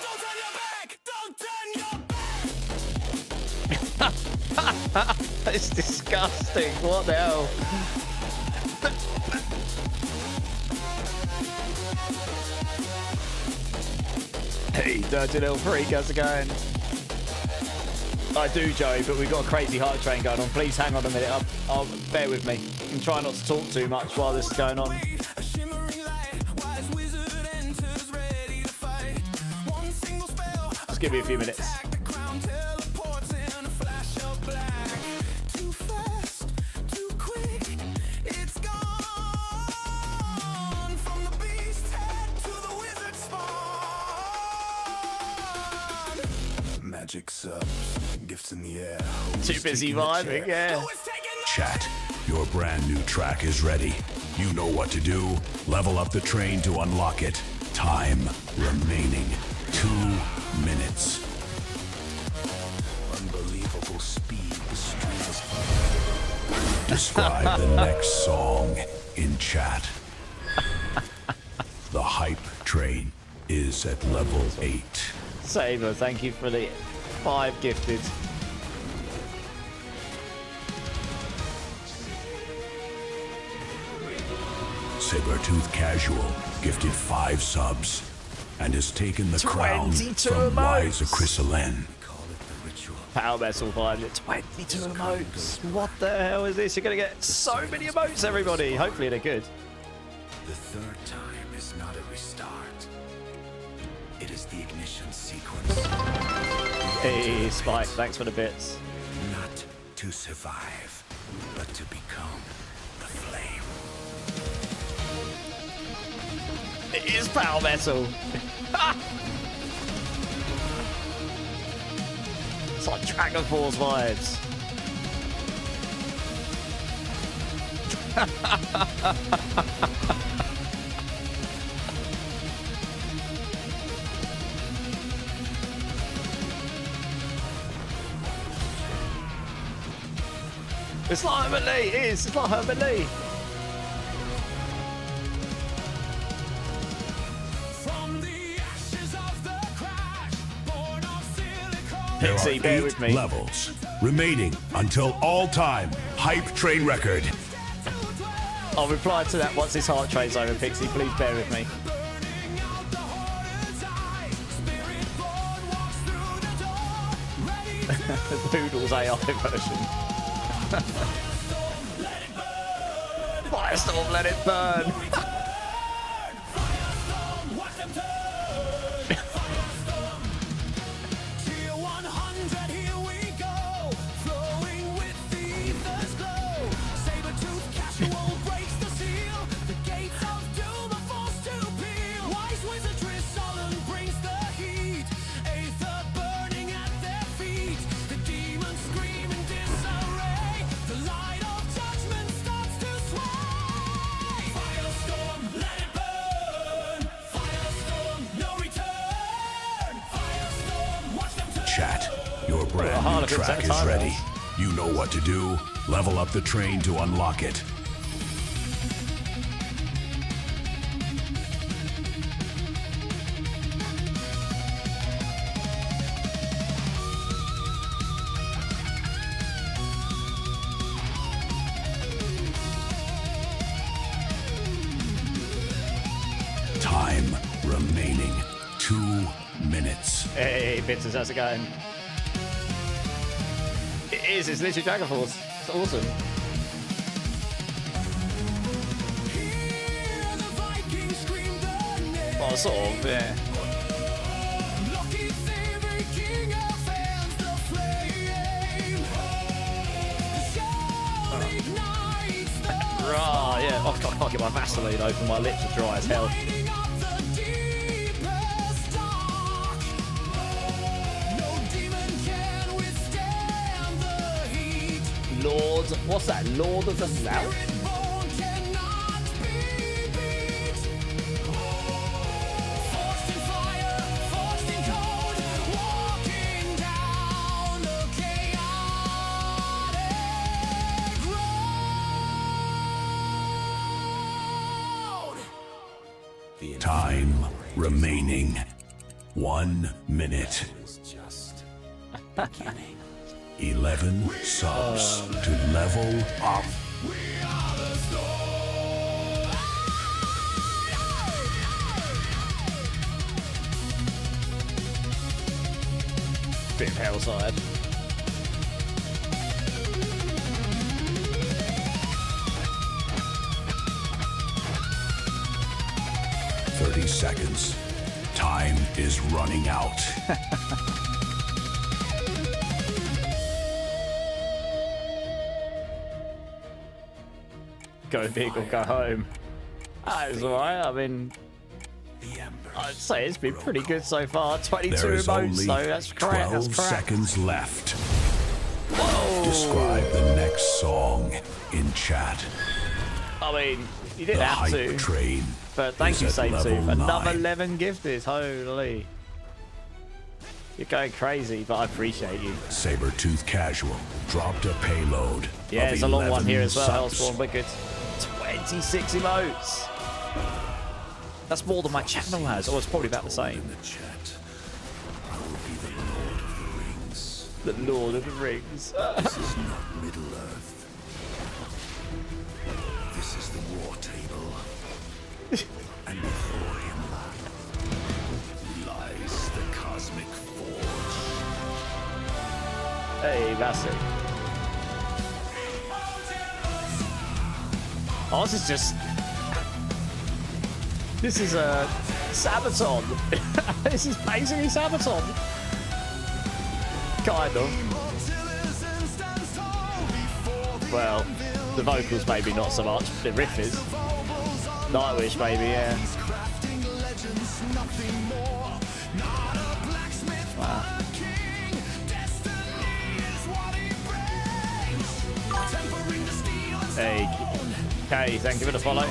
Don't turn your back, don't turn your back. It's disgusting. What the hell? Hey, dirty little freak, how's it going? I do, Joey, but we've got a crazy hype train going on. Please hang on a minute. I'll bear with me. And try not to talk too much while this is going on. A shimmering light, wise wizard enters ready to fight. One single spell. Just give me a few minutes. The crown teleports in a flash of black. Too fast, too quick, it's gone. From the beast's head to the wizard's spawn. Magic subs, gifts in the air. Too busy vibing, yeah. Who is taking the Chat, your brand new track is ready. You know what to do. Level up the train to unlock it. Time remaining 2 minutes. unbelievable speed? The streams. Describe the next song in chat. The hype train is at level 8. Saber, thank you for the 5 gifted. Sabertooth Casual gifted 5 subs and has taken the crown 22 from emotes. Liza Chrysalin. Call it the ritual. Power Vessel 5, 22 emotes. What the hell is this? You're going to get so many emotes, everybody. Hopefully they're good. The third time is not a restart. It is the ignition sequence. Hey, Spike, thanks for the bits. Not to survive, but to become the flame. It is Power Vessel. It's like Dragon Force vibes. It's like Herman Lee. It is. It's like Herman Lee. From the ashes of the crash, born of silicon. There Pixie, are bear 8 with me. levels remaining until all-time hype train record. I'll reply to that once this heart train's over, Pixie. Please bear with me. Burning out the hornet's eye. Spiritborn walks through the door, ready to Poodle's AI version. Firestorm, let it burn. watch them turn. Firestorm. Tier 100, here we go. Flowing with the ether's glow. Saber-tooth casual breaks the seal. The gates of doom are forced to peel. Wise wizardry sullen brings the heat. Aether burning at their feet. The demons scream in disarray. The light of judgment starts to sway. Firestorm, let it burn. Firestorm, no return. Firestorm, watch them turn. Chat, your brand new Harlequins track at is time, ready. guys. You know what to do. Level up the train to unlock it. Time remaining 2 minutes. Hey, Bitters, how's it going? It is. It's literally Dragon Force. It's awesome. Hear the Vikings scream the name. Well, sort of, yeah. Lucky Theory, King of Fans, the flame. The shout ignites the Right, yeah. I can't get my Vaseline open. My lips are dry as hell. lighting up Lord. What's that? Lord of the South? Time remaining 1 minute. 11 subs to level up. Bit of hellside. Seconds. Time is running out. Go big or go home. That's alright. I mean, I'd say it's been pretty good so far. 22 There is emotes, only so that's correct. 12 That's correct. seconds left. Describe the next song in chat. I mean, you didn't The have hype to, train but thank is you, at Save level 2. Another 9. 11 gifted. Holy. You're going crazy, but I appreciate you. Sabertooth Casual dropped a payload. Yeah, of it's a long one 11 here as well. subs. Hellspawn, wicked. 26 emotes. That's more than my channel has. Oh, it's probably about the same. In the chat, I will be the Lord of the Rings. The Lord of the Rings. This is not Middle Earth. This is the war table. And before him lies the cosmic forge. Hey, massive. Oh, this is just... This is a Sabaton. This is basically Sabaton. Kind of. Well, the vocals maybe not so much. The riff is. Nightwish maybe, yeah. Wow. Hey, Kay, thank you for the follow.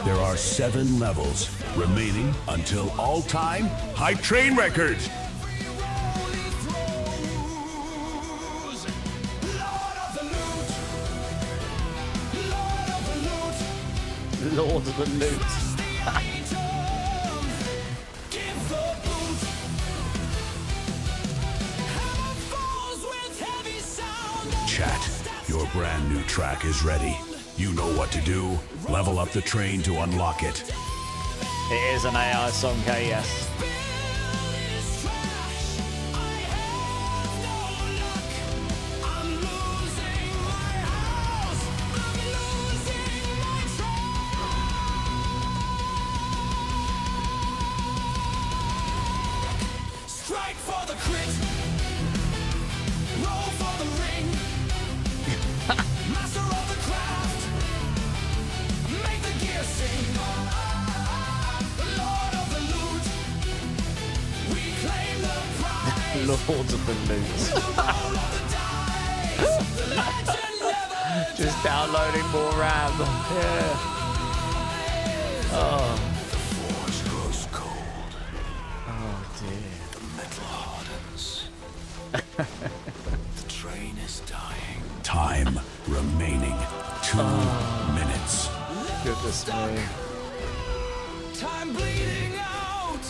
There are 7 levels remaining until all-time hype train record. Lord of the Loot. Chat, your brand new track is ready. You know what to do. Level up the train to unlock it. It is an AI song, Kay, yes. Strike for the crit. Roll for the ring. Master of the craft. Make the gear sing. Lord of the loot. We claim the prize. Lords of the Loot. Roll of the dice. The legend never Just downloading more RAM. Yeah. Oh. forge grows cold. Oh dear. The metal hardens. The train is dying. Time remaining 2 minutes. Goodness me. Time bleeding out.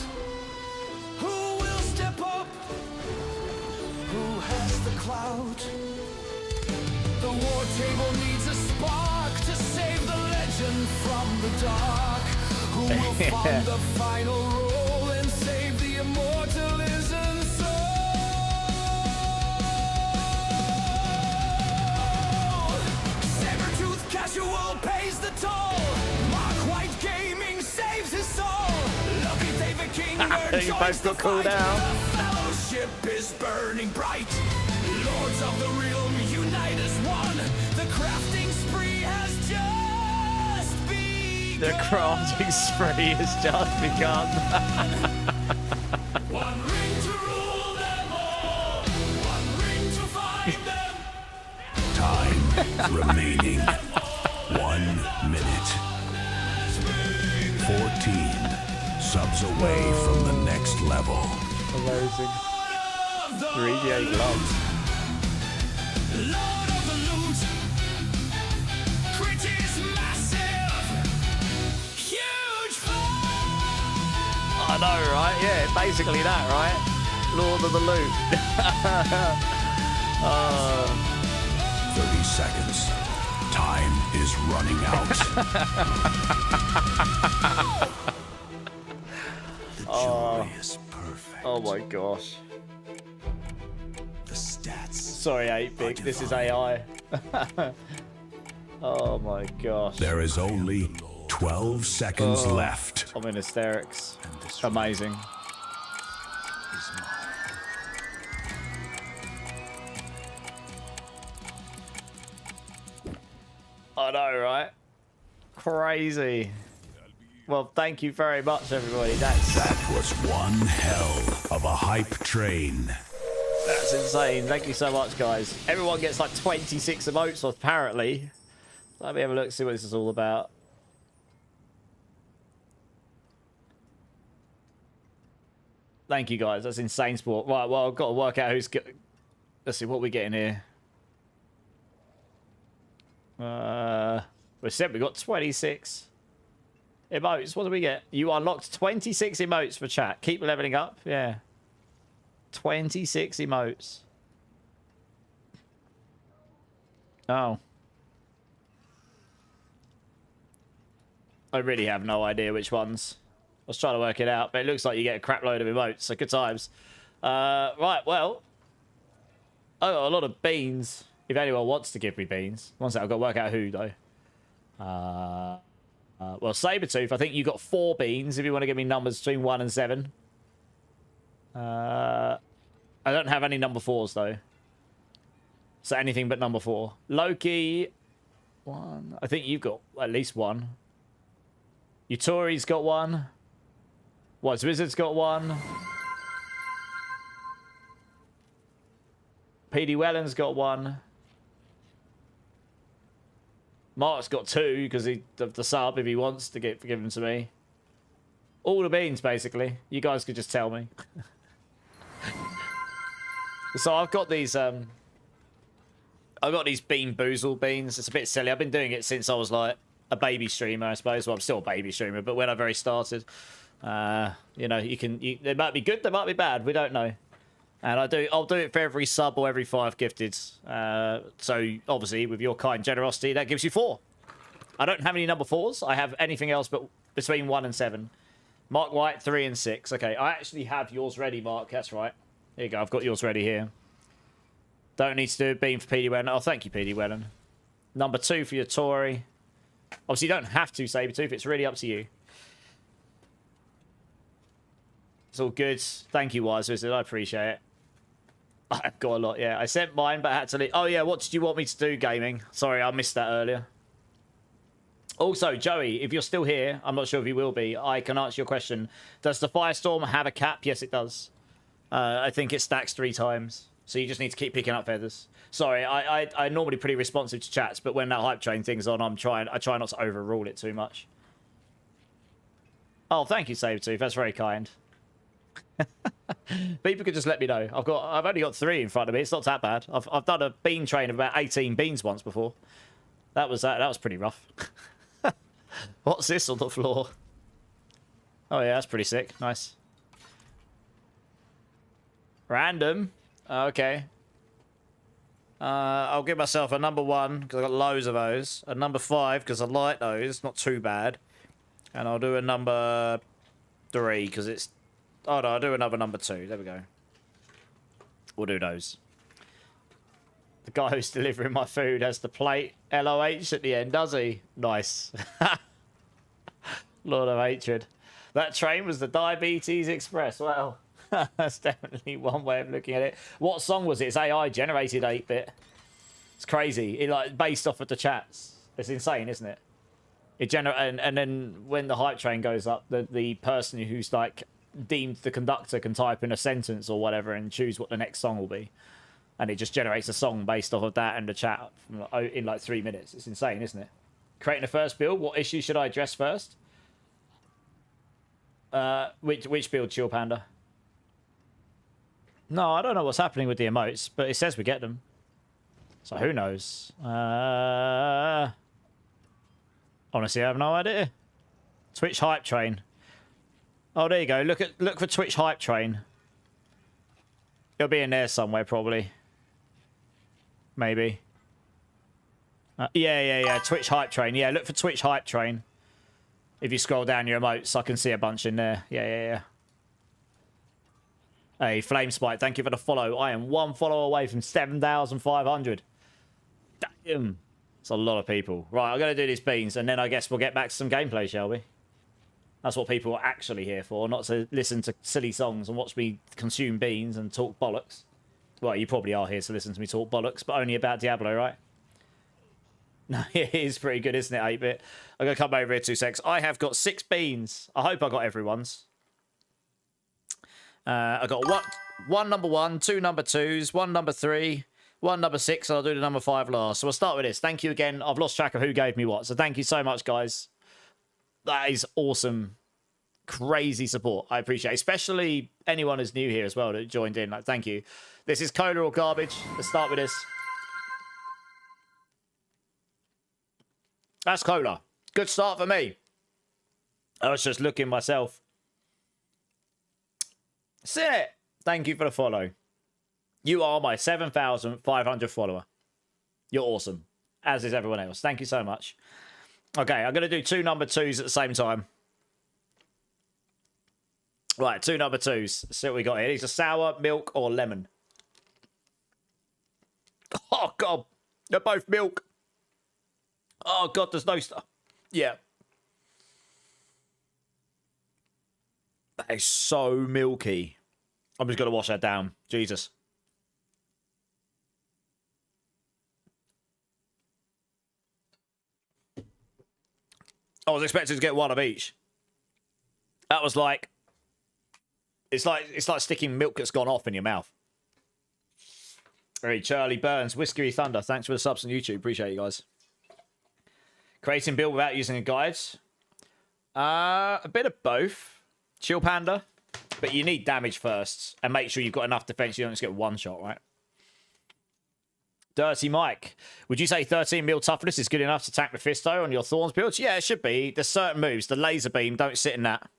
Who will step up? Who has the clout? The war table needs a spark to save the legend from the dark. Who will find the final role and save the immortalism soul? Sabertooth Casual pays the toll. Mark White Gaming saves his soul. Lucky David King You both got called out. The fellowship is burning bright. Lords of the realm unite as one. The crafting spree has just begun. The crafting spree has just begun. One ring to rule them all. One ring to find them. Time remaining. 1 minute. 14 subs away from the next level. Amazing. 3D8 gloves. Lord of the loot. Crit is massive. Huge fun. I know, right? Yeah, basically that, right? Lord of the loot. 30 seconds. Time is running out. The jury is perfect. Oh my gosh. The stats. Sorry, 8-Big. This is AI. Oh my gosh. There is only 12 seconds left. I'm in hysterics. Amazing. Is mine. I know, right? Crazy. Well, thank you very much, everybody. That was one hell of a hype train. That's insane. Thank you so much, guys. Everyone gets like 26 emotes, apparently. Let me have a look, see what this is all about. Thank you, guys. That's insane sport. Right, well, I've got to work out who's... Let's see, what we're getting here. We said we got 26 emotes. What do we get? You unlocked 26 emotes for chat. Keep leveling up. Yeah. 26 emotes. Oh. I really have no idea which ones. I was trying to work it out, but it looks like you get a crap load of emotes, so good times. Right, well. I got a lot of beans. If anyone wants to give me beans. One sec, I've got to work out who, though. Well, Sabretooth, I think you got 4 beans if you want to give me numbers between 1 and 7. I don't have any number 4s, though. So anything but number 4. Loki, 1. I think you've got at least 1. Utori's got 1. What's Wizard's got 1. PD Wellen's got 1. Mark's got 2 because he the sub if he wants to give them to me. All the beans, basically. You guys could just tell me. So I've got these Bean Boozle beans. It's a bit silly. I've been doing it since I was like a baby streamer, I suppose. Well, I'm still a baby streamer, but when I very started, you know, they might be good, they might be bad. We don't know. And I'll do it for every sub or every 5 gifted. So obviously, with your kind generosity, that gives you 4. I don't have any number 4s. I have anything else but between 1 and 7. Mark White, 3 and 6. Okay, I actually have yours ready, Mark. That's right. Here you go. I've got yours ready here. Don't need to do a beam for PD Wellen. Oh, thank you, PD Wellen. Number 2 for your Tory. Obviously, you don't have to, Sabretooth. It's really up to you. It's all good. Thank you, Wise Wizard. I appreciate it. I've got a lot, yeah. I sent mine, but I had to leave. Oh, yeah, what did you want me to do, gaming? Sorry, I missed that earlier. Also, Joey, if you're still here, I'm not sure if you will be, I can answer your question. Does the Firestorm have a cap? Yes, it does. I think it stacks 3 times. So you just need to keep picking up feathers. Sorry, I'm normally pretty responsive to chats, but when that hype train thing's on, I try not to overrule it too much. Oh, thank you, Sabretooth. That's very kind. People could just let me know. I've only got 3 in front of me. It's not that bad. I've done a bean train of about 18 beans once before. That was pretty rough. What's this on the floor? Oh yeah, that's pretty sick. Nice. Random. Okay. I'll give myself a number 1 because I've got loads of those. A number 5 because I like those. Not too bad. And I'll do a number 3 because it's... Oh no, I'll do another number 2. There we go. We'll do those. The guy who's delivering my food has the plate LOH at the end, does he? Nice. Lord of Hatred. That train was the Diabetes Express. Well, that's definitely one way of looking at it. What song was it? It's AI generated 8-bit. It's crazy. It like based off of the chats. It's insane, isn't it? It and then when the hype train goes up, the person who's like deemed the conductor can type in a sentence or whatever and choose what the next song will be. And it just generates a song based off of that and the chat in like 3 minutes. It's insane, isn't it? Creating a first build. What issue should I address first? Which build, Chill Panda? No, I don't know what's happening with the emotes, but it says we get them. So who knows? Honestly, I have no idea. Twitch hype train. Oh, there you go. Look for Twitch hype train. It'll be in there somewhere, probably. Maybe. Yeah. Twitch hype train. Yeah, look for Twitch hype train. If you scroll down your emotes, I can see a bunch in there. Yeah. Hey, Flame Spike, thank you for the follow. I am 1 follow away from 7,500. Damn. It's a lot of people. Right, I'm going to do these beans, and then I guess we'll get back to some gameplay, shall we? That's what people are actually here for, not to listen to silly songs and watch me consume beans and talk bollocks. Well, you probably are here to listen to me talk bollocks, but only about Diablo, right? No, it is pretty good, isn't it, 8-bit? I'm going to come over here 2 secs. I have got 6 beans. I hope I got everyone's. I got one number 1, 2 number 2s, 1 number 3, 1 number 6, and I'll do the number 5 last. So we'll start with this. Thank you again. I've lost track of who gave me what, so thank you so much, guys. That is awesome. Crazy support. I appreciate it. Especially anyone who's new here as well that joined in. Like, thank you. This is Cola or Garbage. Let's start with this. That's Cola. Good start for me. I was just looking myself. Sit. Thank you for the follow. You are my 7,500 follower. You're awesome. As is everyone else. Thank you so much. Okay, I'm going to do 2 number 2s at the same time. Right, 2 number 2s. See what we got here. These are sour, milk, or lemon. Oh, God. They're both milk. Oh, God, there's no stuff. Yeah. That is so milky. I'm just going to wash that down. Jesus. I was expecting to get 1 of each. That was like... It's like sticking milk that's gone off in your mouth. Hey, Charlie Burns, Whiskey Thunder. Thanks for the subs on YouTube. Appreciate you guys. Creating build without using a guide. A bit of both. Chill Panda. But you need damage first. And make sure you've got enough defense. You don't just get 1 shot, right? Dirty Mike. Would you say 13 mil toughness is good enough to tank Mephisto on your Thorns builds? Yeah, it should be. There's certain moves. The laser beam, don't sit in that.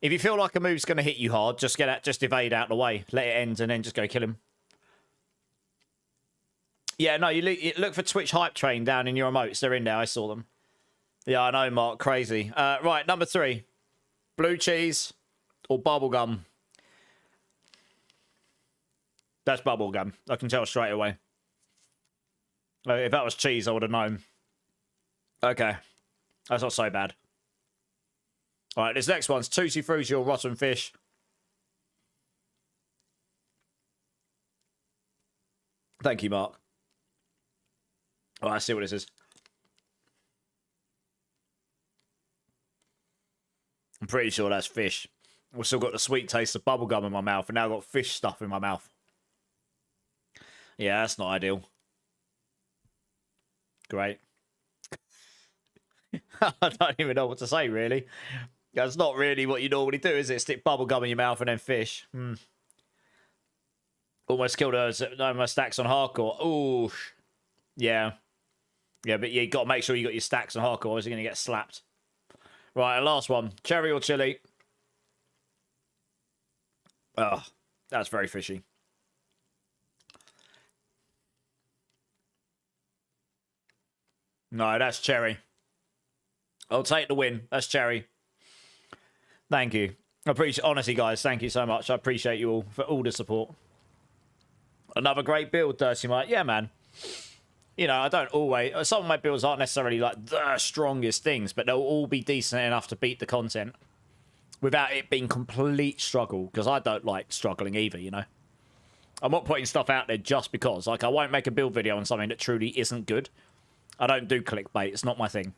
If you feel like a move's going to hit you hard, just evade out the way. Let it end and then just go kill him. Yeah, no, you look for Twitch Hype Train down in your emotes. They're in there. I saw them. Yeah, I know, Mark. Crazy. Right, number 3. Blue cheese or bubblegum? That's bubblegum. I can tell straight away. If that was cheese, I would have known. Okay. That's not so bad. All right, this next one's Tutti Frutti or Rotten Fish. Thank you, Mark. All right, let's see what this is. I'm pretty sure that's fish. I've still got the sweet taste of bubblegum in my mouth, and now I've got fish stuff in my mouth. Yeah, that's not ideal. Great. I don't even know what to say, really. That's not really what you normally do, is it? Stick bubblegum in your mouth and then fish. Almost killed my stacks on hardcore. Ooh. Yeah. Yeah, but you got to make sure you got your stacks on hardcore, or you're going to get slapped. Right, last one. Cherry or chili? Oh, that's very fishy. No, that's cherry. I'll take the win. That's cherry. Thank you. I appreciate, honestly, guys, thank you so much. I appreciate you all for all the support. Another great build, Dirty Mike. Yeah, man. You know, I don't always... Some of my builds aren't necessarily like the strongest things, but they'll all be decent enough to beat the content without it being complete struggle, because I don't like struggling either, you know. I'm not putting stuff out there just because. Like, I won't make a build video on something that truly isn't good. I don't do clickbait. It's not my thing.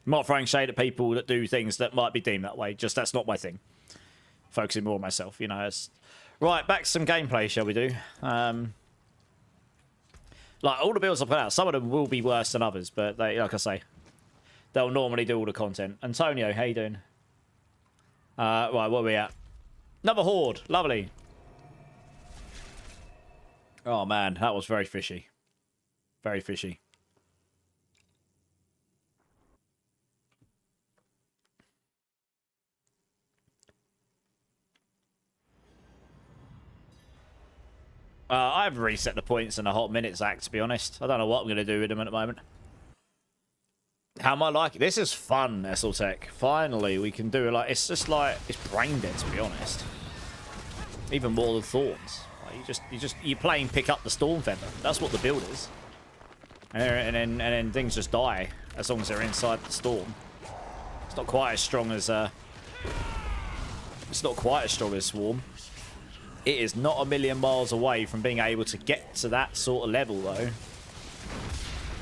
I'm not throwing shade at people that do things that might be deemed that way. Just that's not my thing. Focusing more on myself, you know. Right, back to some gameplay, shall we do? Like, all the builds I put out, some of them will be worse than others, but they, like I say, they'll normally do all the content. Antonio, how you doing? Right, what are we at? Another horde. Lovely. Oh, man, that was very fishy. Very fishy. I haven't reset the points in a hot minute, Zach, to be honest. I don't know what I'm going to do with them at the moment. How am I liking? This is fun, Esseltech. Finally, we can do it like... It's just like... It's brain dead, to be honest. Even more than Thorns. Like you're playing pick up the Storm Feather. That's what the build is. And then things just die as long as they're inside the storm. It's not quite as strong as... It's not quite as strong as Swarm. It is not a million miles away from being able to get to that sort of level, though.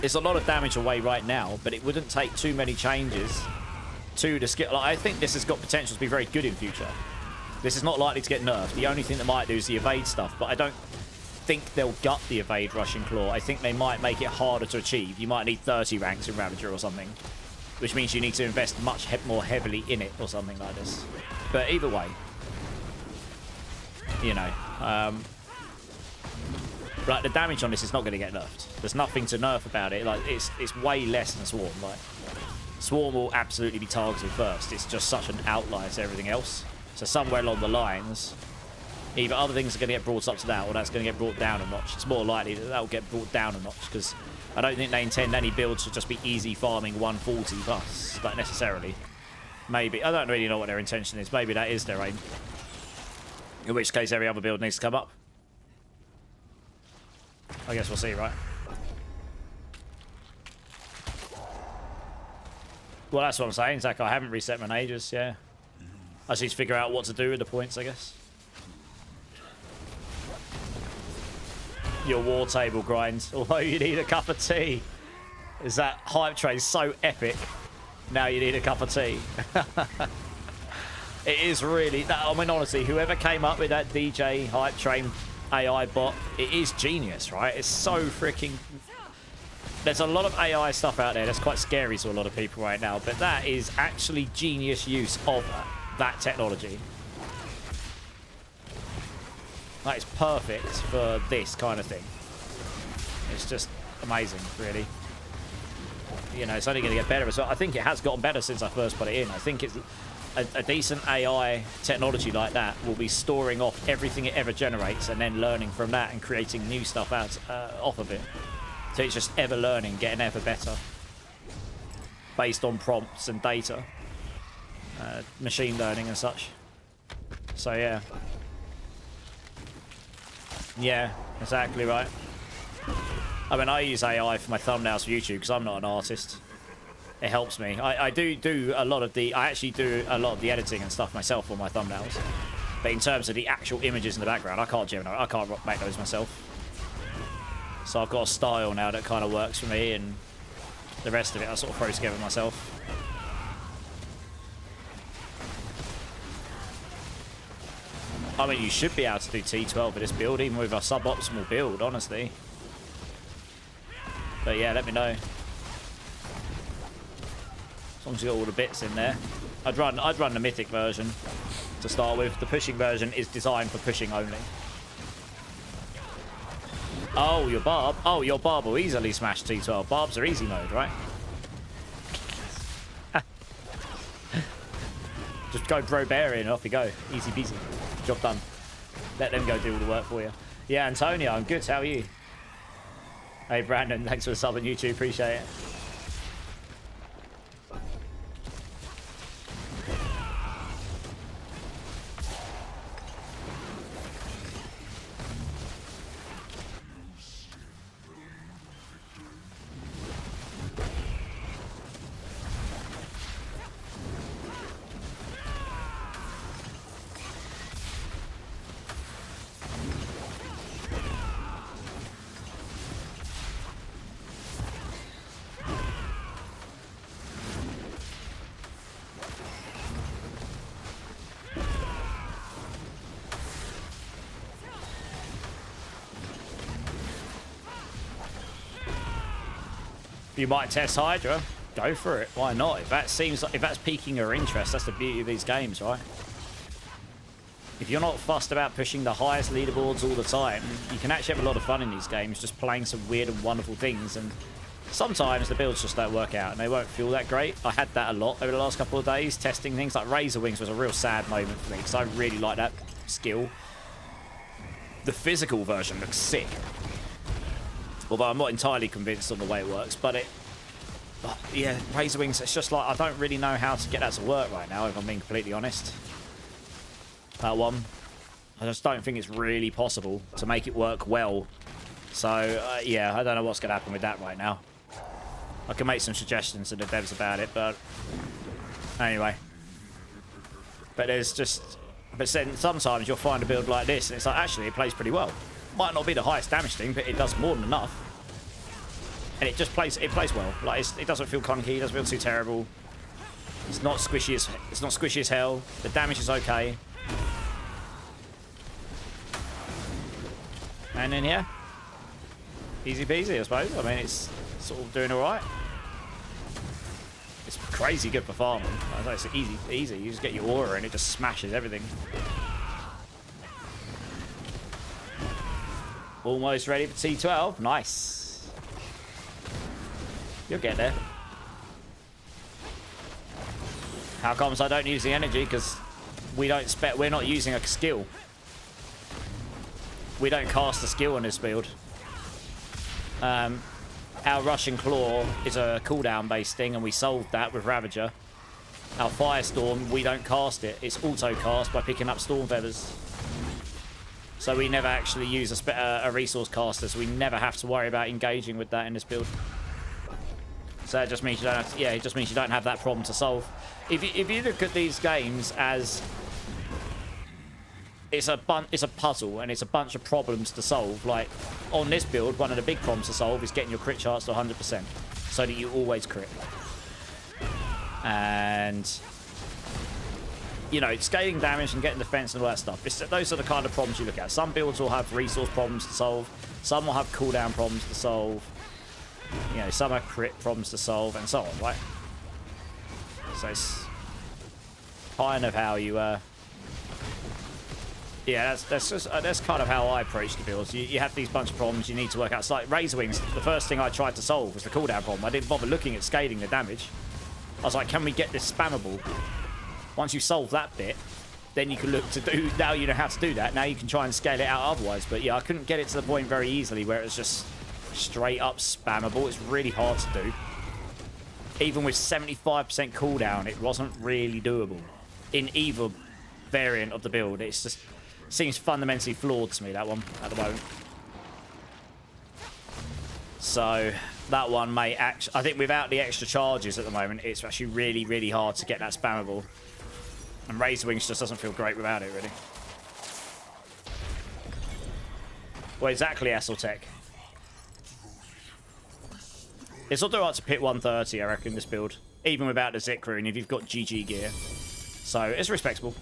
It's a lot of damage away right now, but it wouldn't take too many changes to the skill. Like, I think this has got potential to be very good in future. This is not likely to get nerfed. The only thing that might do is the evade stuff, but I don't think they'll gut the evade Rushing Claw. I think they might make it harder to achieve. You might need 30 ranks in Ravager or something, which means you need to invest much more heavily in it or something like this. But either way, you know, like the damage on this is not going to get nerfed. There's nothing to nerf about it. Like it's way less than Swarm. Like Swarm will absolutely be targeted first. It's just such an outlier to everything else. So somewhere along the lines, either other things are going to get brought up to that, or that's going to get brought down a notch. It's more likely that will get brought down a notch, because I don't think they intend any builds to just be easy farming 140 plus, like necessarily. Maybe I don't really know what their intention is. Maybe that is their aim. In which case, every other build needs to come up. I guess we'll see, right? Well, that's what I'm saying, Zach. I haven't reset my ages, yeah. I just need to figure out what to do with the points, I guess. Your war table grind. Although you need a cup of tea. Is that hype train so epic? Now you need a cup of tea. It is really... I mean, honestly, whoever came up with that DJ hype train AI bot, it is genius, right? It's so freaking... There's a lot of AI stuff out there that's quite scary to a lot of people right now, but that is actually genius use of that technology. That is perfect for this kind of thing. It's just amazing, really. You know, it's only going to get better as well. I think it has gotten better since I first put it in. I think it's a decent AI technology like that will be storing off everything it ever generates and then learning from that and creating new stuff out off of it. So it's just ever learning, getting ever better based on prompts and data, machine learning and such. So yeah. Yeah, exactly right. I mean, I use AI for my thumbnails for YouTube because I'm not an artist. It helps me. I do a lot of the... I actually do a lot of the editing and stuff myself on my thumbnails. But in terms of the actual images in the background, I can't generate... I can't make those myself. So I've got a style now that kind of works for me, and the rest of it I sort of throw together myself. I mean, you should be able to do T12 with this build, even with a suboptimal build, honestly. But yeah, let me know. As long as you got all the bits in there. I'd run the mythic version to start with. The pushing version is designed for pushing only. Oh, your barb. Oh, your barb will easily smash T12. Barbs are easy mode, right? Just go Brobarian and off you go. Easy peasy. Job done. Let them go do all the work for you. Yeah, Antonio, I'm good. How are you? Hey, Brandon, thanks for the sub on YouTube. Appreciate it. You might test Hydra. Go for it. Why not? If that seems like, if that's piquing your interest, that's the beauty of these games, right? If you're not fussed about pushing the highest leaderboards all the time, you can actually have a lot of fun in these games, just playing some weird and wonderful things. And sometimes the builds just don't work out and they won't feel that great. I had that a lot over the last couple of days, testing things like Razor Wings was a real sad moment for me because I really like that skill. The physical version looks sick. Although I'm not entirely convinced on the way it works, but yeah, Razor Wings, it's just like, I don't really know how to get that to work right now, if I'm being completely honest. That one, I just don't think it's really possible to make it work well. So, yeah, I don't know what's going to happen with that right now. I can make some suggestions to the devs about it, but anyway. But there's just, but then sometimes you'll find a build like this, and it's like, actually, it plays pretty well. Might not be the highest damage thing, but it does more than enough. And it just plays, it plays well. Like, it doesn't feel clunky, it doesn't feel too terrible. It's not squishy as hell. The damage is okay. And then, yeah, easy peasy, I suppose. I mean, it's sort of doing all right. It's crazy good for farming. It's easy. You just get your aura and it just smashes everything. Almost ready for T12. Nice. You'll get there. How comes I don't use the energy? Because we're not using a skill. We don't cast a skill on this build. Our Russian Claw is a cooldown based thing, and we solved that with Ravager. Our Firestorm, we don't cast it. It's auto cast by picking up Storm Feathers. So we never actually use a resource caster, so we never have to worry about engaging with that in this build. So it just means you don't have to, yeah, it just means you don't have that problem to solve. If you look at these games as it's a puzzle and it's a bunch of problems to solve. Like on this build, one of the big problems to solve is getting your crit chance to 100%, so that you always crit. And you know, scaling damage and getting defense and all that stuff. Those are the kind of problems you look at. Some builds will have resource problems to solve. Some will have cooldown problems to solve. You know, some have crit problems to solve, and so on, right? So it's kind of how you yeah, that's kind of how I approach the builds. You have these bunch of problems you need to work out. It's like Razor Wings, the first thing I tried to solve was the cooldown problem. I didn't bother looking at scaling the damage. I was like, can we get this spammable? Once you solve that bit, then you can look to do, now you know how to do that. Now you can try and scale it out otherwise. But yeah, I couldn't get it to the point very easily where it was just straight up spammable. It's really hard to do. Even with 75% cooldown, it wasn't really doable in either variant of the build. It's just seems fundamentally flawed to me, that one, at the moment. So that one may actually, I think without the extra charges at the moment, it's actually really, really hard to get that spammable. And Razor Wings just doesn't feel great without it, really. Well, exactly, Esseltech. It's not alright to pit 130, I reckon, this build. Even without the Zik rune, if you've got GG gear. So, it's respectable.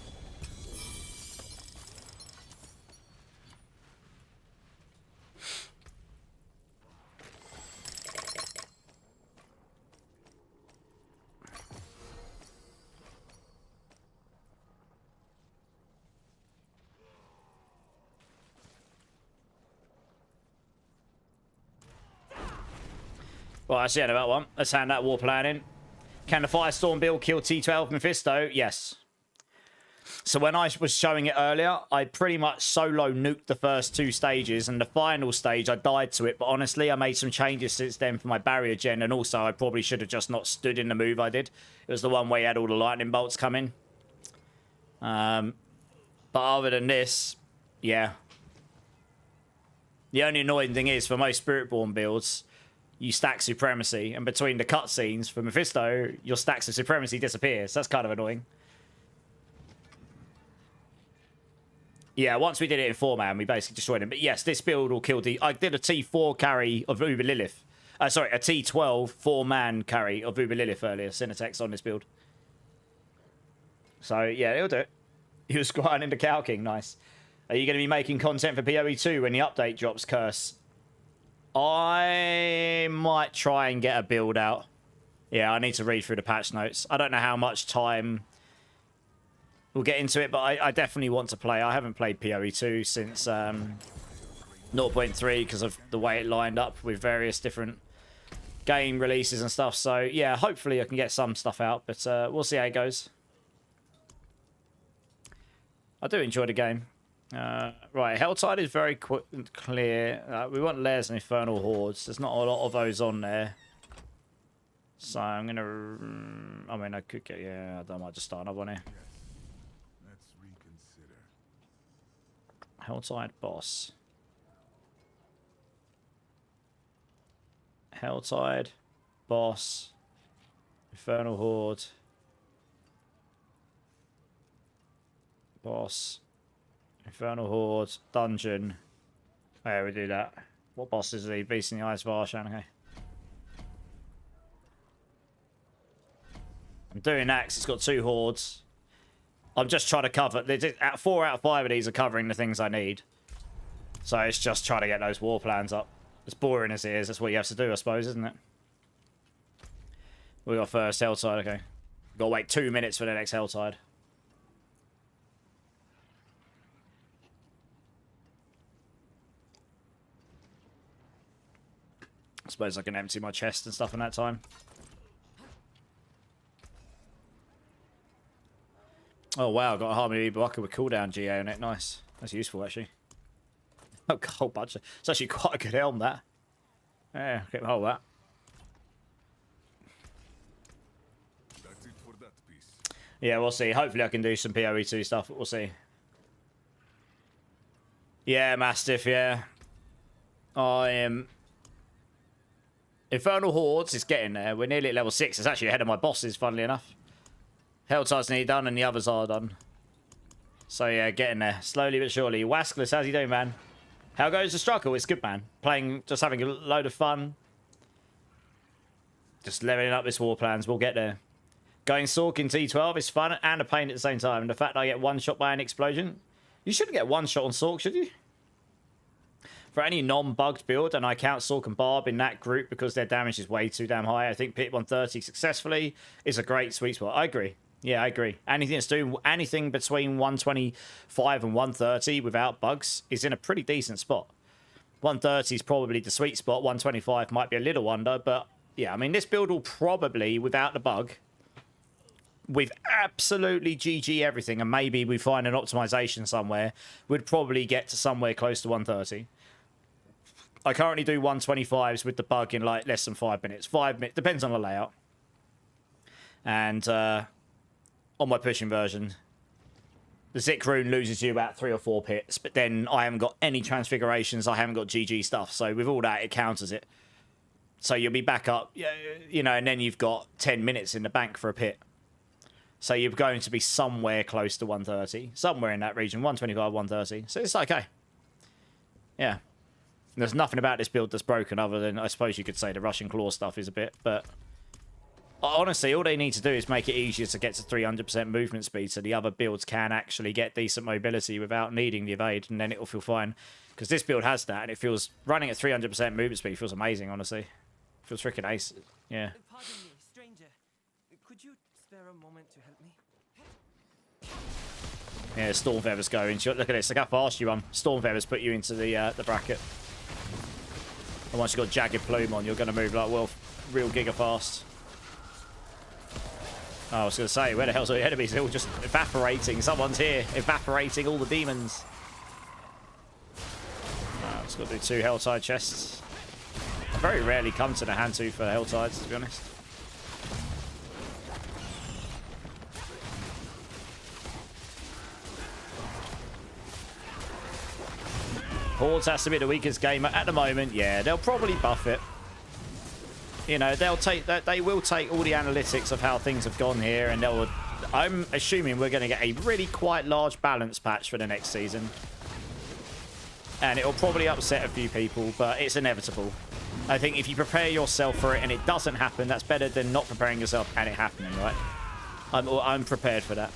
Well, that's the end of that one. Let's hand that war plan in. Can the Firestorm build kill T12 Mephisto? Yes. So when I was showing it earlier, I pretty much solo nuked the first two stages, and the final stage, I died to it. But honestly, I made some changes since then for my barrier gen, and also I probably should have just not stood in the move I did. It was the one where you had all the lightning bolts coming. But other than this, yeah. The only annoying thing is, for most Spiritborn builds, you stack Supremacy, and between the cutscenes for Mephisto, your stacks of Supremacy disappear, so that's kind of annoying. Yeah, once we did it in 4-man, we basically destroyed him. But yes, this build will kill I did a T4 carry of Uber Lilith. Sorry, a T12 4-man carry of Uber Lilith earlier, Cinetex on this build. So, yeah, it'll do it. He was grinding the Cow King, nice. Are you going to be making content for PoE2 when the update drops, Curse? I might try and get a build out. Yeah, I need to read through the patch notes. I don't know how much time we'll get into it, but I definitely want to play. I haven't played PoE 2 since 0.3 because of the way it lined up with various different game releases and stuff. So, yeah, hopefully I can get some stuff out, but we'll see how it goes. I do enjoy the game. Right, Helltide is very clear. We want Lairs and Infernal Hordes. There's not a lot of those on there. So I'm going to... I mean, I could get... Yeah, I might just start another one here. Let's reconsider. Helltide boss. Helltide boss. Infernal Horde. Boss. Infernal Horde. Dungeon. Oh, yeah, we do that. What boss is he? Beast in the Eyes of Arshan. Okay. I'm doing that 'cause it's got 2 hordes. I'm just trying to cover... 4 out of 5 of these are covering the things I need. So it's just trying to get those war plans up. As boring as it is, that's what you have to do, I suppose, isn't it? We got first Helltide, okay. Got to wait 2 minutes for the next Helltide. I suppose I can empty my chest and stuff in that time. Oh wow, got a Harmony Bucket with cooldown GA on it. Nice. That's useful actually. Oh, a whole bunch of... It's actually quite a good helm, that. Yeah, get hold of that. That's it for that piece. Yeah, we'll see. Hopefully I can do some PoE 2 stuff. We'll see. Yeah, Mastiff, yeah. I am... Infernal Hordes is getting there. We're nearly at level 6. It's actually ahead of my bosses, funnily enough. Helltide's nearly done and the others are done. So yeah, getting there. Slowly but surely. Waskless, how's he doing, man? How goes the struggle? It's good, man. Playing, just having a load of fun. Just leveling up this war plans. We'll get there. Going Sork in T12 is fun and a pain at the same time. The fact that I get one shot by an explosion. You shouldn't get one shot on Sork, should you? For any non-bugged build, and I count Sork and Barb in that group because their damage is way too damn high. I think Pit 130 successfully is a great sweet spot. I agree. Yeah, I agree. Anything that's doing anything between 125 and 130 without bugs is in a pretty decent spot. 130 is probably the sweet spot. 125 might be a little under, but yeah, I mean, this build will probably, without the bug, with absolutely GG everything, and maybe we find an optimization somewhere, would probably get to somewhere close to 130. I currently do 125s with the bug in like less than 5 minutes. 5 minutes, depends on the layout. And, on my pushing version, the Zik rune loses you about 3 or 4 pits, but then I haven't got any transfigurations, I haven't got GG stuff, so with all that, it counters it. So you'll be back up, you know, and then you've got 10 minutes in the bank for a pit. So you're going to be somewhere close to 130, somewhere in that region, 125, 130, so it's okay. Yeah. There's nothing about this build that's broken other than, I suppose you could say, the Russian Claw stuff is a bit, but... Honestly, all they need to do is make it easier to get to 300% movement speed so the other builds can actually get decent mobility without needing the evade, and then it'll feel fine. Because this build has that, and it feels... Running at 300% movement speed feels amazing, honestly. Feels freaking ace. Yeah. Pardon me, stranger. Could you spare a moment to help me? Yeah, Storm Feathers go into... Look at this, look how fast you run. Storm Feathers put you into the bracket. And once you've got Jagged Plume on, you're going to move like, well, real giga fast. Oh, I was going to say, where the hell's all the enemies? They're all just evaporating. Someone's here, evaporating all the demons. I've just got to do 2 Helltide chests. I very rarely come to the hand to for Helltides, to be honest. Hordes has to be the weakest gamer at the moment. Yeah, they'll probably buff it. You know, they'll take that. They will take all the analytics of how things have gone here, and they'll. I'm assuming we're going to get a really quite large balance patch for the next season, and it'll probably upset a few people, but it's inevitable. I think if you prepare yourself for it and it doesn't happen, that's better than not preparing yourself and it happening, right? I'm prepared for that.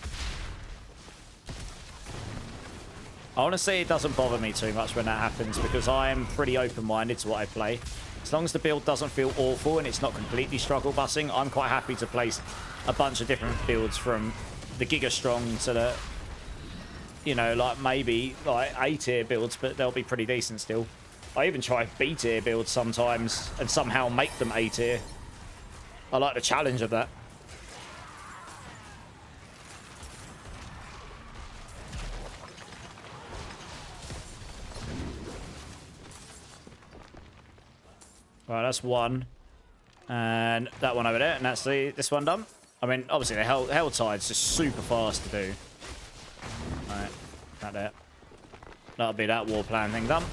Honestly, it doesn't bother me too much when that happens because I am pretty open-minded to what I play. As long as the build doesn't feel awful and it's not completely struggle busing, I'm quite happy to place a bunch of different builds from the Giga Strong to the, you know, like maybe like A-tier builds, but they'll be pretty decent still. I even try B-tier builds sometimes and somehow make them A-tier. I like the challenge of that. Right, that's one. And that one over there, and that's this one done. I mean, obviously the Hell Tide's just super fast to do. Right, that there. That'll be that war plan thing done.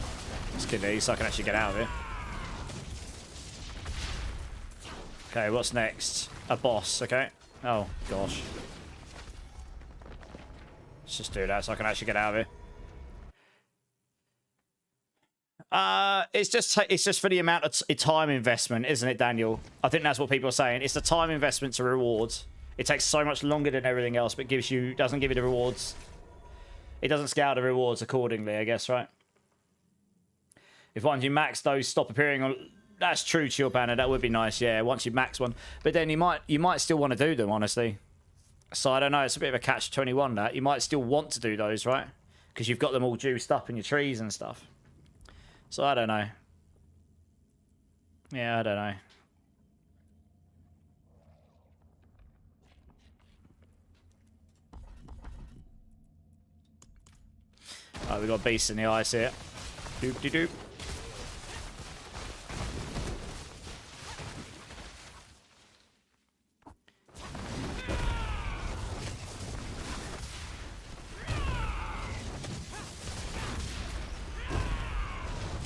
Let's get these so I can actually get out of here. Okay, what's next? A boss, okay. Oh, gosh. Let's just do that so I can actually get out of here. It's just for the amount of time investment, isn't it, Daniel? I think that's what people are saying. It's the time investment to rewards. It takes so much longer than everything else, but doesn't give you the rewards. It doesn't scale the rewards accordingly, I guess, right? If once you max those stop appearing on, that's true, Chill Banner. That would be nice, yeah. Once you max one, but then you might still want to do them, honestly. So I don't know. It's a bit of a catch-21. That you might still want to do those, right? Because you've got them all juiced up in your trees and stuff. So I don't know. Yeah, I don't know. Oh, we got beasts in the ice here. Doop-de-doop.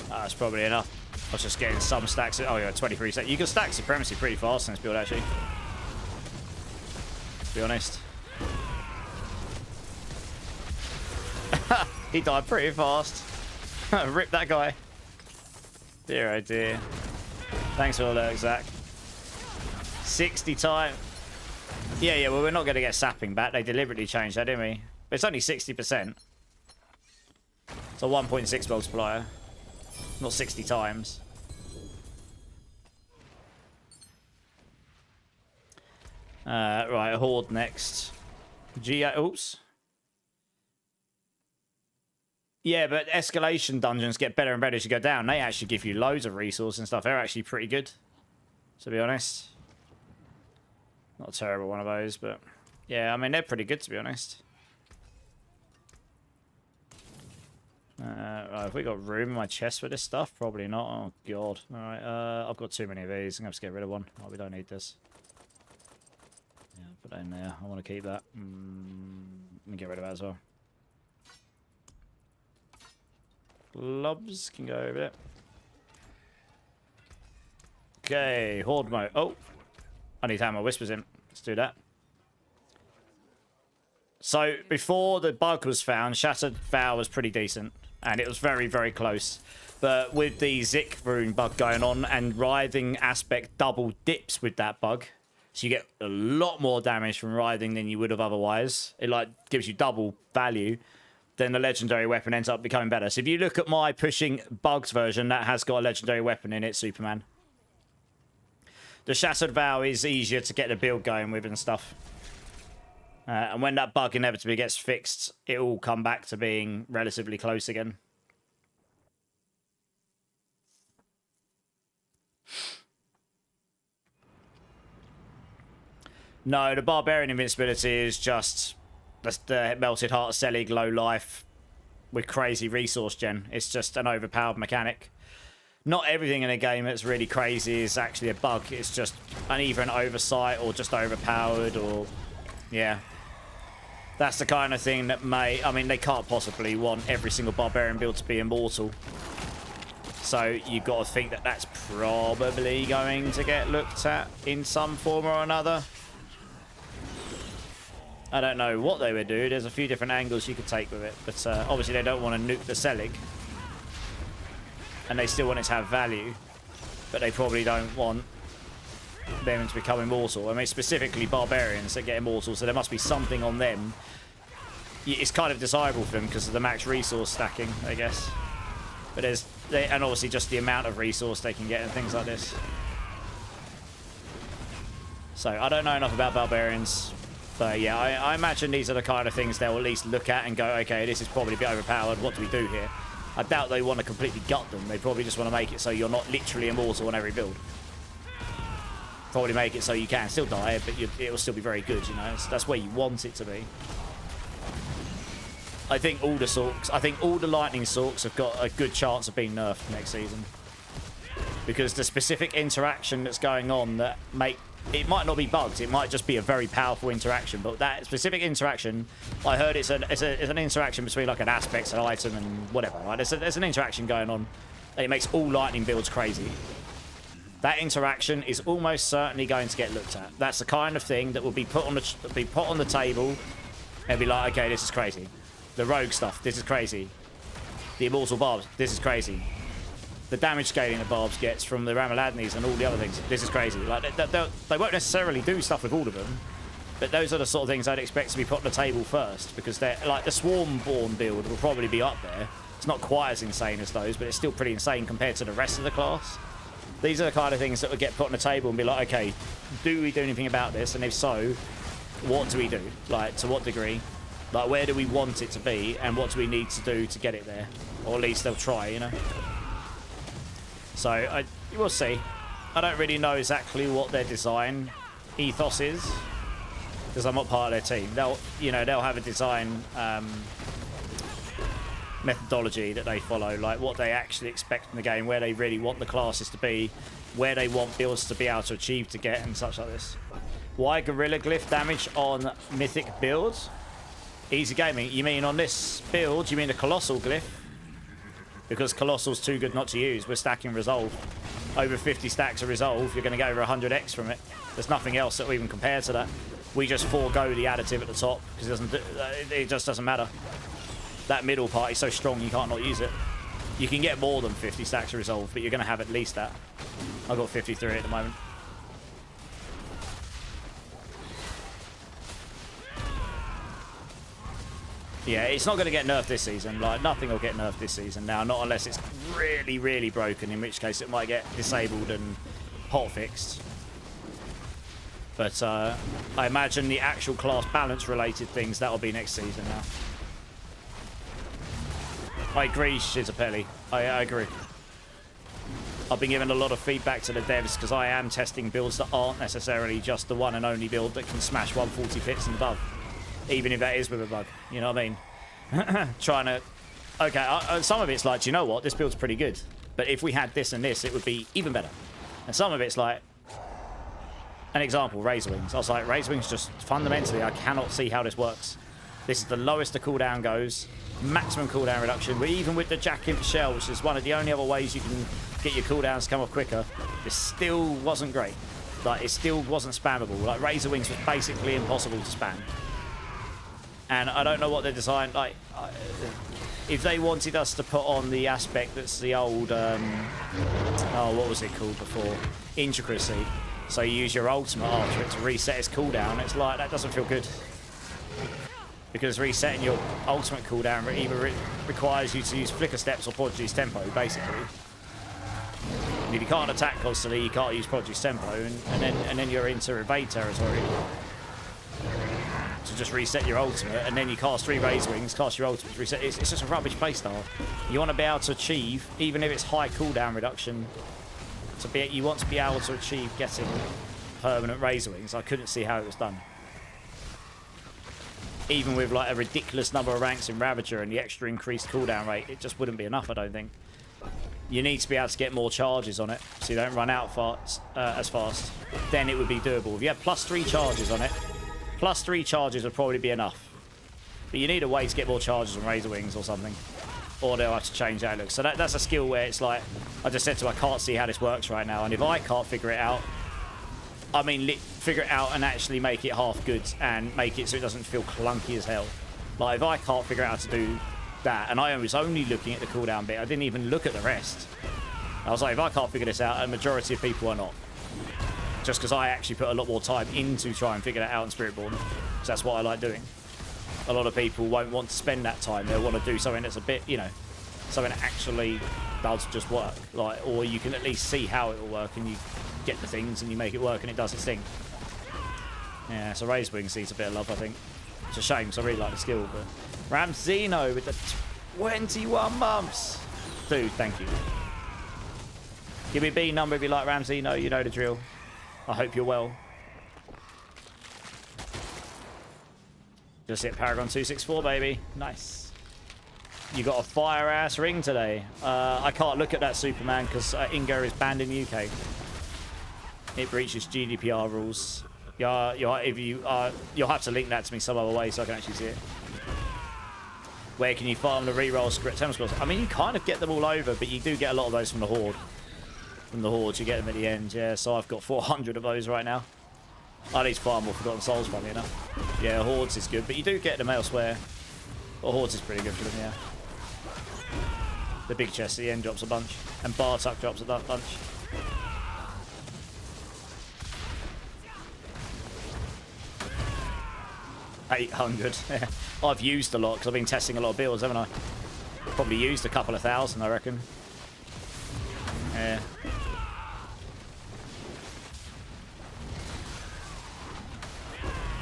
That's probably enough. I was just getting some stacks. Oh, yeah, 23 stacks. You can stack Supremacy pretty fast in this build, actually. To be honest. He died pretty fast. Rip that guy. Dear, oh dear. Thanks for the alert, Zach. 60 time. Yeah, well, we're not going to get sapping back. They deliberately changed that, didn't we? But it's only 60%. It's a 1.6 multiplier. Not 60 times. Right, a Horde next. Oops. Yeah, but escalation dungeons get better and better as you go down. They actually give you loads of resources and stuff. They're actually pretty good, to be honest. Not a terrible one of those, but yeah, I mean, they're pretty good, to be honest. Right, have we got room in my chest for this stuff? Probably not. Oh, God. Alright, I've got too many of these. I'm going to have to get rid of one. Oh, we don't need this. Yeah, put that in there. I want to keep that. Let me get rid of that as well. Globs can go over there. Okay, Horde mode. Oh, I need to have my Whispers in. Let's do that. So, before the bug was found, Shattered Vow was pretty decent. And it was very, very close. But with the Zik rune bug going on and Writhing aspect double dips with that bug, so you get a lot more damage from Writhing than you would have otherwise. It like gives you double value. Then the legendary weapon ends up becoming better. So if you look at my pushing bugs version, that has got a legendary weapon in it, Superman. The Shattered Vow is easier to get the build going with and stuff. And when that bug inevitably gets fixed, it will come back to being relatively close again. No, the Barbarian invincibility is just the Melted Heart of Selig low life with crazy resource gen. It's just an overpowered mechanic. Not everything in a game that's really crazy is actually a bug. It's just either an oversight or just overpowered or... yeah. That's the kind of thing that may... I mean, they can't possibly want every single Barbarian build to be immortal. So you've got to think that that's probably going to get looked at in some form or another. I don't know what they would do. There's a few different angles you could take with it. But obviously they don't want to nuke the Selig. And they still want it to have value. But they probably don't want them to become immortal. I mean, specifically Barbarians that get immortal. So there must be something on them it's kind of desirable for them because of the max resource stacking, I guess. But and obviously just the amount of resource they can get and things like this. So I don't know enough about barbarians, but yeah, I imagine these are the kind of things they'll at least look at and go, okay, this is probably a bit overpowered. What do we do here? I doubt they want to completely gut them. They probably just want to make it so you're not literally immortal on every build. Probably make it so you can still die, but it will still be very good. You know, that's where you want it to be. I think all the Sorks, I think all the Lightning Sorks have got a good chance of being nerfed next season. Because the specific interaction that's going on that it might not be bugged, it might just be a very powerful interaction, but that specific interaction, I heard it's an interaction between like an aspect, an item, and whatever, right? There's an interaction going on, and it makes all Lightning builds crazy. That interaction is almost certainly going to get looked at. That's the kind of thing that will be put on the table and be like, okay, this is crazy. The rogue stuff, this is crazy. The immortal barbs, this is crazy. The damage scaling that barbs gets from the Ramaladnis and all the other things, this is crazy. Like they won't necessarily do stuff with all of them, but those are the sort of things I'd expect to be put on the table first, because they're like the Swarmborn build will probably be up there. It's not quite as insane as those, but it's still pretty insane compared to the rest of the class. These are the kind of things that would get put on the table and be like, okay, do we do anything about this? And if so, what do we do? Like, to what degree? Like, where do we want it to be? And what do we need to do to get it there? Or at least they'll try, you know? So, we'll see. I don't really know exactly what their design ethos is, because I'm not part of their team. They'll have a design methodology that they follow, like what they actually expect in the game, where they really want the classes to be, where they want builds to be able to achieve to get, and such like this. Why Gorilla Glyph damage on mythic builds? Easy gaming. You mean on this build, you mean the Colossal Glyph? Because Colossal's too good not to use. We're stacking Resolve. Over 50 stacks of Resolve, you're going to get over 100x from it. There's nothing else that will even compare to that. We just forego the additive at the top, because it just doesn't matter. That middle part is so strong you can't not use it. You can get more than 50 stacks of Resolve, but you're going to have at least that. I've got 53 at the moment. Yeah, it's not going to get nerfed this season. Like, nothing will get nerfed this season now, not unless it's really, really broken, in which case it might get disabled and hotfixed. But I imagine the actual class balance related things, that'll be next season now. I agree, Shizapelli. I agree. I've been giving a lot of feedback to the devs because I am testing builds that aren't necessarily just the one and only build that can smash 140 pits and above. Even if that is with a bug. You know what I mean? Trying to... Okay, some of it's like, do you know what? This build's pretty good. But if we had this and this, it would be even better. And some of it's like... An example, Razor Wings. I was like, Razor Wings just fundamentally, I cannot see how this works. This is the lowest the cooldown goes. Maximum cooldown reduction. But even with the Jack Imp Shell, which is one of the only other ways you can get your cooldowns to come off quicker, it still wasn't great. Like, it still wasn't spammable. Like, Razor Wings was basically impossible to spam. And I don't know what they're designed like. If they wanted us to put on the aspect that's the old, oh, what was it called before? Intricacy. So you use your ultimate after it to reset its cooldown. It's like, that doesn't feel good. Because resetting your ultimate cooldown either requires you to use flicker steps or produce tempo, basically. And if you can't attack constantly, you can't use produce tempo, and then you're into evade territory. To just reset your ultimate, and then you cast 3 Razor Wings, cast your ultimate to reset. It's just a rubbish playstyle. You want to be able to achieve, even if it's high cooldown reduction, you want to be able to achieve getting permanent Razor Wings. I couldn't see how it was done. Even with like a ridiculous number of ranks in Ravager and the extra increased cooldown rate, it just wouldn't be enough, I don't think. You need to be able to get more charges on it, so you don't run out as fast. Then it would be doable. If you have +3 charges on it, +3 charges would probably be enough. But you need a way to get more charges on Razor Wings or something. Or they'll have to change that look. So that's a skill where it's like, I just said to her, I can't see how this works right now. And if I can't figure it out, I mean, figure it out and actually make it half good and make it so it doesn't feel clunky as hell. Like, if I can't figure out how to do that, and I was only looking at the cooldown bit, I didn't even look at the rest. I was like, if I can't figure this out, a majority of people are not. Just because I actually put a lot more time into trying to figure that out in Spiritborn. Because that's what I like doing. A lot of people won't want to spend that time. They'll want to do something that's a bit, you know, something that actually does just work. Like, or you can at least see how it will work, and you get the things and you make it work and it does its thing. Yeah, so Razor Wings needs a bit of love, I think. It's a shame, because I really like the skill. But Ramzino with the 21 months. Dude, thank you. Give me a B number if you like Ramzino. You know the drill. I hope you're well. Just hit Paragon 264, baby. Nice. You got a fire-ass ring today. I can't look at that Superman because Ingo is banned in the UK. It breaches GDPR rules. You'll have to link that to me some other way so I can actually see it. Where can you farm the reroll script scrolls? I mean, you kind of get them all over, but you do get a lot of those from the Horde. From the Horde, you get them at the end. Yeah, so I've got 400 of those right now. I need to farm more Forgotten Souls, funny enough. Yeah, Hordes is good, but you do get them elsewhere. But Hordes is pretty good for them, yeah. The big chest at the end drops a bunch. And Bartuck drops a bunch. $800. I've used a lot because I've been testing a lot of builds, haven't I? Probably used a couple of thousand, I reckon. Yeah.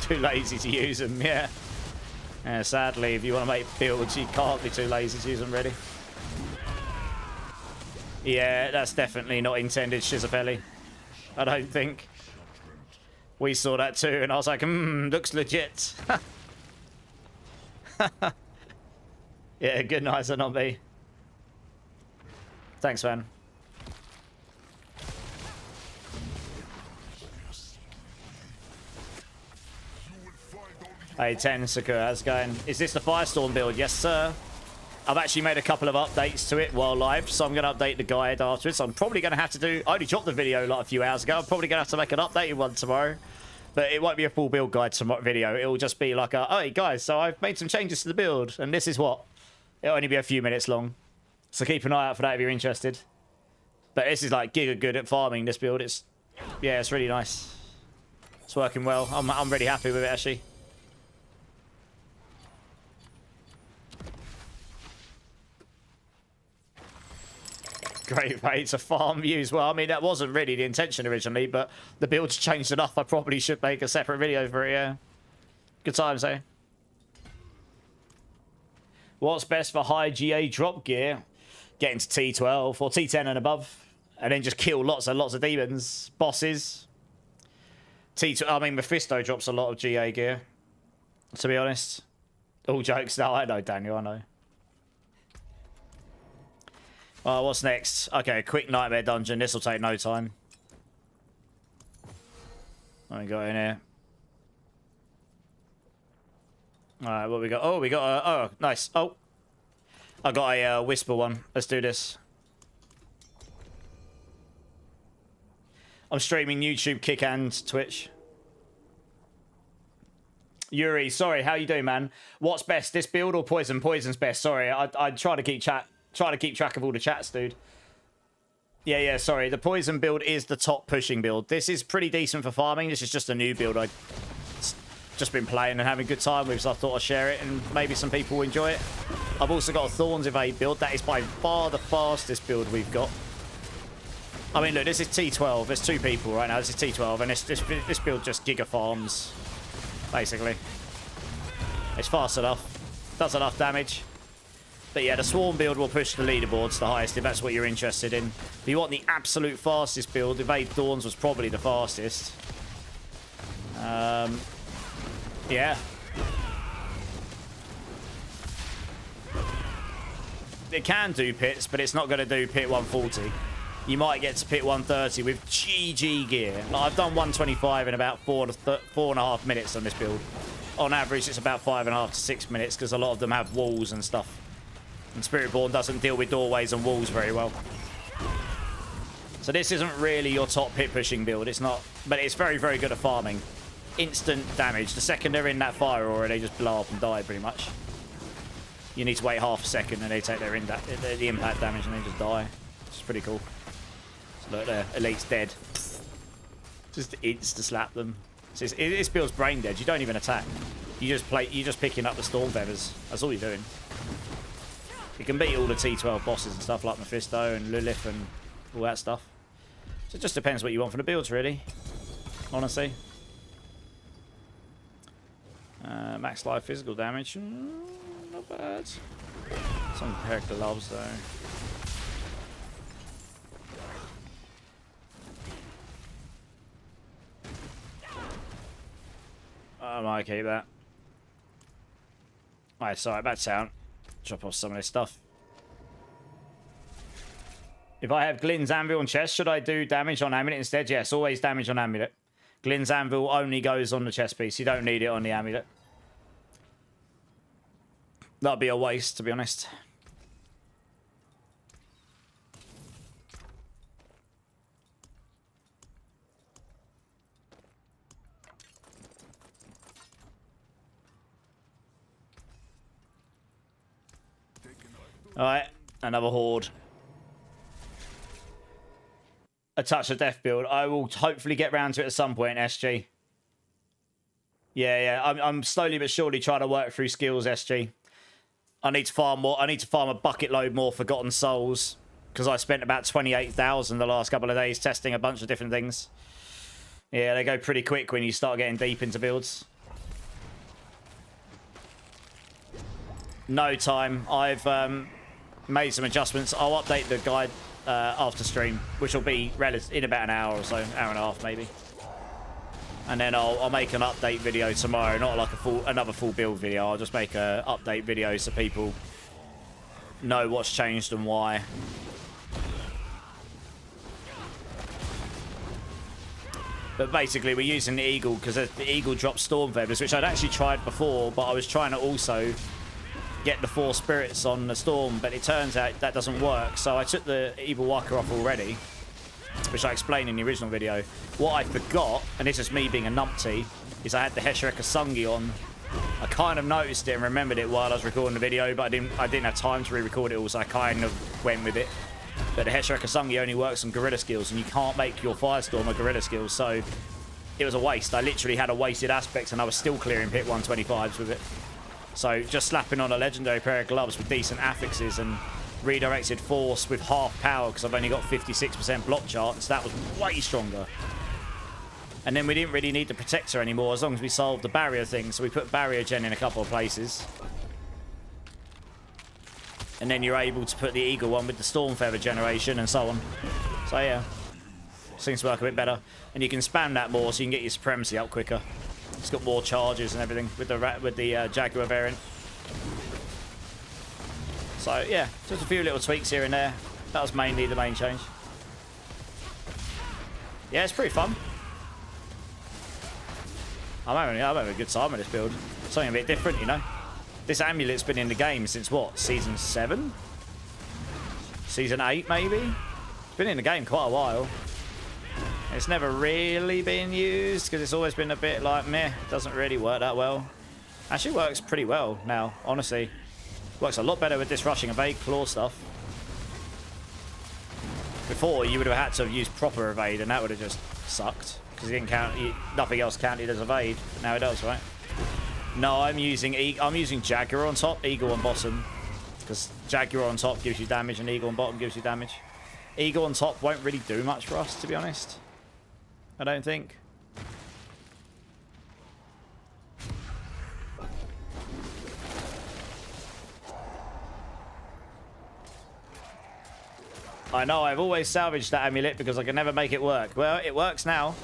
Too lazy to use them, yeah. Yeah, sadly, if you want to make builds, you can't be too lazy to use them, really. Yeah, that's definitely not intended, Shizapelli. I don't think. We saw that too, and I was like, looks legit. Yeah, good night, not me. Thanks, man. Hey, 10, Sakura, how's it going? Is this the Firestorm build? Yes, sir. I've actually made a couple of updates to it while live, so I'm going to update the guide afterwards. I'm probably going to have to do... I only dropped the video like a few hours ago. I'm probably going to have to make an updated one tomorrow. But it won't be a full build guide video. It will just be like a, oh, hey, guys, so I've made some changes to the build, and this is what. It'll only be a few minutes long. So keep an eye out for that if you're interested. But this is like giga good at farming, this build. Yeah, it's really nice. It's working well. I'm really happy with it, actually. Great way to farm views. Well, I mean, that wasn't really the intention originally, but the build's changed enough. I probably should make a separate video for it, yeah. Good times, eh? What's best for high GA drop gear? Get into T12 or T10 and above, and then just kill lots and lots of demons, bosses. I mean, Mephisto drops a lot of GA gear, to be honest. All jokes. No, I know, Daniel, I know. What's next? Okay, quick nightmare dungeon. This will take no time. What we got in here? Alright, what we got? Oh, we got a... Oh, nice. Oh. I got a whisper one. Let's do this. I'm streaming YouTube, Kick, and Twitch. Yuri, sorry. How you doing, man? What's best, this build or Poison? Poison's best. Sorry, I try to keep track of all the chats, dude. Yeah, sorry. The Poison build is the top pushing build. This is pretty decent for farming. This is just a new build I've just been playing and having a good time with, so I thought I'd share it and maybe some people will enjoy it. I've also got a Thorns Evade build. That is by far the fastest build we've got. I mean, look, this is T12. There's 2 people right now. This is T12, and this build just giga farms, basically. It's fast enough. Does enough damage. But yeah, the Swarm build will push the leaderboards the highest if that's what you're interested in. If you want the absolute fastest build, Evade Thorns was probably the fastest. Yeah. It can do pits, but it's not going to do pit 140. You might get to pit 130 with GG gear. Like, I've done 125 in about 4.5 minutes on this build. On average, it's about 5.5 to 6 minutes because a lot of them have walls and stuff. And Spiritborn doesn't deal with doorways and walls very well. So this isn't really your top pit pushing build. It's not, but it's very, very good at farming. Instant damage. The second they're in that fire aura, they just blow up and die pretty much. You need to wait half a second and they take their the impact damage and they just die. It's pretty cool. So look there, Elite's dead. Just insta slap them. So this build's brain dead. You don't even attack. You're just picking up the storm feathers. That's all you're doing. You can beat all the T12 bosses and stuff like Mephisto and Lilith and all that stuff. So it just depends what you want from the builds, really. Honestly. Max life physical damage. Not bad. Some character loves, though. I might keep that. Alright, sorry, bad sound. Drop off some of this stuff. If I have Glynn's Anvil on chest, should I do damage on Amulet instead? Yes, always damage on Amulet. Glynn's Anvil only goes on the chest piece. You don't need it on the Amulet. That'd be a waste, to be honest. Alright, another horde. A touch of death build. I will hopefully get round to it at some point, SG. Yeah. I'm slowly but surely trying to work through skills, SG. I need to farm more. I need to farm a bucket load more Forgotten Souls. Because I spent about 28,000 the last couple of days testing a bunch of different things. Yeah, they go pretty quick when you start getting deep into builds. No time. I've made some adjustments. I'll update the guide after stream, which will be in about an hour or so, hour and a half maybe. And then I'll make an update video tomorrow, not like another full build video. I'll just make an update video so people know what's changed and why. But basically, we're using the Eagle because the Eagle drops Storm Feathers, which I'd actually tried before, but I was trying to also get the 4 spirits on the Storm, but it turns out that doesn't work. So I took the Evil Walker off already, which I explained in the original video. What I forgot, and this is me being a numpty, is I had the Heshereka Sungi on. I kind of noticed it and remembered it while I was recording the video, but I didn't have time to re-record it all, so I kind of went with it. But the Heshereka Sungi only works on gorilla skills, and you can't make your Firestorm a gorilla skill, so it was a waste. I literally had a wasted aspect, and I was still clearing pit 125s with it. So just slapping on a legendary pair of gloves with decent affixes and redirected force with half power, because I've only got 56% block chance, that was way stronger. And then we didn't really need the protector anymore as long as we solved the barrier thing, so we put barrier gen in a couple of places. And then you're able to put the Eagle one with the Storm Feather generation and so on. So yeah, seems to work a bit better. And you can spam that more so you can get your supremacy up quicker. It's got more charges and everything with the Jaguar variant. So yeah, just a few little tweaks here and there. That was mainly the main change. Yeah, it's pretty fun. I'm having a good time with this build. Something a bit different, you know. This amulet's been in the game since what? Season 7? Season 8 maybe? It's been in the game quite a while. It's never really been used because it's always been a bit like meh, doesn't really work that well. Actually works pretty well now, honestly. Works a lot better with this rushing evade claw stuff. Before you would have had to have used proper evade and that would have just sucked because it didn't count, nothing else counted as evade. But now it does, right? No, I'm using Jaguar on top, Eagle on bottom, because Jaguar on top gives you damage and Eagle on bottom gives you damage. Eagle on top won't really do much for us, to be honest. I don't think. I know, I've always salvaged that amulet because I can never make it work. Well, it works now.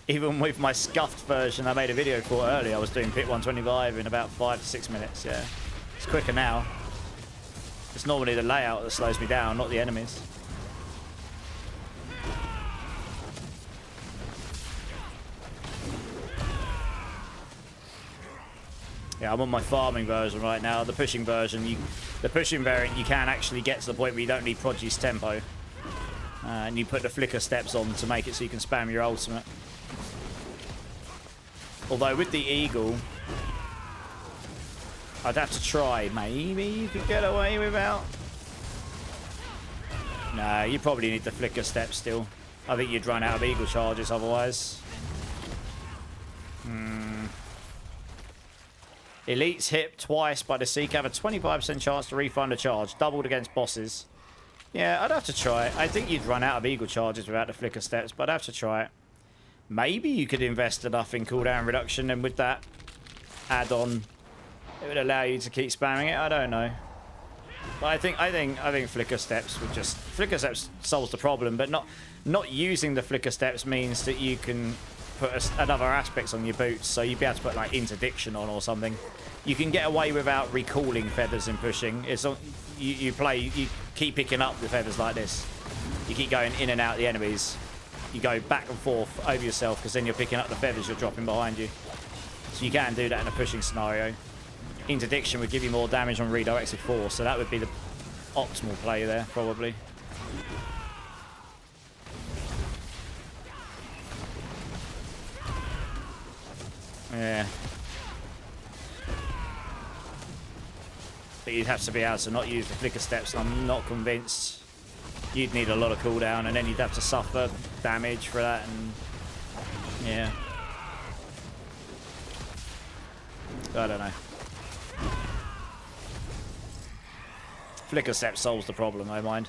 Even with my scuffed version I made a video for earlier, I was doing pit 125 in about 5 to 6 minutes, yeah. It's quicker now. It's normally the layout that slows me down, not the enemies. Yeah, I'm on my farming version right now. The pushing version, the pushing variant, you can actually get to the point where you don't need produce tempo. And you put the flicker steps on to make it so you can spam your ultimate. Although with the Eagle, I'd have to try. Maybe you could get away without. Nah, you probably need the flicker step still. I think you'd run out of Eagle charges otherwise. Elites hit twice by the Seeker have a 25% chance to refund a charge, doubled against bosses. Yeah, I'd have to try it. I think you'd run out of Eagle charges without the Flicker Steps, but I'd have to try it. Maybe you could invest enough in cooldown reduction, and with that add-on, it would allow you to keep spamming it. I don't know. But I think Flicker Steps would just... Flicker Steps solves the problem, but not using the Flicker Steps means that you can put another aspects on your boots, so you'd be able to put like interdiction on or something. You can get away without recalling feathers and pushing. It's you keep picking up the feathers like this. You keep going in and out the enemies. You go back and forth over yourself because then you're picking up the feathers you're dropping behind you. So you can do that in a pushing scenario. Interdiction would give you more damage on redirected force, so that would be the optimal play there, probably. Yeah. But you'd have to be able to not use the Flicker Steps, and I'm not convinced. You'd need a lot of cooldown, and then you'd have to suffer damage for that, and yeah. I don't know. Flicker Step solves the problem, I mind.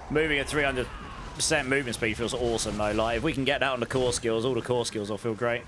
Moving at 300% movement speed feels awesome though. Like, if we can get that on the core skills, all the core skills will feel great.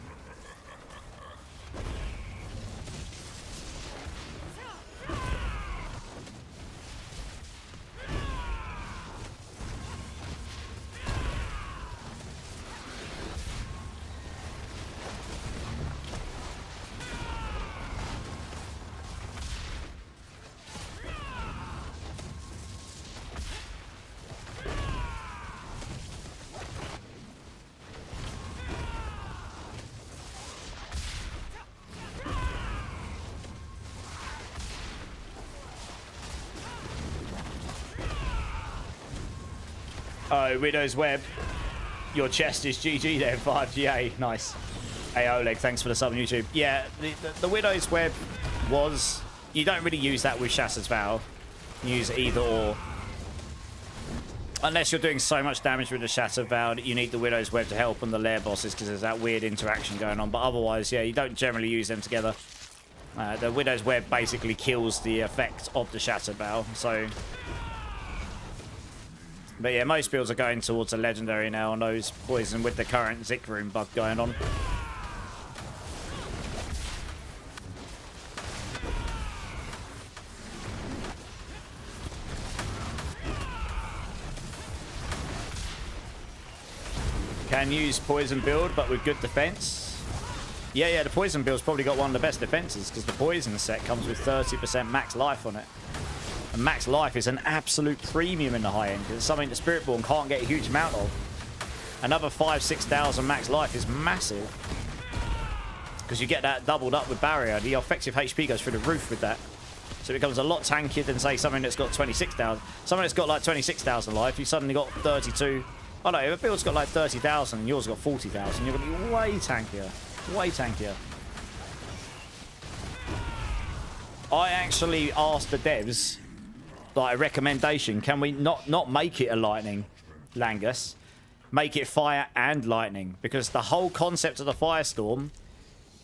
Oh, Widow's Web. Your chest is GG there, 5GA. Nice. Hey, Oleg, thanks for the sub on YouTube. Yeah, the Widow's Web was... You don't really use that with Shattered Vow. You use either or. Unless you're doing so much damage with the Shattered Vow that you need the Widow's Web to help on the lair bosses because there's that weird interaction going on. But otherwise, yeah, you don't generally use them together. The Widow's Web basically kills the effect of the Shattered Vow, so... But yeah, most builds are going towards a legendary now on those poison with the current Zik Room bug going on. Can use poison build, but with good defense. Yeah, the poison build's probably got one of the best defenses because the poison set comes with 30% max life on it. And max life is an absolute premium in the high end. It's something that Spiritborn can't get a huge amount of. Another 5,000-6,000 max life is massive. Because you get that doubled up with barrier. The effective HP goes through the roof with that. So it becomes a lot tankier than, say, something that's got 26,000. Something that's got like 26,000 life, you suddenly got 32. Oh no, if a build's got like 30,000 and yours got 40,000, you're going to be way tankier. Way tankier. I actually asked the devs... like a recommendation, can we not make it a lightning Langus, make it fire and lightning, because the whole concept of the Firestorm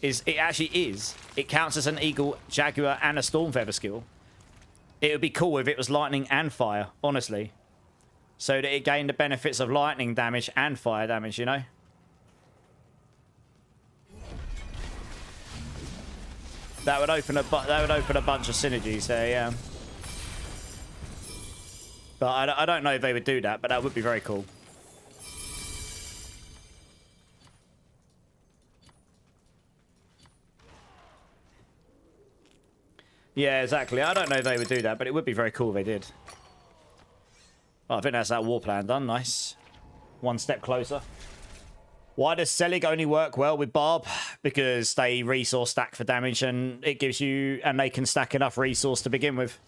is it counts as an Eagle, Jaguar and a Storm Feather skill. It would be cool if it was lightning and fire, honestly, so that it gained the benefits of lightning damage and fire damage, you know. That would open a bunch of synergies there, yeah. But I don't know if they would do that, but that would be very cool. Yeah, exactly. I don't know if they would do that, but it would be very cool if they did. Well, I think that's that war plan done. Nice. One step closer. Why does Selig only work well with Barb? Because they resource stack for damage, and it gives you... and they can stack enough resource to begin with.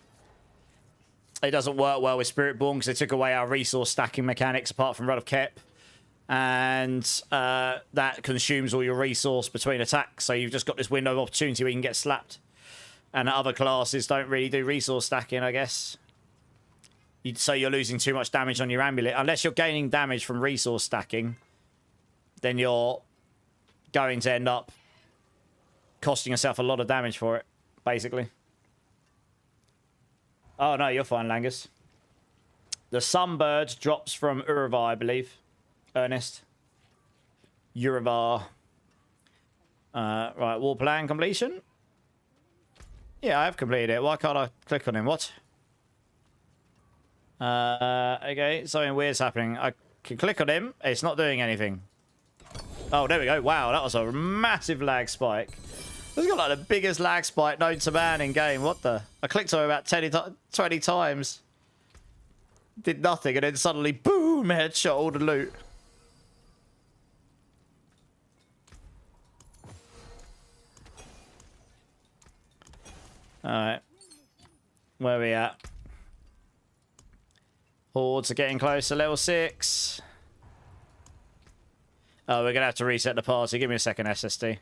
It doesn't work well with Spiritborn because they took away our resource stacking mechanics apart from Rod of Kep. And that consumes all your resource between attacks. So you've just got this window of opportunity where you can get slapped. And other classes don't really do resource stacking, I guess. So you're losing too much damage on your amulet. Unless you're gaining damage from resource stacking, then you're going to end up costing yourself a lot of damage for it, basically. Oh, no, you're fine, Langus. The Sunbird drops from Uravar, I believe. Ernest. Uravar. Right, wall plan completion. Yeah, I have completed it. Why can't I click on him? What? Okay, something weird's happening. I can click on him. It's not doing anything. Oh, there we go. Wow, that was a massive lag spike. It's got like the biggest lag spike known to man in game. What the? I clicked on him about 20 times. Did nothing, and then suddenly, boom, headshot all the loot. Alright. Where are we at? Hordes are getting close to level 6. Oh, we're going to have to reset the party. Give me a second, SSD.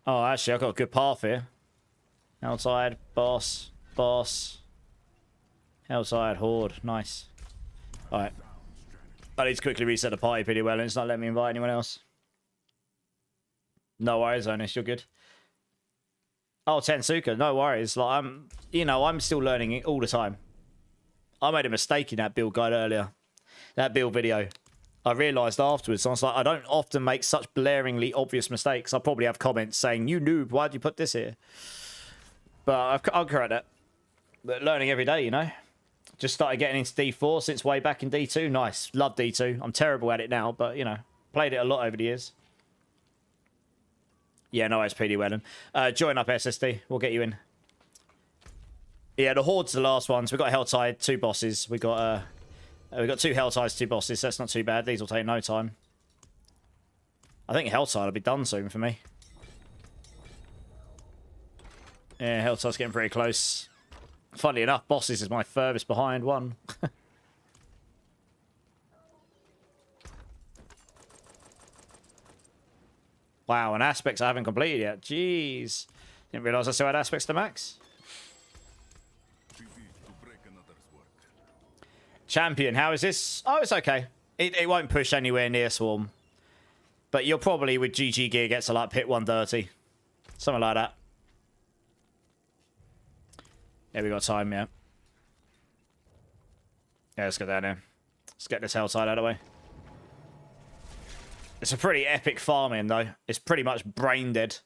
Oh, actually, I've got a good path here. Outside, boss, boss. Outside, horde. Nice. Alright. I need to quickly reset the party pretty well, and it's not letting me invite anyone else. No worries, Ernest, you're good. Oh, Tensuka, no worries. Like I'm still learning it all the time. I made a mistake in that build guide earlier. That build video. I realised afterwards, I was like, I don't often make such blaringly obvious mistakes. I probably have comments saying, you noob, why'd you put this here? But I'll correct that. But learning every day, you know. Just started getting into D4 since way back in D2. Nice. Love D2. I'm terrible at it now, but, you know, played it a lot over the years. Yeah, no, it's PD Wellen. Join up, SSD. We'll get you in. Yeah, the Horde's the last ones. We've got Helltide, 2 bosses. We've got 2 Helltides, 2 bosses. So that's not too bad. These will take no time. I think Helltide will be done soon for me. Yeah, Helltide's getting pretty close. Funnily enough, bosses is my furthest behind one. Wow, and aspects I haven't completed yet. Jeez. Didn't realise I still had aspects to max. Champion, how is this? Oh, it's okay. It won't push anywhere near Swarm. But you'll probably, with GG gear, get to like pit 130. Something like that. Yeah, we got time, yeah. Yeah, let's go down here. Let's get this Helltide out of the way. It's a pretty epic farming though. It's pretty much brain dead.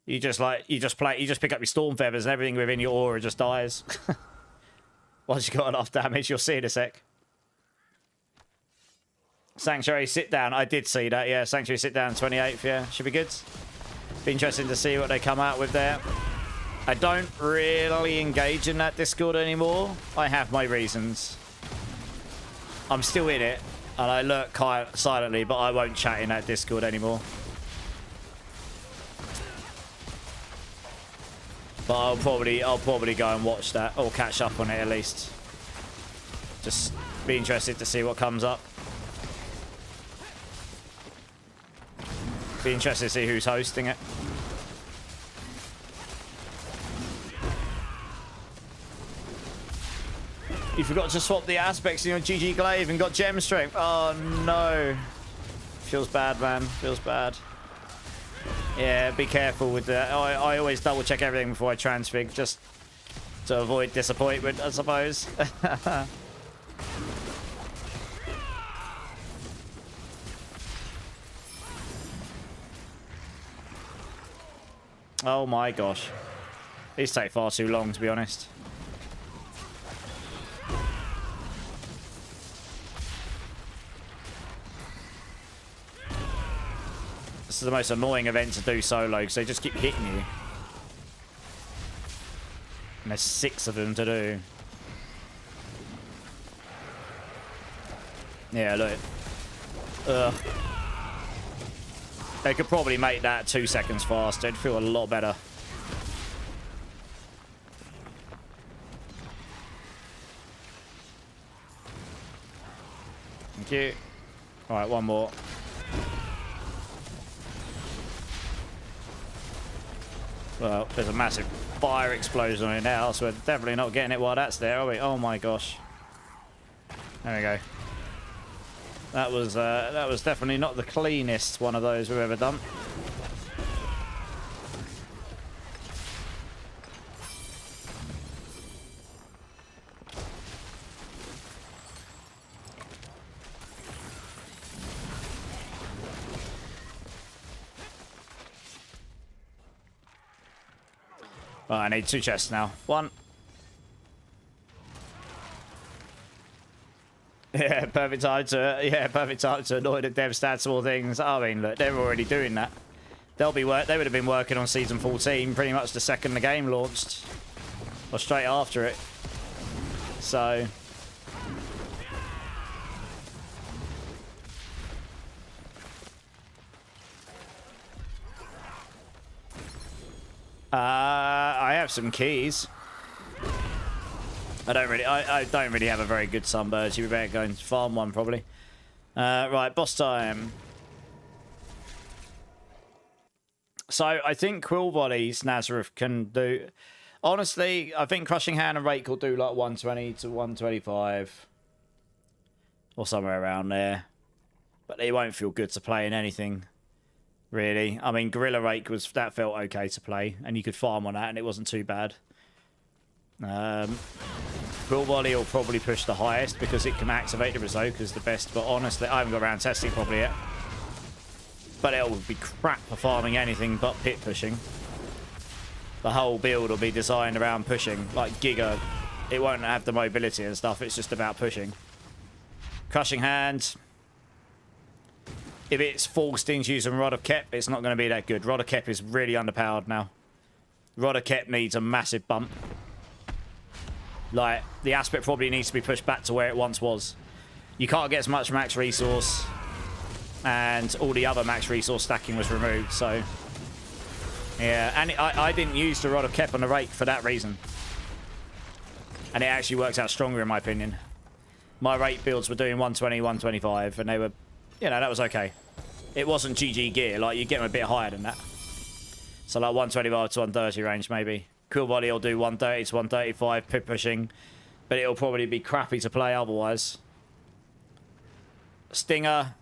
You just pick up your storm feathers and everything within your aura just dies. Once you got enough damage, you'll see in a sec. Sanctuary sit down. I did see that, yeah. Sanctuary sit down 28th, yeah. Should be good. Be interesting to see what they come out with there. I don't really engage in that Discord anymore. I have my reasons. I'm still in it. And I lurk silently, but I won't chat in that Discord anymore. But I'll probably go and watch that, or catch up on it at least. Just be interested to see what comes up. Be interested to see who's hosting it. You forgot to swap the aspects in your GG Glaive and got gem strength. Oh no. Feels bad, man. Feels bad. Yeah, be careful with that. I always double check everything before I transfig, just to avoid disappointment, I suppose. Oh my gosh. These take far too long, to be honest. This is the most annoying event to do solo because they just keep hitting you. And there's 6 of them to do. Yeah, look. Ugh. They could probably make that 2 seconds faster. It'd feel a lot better. Thank you. Alright, one more. Well, there's a massive fire explosion on it now, so we're definitely not getting it while that's there, are we? Oh my gosh. There we go. That was definitely not the cleanest one of those we've ever done. Right, I need 2 chests now. 1. Yeah, perfect time to annoy the dev stats all things. I mean, look, they're already doing that. They would have been working on season 14 pretty much the second the game launched, or straight after it. So I have some keys. I don't really have a very good sunbird. You better go and farm one probably. Right, boss time. So I think Quill Volleys Nazareth can do. Honestly, I think Crushing Hand and Rake will do like 120 to 125 or somewhere around there. But they won't feel good to play in anything. Really, I mean, Gorilla Rake that felt okay to play, and you could farm on that, and it wasn't too bad. Quill Volley will probably push the highest because it can activate the Bazooka's the best. But honestly, I haven't got around testing probably yet. But it will be crap for farming anything but pit pushing. The whole build will be designed around pushing, like Giga. It won't have the mobility and stuff. It's just about pushing. Crushing Hand. If it's forced into using Rod of Kep, it's not going to be that good. Rod of Kep is really underpowered now. Rod of Kep needs a massive bump. Like, the aspect probably needs to be pushed back to where it once was. You can't get as much max resource, and all the other max resource stacking was removed, so... Yeah, and I didn't use the Rod of Kep on the Rake for that reason. And it actually works out stronger, in my opinion. My Rake builds were doing 120, 125, and they were... You know, that was okay. It wasn't GG gear. Like, you get them a bit higher than that. So, like, 125 to 130 range, maybe. Cool Body will do 130 to 135, pit pushing. But it'll probably be crappy to play otherwise. Stinger.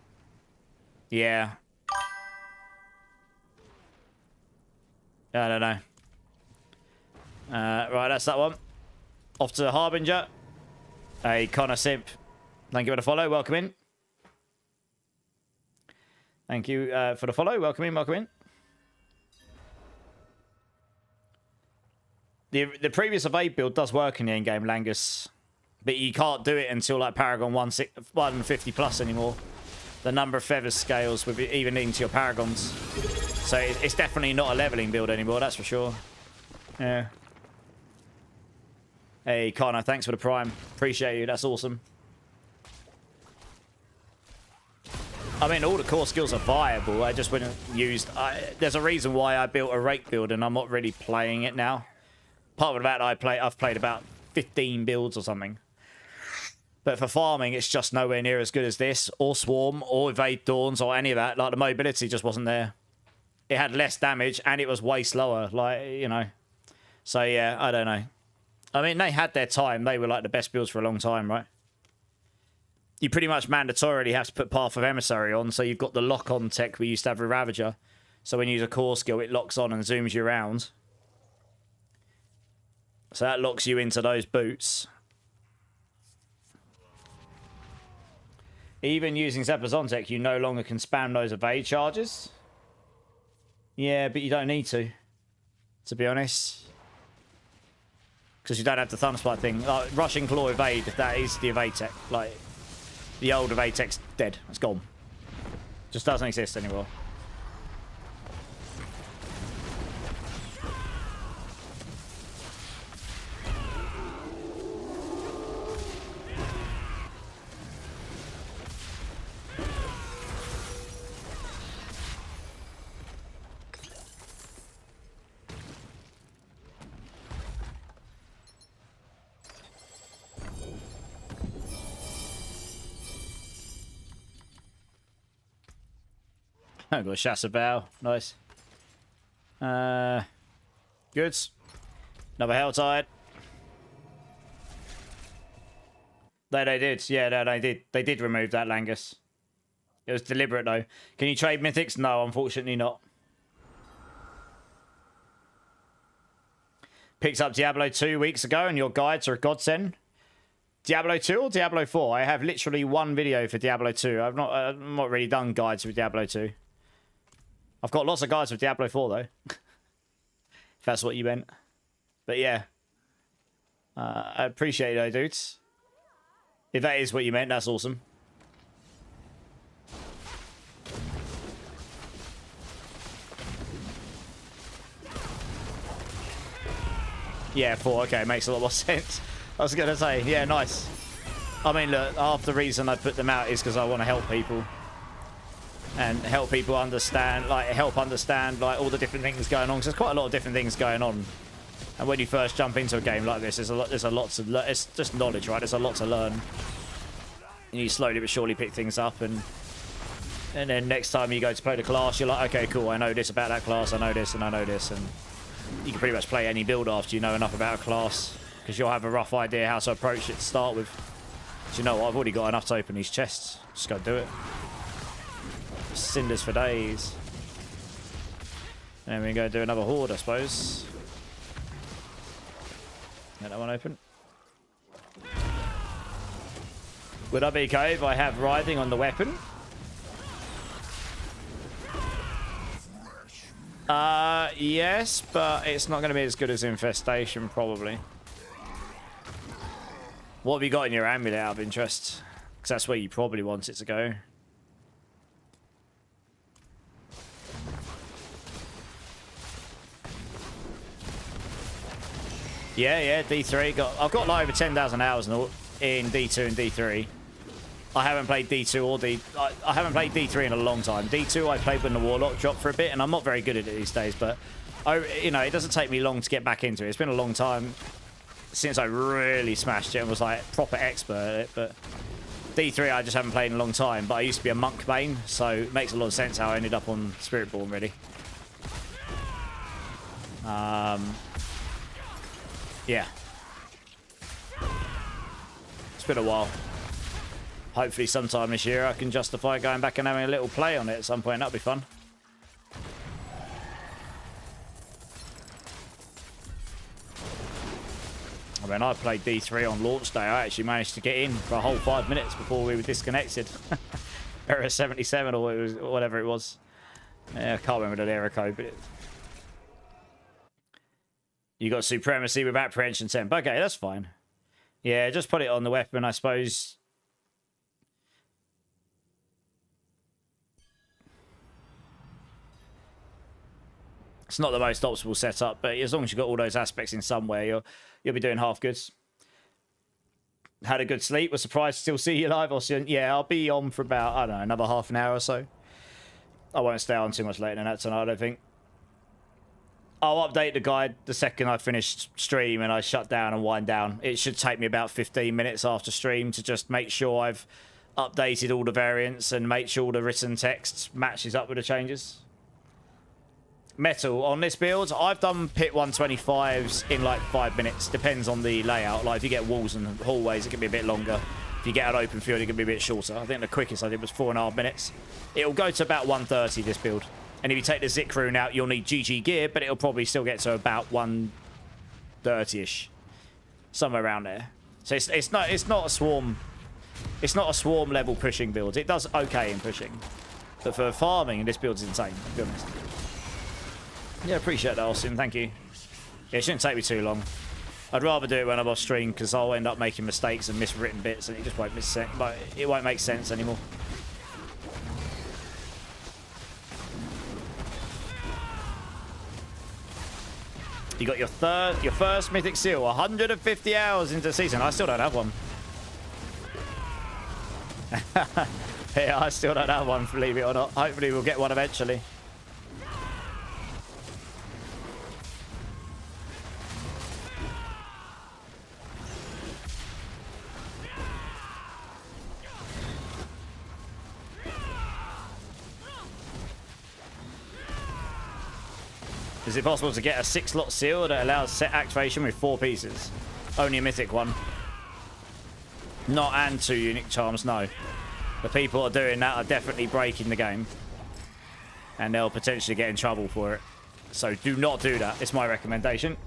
Yeah. I don't know. Right, that's that one. Off to Harbinger. Hey, Connor Simp. Thank you for the follow. Welcome in. Thank you for the follow. Welcome in, welcome in. The previous evade build does work in the in-game Langus, but you can't do it until like Paragon 150 plus anymore. The number of feathers scales with even into your Paragons. So it's definitely not a leveling build anymore, that's for sure. Yeah. Hey, Connor, thanks for the prime. Appreciate you, that's awesome. I mean, all the core skills are viable. I just wouldn't use... there's a reason why I built a Rake build and I'm not really playing it now. Apart from that, I've played about 15 builds or something. But for farming, it's just nowhere near as good as this, or Swarm, or Evade Dawns, or any of that. Like, the mobility just wasn't there. It had less damage, and it was way slower, like, you know. So, yeah, I don't know. I mean, they had their time. They were, like, the best builds for a long time, right? You pretty much mandatorily have to put Path of Emissary on, so you've got the lock-on tech we used to have with Ravager. So when you use a core skill, it locks on and zooms you around. So that locks you into those boots. Even using Zepazon you no longer can spam those evade charges. Yeah, but you don't need to be honest. Because you don't have the Thunderspike thing. Like, Rushing Claw evade, that is the evade tech. Like, the old evade tech's dead. It's gone. Just doesn't exist anymore. I've got a Chassabao. Nice. Good. Another Hell Tide. They did. Yeah, no, they did. They did remove that Langus. It was deliberate, though. Can you trade mythics? No, unfortunately not. Picked up Diablo 2 weeks ago, and your guides are a godsend. Diablo 2 or Diablo 4? I have literally one video for Diablo 2. I've not really done guides with Diablo 2. I've got lots of guides with Diablo 4, though. If that's what you meant. But yeah. I appreciate it, though, dudes. If that is what you meant, that's awesome. Yeah, 4. Okay, makes a lot more sense. I was going to say, yeah, nice. I mean, look, half the reason I put them out is because I want to help people. And help people understand, like, all the different things going on. Because there's quite a lot of different things going on. And when you first jump into a game like this, there's a lot to learn. It's just knowledge, right? There's a lot to learn. And you slowly but surely pick things up. And then next time you go to play the class, you're like, okay, cool, I know this about that class. I know this and I know this. And you can pretty much play any build after you know enough about a class, because you'll have a rough idea how to approach it to start with. So you know what, I've already got enough to open these chests. Just go do it. Cinders for days. And then we go do another horde, I suppose. Get that one open. Would I be okay if I have riding on the weapon? Yes, but it's not going to be as good as Infestation, probably. What have you got in your amulet out of interest? Because that's where you probably want it to go. Yeah, D3. I've got like over 10,000 hours in D2 and D3. I haven't played D2 or I haven't played D3 in a long time. D2 I played when the Warlock dropped for a bit, and I'm not very good at it these days, but you know, it doesn't take me long to get back into it. It's been a long time since I really smashed it and was like proper expert at it, but D3 I just haven't played in a long time. But I used to be a monk main, so it makes a lot of sense how I ended up on Spiritborn, really. Yeah. It's been a while. Hopefully sometime this year I can justify going back and having a little play on it at some point. That'll be fun. I mean, I played D3 on launch day. I actually managed to get in for a whole 5 minutes before we were disconnected. Error 77 or whatever it was. Yeah, I can't remember the error code, but you got Supremacy with Apprehension Temp. Okay, that's fine. Yeah, just put it on the weapon, I suppose. It's not the most optimal setup, but as long as you've got all those aspects in somewhere, you'll be doing half goods. Had a good sleep. Was surprised to still see you live. Yeah, I'll be on for about, I don't know, another half an hour or so. I won't stay on too much later than that tonight, I don't think. I'll update the guide the second I finish stream and I shut down and wind down. It should take me about 15 minutes after stream to just make sure I've updated all the variants and make sure the written text matches up with the changes. Metal on this build, I've done pit 125s in like 5 minutes. Depends on the layout. Like if you get walls and hallways, it can be a bit longer. If you get an open field, it can be a bit shorter. I think the quickest I did was 4.5 minutes. It'll go to about 130 this build. And if you take the Zik rune out, you'll need GG gear, but it'll probably still get to about 130-ish, somewhere around there. So it's not a swarm. It's not a swarm level pushing build. It does okay in pushing, but for farming, this build's insane, to be honest. Yeah, appreciate that, Austin. Thank you. Yeah, it shouldn't take me too long. I'd rather do it when I'm off stream because I'll end up making mistakes and miswritten bits, and it just won't it won't make sense anymore. You got your first mythic seal, 150 hours into the season. I still don't have one. Yeah, I still don't have one, believe it or not. Hopefully we'll get one eventually. Is it possible to get a 6-slot seal that allows set activation with 4 pieces? Only a mythic one. Not and 2 unique charms, no. The people who are doing that are definitely breaking the game. And they'll potentially get in trouble for it. So do not do that. It's my recommendation.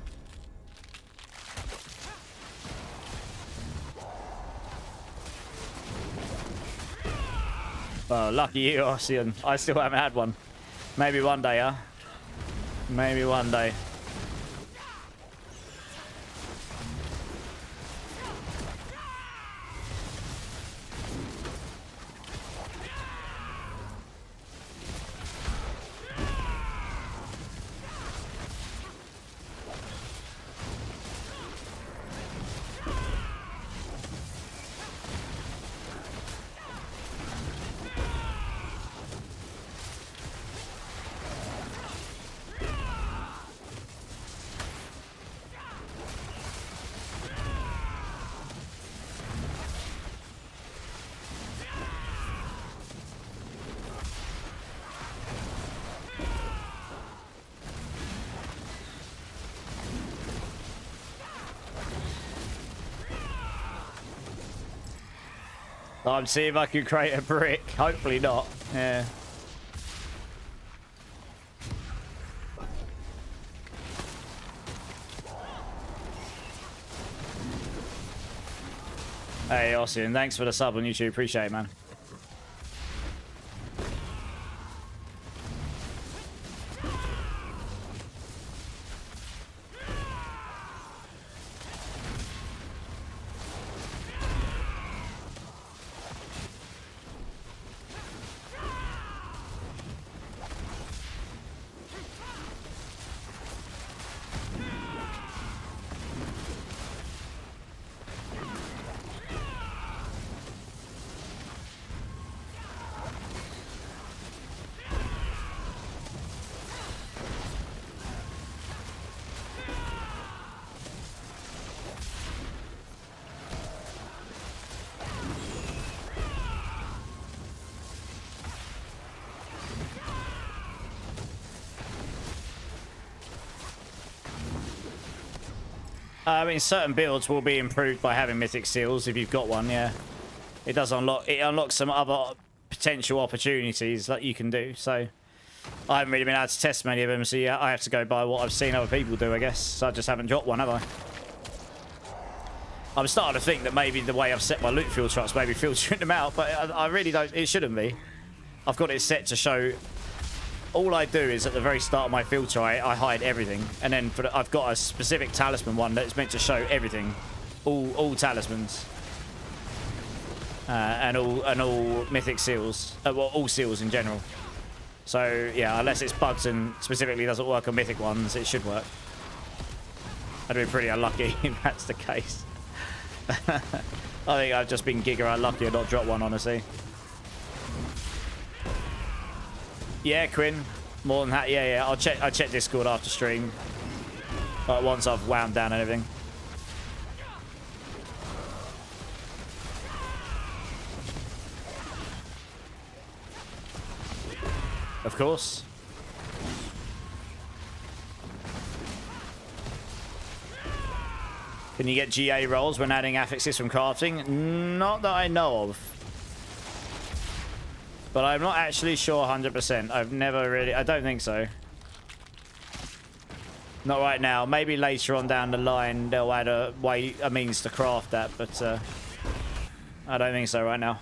Oh, lucky you, Ossian. I still haven't had one. Maybe one day, huh? Maybe one day. I'm seeing if I can create a brick. Hopefully not. Yeah. Hey, Ossian, thanks for the sub on YouTube. Appreciate it, man. I mean, certain builds will be improved by having mythic seals if you've got one. Yeah, it does unlock. It unlocks some other potential opportunities that you can do. So I haven't really been able to test many of them. So yeah, I have to go by what I've seen other people do, I guess. So I just haven't dropped one, have I? I'm starting to think that maybe the way I've set my loot filter up is maybe filtering them out, but I really don't. It shouldn't be. I've got it set to show. All I do is at the very start of my filter, I hide everything, and then I've got a specific talisman one that's meant to show everything, all talismans, and all mythic seals, well, all seals in general. So yeah, unless it's bugged and specifically doesn't work on mythic ones, it should work. I'd be pretty unlucky if that's the case. I think I've just been giga unlucky and not dropped one, honestly. Yeah, Quinn. More than that. Yeah. I'll check Discord after stream. Once I've wound down and everything. Of course. Can you get GA rolls when adding affixes from crafting? Not that I know of. But I'm not actually sure 100%. I've never really... I don't think so. Not right now. Maybe later on down the line they'll add a means to craft that, but I don't think so right now.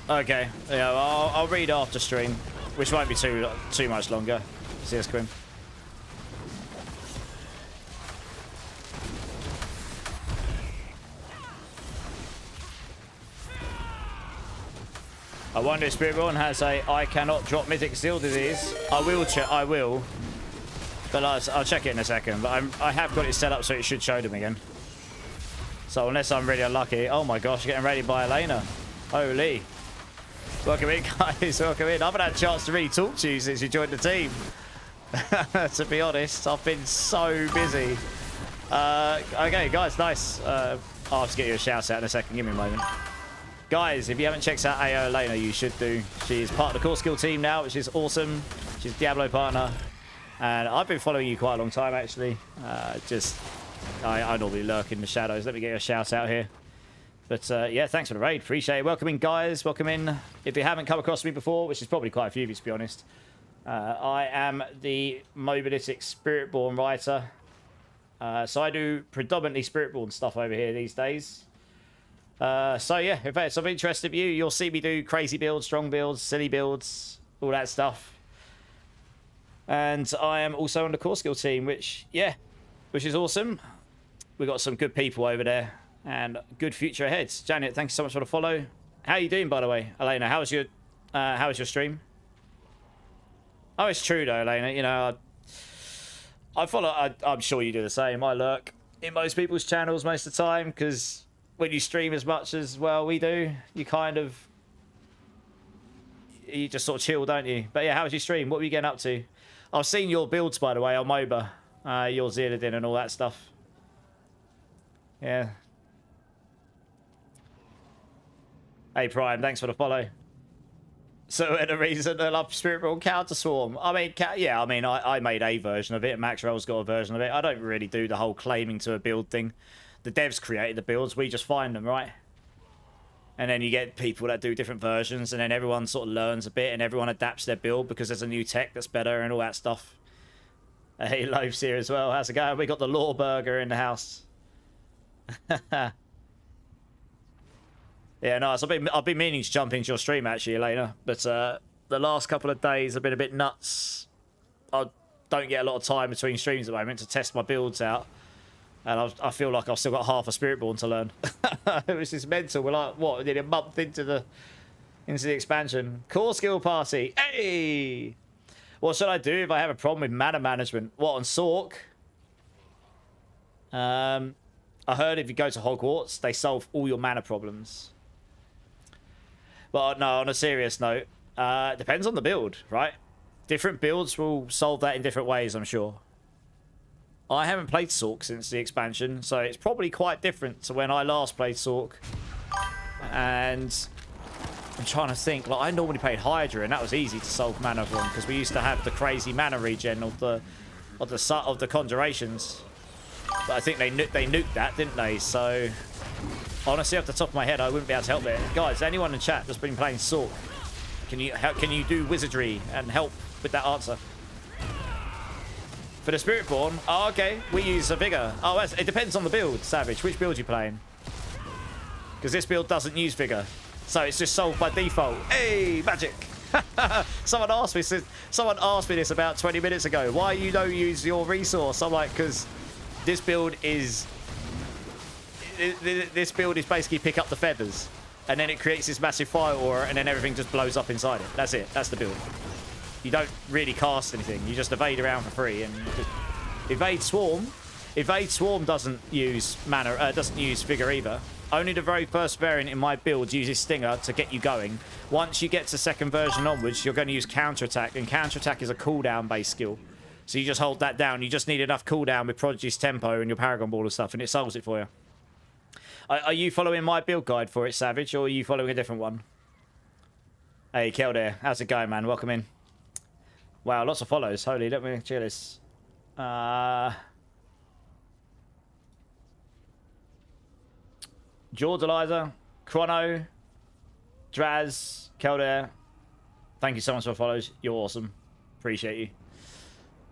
Okay. Yeah, I'll read after stream, which won't be too much longer. See you, Quinn. I wonder if Spiritborn has a I cannot drop mythic seal disease. I will check. I will, but I'll check it in a second. But I have got it set up so it should show them again. So unless I'm really unlucky, oh my gosh, getting ready by Elena. Holy! Welcome in, guys. Welcome in. I haven't had a chance to really talk to you since you joined the team. To be honest, I've been so busy. Okay, guys, nice. I'll have to get you a shout out in a second. Give me a moment. Guys, if you haven't checked out AO Elena, you should do. She's part of the core skill team now, which is awesome. She's Diablo partner. And I've been following you quite a long time, actually. I normally lurk in the shadows. Let me get a shout out here. But yeah, thanks for the raid. Appreciate it. Welcome in, guys. Welcome in. If you haven't come across me before, which is probably quite a few of you, to be honest, I am the Mobilitic Spiritborn writer. So I do predominantly Spiritborn stuff over here these days. So yeah, if it's of interest to you, you'll see me do crazy builds, strong builds, silly builds, all that stuff. And I am also on the core skill team, which is awesome. We got some good people over there and good future ahead. Janet, thank you so much for the follow. How are you doing, by the way, Elena? How was your stream? Oh, it's true though, Elena. You know, I follow. I'm sure you do the same. I lurk in most people's channels most of the time because when you stream as much as we do, you just sort of chill, don't you? But yeah, how was your stream? What were you getting up to? I've seen your builds, by the way, on MOBA. Your Xeladin and all that stuff. Yeah. Hey, Prime, thanks for the follow. So, the reason I love Spiritborn Counter Swarm. I mean, yeah, I mean, I made a version of it. Maxwell's got a version of it. I don't really do the whole claiming to a build thing. The devs created the builds. We just find them, right? And then you get people that do different versions, and then everyone sort of learns a bit, and everyone adapts their build because there's a new tech that's better and all that stuff. Hey, Loaf's here as well. How's it going? We got the Law Burger in the house. Yeah, nice. I've been meaning to jump into your stream actually, Elena, but the last couple of days have been a bit nuts. I don't get a lot of time between streams at the moment to test my builds out, and I feel like I've still got half a Spiritborn to learn. It was just mental. We're like, what? Nearly a month into the expansion. Core skill party. Hey, what should I do if I have a problem with mana management? What, on Sork? I heard if you go to Hogwarts, they solve all your mana problems. But no, on a serious note, depends on the build, right? Different builds will solve that in different ways, I'm sure. I haven't played Sork since the expansion, so it's probably quite different to when I last played Sork. And I'm trying to think, like, I normally played Hydra, and that was easy to solve mana from because we used to have the crazy mana regen of the conjurations. But I think they nuked that, didn't they? So honestly, off the top of my head, I wouldn't be able to help it. Guys, anyone in chat that's been playing Sork, can you do wizardry and help with that answer? For the Spiritborn, oh, okay, we use a Vigor. Oh, it depends on the build, Savage. Which build you playing? Because this build doesn't use Vigor, so it's just solved by default. Hey, magic! Someone asked me this about 20 minutes ago. Why you don't use your resource? I'm like, because this build is basically pick up the feathers, and then it creates this massive fire aura, and then everything just blows up inside it. That's it. That's the build. You don't really cast anything. You just evade around for free and just evade swarm. Evade swarm doesn't use mana. Doesn't use Vigor either. Only the very first variant in my build uses Stinger to get you going. Once you get to second version onwards, you're going to use counterattack, and counterattack is a cooldown based skill. So you just hold that down. You just need enough cooldown with Prodigy's Tempo and your Paragon Ball and stuff, and it solves it for you. Are you following my build guide for it, Savage, or are you following a different one? Hey, Kel there. How's it going, man? Welcome in. Wow, lots of follows. Holy, let me check this. Jordalizer, Chrono, Draz, Kelder. Thank you so much for the follows. You're awesome. Appreciate you.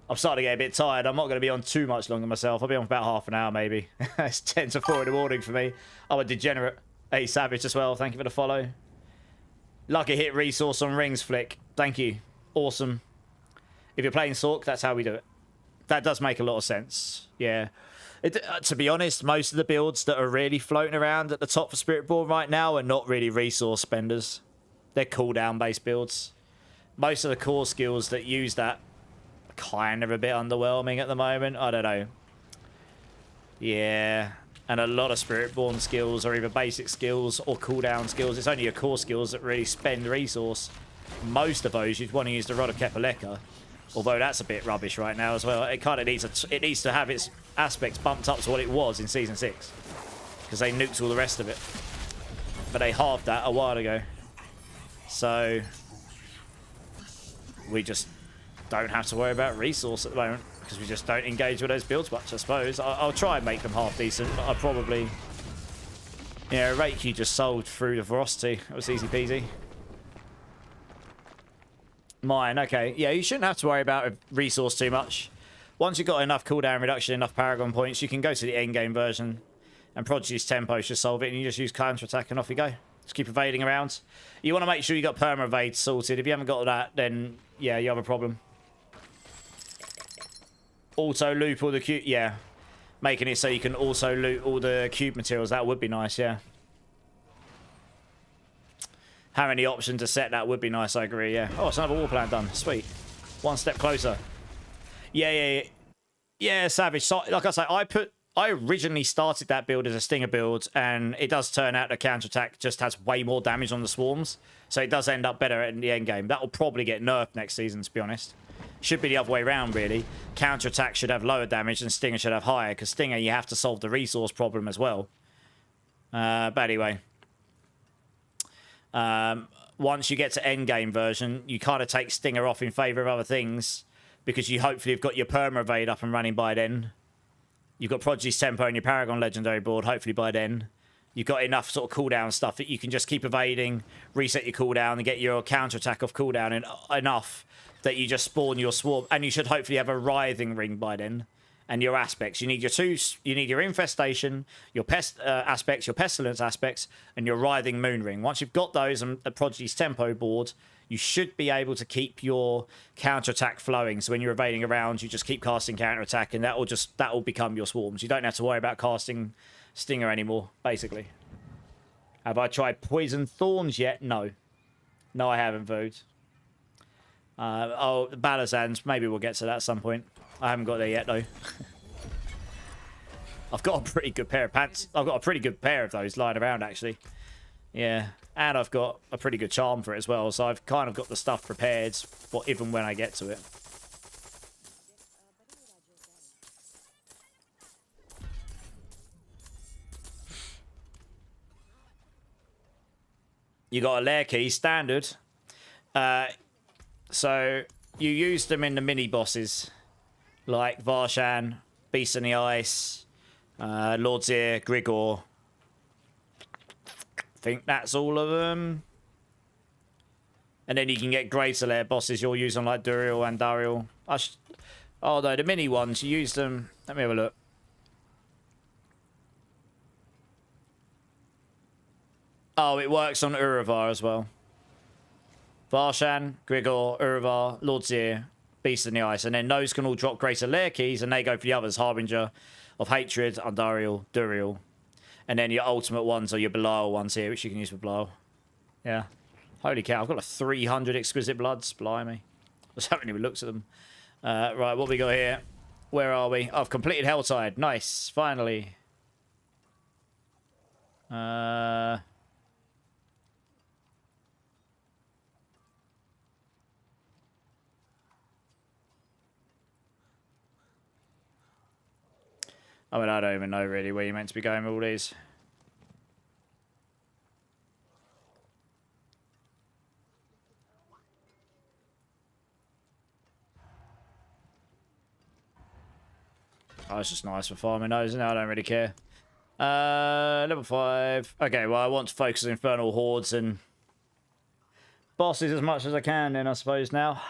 I'm starting to get a bit tired. I'm not going to be on too much longer myself. I'll be on for about half an hour, maybe. It's 10 to 4 in the morning for me. I'm a degenerate. Hey, Savage as well. Thank you for the follow. Lucky hit resource on rings, Flick. Thank you. Awesome. If you're playing Sork, that's how we do it. That does make a lot of sense. Yeah. To be honest, most of the builds that are really floating around at the top for Spiritborn right now are not really resource spenders. They're cooldown-based builds. Most of the core skills that use that are kind of a bit underwhelming at the moment. I don't know. Yeah. And a lot of Spiritborn skills are either basic skills or cooldown skills. It's only your core skills that really spend resource. Most of those, you'd want to use the Rod of Kepaleka. Although that's a bit rubbish right now as well. It kind of needs to have its aspects bumped up to what it was in Season 6. Because they nuked all the rest of it. but they halved that a while ago. So we just don't have to worry about resource at the moment because we just don't engage with those builds much, I suppose. I'll try and make them half decent, but I'll probably... Yeah, Reiki just sold through the Ferocity. It was easy peasy. Mine, okay. Yeah, you shouldn't have to worry about resource too much. Once you've got enough cooldown reduction, enough Paragon points, you can go to the endgame version and Prodigy's Tempo should solve it, and you just use counter-attack and off you go. Just keep evading around. You want to make sure you got perma-evade sorted. If you haven't got that, then, yeah, you have a problem. Auto loop all the cube, yeah. Making it so you can also loot all the cube materials, that would be nice, yeah. Having the option to set that would be nice, I agree, yeah. Oh, it's another war plan done, sweet. One step closer. Yeah, Savage. So, like I say, I originally started that build as a Stinger build, and it does turn out the counterattack just has way more damage on the swarms, so it does end up better in the end game. That will probably get nerfed next season, to be honest. Should be the other way around, really. Counterattack should have lower damage, and Stinger should have higher, because Stinger, you have to solve the resource problem as well. But anyway. Once you get to end game version, you kind of take Stinger off in favour of other things, because you hopefully have got your perma-evade up and running by then. You've got Prodigy's Tempo and your Paragon Legendary board, hopefully by then. You've got enough sort of cooldown stuff that you can just keep evading, reset your cooldown, and get your counterattack off cooldown enough that you just spawn your swarm. And you should hopefully have a Writhing Ring by then. And your aspects. You need your Infestation, your Pest aspects, your Pestilence aspects, and your Writhing Moon Ring. Once you've got those and the Prodigy's Tempo board, you should be able to keep your counterattack flowing. So when you're evading around, you just keep casting counterattack, and that will become your swarms. You don't have to worry about casting Stinger anymore, basically. Have I tried Poison Thorns yet? No. No, I haven't, Vood. Oh, Balazans, maybe we'll get to that at some point. I haven't got there yet, though. I've got a pretty good pair of pants. I've got a pretty good pair of those lying around, actually. Yeah, and I've got a pretty good charm for it as well, so I've kind of got the stuff prepared for even when I get to it. You got a lair key, standard. So you use them in the mini bosses, like Varshan, Beast in the Ice, Lord's Ear, Grigor. I think that's all of them. And then you can get greater lair bosses you'll use on like Duriel and Dariel. Oh no, the mini ones, you use them. Let me have a look. Oh, it works on Uravar as well. Varshan, Grigor, Uravar, Lord's Ear, Beast in the Ice. And then those can all drop greater lair keys, and they go for the others. Harbinger of Hatred, Andariel, Duriel. And then your ultimate ones are your Belial ones here, which you can use for Belial. Yeah. Holy cow, I've got like 300 exquisite bloods. Blimey. I just haven't even looked at them. Right, what we got here? Where are we? I've completed Helltide. Nice. Finally. I mean, I don't even know really where you're meant to be going with all these. Oh, it's just nice for farming those, and I don't really care. Level 5. Okay, well, I want to focus on Infernal Hordes and bosses as much as I can then, I suppose, now.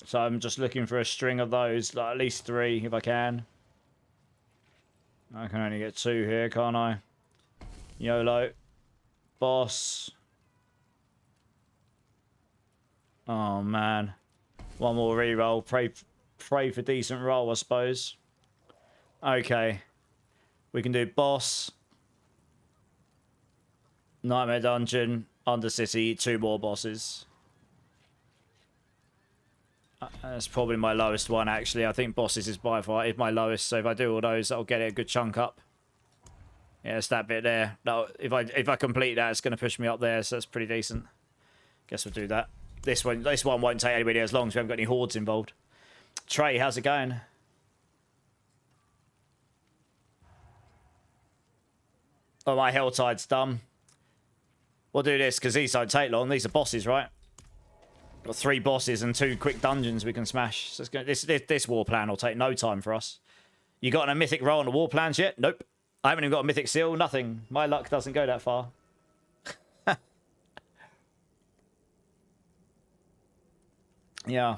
So I'm just looking for a string of those, like at least 3 if I can. I can only get 2 here, can't I? YOLO. Boss. Oh man. One more reroll. Pray for decent roll, I suppose. Okay. We can do boss. Nightmare Dungeon. Undercity. 2 more bosses. That's probably my lowest one, actually. I think bosses is by far my lowest. So if I do all those, that'll get it a good chunk up. Yeah, it's that bit there. If I complete that, it's going to push me up there. So that's pretty decent. Guess we'll do that. This one won't take anybody as long, so we haven't got any hordes involved. Trey, how's it going? Oh, my Helltide's done. We'll do this because these don't take long. These are bosses, right? Got 3 bosses and 2 quick dungeons we can smash. So this war plan will take no time for us. You got a mythic roll on the war plans yet? Nope. I haven't even got a mythic seal. Nothing. My luck doesn't go that far. Yeah.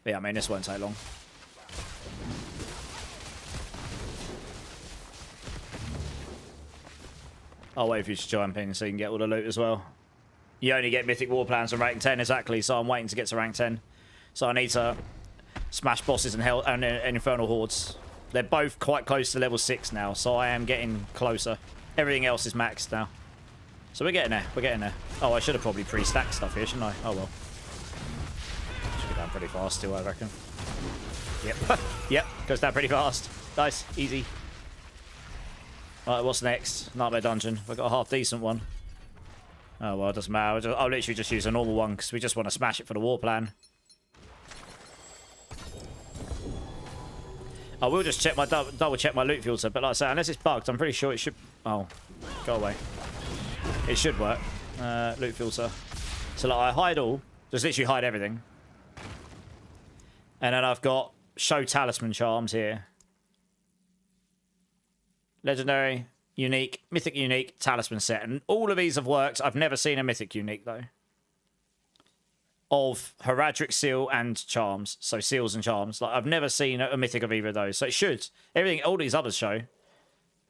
But yeah, I mean, this won't take long. I'll wait for you to jump in so you can get all the loot as well. You only get mythic war plans on rank 10, exactly, so I'm waiting to get to rank 10. So I need to smash bosses and infernal hordes. They're both quite close to level 6 now, so I am getting closer. Everything else is maxed now. So we're getting there, we're getting there. Oh, I should have probably pre-stacked stuff here, shouldn't I? Oh well. Should go down pretty fast too, I reckon. Yep. Yep, goes down pretty fast. Nice, easy. Alright, what's next? Nightmare Dungeon. We've got a half decent one. Oh, well, it doesn't matter. I'll literally just use a normal one because we just want to smash it for the war plan. I will just check my double check my loot filter, but like I say, unless it's bugged, I'm pretty sure it should... Oh, go away. It should work. Loot filter. So like I hide all. Just literally hide everything. And then I've got show talisman charms here. Legendary, unique, mythic unique, talisman set. And all of these have worked. I've never seen a mythic unique though. Of Heradric seal and charms. So seals and charms. Like I've never seen a mythic of either of those. So it should. Everything, all these others show.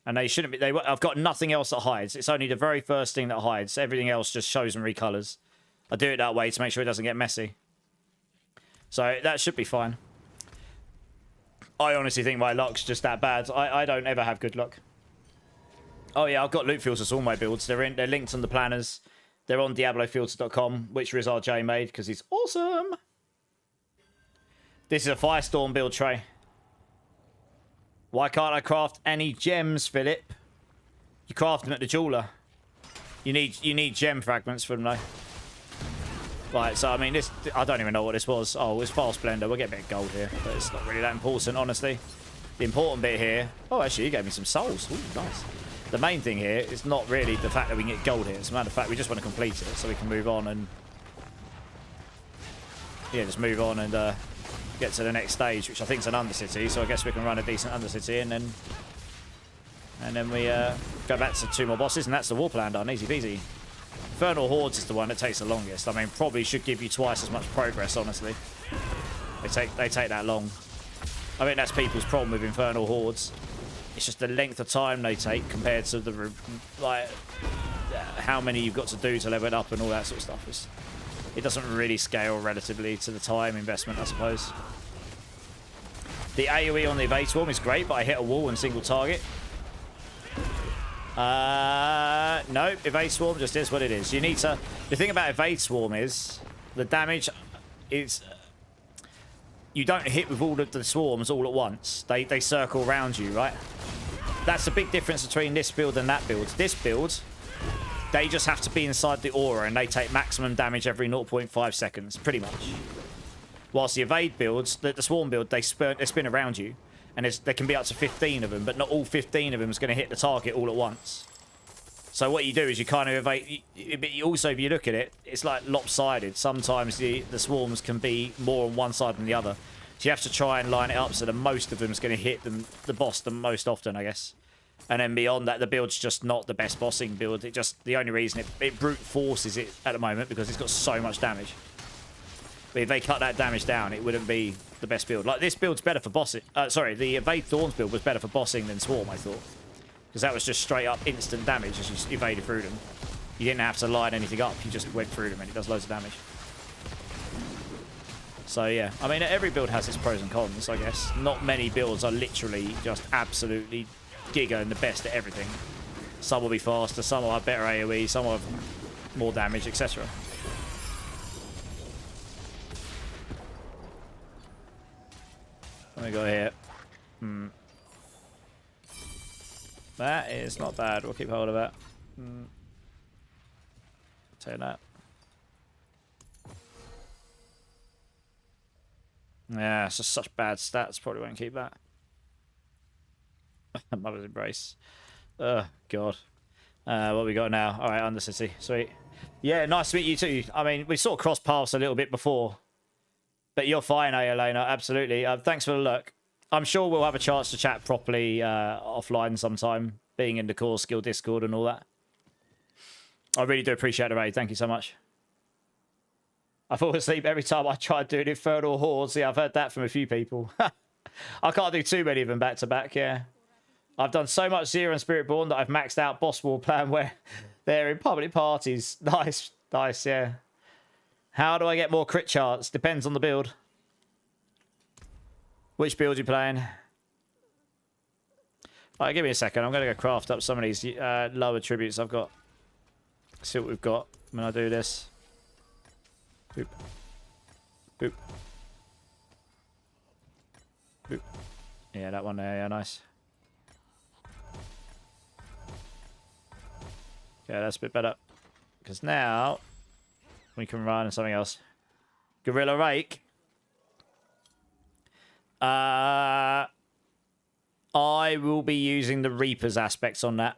And they shouldn't be. I've got nothing else that hides. It's only the very first thing that hides. Everything else just shows and recolors. I do it that way to make sure it doesn't get messy. So that should be fine. I honestly think my luck's just that bad. I don't ever have good luck. Oh yeah, I've got loot filters for all my builds. They're linked on the planners. They're on diablofilter.com, which Rizard J made because he's awesome. This is a Firestorm build tray. Why can't I craft any gems, Philip? You craft them at the jeweler. You need gem fragments for them though. Right, so I mean this, I don't even know what this was. Oh, it's Fast Blender. We'll get a bit of gold here, but it's not really that important, honestly. The important bit here. Oh, actually, you gave me some souls. Ooh, nice. The main thing here is not really the fact that we can get gold here. It's a matter of fact we just want to complete it so we can move on and yeah, just move on and get to the next stage, which I think is an Undercity. So I guess we can run a decent Undercity and then we go back to 2 more bosses, and that's the war plan done. Easy peasy. Infernal Hordes is the one that takes the longest. I mean, probably should give you twice as much progress, honestly. They take that long. I mean, that's people's problem with Infernal Hordes. It's just the length of time they take compared to the like how many you've got to do to level it up and all that sort of stuff. It doesn't really scale relatively to the time investment, I suppose. The AoE on the Evade Swarm is great, but I hit a wall and single target. No, Evade Swarm just is what it is. You need to... The thing about Evade Swarm is the damage is... You don't hit with all of the swarms all at once. They circle around you, right? That's the big difference between this build and that build. This build, they just have to be inside the aura and they take maximum damage every 0.5 seconds, pretty much. Whilst the Evade builds, the Swarm build, they spin around you. And there can be up to 15 of them, but not all 15 of them is going to hit the target all at once. So what you do is you kind of evade... Also, if you look at it, it's like lopsided. Sometimes the swarms can be more on one side than the other. So you have to try and line it up so that most of them is going to hit the boss the most often, I guess. And then beyond that, the build's just not the best bossing build. The only reason it brute forces it at the moment because it's got so much damage. But if they cut that damage down, it wouldn't be the best build. Like, this build's better for bossing. Sorry, the Evade Thorns build was better for bossing than Swarm, I thought. Because that was just straight up instant damage as you evaded through them. You didn't have to line anything up. You just went through them and it does loads of damage. So, yeah. I mean, every build has its pros and cons, I guess. Not many builds are literally just absolutely giga and the best at everything. Some will be faster, some will have better AoE, some will have more damage, etc. Let me go here. That is not bad. We'll keep hold of that. Take that. Yeah, it's just such bad stats. Probably won't keep that. Mother's Embrace. Oh, God. What we got now? All right, Undercity. Sweet. Yeah, nice to meet you too. I mean, we sort of crossed paths a little bit before. But you're fine, Elena. Absolutely. Thanks for the look. I'm sure we'll have a chance to chat properly offline sometime, being in the core skill Discord and all that. I really do appreciate the raid. Thank you so much. I fall asleep every time I try doing Infernal Hordes. Yeah, I've heard that from a few people. I can't do too many of them back to back, yeah. I've done so much Zero and Spiritborn that I've maxed out Boss War plan where they're in public parties. Nice, nice, yeah. How do I get more crit charts? Depends on the build. Which build you playing? All right, give me a second. I'm going to go craft up some of these lower tributes I've got. See what we've got when I do this. Boop. Boop. Boop. Yeah, that one there. Yeah, nice. Yeah, that's a bit better. Because now we can run something else. Gorilla Rake. I will be using the Reaper's aspects on that,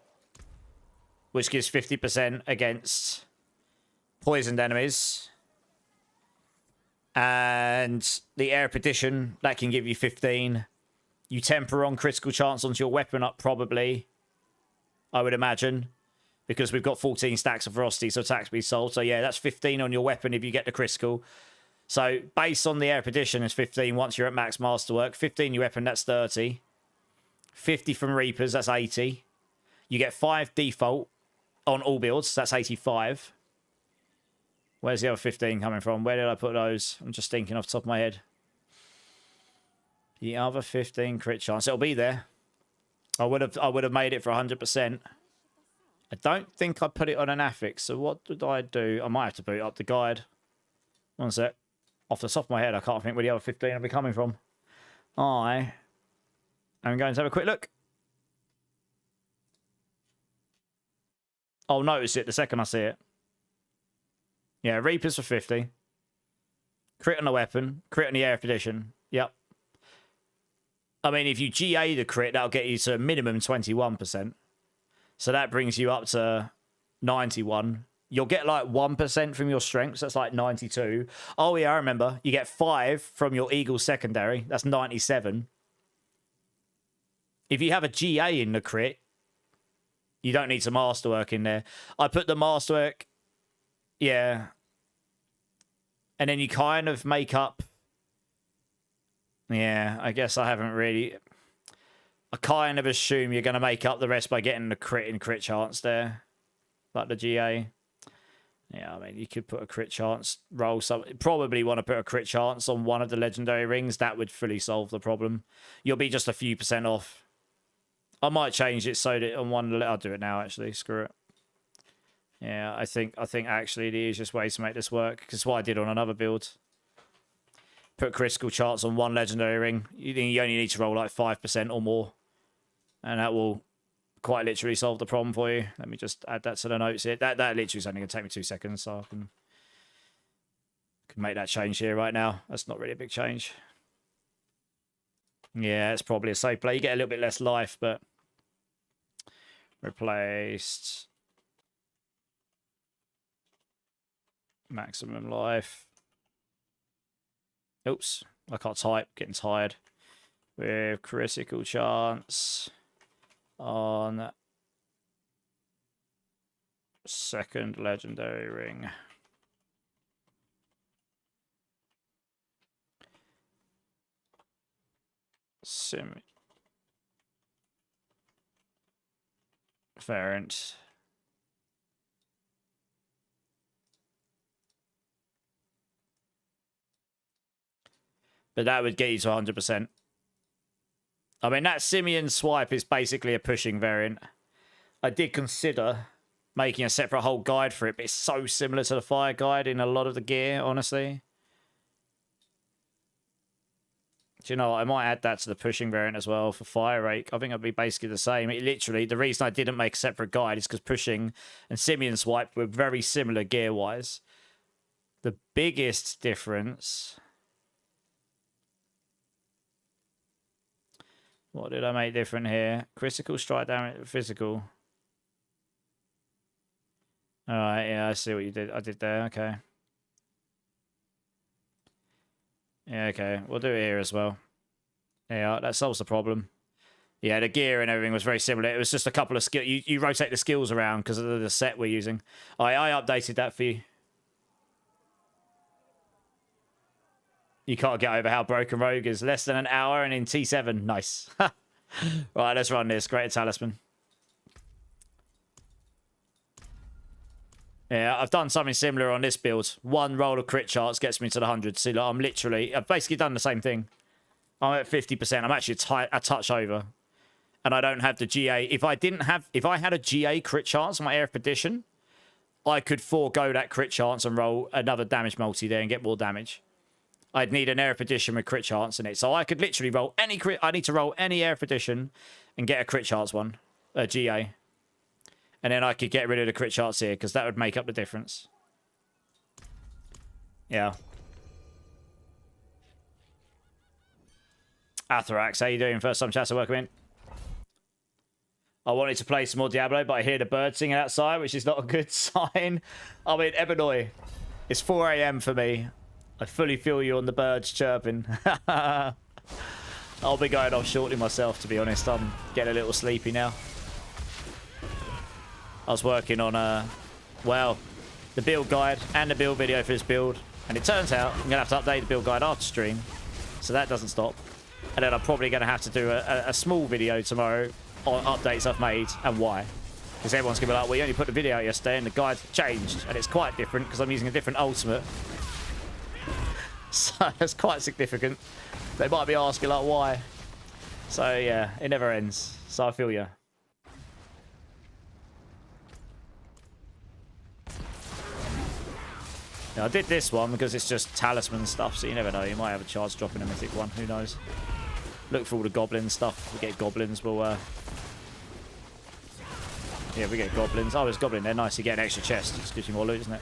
which gives 50% against poisoned enemies. And the Air Petition, that can give you 15. You temper on critical chance onto your weapon up, probably, I would imagine, because we've got 14 stacks of Ferocity, so attack speed sold. So yeah, that's 15 on your weapon if you get the critical. So based on the Air Petition is 15 once you're at max masterwork. 15 your weapon, that's 30. 50 from Reapers, that's 80. You get 5 default on all builds, that's 85. Where's the other 15 coming from? Where did I put those? I'm just thinking off the top of my head. The other 15 crit chance. It'll be there. I would have made it for 100%. I don't think I put it on an affix. So what did I do? I might have to boot up the guide. One sec. Off the top of my head, I can't think where the other 15 will be coming from. I am going to have a quick look. I'll notice it the second I see it. Yeah, Reapers for 50. Crit on the weapon. Crit on the Air Petition. Yep. I mean, if you GA the crit, that'll get you to a minimum 21%. So that brings you up to 91. You'll get like 1% from your strength. So that's like 92. Oh, yeah, I remember. You get 5 from your Eagle secondary. That's 97. If you have a GA in the crit, you don't need some masterwork in there. I put the masterwork... Yeah. And then you kind of make up... Yeah, I guess I haven't really... I kind of assume you're going to make up the rest by getting the crit and crit chance there. Like the GA. Yeah, I mean, you could put a crit chance, roll some... Probably want to put a crit chance on one of the legendary rings. That would fully solve the problem. You'll be just a few % off. I might change it so that on one... I'll do it now, actually. Screw it. Yeah, I think actually the easiest way to make this work, because what I did on another build, put critical chance on one legendary ring. You only need to roll like 5% or more, and that will quite literally solve the problem for you. Let me just add that to the notes here. That literally is only going to take me 2 seconds, so I can make that change here right now. That's not really a big change. Yeah, it's probably a safe play. You get a little bit less life, but replaced... Maximum life. Oops, I can't type. Getting tired. With critical chance on second legendary ring. Variant. But that would get you to 100%. I mean, that Simian swipe is basically a pushing variant. I did consider making a separate whole guide for it, but it's so similar to the fire guide in a lot of the gear, honestly. Do you know what? I might add that to the pushing variant as well for fire rake. I think it'd be basically the same. It literally, the reason I didn't make a separate guide is because pushing and Simian swipe were very similar gear-wise. The biggest difference... What did I make different here? Critical strike damage, physical. All right, yeah, I see what you did. I did there. Okay. Yeah, okay. We'll do it here as well. Yeah, that solves the problem. Yeah, the gear and everything was very similar. It was just a couple of skills. You rotate the skills around because of the set we're using. I updated that for you. You can't get over how broken Rogue is. Less than an hour and in T7. Nice. Right, let's run this. Greater Talisman. Yeah, I've done something similar on this build. One roll of crit charts gets me to the 100. See, like, I've basically done the same thing. I'm at 50%. I'm actually a touch over. And I don't have the GA. If I had a GA crit chance on my Air Expedition, I could forego that crit chance and roll another damage multi there and get more damage. I'd need an Air Expedition with crit chance in it. So I could literally roll any crit. I need to roll any Air Expedition and get a crit chance one, a GA. And then I could get rid of the crit chance here because that would make up the difference. Yeah. Atherax, how you doing? First time chat, so welcome in. I wanted to play some more Diablo, but I hear the birds singing outside, which is not a good sign. I'm in Ebonoi. It's 4 AM for me. I fully feel you on the birds chirping. I'll be going off shortly myself, to be honest. I'm getting a little sleepy now. I was working on, well, the build guide and the build video for this build. And it turns out I'm going to have to update the build guide after stream. So that doesn't stop. And then I'm probably going to have to do a small video tomorrow on updates I've made and why. Because everyone's going to be like, well, you only put the video out yesterday and the guide changed. And it's quite different because I'm using a different ultimate. So it's quite significant. They might be asking, like, why? So, yeah, it never ends. So I feel you. Yeah, I did this one because it's just talisman stuff, so you never know. You might have a chance dropping a mythic one. Who knows? Look for all the goblin stuff. If we get goblins, we'll... Yeah, we get goblins. Oh, there's goblin there. Nice. You get an extra chest. It just gives you more loot, doesn't it?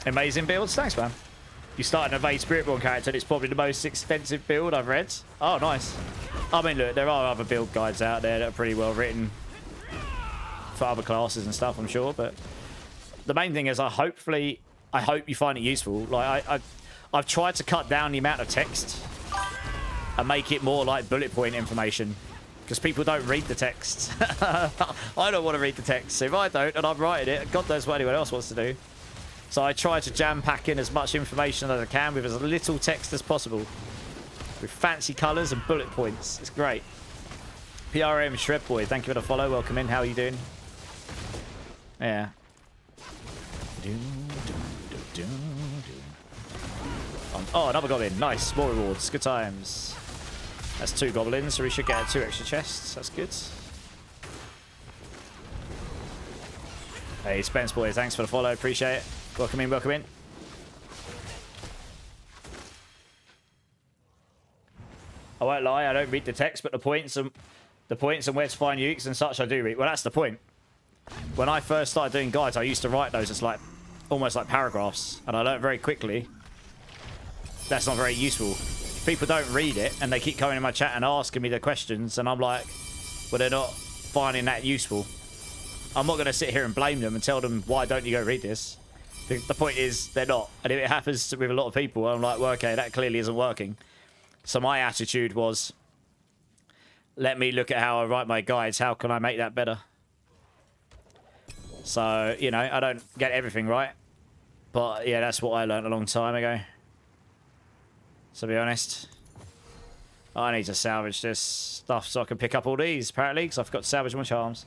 Amazing builds. Thanks, man. You start an Evade Spiritborn character and it's probably the most expensive build I've read. Oh, nice. I mean, look, there are other build guides out there that are pretty well written for other classes and stuff, I'm sure. But the main thing is I hope you find it useful. Like, I've tried to cut down the amount of text and make it more like bullet point information. Because people don't read the text. I don't want to read the text. So if I don't and I'm writing it, God knows what anyone else wants to do. So I try to jam pack in as much information as I can with as little text as possible. With fancy colours and bullet points. It's great. PRM Shredboy, thank you for the follow. Welcome in. How are you doing? Yeah. Oh, another goblin. Nice. More rewards. Good times. That's 2 goblins, so we should get 2 extra chests. That's good. Hey, Spence Boy, thanks for the follow. Appreciate it. Welcome in, welcome in. I won't lie, I don't read the text, but the points and where to find ukes and such I do read. Well, that's the point. When I first started doing guides, I used to write those as like almost like paragraphs, and I learned very quickly that's not very useful. If people don't read it and they keep coming in my chat and asking me the questions, and I'm like, well, they're not finding that useful. I'm not going to sit here and blame them and tell them, why don't you go read this? The point is, they're not. And if it happens with a lot of people, I'm like, well, okay, that clearly isn't working. So my attitude was, let me look at how I write my guides. How can I make that better? So, you know, I don't get everything right. But, yeah, that's what I learned a long time ago. To be honest. I need to salvage this stuff so I can pick up all these, apparently, because I forgot to salvage my charms.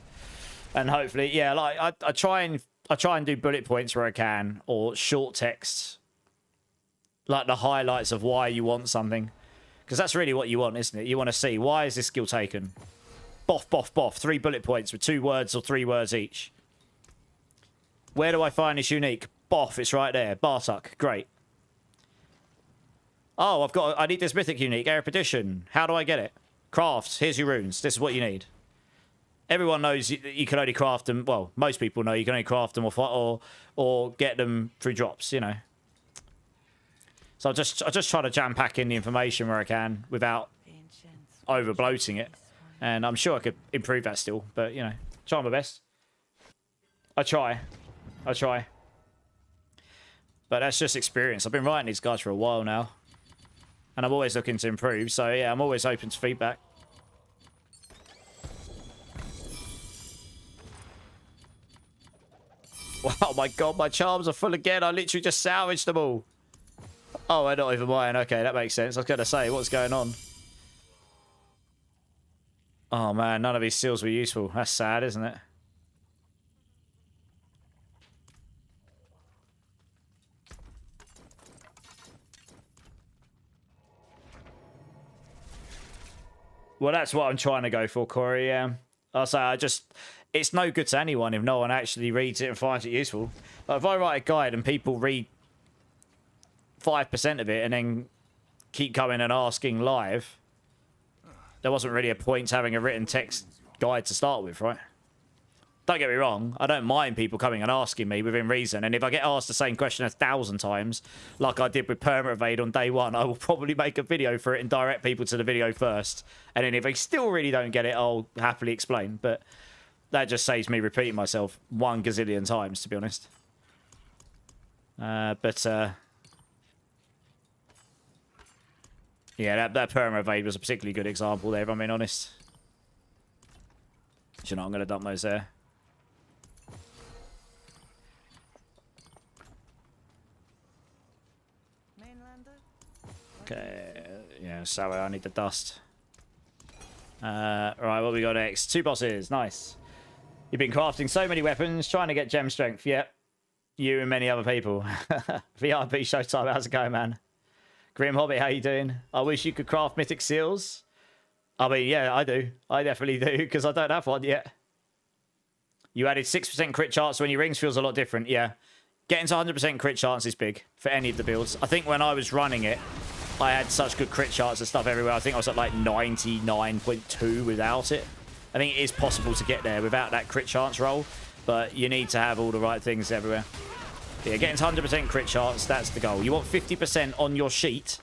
And hopefully, yeah, like, I try and do bullet points where I can, or short text. Like the highlights of why you want something. Because that's really what you want, isn't it? You want to see, why is this skill taken? Boff, boff, boff. 3 bullet points with 2 words or 3 words each. Where do I find this unique? Boff, it's right there. Bartok, great. Oh, I need this mythic unique, Air Expedition. How do I get it? Crafts, here's your runes. This is what you need. Everyone knows you can only craft them. Well, most people know you can only craft them or get them through drops. You know. So I just try to jam pack in the information where I can without over bloating it, and I'm sure I could improve that still. But you know, try my best. I try. But that's just experience. I've been writing these guys for a while now, and I'm always looking to improve. So yeah, I'm always open to feedback. Oh my god, my charms are full again. I literally just salvaged them all. Oh, they're not even mine. Okay, that makes sense. I was going to say, what's going on? Oh man, none of these seals were useful. That's sad, isn't it? Well, that's what I'm trying to go for, Corey. Yeah. I'll say it's no good to anyone if no one actually reads it and finds it useful. Like if I write a guide and people read 5% of it and then keep coming and asking live, there wasn't really a point to having a written text guide to start with, right? Don't get me wrong, I don't mind people coming and asking me within reason, and if I get asked the same question 1,000 times, like I did with Perma-Evade on day one, I will probably make a video for it and direct people to the video first, and then if they still really don't get it, I'll happily explain, but that just saves me repeating myself 1 gazillion times, to be honest. Yeah, that Perma-Evade was a particularly good example there, if I'm being honest. You know, I'm going to dump those there. Okay, yeah, so I need the dust. Right, what we got next? 2 bosses, nice. You've been crafting so many weapons, trying to get gem strength. Yep, you and many other people. VRP Showtime, how's it going, man? Grim Hobbit, how you doing? I wish you could craft mythic seals. I mean, yeah, I do. I definitely do, because I don't have one yet. You added 6% crit chance when your rings feels a lot different. Yeah, getting to 100% crit chance is big for any of the builds. I think when I was running it, I had such good crit chance and stuff everywhere. I think I was at like 99.2 without it. I think it is possible to get there without that crit chance roll, but you need to have all the right things everywhere. Yeah, getting to 100% crit chance, that's the goal. You want 50% on your sheet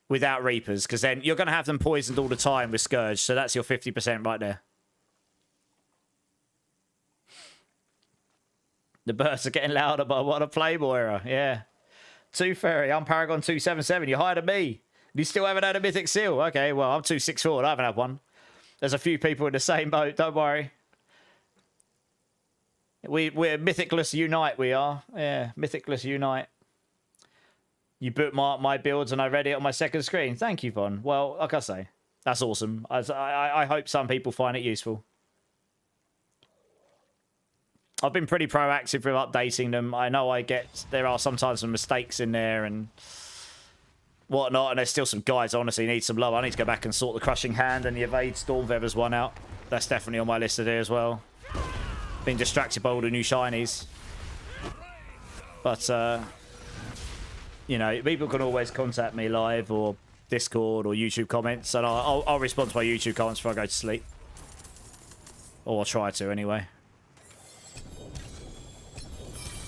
without Reapers, because then you're going to have them poisoned all the time with Scourge, so that's your 50% right there. The bursts are getting louder, but what a Playboy era. Yeah. 2 Fairy, I'm Paragon 277. You're higher than me. You still haven't had a Mythic Seal. Okay, well, I'm 264. I haven't had one. There's a few people in the same boat. Don't worry. We're Mythicless Unite, we are. Yeah, Mythicless Unite. You bookmarked my builds and I read it on my second screen. Thank you, Von. Well, like I say, that's awesome. I hope some people find it useful. I've been pretty proactive with updating them. I know there are sometimes some mistakes in there and whatnot, and there's still some guides I honestly need some love. I need to go back and sort the Crushing Hand and the Evade Stormfeathers one out. That's definitely on my list to do as well. Been distracted by all the new shinies. But, you know, people can always contact me live or Discord or YouTube comments, and I'll respond to my YouTube comments before I go to sleep. Or I'll try to anyway.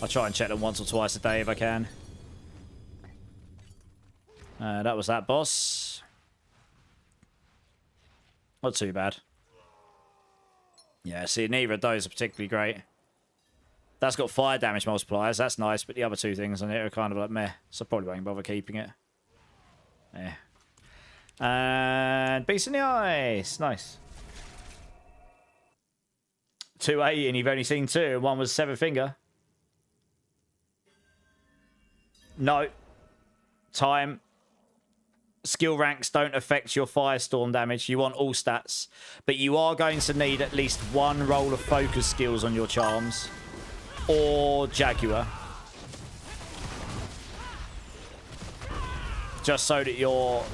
I'll try and check them once or twice a day if I can. That was that boss. Not too bad. Yeah, see, neither of those are particularly great. That's got fire damage multipliers. That's nice, but the other 2 things on it are kind of like meh. So I probably won't bother keeping it. Yeah. And Beast in the Ice. Nice. 280 and you've only seen 2. And 1 was 7 finger. No. Time. Skill ranks don't affect your Firestorm damage. You want all stats. But you are going to need at least 1 roll of focus skills on your charms. Or Jaguar. Just so that you're...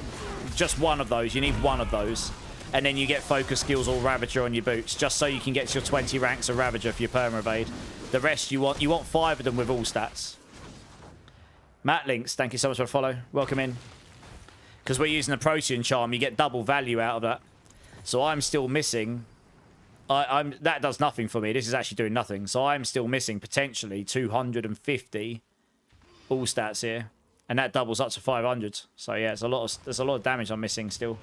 Just 1 of those. You need 1 of those. And then you get focus skills or Ravager on your boots. Just so you can get your 20 ranks of Ravager for your Perma-Evade. The rest you want 5 of them with all stats. Matt Links, thank you so much for the follow. Welcome in. Because we're using the Protean charm, you get double value out of that. So I'm still missing... that does nothing for me. This is actually doing nothing. So I'm still missing potentially 250 all stats here. And that doubles up to 500. So yeah, there's a lot of damage I'm missing still.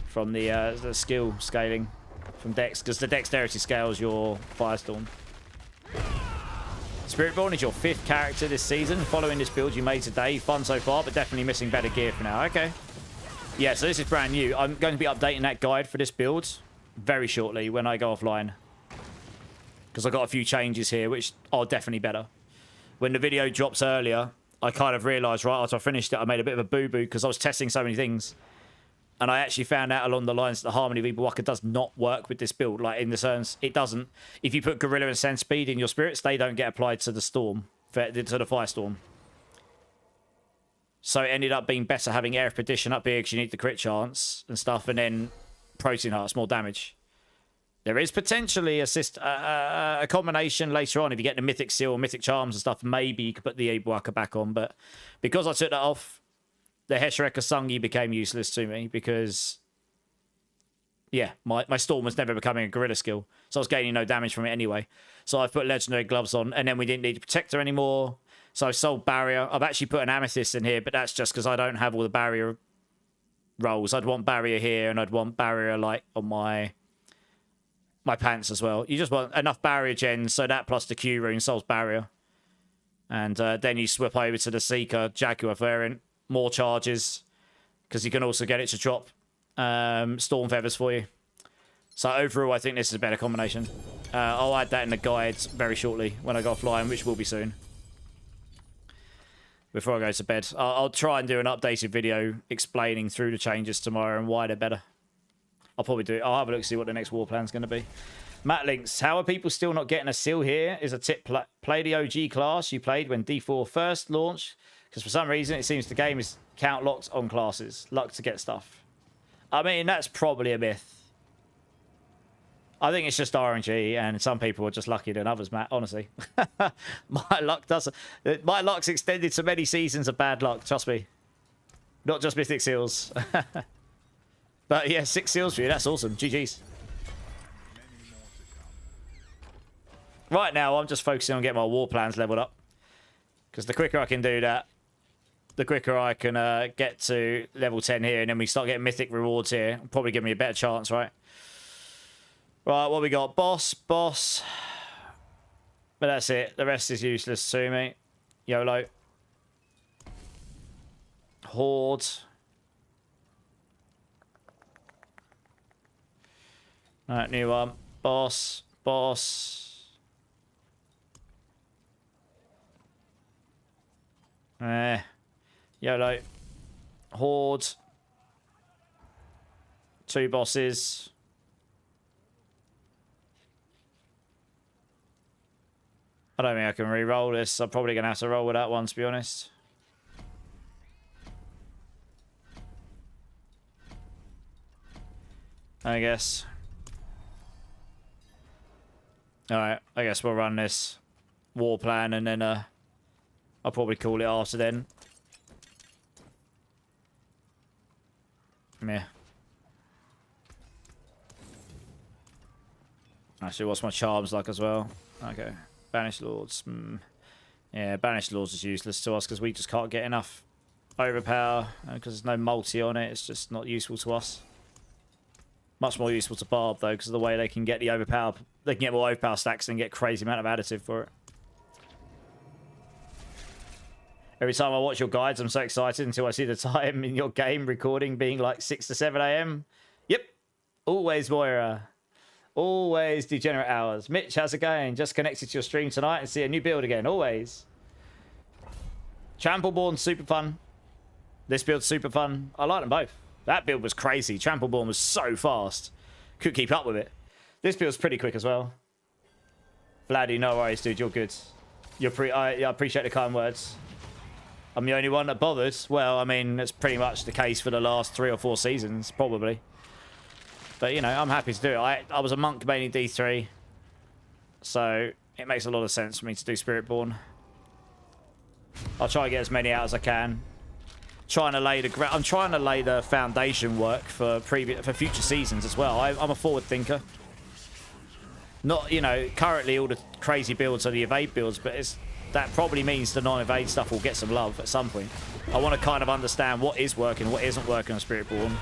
From the skill scaling. From Dex. Because the dexterity scales your Firestorm. Spiritborn is your 5th character this season. Following this build you made today. Fun so far, but definitely missing better gear for now. Okay. Yeah, so this is brand new. I'm going to be updating that guide for this build very shortly when I go offline. Because I've got a few changes here, which are definitely better. When the video drops earlier, I kind of realised right after I finished it, I made a bit of a boo-boo because I was testing so many things. And I actually found out along the lines that the Harmony of Ibawaka does not work with this build. Like, in the sense, it doesn't. If you put Gorilla and Send Speed in your spirits, they don't get applied to the Storm, to the Firestorm. So it ended up being better having Air of Perdition up here because you need the crit chance and stuff, and then Protein Hearts, more damage. There is potentially a combination later on if you get the Mythic Seal, Mythic Charms and stuff. Maybe you could put the Ibawaka back on, but because I took that off, the Heshereka Sungi became useless to me because, yeah, my Storm was never becoming a Gorilla skill. So I was gaining no damage from it anyway. So I've put Legendary Gloves on, and then we didn't need a Protector anymore. So I sold Barrier. I've actually put an Amethyst in here, but that's just because I don't have all the Barrier rolls. I'd want Barrier here, and I'd want Barrier, like, on my pants as well. You just want enough Barrier gens, so that plus the Q rune solves Barrier. And then you swap over to the Seeker Jaguar variant. More charges, because you can also get it to drop Storm Feathers for you. So overall, I think this is a better combination. I'll add that in the guides very shortly when I go offline, which will be soon. Before I go to bed. I'll try and do an updated video explaining through the changes tomorrow and why they're better. I'll probably do it. I'll have a look to see what the next war plan's going to be. Matt Links, how are people still not getting a seal here? Is a tip, play the OG class you played when D4 first launched. Because for some reason, it seems the game is count locked on classes. Luck to get stuff. I mean, that's probably a myth. I think it's just RNG, and some people are just luckier than others, Matt, honestly. My luck's extended to many seasons of bad luck, trust me. Not just Mythic Seals. But yeah, 6 seals for you, that's awesome. GG's. Right now, I'm just focusing on getting my war plans leveled up. Because the quicker I can do that, the quicker I can get to level 10 here, and then we start getting mythic rewards here. Probably give me a better chance, right? Right, what we got? Boss. But that's it. The rest is useless to me. YOLO. Horde. Alright, new one. Boss. YOLO. Horde. 2 bosses. I don't think I can re-roll this. I'm probably going to have to roll with that one, to be honest. I guess. Alright, I guess we'll run this war plan and then I'll probably call it after then. Yeah. Actually, what's my charms like as well? Okay. Banished Lords. Yeah, Banished Lords is useless to us because we just can't get enough overpower because there's no multi on it. It's just not useful to us. Much more useful to Barb though because of the way they can get the overpower. They can get more overpower stacks and get crazy amount of additive for it. Every time I watch your guides, I'm so excited until I see the time in your game recording being like 6 to 7 a.m. Yep. Always Moira. Always degenerate hours. Mitch, how's it going? Just connected to your stream tonight and see a new build again. Always. Trampleborn, super fun. This build's super fun. I like them both. That build was crazy. Trampleborn was so fast. Couldn't keep up with it. This build's pretty quick as well. Vladdy, no worries, dude. You're good. I appreciate the kind words. I'm the only one that bothered. Well, I mean, that's pretty much the case for the last 3 or 4 seasons, probably. But, you know, I'm happy to do it. I was a monk mainly D3. So, it makes a lot of sense for me to do Spiritborn. I'll try and get as many out as I can. trying to lay the I'm trying to lay the foundation work for future seasons as well. I'm a forward thinker. Not, you know, currently all the crazy builds are the evade builds, but that probably means the non-evade stuff will get some love at some point. I want to kind of understand what is working, what isn't working on Spiritborn.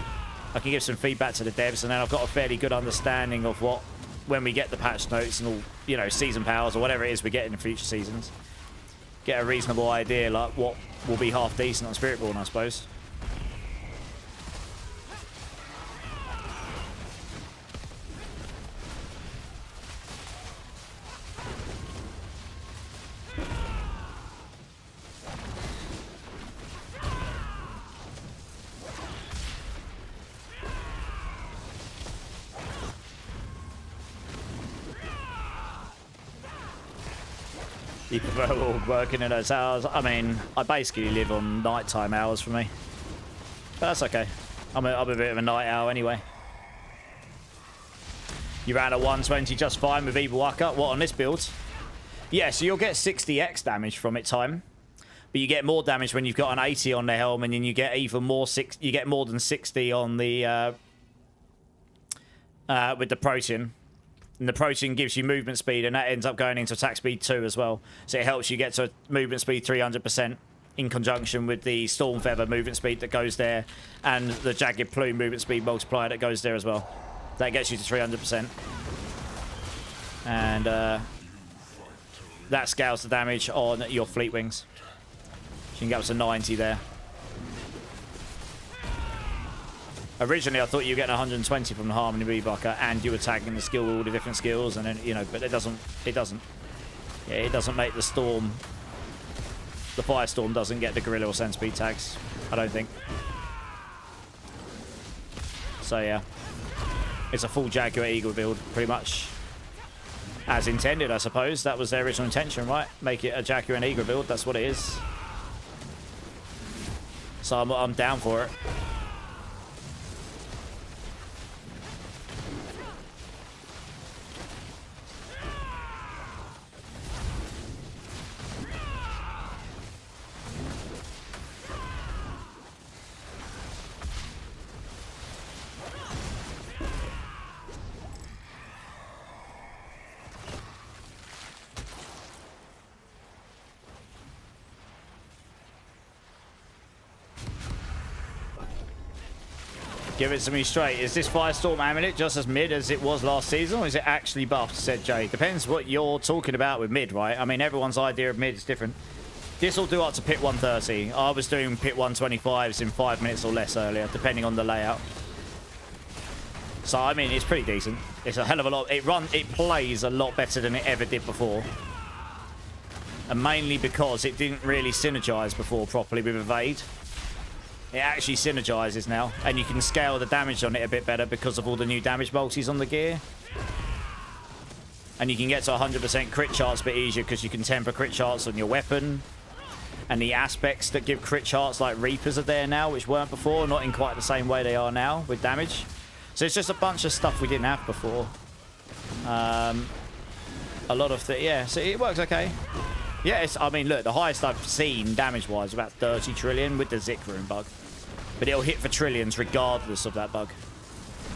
I can give some feedback to the devs, and then I've got a fairly good understanding of what, when we get the patch notes and all, you know, season powers or whatever it is we get in the future seasons, get a reasonable idea like what will be half decent on Spiritborn, I suppose. You prefer working in those hours? I mean, I basically live on nighttime hours for me. But that's okay. I'm a bit of a night owl anyway. You ran a 120 just fine with Evil Waka. What, on this build? Yeah, so you'll get 60x damage from it time. But you get more damage when you've got an 80 on the helm, and then you get even more you get more than 60 on the with the protein. And the protein gives you movement speed, and that ends up going into attack speed 2 as well. So it helps you get to movement speed 300% in conjunction with the Storm Feather movement speed that goes there, and the Jagged Plume movement speed multiplier that goes there as well. That gets you to 300%. And that scales the damage on your Fleet Wings. So you can get up to 90 there. Originally, I thought you were getting 120 from the Harmony Rebucker, and you were tagging the skill with all the different skills, and then, you know, but it doesn't. Yeah, it doesn't make the Storm. The Firestorm doesn't get the Gorilla or Send Speed tags, I don't think. So yeah, it's a full Jaguar Eagle build, pretty much. As intended, I suppose. That was their original intention, right? Make it a Jaguar and Eagle build, that's what it is. So I'm down for it. Give it to me straight. Is this Firestorm Amulet just as mid as it was last season, or is it actually buffed, said Jay? Depends what you're talking about with mid, right? I mean, everyone's idea of mid is different. This will do up to pit 130. I was doing pit 125s in 5 minutes or less earlier, depending on the layout. So, I mean, it's pretty decent. It's a hell of a lot. It plays a lot better than it ever did before. And mainly because it didn't really synergize before properly with Evade. It actually synergizes now, and you can scale the damage on it a bit better because of all the new damage multis on the gear. And you can get to 100% crit charts a bit easier because you can temper crit charts on your weapon. And the aspects that give crit charts like Reapers are there now, which weren't before, not in quite the same way they are now with damage. So it's just a bunch of stuff we didn't have before. A lot of yeah, so it works okay. Yeah, I mean, look, the highest I've seen damage-wise is about 30 trillion with the Zik Rune bug. But it'll hit for trillions regardless of that bug.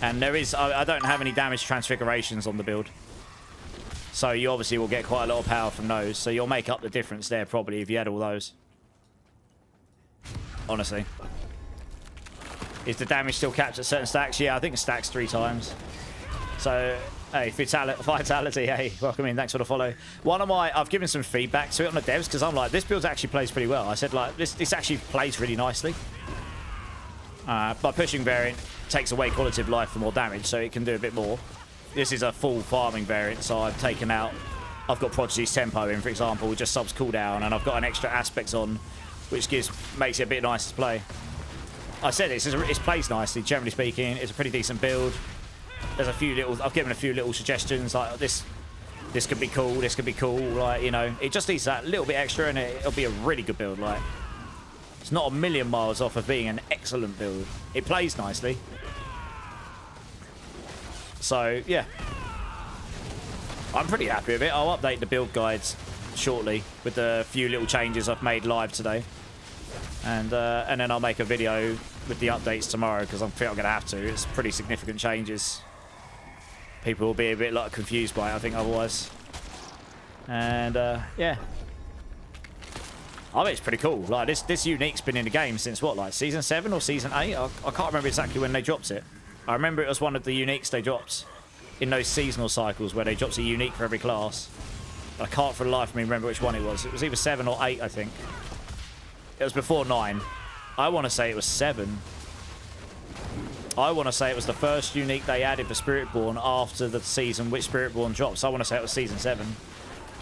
And there is, I don't have any damage transfigurations on the build. So you obviously will get quite a lot of power from those. So you'll make up the difference there probably if you had all those. Honestly. Is the damage still capped at certain stacks? Yeah, I think it stacks 3 times. So... Hey, Vitality, hey, welcome in, thanks for the follow. I've given some feedback to it on the devs, because I'm like, this build actually plays pretty well. I said, like, this actually plays really nicely. By pushing variant, takes away quality of life for more damage, so it can do a bit more. This is a full farming variant, so I've taken out... I've got Prodigy's Tempo in, for example, which just subs cooldown, and I've got an extra aspects on, which makes it a bit nicer to play. I said it plays nicely, generally speaking. It's a pretty decent build. There's a few little... I've given a few little suggestions, like this could be cool, this could be cool, like, you know. It just needs that little bit extra, and it'll be a really good build, like. It's not a million miles off of being an excellent build. It plays nicely. So, yeah. I'm pretty happy with it. I'll update the build guides shortly with the few little changes I've made live today. And then I'll make a video with the updates tomorrow because I think I'm going to have to. It's pretty significant changes. People will be a bit like confused by it, I think, otherwise. And yeah. I think it's pretty cool. Like this unique's been in the game since what, like season 7 or season 8? I can't remember exactly when they dropped it. I remember it was one of the uniques they dropped in those seasonal cycles where they dropped a unique for every class. I can't for the life of me remember which one it was. It was either 7 or 8, I think. It was before 9. I want to say it was 7. I want to say it was the first unique they added for Spiritborn after the season which Spiritborn dropped. So I want to say it was season 7.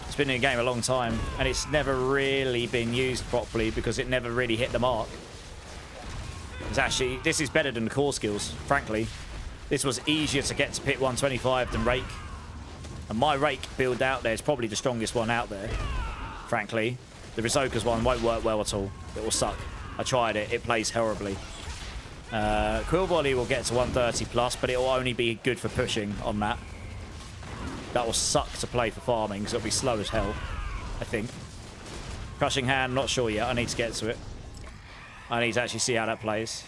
It's been in the game a long time, and it's never really been used properly because it never really hit the mark. It's actually, this is better than the core skills, frankly. This was easier to get to pit 125 than Rake. And my Rake build out there is probably the strongest one out there, frankly. The Rizoka's one won't work well at all. It will suck. I tried it. It plays horribly. Quill Volley will get to 130 plus, but it will only be good for pushing on that. That will suck to play for farming because it'll be slow as hell, I think. Crushing Hand, not sure yet. I need to get to it. I need to actually see how that plays.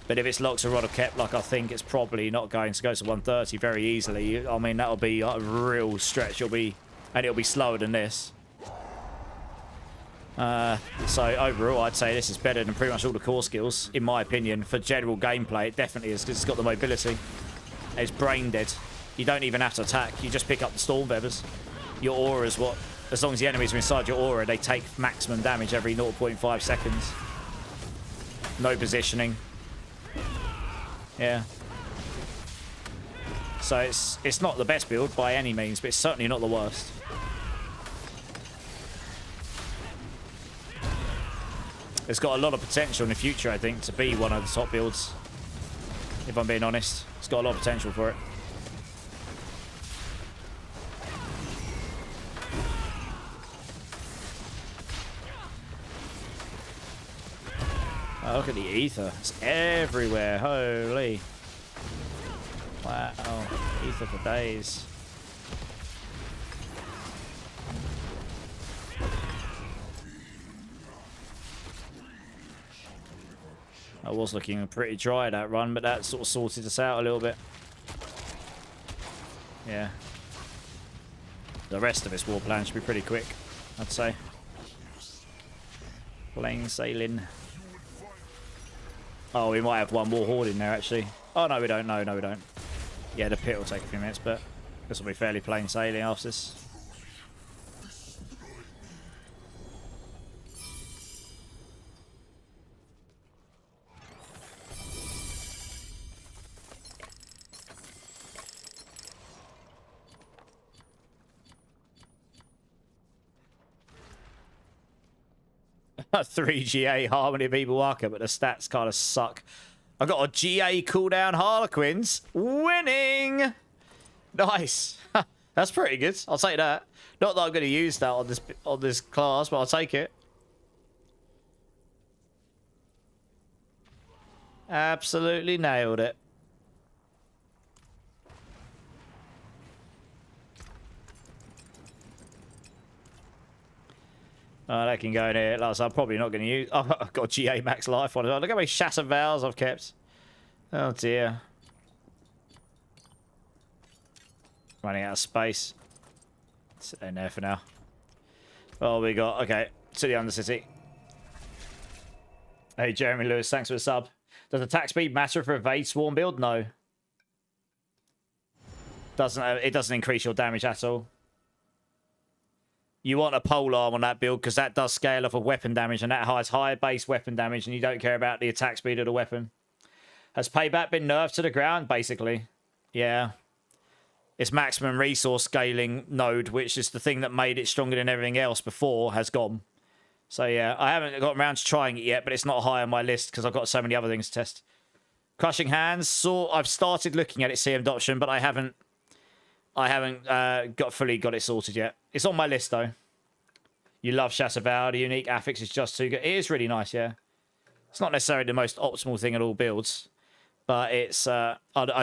But if it's Locks or Rod of Kep, I think it's probably not going to go to 130 very easily. I mean, that'll be a real stretch. It'll be slower than this. So overall, I'd say this is better than pretty much all the core skills, in my opinion. For general gameplay, it definitely is because it's got the mobility. It's brain dead. You don't even have to attack. You just pick up the Storm Feathers. Your aura is what... As long as the enemies are inside your aura, they take maximum damage every 0.5 seconds. No positioning. Yeah. So it's not the best build by any means, but it's certainly not the worst. It's got a lot of potential in the future, I think, to be one of the top builds. If I'm being honest. It's got a lot of potential for it. Oh, look at the ether. It's everywhere. Holy. Wow. Ether for days. I was looking pretty dry that run, but that sort of sorted us out a little bit. Yeah. The rest of this war plan should be pretty quick, I'd say. Plain sailing. Oh, we might have one more horde in there, actually. Oh, no, we don't. No, we don't. Yeah, the pit will take a few minutes, but this will be fairly plain sailing after this. A 3 GA Harmony People Walker, but the stats kind of suck. I got a GA cooldown Harlequins. Winning! Nice. That's pretty good. I'll take that. Not that I'm going to use that on this class, but I'll take it. Absolutely nailed it. Oh, that can go in here. Like, so I'm probably not going to use... Oh, I've got GA max life on it. Look how many Shatter Vows I've kept. Oh, dear. Running out of space. Sit in there for now. Oh, we got... Okay, to the Undercity. Hey, Jeremy Lewis, thanks for the sub. Does attack speed matter for Evade Swarm build? No. It doesn't increase your damage at all. You want a polearm on that build because that does scale off of weapon damage and that has higher base weapon damage and you don't care about the attack speed of the weapon. Has Payback been nerfed to the ground? Basically. Yeah. Its maximum resource scaling node, which is the thing that made it stronger than everything else before, has gone. So yeah, I haven't got around to trying it yet, but it's not high on my list because I've got so many other things to test. Crushing Hands. So I've started looking at its CM adoption, but I haven't fully got it sorted yet. It's on my list, though. You love Shasavow. The unique affix is just too good. It is really nice, yeah. It's not necessarily the most optimal thing in all builds, but it's... I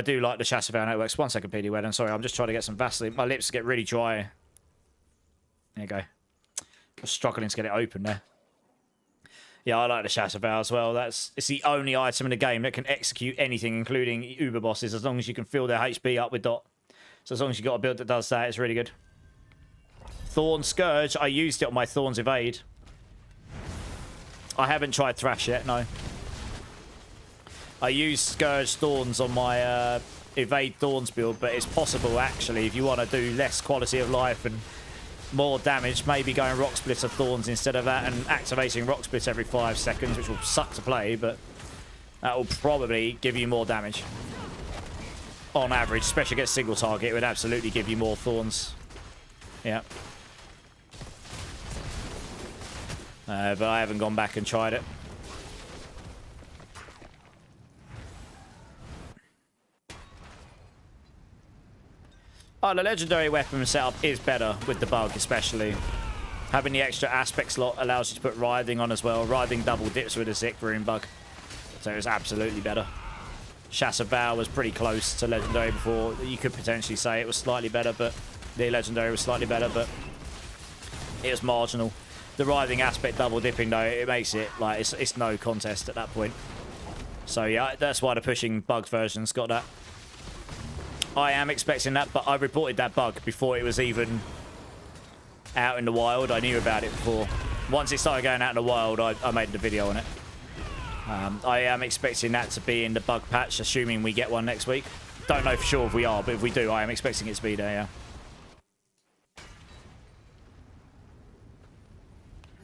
do like the Shasavow networks. 1 second, PD Wed. I'm sorry, I'm just trying to get some Vaseline. My lips get really dry. There you go. I'm struggling to get it open there. Yeah, I like the Shatter Vow as well. It's the only item in the game that can execute anything, including Uber bosses, as long as you can fill their HP up with dot. So as long as you've got a build that does that, it's really good. Thorn Scourge, I used it on my Thorns Evade. I haven't tried Thrash yet, no. I used Scourge Thorns on my Evade Thorns build, but it's possible, actually, if you want to do less quality of life and more damage, maybe going Rock Splitter Thorns instead of that and activating Rock Split every 5 seconds, which will suck to play, but that will probably give you more damage. On average, especially against single target, it would absolutely give you more Thorns. Yeah. But I haven't gone back and tried it. Oh, the legendary weapon setup is better with the bug, especially. Having the extra aspect slot allows you to put Writhing on as well. Writhing double dips with a Sick Rune bug. So it's absolutely better. Shatter Vow was pretty close to legendary before. You could potentially say it was slightly better, but the legendary was slightly better, but it was marginal. The Writhing aspect double dipping, though, it makes it like it's no contest at that point. So yeah, that's why the pushing bugged version's got that. I am expecting that, but I reported that bug before it was even out in the wild. I knew about it before. Once it started going out in the wild, I made the video on it. I am expecting that to be in the bug patch, assuming we get one next week. Don't know for sure if we are, but if we do, I am expecting it to be there, yeah.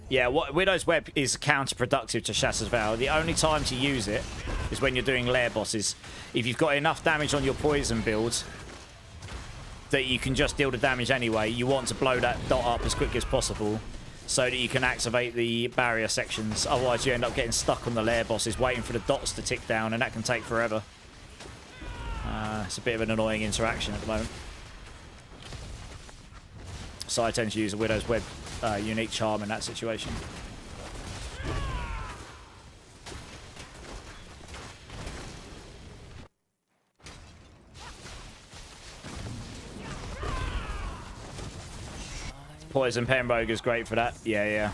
Yeah, Widow's Web is counterproductive to Shatter's Vow. The only time to use it is when you're doing lair bosses. If you've got enough damage on your poison build that you can just deal the damage anyway, you want to blow that dot up as quick as possible so that you can activate the barrier sections. Otherwise, you end up getting stuck on the lair bosses waiting for the dots to tick down, and that can take forever. It's a bit of an annoying interaction at the moment. So I tend to use a Widow's Web unique charm in that situation. Poison Pembroke is great for that. Yeah.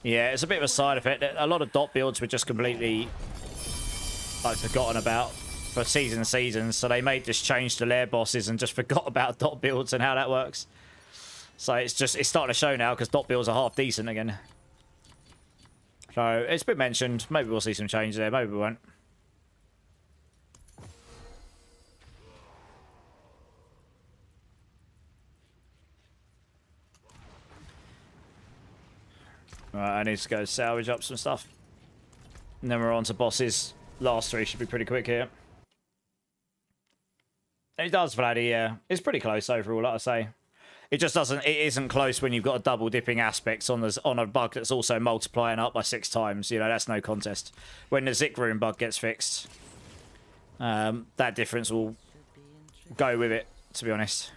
Yeah, it's a bit of a side effect. A lot of dot builds were just completely forgotten about for seasons, so they made this change to lair bosses and just forgot about dot builds and how that works. So it's starting to show now because dot builds are half decent again. So it's been mentioned. Maybe we'll see some change there. Maybe we won't. Right, I need to go salvage up some stuff. And then we're on to bosses. Last 3 should be pretty quick here. It does, Vladdy, yeah. It's pretty close overall, like I say. It just doesn't. It isn't close when you've got a double dipping aspects on a bug that's also multiplying up by 6 times. You know, that's no contest. When the Sick Rune bug gets fixed, that difference will go with it, to be honest.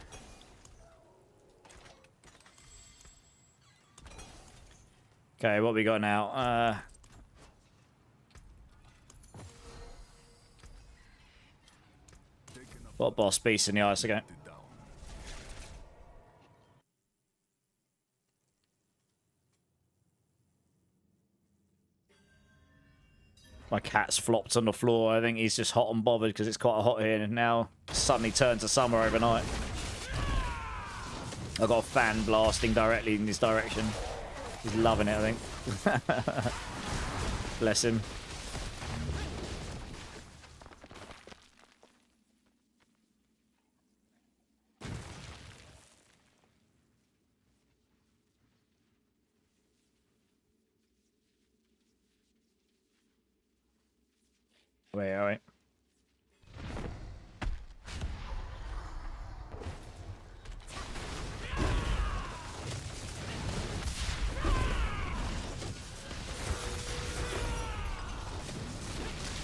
Okay, what we got now? What boss? Beast in the Ice again. My cat's flopped on the floor. I think he's just hot and bothered because it's quite hot here, and now suddenly turned to summer overnight. I've got a fan blasting directly in this direction. He's loving it, I think. Bless him. Wait, all right.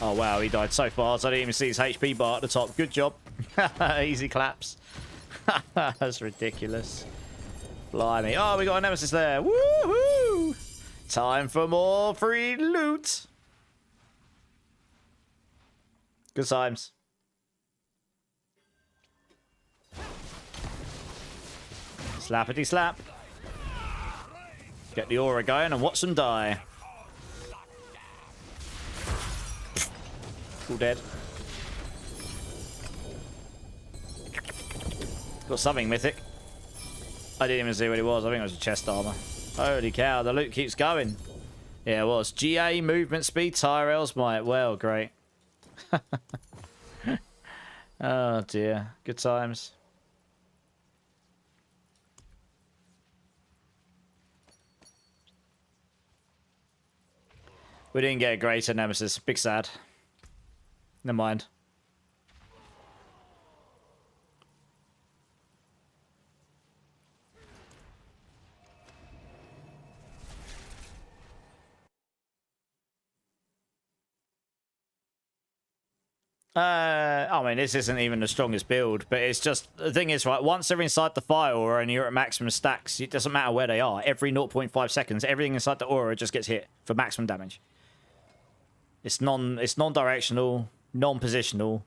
Oh wow, he died so fast. I didn't even see his HP bar at the top. Good job. Easy claps. That's ridiculous. Blimey. Oh, we got a nemesis there. Woohoo! Time for more free loot. Good times. Slappity slap. Get the aura going and watch them die. All dead. Got something mythic. I didn't even see what it was. I think it was a chest armor. Holy cow, the loot keeps going. Yeah, it was. GA, movement speed, Tyrell's might. Well, great. Oh dear. Good times. We didn't get a greater nemesis. Big sad. Never mind. I mean, this isn't even the strongest build, but it's just, the thing is, right, once they're inside the fire aura and you're at maximum stacks, it doesn't matter where they are. Every 0.5 seconds, everything inside the aura just gets hit for maximum damage. It's non-directional, non-positional.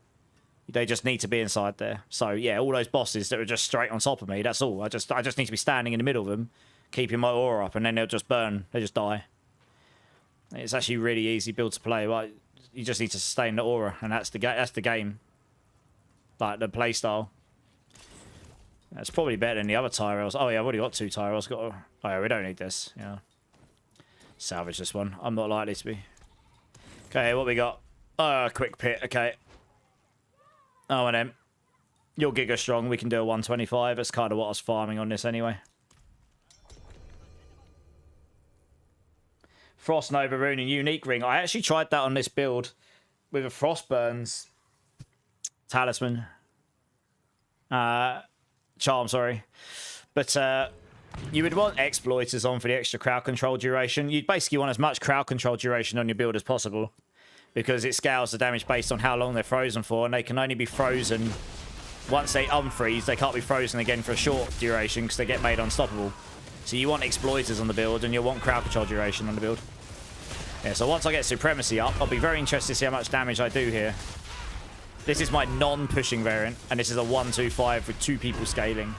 They just need to be inside there. So yeah, all those bosses that are just straight on top of me, that's all. I just need to be standing in the middle of them, keeping my aura up, and then they'll just burn. They just die. It's actually really easy build to play. Like, you just need to sustain the aura, and that's the game. Like the play style. That's probably better than the other Tyrells. Oh yeah, I've already got 2 Tyrells. Oh yeah, we don't need this. Yeah. Salvage this one. I'm not likely to be. Okay, what we got? Quick pit. Okay. Oh, and then you're Giga Strong. We can do a 125. That's kind of what I was farming on this anyway. Frost Nova Rune and Unique Ring. I actually tried that on this build with a Frostburns Talisman. Charm, sorry. But you would want Exploiters on for the extra crowd control duration. You'd basically want as much crowd control duration on your build as possible, because it scales the damage based on how long they're frozen for, and they can only be frozen once they unfreeze. They can't be frozen again for a short duration because they get made unstoppable. So you want Exploiters on the build, and you'll want crowd control duration on the build. Yeah, so once I get Supremacy up, I'll be very interested to see how much damage I do here. This is my non-pushing variant, and this is a 1-2-5 with 2 people scaling.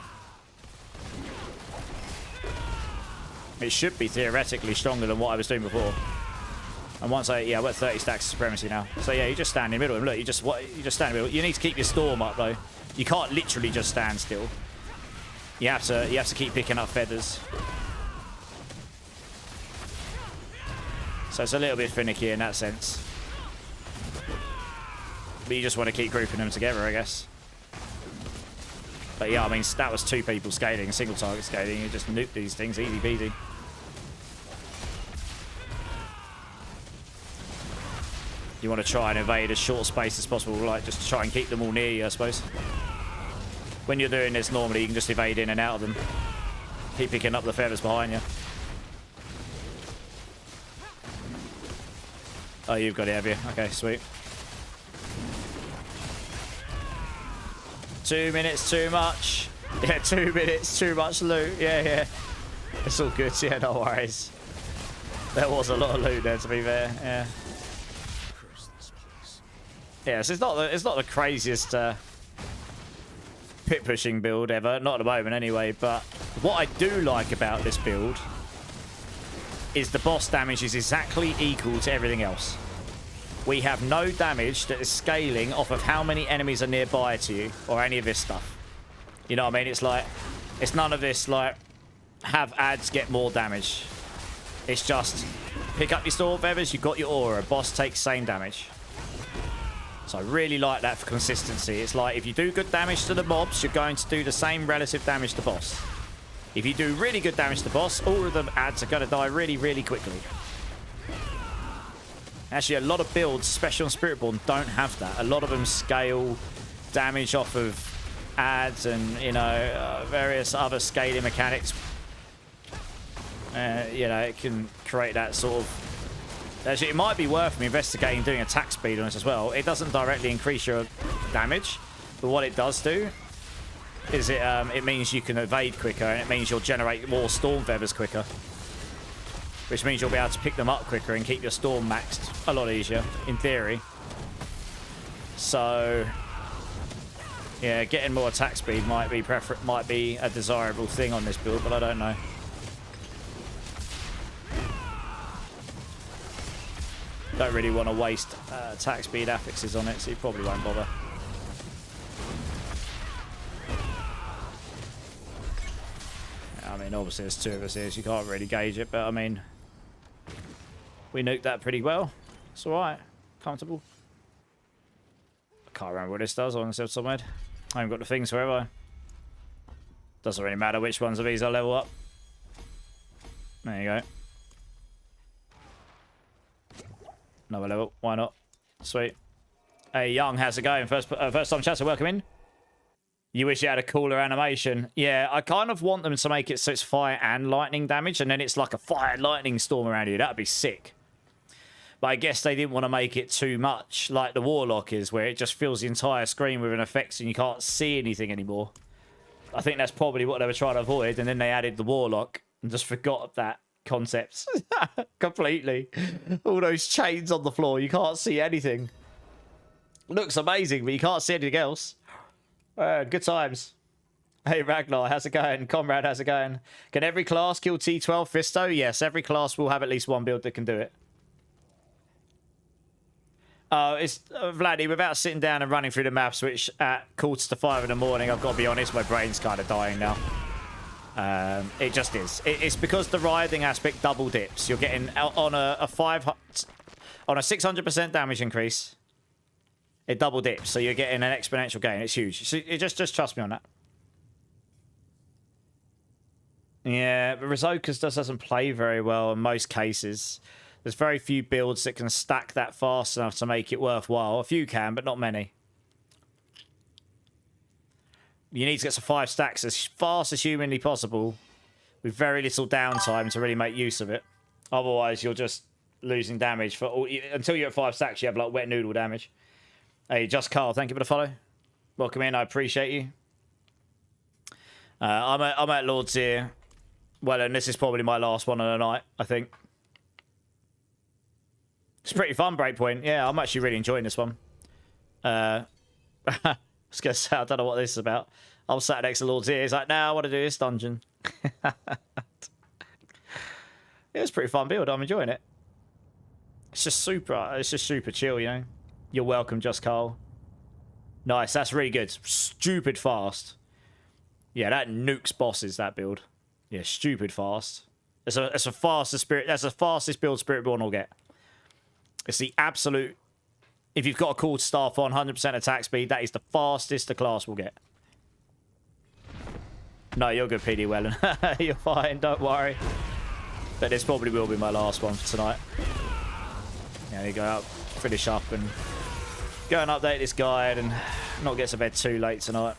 It should be theoretically stronger than what I was doing before. And once I've got 30 stacks of Supremacy now. So yeah, you just stand in the middle of them. Look, you just stand in the middle. You need to keep your storm up though. You can't literally just stand still. You have to keep picking up feathers. So it's a little bit finicky in that sense. But you just want to keep grouping them together, I guess. But yeah, I mean, that was 2 people scaling, single target scaling. You just nuke these things, easy peasy. You want to try and evade as short space as possible, like just try and keep them all near you, I suppose. When you're doing this normally, you can just evade in and out of them. Keep picking up the feathers behind you. Oh, you've got it, have you? Okay, sweet. 2 minutes too much. Yeah, 2 minutes too much loot. Yeah. It's all good. Yeah, no worries. There was a lot of loot there, to be fair. Yeah. Yeah, so it's not the craziest pit pushing build ever. Not at the moment, anyway. But what I do like about this build is the boss damage is exactly equal to everything else. We have no damage that is scaling off of how many enemies are nearby to you or any of this stuff. You know what I mean? It's like, it's none of this like have ads get more damage. It's just pick up your storm feathers, you've got your aura, boss takes same damage. So I really like that for consistency. It's like if you do good damage to the mobs, you're going to do the same relative damage to boss. If you do really good damage to boss, all of the ads are going to die really, really quickly. Actually, a lot of builds, especially on Spiritborn, don't have that. A lot of them scale damage off of ads and, you know, various other scaling mechanics. You know, it can create that sort of... Actually, it might be worth me investigating doing attack speed on this as well. It doesn't directly increase your damage, but what it does do is it means you can evade quicker, and it means you'll generate more storm feathers quicker. Which means you'll be able to pick them up quicker and keep your storm maxed a lot easier, in theory. So, yeah, getting more attack speed might be a desirable thing on this build, but I don't know. Don't really want to waste attack speed affixes on it, so you probably won't bother. I mean, obviously there's two of us here, so you can't really gauge it, but I mean, we nuked that pretty well. It's alright. Comfortable. I can't remember what this does on the top of my head. I haven't got the things for it, have I? Doesn't really matter which ones of these I level up. There you go. Another level. Why not? Sweet. Hey, Young, how's it going? First time chat, so welcome in. You wish you had a cooler animation. Yeah, I kind of want them to make it so it's fire and lightning damage, and then it's like a fire lightning storm around you. That'd be sick. But I guess they didn't want to make it too much like the Warlock is, where it just fills the entire screen with an effect and you can't see anything anymore. I think that's probably what they were trying to avoid, and then they added the Warlock and just forgot that concept completely. All those chains on the floor, you can't see anything. Looks amazing, but you can't see anything else. Good times. Hey Ragnar, how's it going? Comrade, how's it going? Can every class kill T12 Fisto? Yes, every class will have at least one build that can do it. It's Vladdy, without sitting down and running through the maps, which at 4:45 in the morning, I've got to be honest, my brain's kind of dying now. It just is. It's because the riding aspect double dips. You're getting on a 600% damage increase. It double dips, so you're getting an exponential gain. It's huge. So it just trust me on that. Yeah, but Rizoka's doesn't play very well in most cases. There's very few builds that can stack that fast enough to make it worthwhile. A few can, but not many. You need to get some 5 stacks as fast as humanly possible with very little downtime to really make use of it. Otherwise, you're just losing damage. Until you're at 5 stacks, you have like wet noodle damage. Hey, Just Carl, thank you for the follow. Welcome in, I appreciate you. I'm at Lord's here. Well, and this is probably my last one of the night, I think. It's pretty fun, Breakpoint. Yeah, I'm actually really enjoying this one. I was going to say, I don't know what this is about. I was sat next to Lord's ear. He's like, nah, I want to do this dungeon. It's a pretty fun build. I'm enjoying it. It's just super chill, you know. You're welcome, Just Carl. Nice, that's really good. Stupid fast. Yeah, that nukes bosses, that build. Yeah, stupid fast. That's the fastest build Spiritborn will get. It's the absolute... If you've got a cool staff on 100% attack speed, that is the fastest the class will get. No, you're good, PD Wellen. You're fine, don't worry. But this probably will be my last one for tonight. Yeah, you go out, finish up, and go and update this guide, and not get to bed too late tonight.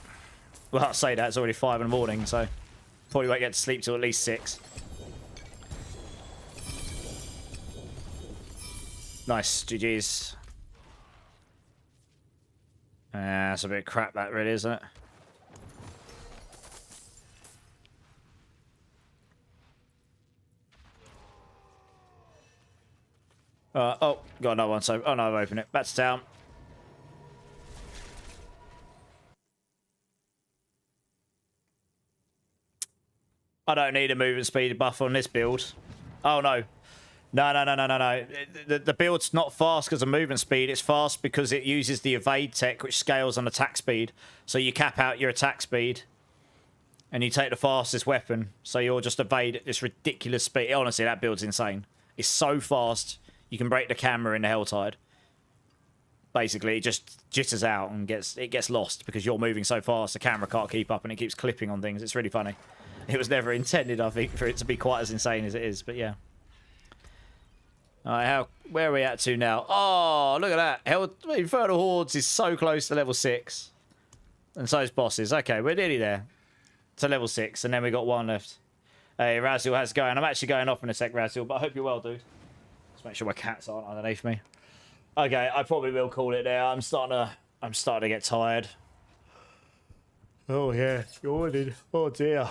Well, I'll say that, it's already 5 in the morning, so probably won't get to sleep till at least 6. Nice, GG's. That's a bit of crap, that really, isn't it? Oh, got another one, so... Oh, no, I've opened it. Back to town. I don't need a movement speed buff on this build. Oh, no. No. The build's not fast because of movement speed. It's fast because it uses the evade tech, which scales on attack speed. So you cap out your attack speed, and you take the fastest weapon. So you'll just evade at this ridiculous speed. Honestly, that build's insane. It's so fast, you can break the camera in the Helltide. Basically, it just jitters out and gets lost because you're moving so fast, the camera can't keep up, and it keeps clipping on things. It's really funny. It was never intended, I think, for it to be quite as insane as it is, but yeah. Alright, where are we at to now? Oh, look at that. Infernal Hordes is so close to level 6. And so is bosses. Okay, we're nearly there. To level 6, and then we got 1 left. Hey, Razil, how's it going? I'm actually going off in a sec, Razil, but I hope you're well, dude. Just make sure my cats aren't underneath me. Okay, I probably will call it there. I'm starting to get tired. Oh, yeah. Yawning. Oh, dear.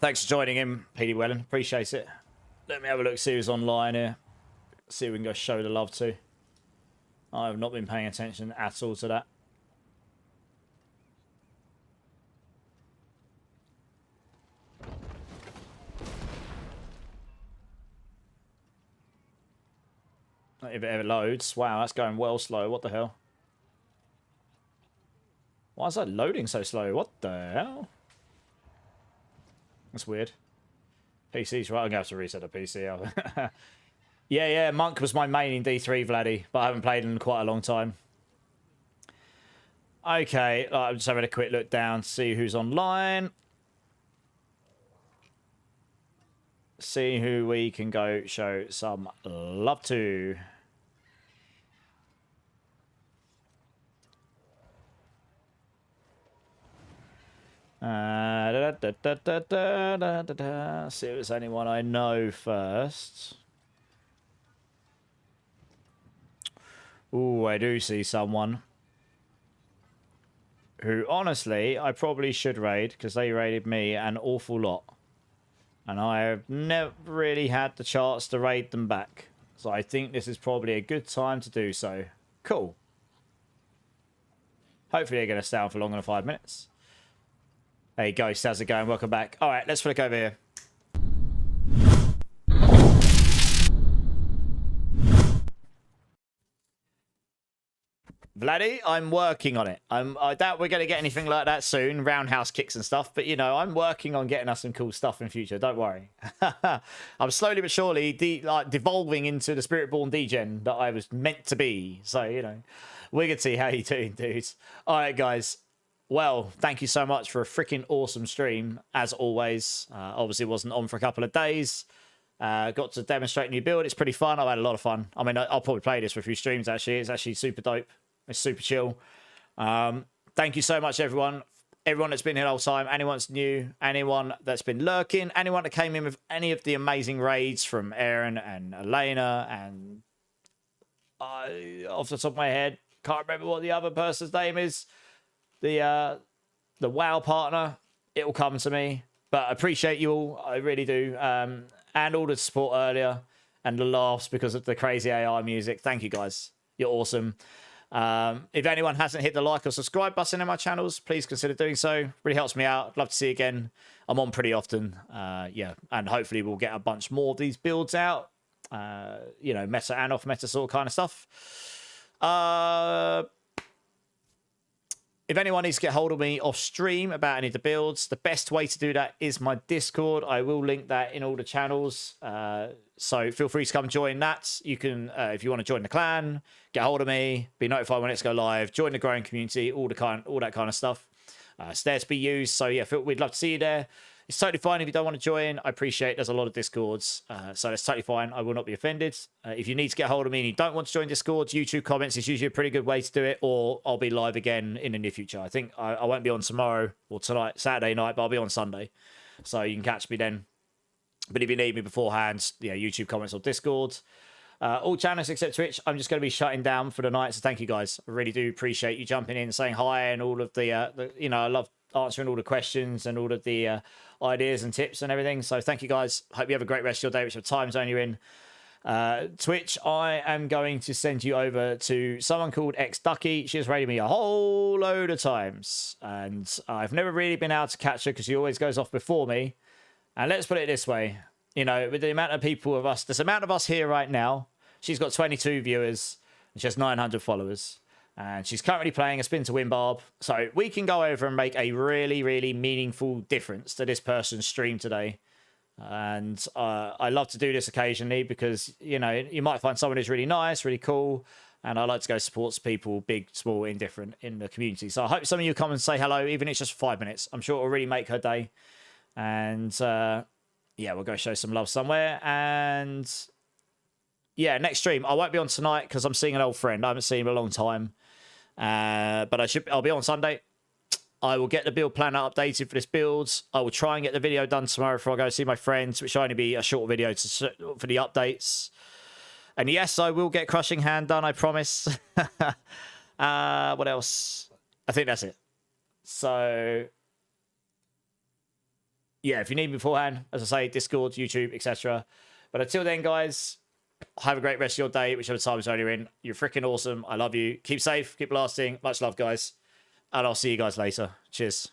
Thanks for joining in, PD Wellen. Appreciate it. Let me have a look, see who's online here. See if we can go show the love to. I have not been paying attention at all to that. If it ever loads. Wow, that's going well slow. What the hell? Why is that loading so slow? What the hell? That's weird. PC's right. I'm going to have to reset the PC. Yeah, Monk was my main in D3, Vladdy, but I haven't played in quite a long time. Okay, I'm just having a quick look down to see who's online. See who we can go show some love to. See if there's anyone I know first. Ooh, I do see someone who, honestly, I probably should raid because they raided me an awful lot. And I have never really had the chance to raid them back. So I think this is probably a good time to do so. Cool. Hopefully they're going to stay on for longer than 5 minutes. Hey, Ghost, how's it going? Welcome back. All right, let's flick over here. Vladdy, I'm working on it. I doubt we're going to get anything like that soon, roundhouse kicks and stuff. But, you know, I'm working on getting us some cool stuff in future. Don't worry. I'm slowly but surely devolving into the Spiritborn degen that I was meant to be. So, you know, we're going to see how you're doing, dudes. All right, guys. Well, thank you so much for a freaking awesome stream, as always. Obviously, wasn't on for a couple of days. Got to demonstrate a new build. It's pretty fun. I've had a lot of fun. I mean, I'll probably play this for a few streams, actually. It's actually super dope. It's super chill. Thank you so much, everyone. Everyone that's been here the whole time. Anyone that's new. Anyone that's been lurking. Anyone that came in with any of the amazing raids from Aaron and Elena. And off the top of my head, can't remember what the other person's name is. The WoW partner. It will come to me. But I appreciate you all. I really do. And all the support earlier. And the laughs because of the crazy AI music. Thank you, guys. You're awesome. If anyone hasn't hit the like or subscribe button in my channels, please consider doing so. Really helps me out. Love to see you again. I'm on pretty often. Yeah, and hopefully we'll get a bunch more of these builds out. You know, meta and off meta sort of kind of stuff. If anyone needs to get hold of me off stream about any of the builds, the best way to do that is my Discord. I will link that in all the channels. So feel free to come join that. You can, if you want to join the clan, get hold of me, be notified when it's go live, join the growing community, all that kind of stuff. It's there to be used. So yeah, we'd love to see you there. It's totally fine if you don't want to join. I appreciate there's a lot of Discords, so that's totally fine. I will not be offended. If you need to get hold of me and you don't want to join Discords, YouTube comments is usually a pretty good way to do it, or I'll be live again in the near future. I think I won't be on tomorrow or tonight, Saturday night, but I'll be on Sunday, so you can catch me then. But if you need me beforehand, yeah, YouTube comments or Discord. All channels except Twitch, I'm just going to be shutting down for the night, so thank you guys. I really do appreciate you jumping in, saying hi, and all of the you know, I love answering all the questions and all of the ideas and tips and everything. So thank you guys. Hope you have a great rest of your day, whichever time zone you're in. Twitch, I am going to send you over to someone called X Ducky. She has raided me a whole load of times, and I've never really been able to catch her because she always goes off before me. And let's put it this way, you know, with the amount of people of us, there's amount of us here right now. She's got 22 viewers and she has 900 followers. And she's currently playing a spin to win barb. So we can go over and make a really, really meaningful difference to this person's stream today. And I love to do this occasionally because, you know, you might find someone who's really nice, really cool. And I like to go support people, big, small, indifferent, in the community. So I hope some of you come and say hello, even if it's just 5 minutes. I'm sure it'll really make her day. And yeah, we'll go show some love somewhere. And yeah, next stream. I won't be on tonight because I'm seeing an old friend. I haven't seen him in a long time. But I'll be on Sunday. I will get the build planner updated for this build. I will try and get the video done tomorrow before I go see my friends, which will only be a short video for the updates. And yes, I will get Crushing Hand done, I promise. What else? I think that's it. So yeah, if you need me beforehand, as I say, Discord, YouTube, etc. But until then, guys, have a great rest of your day, whichever time zone you're in. You're freaking awesome. I love you. Keep safe. Keep lasting. Much love, guys. And I'll see you guys later. Cheers.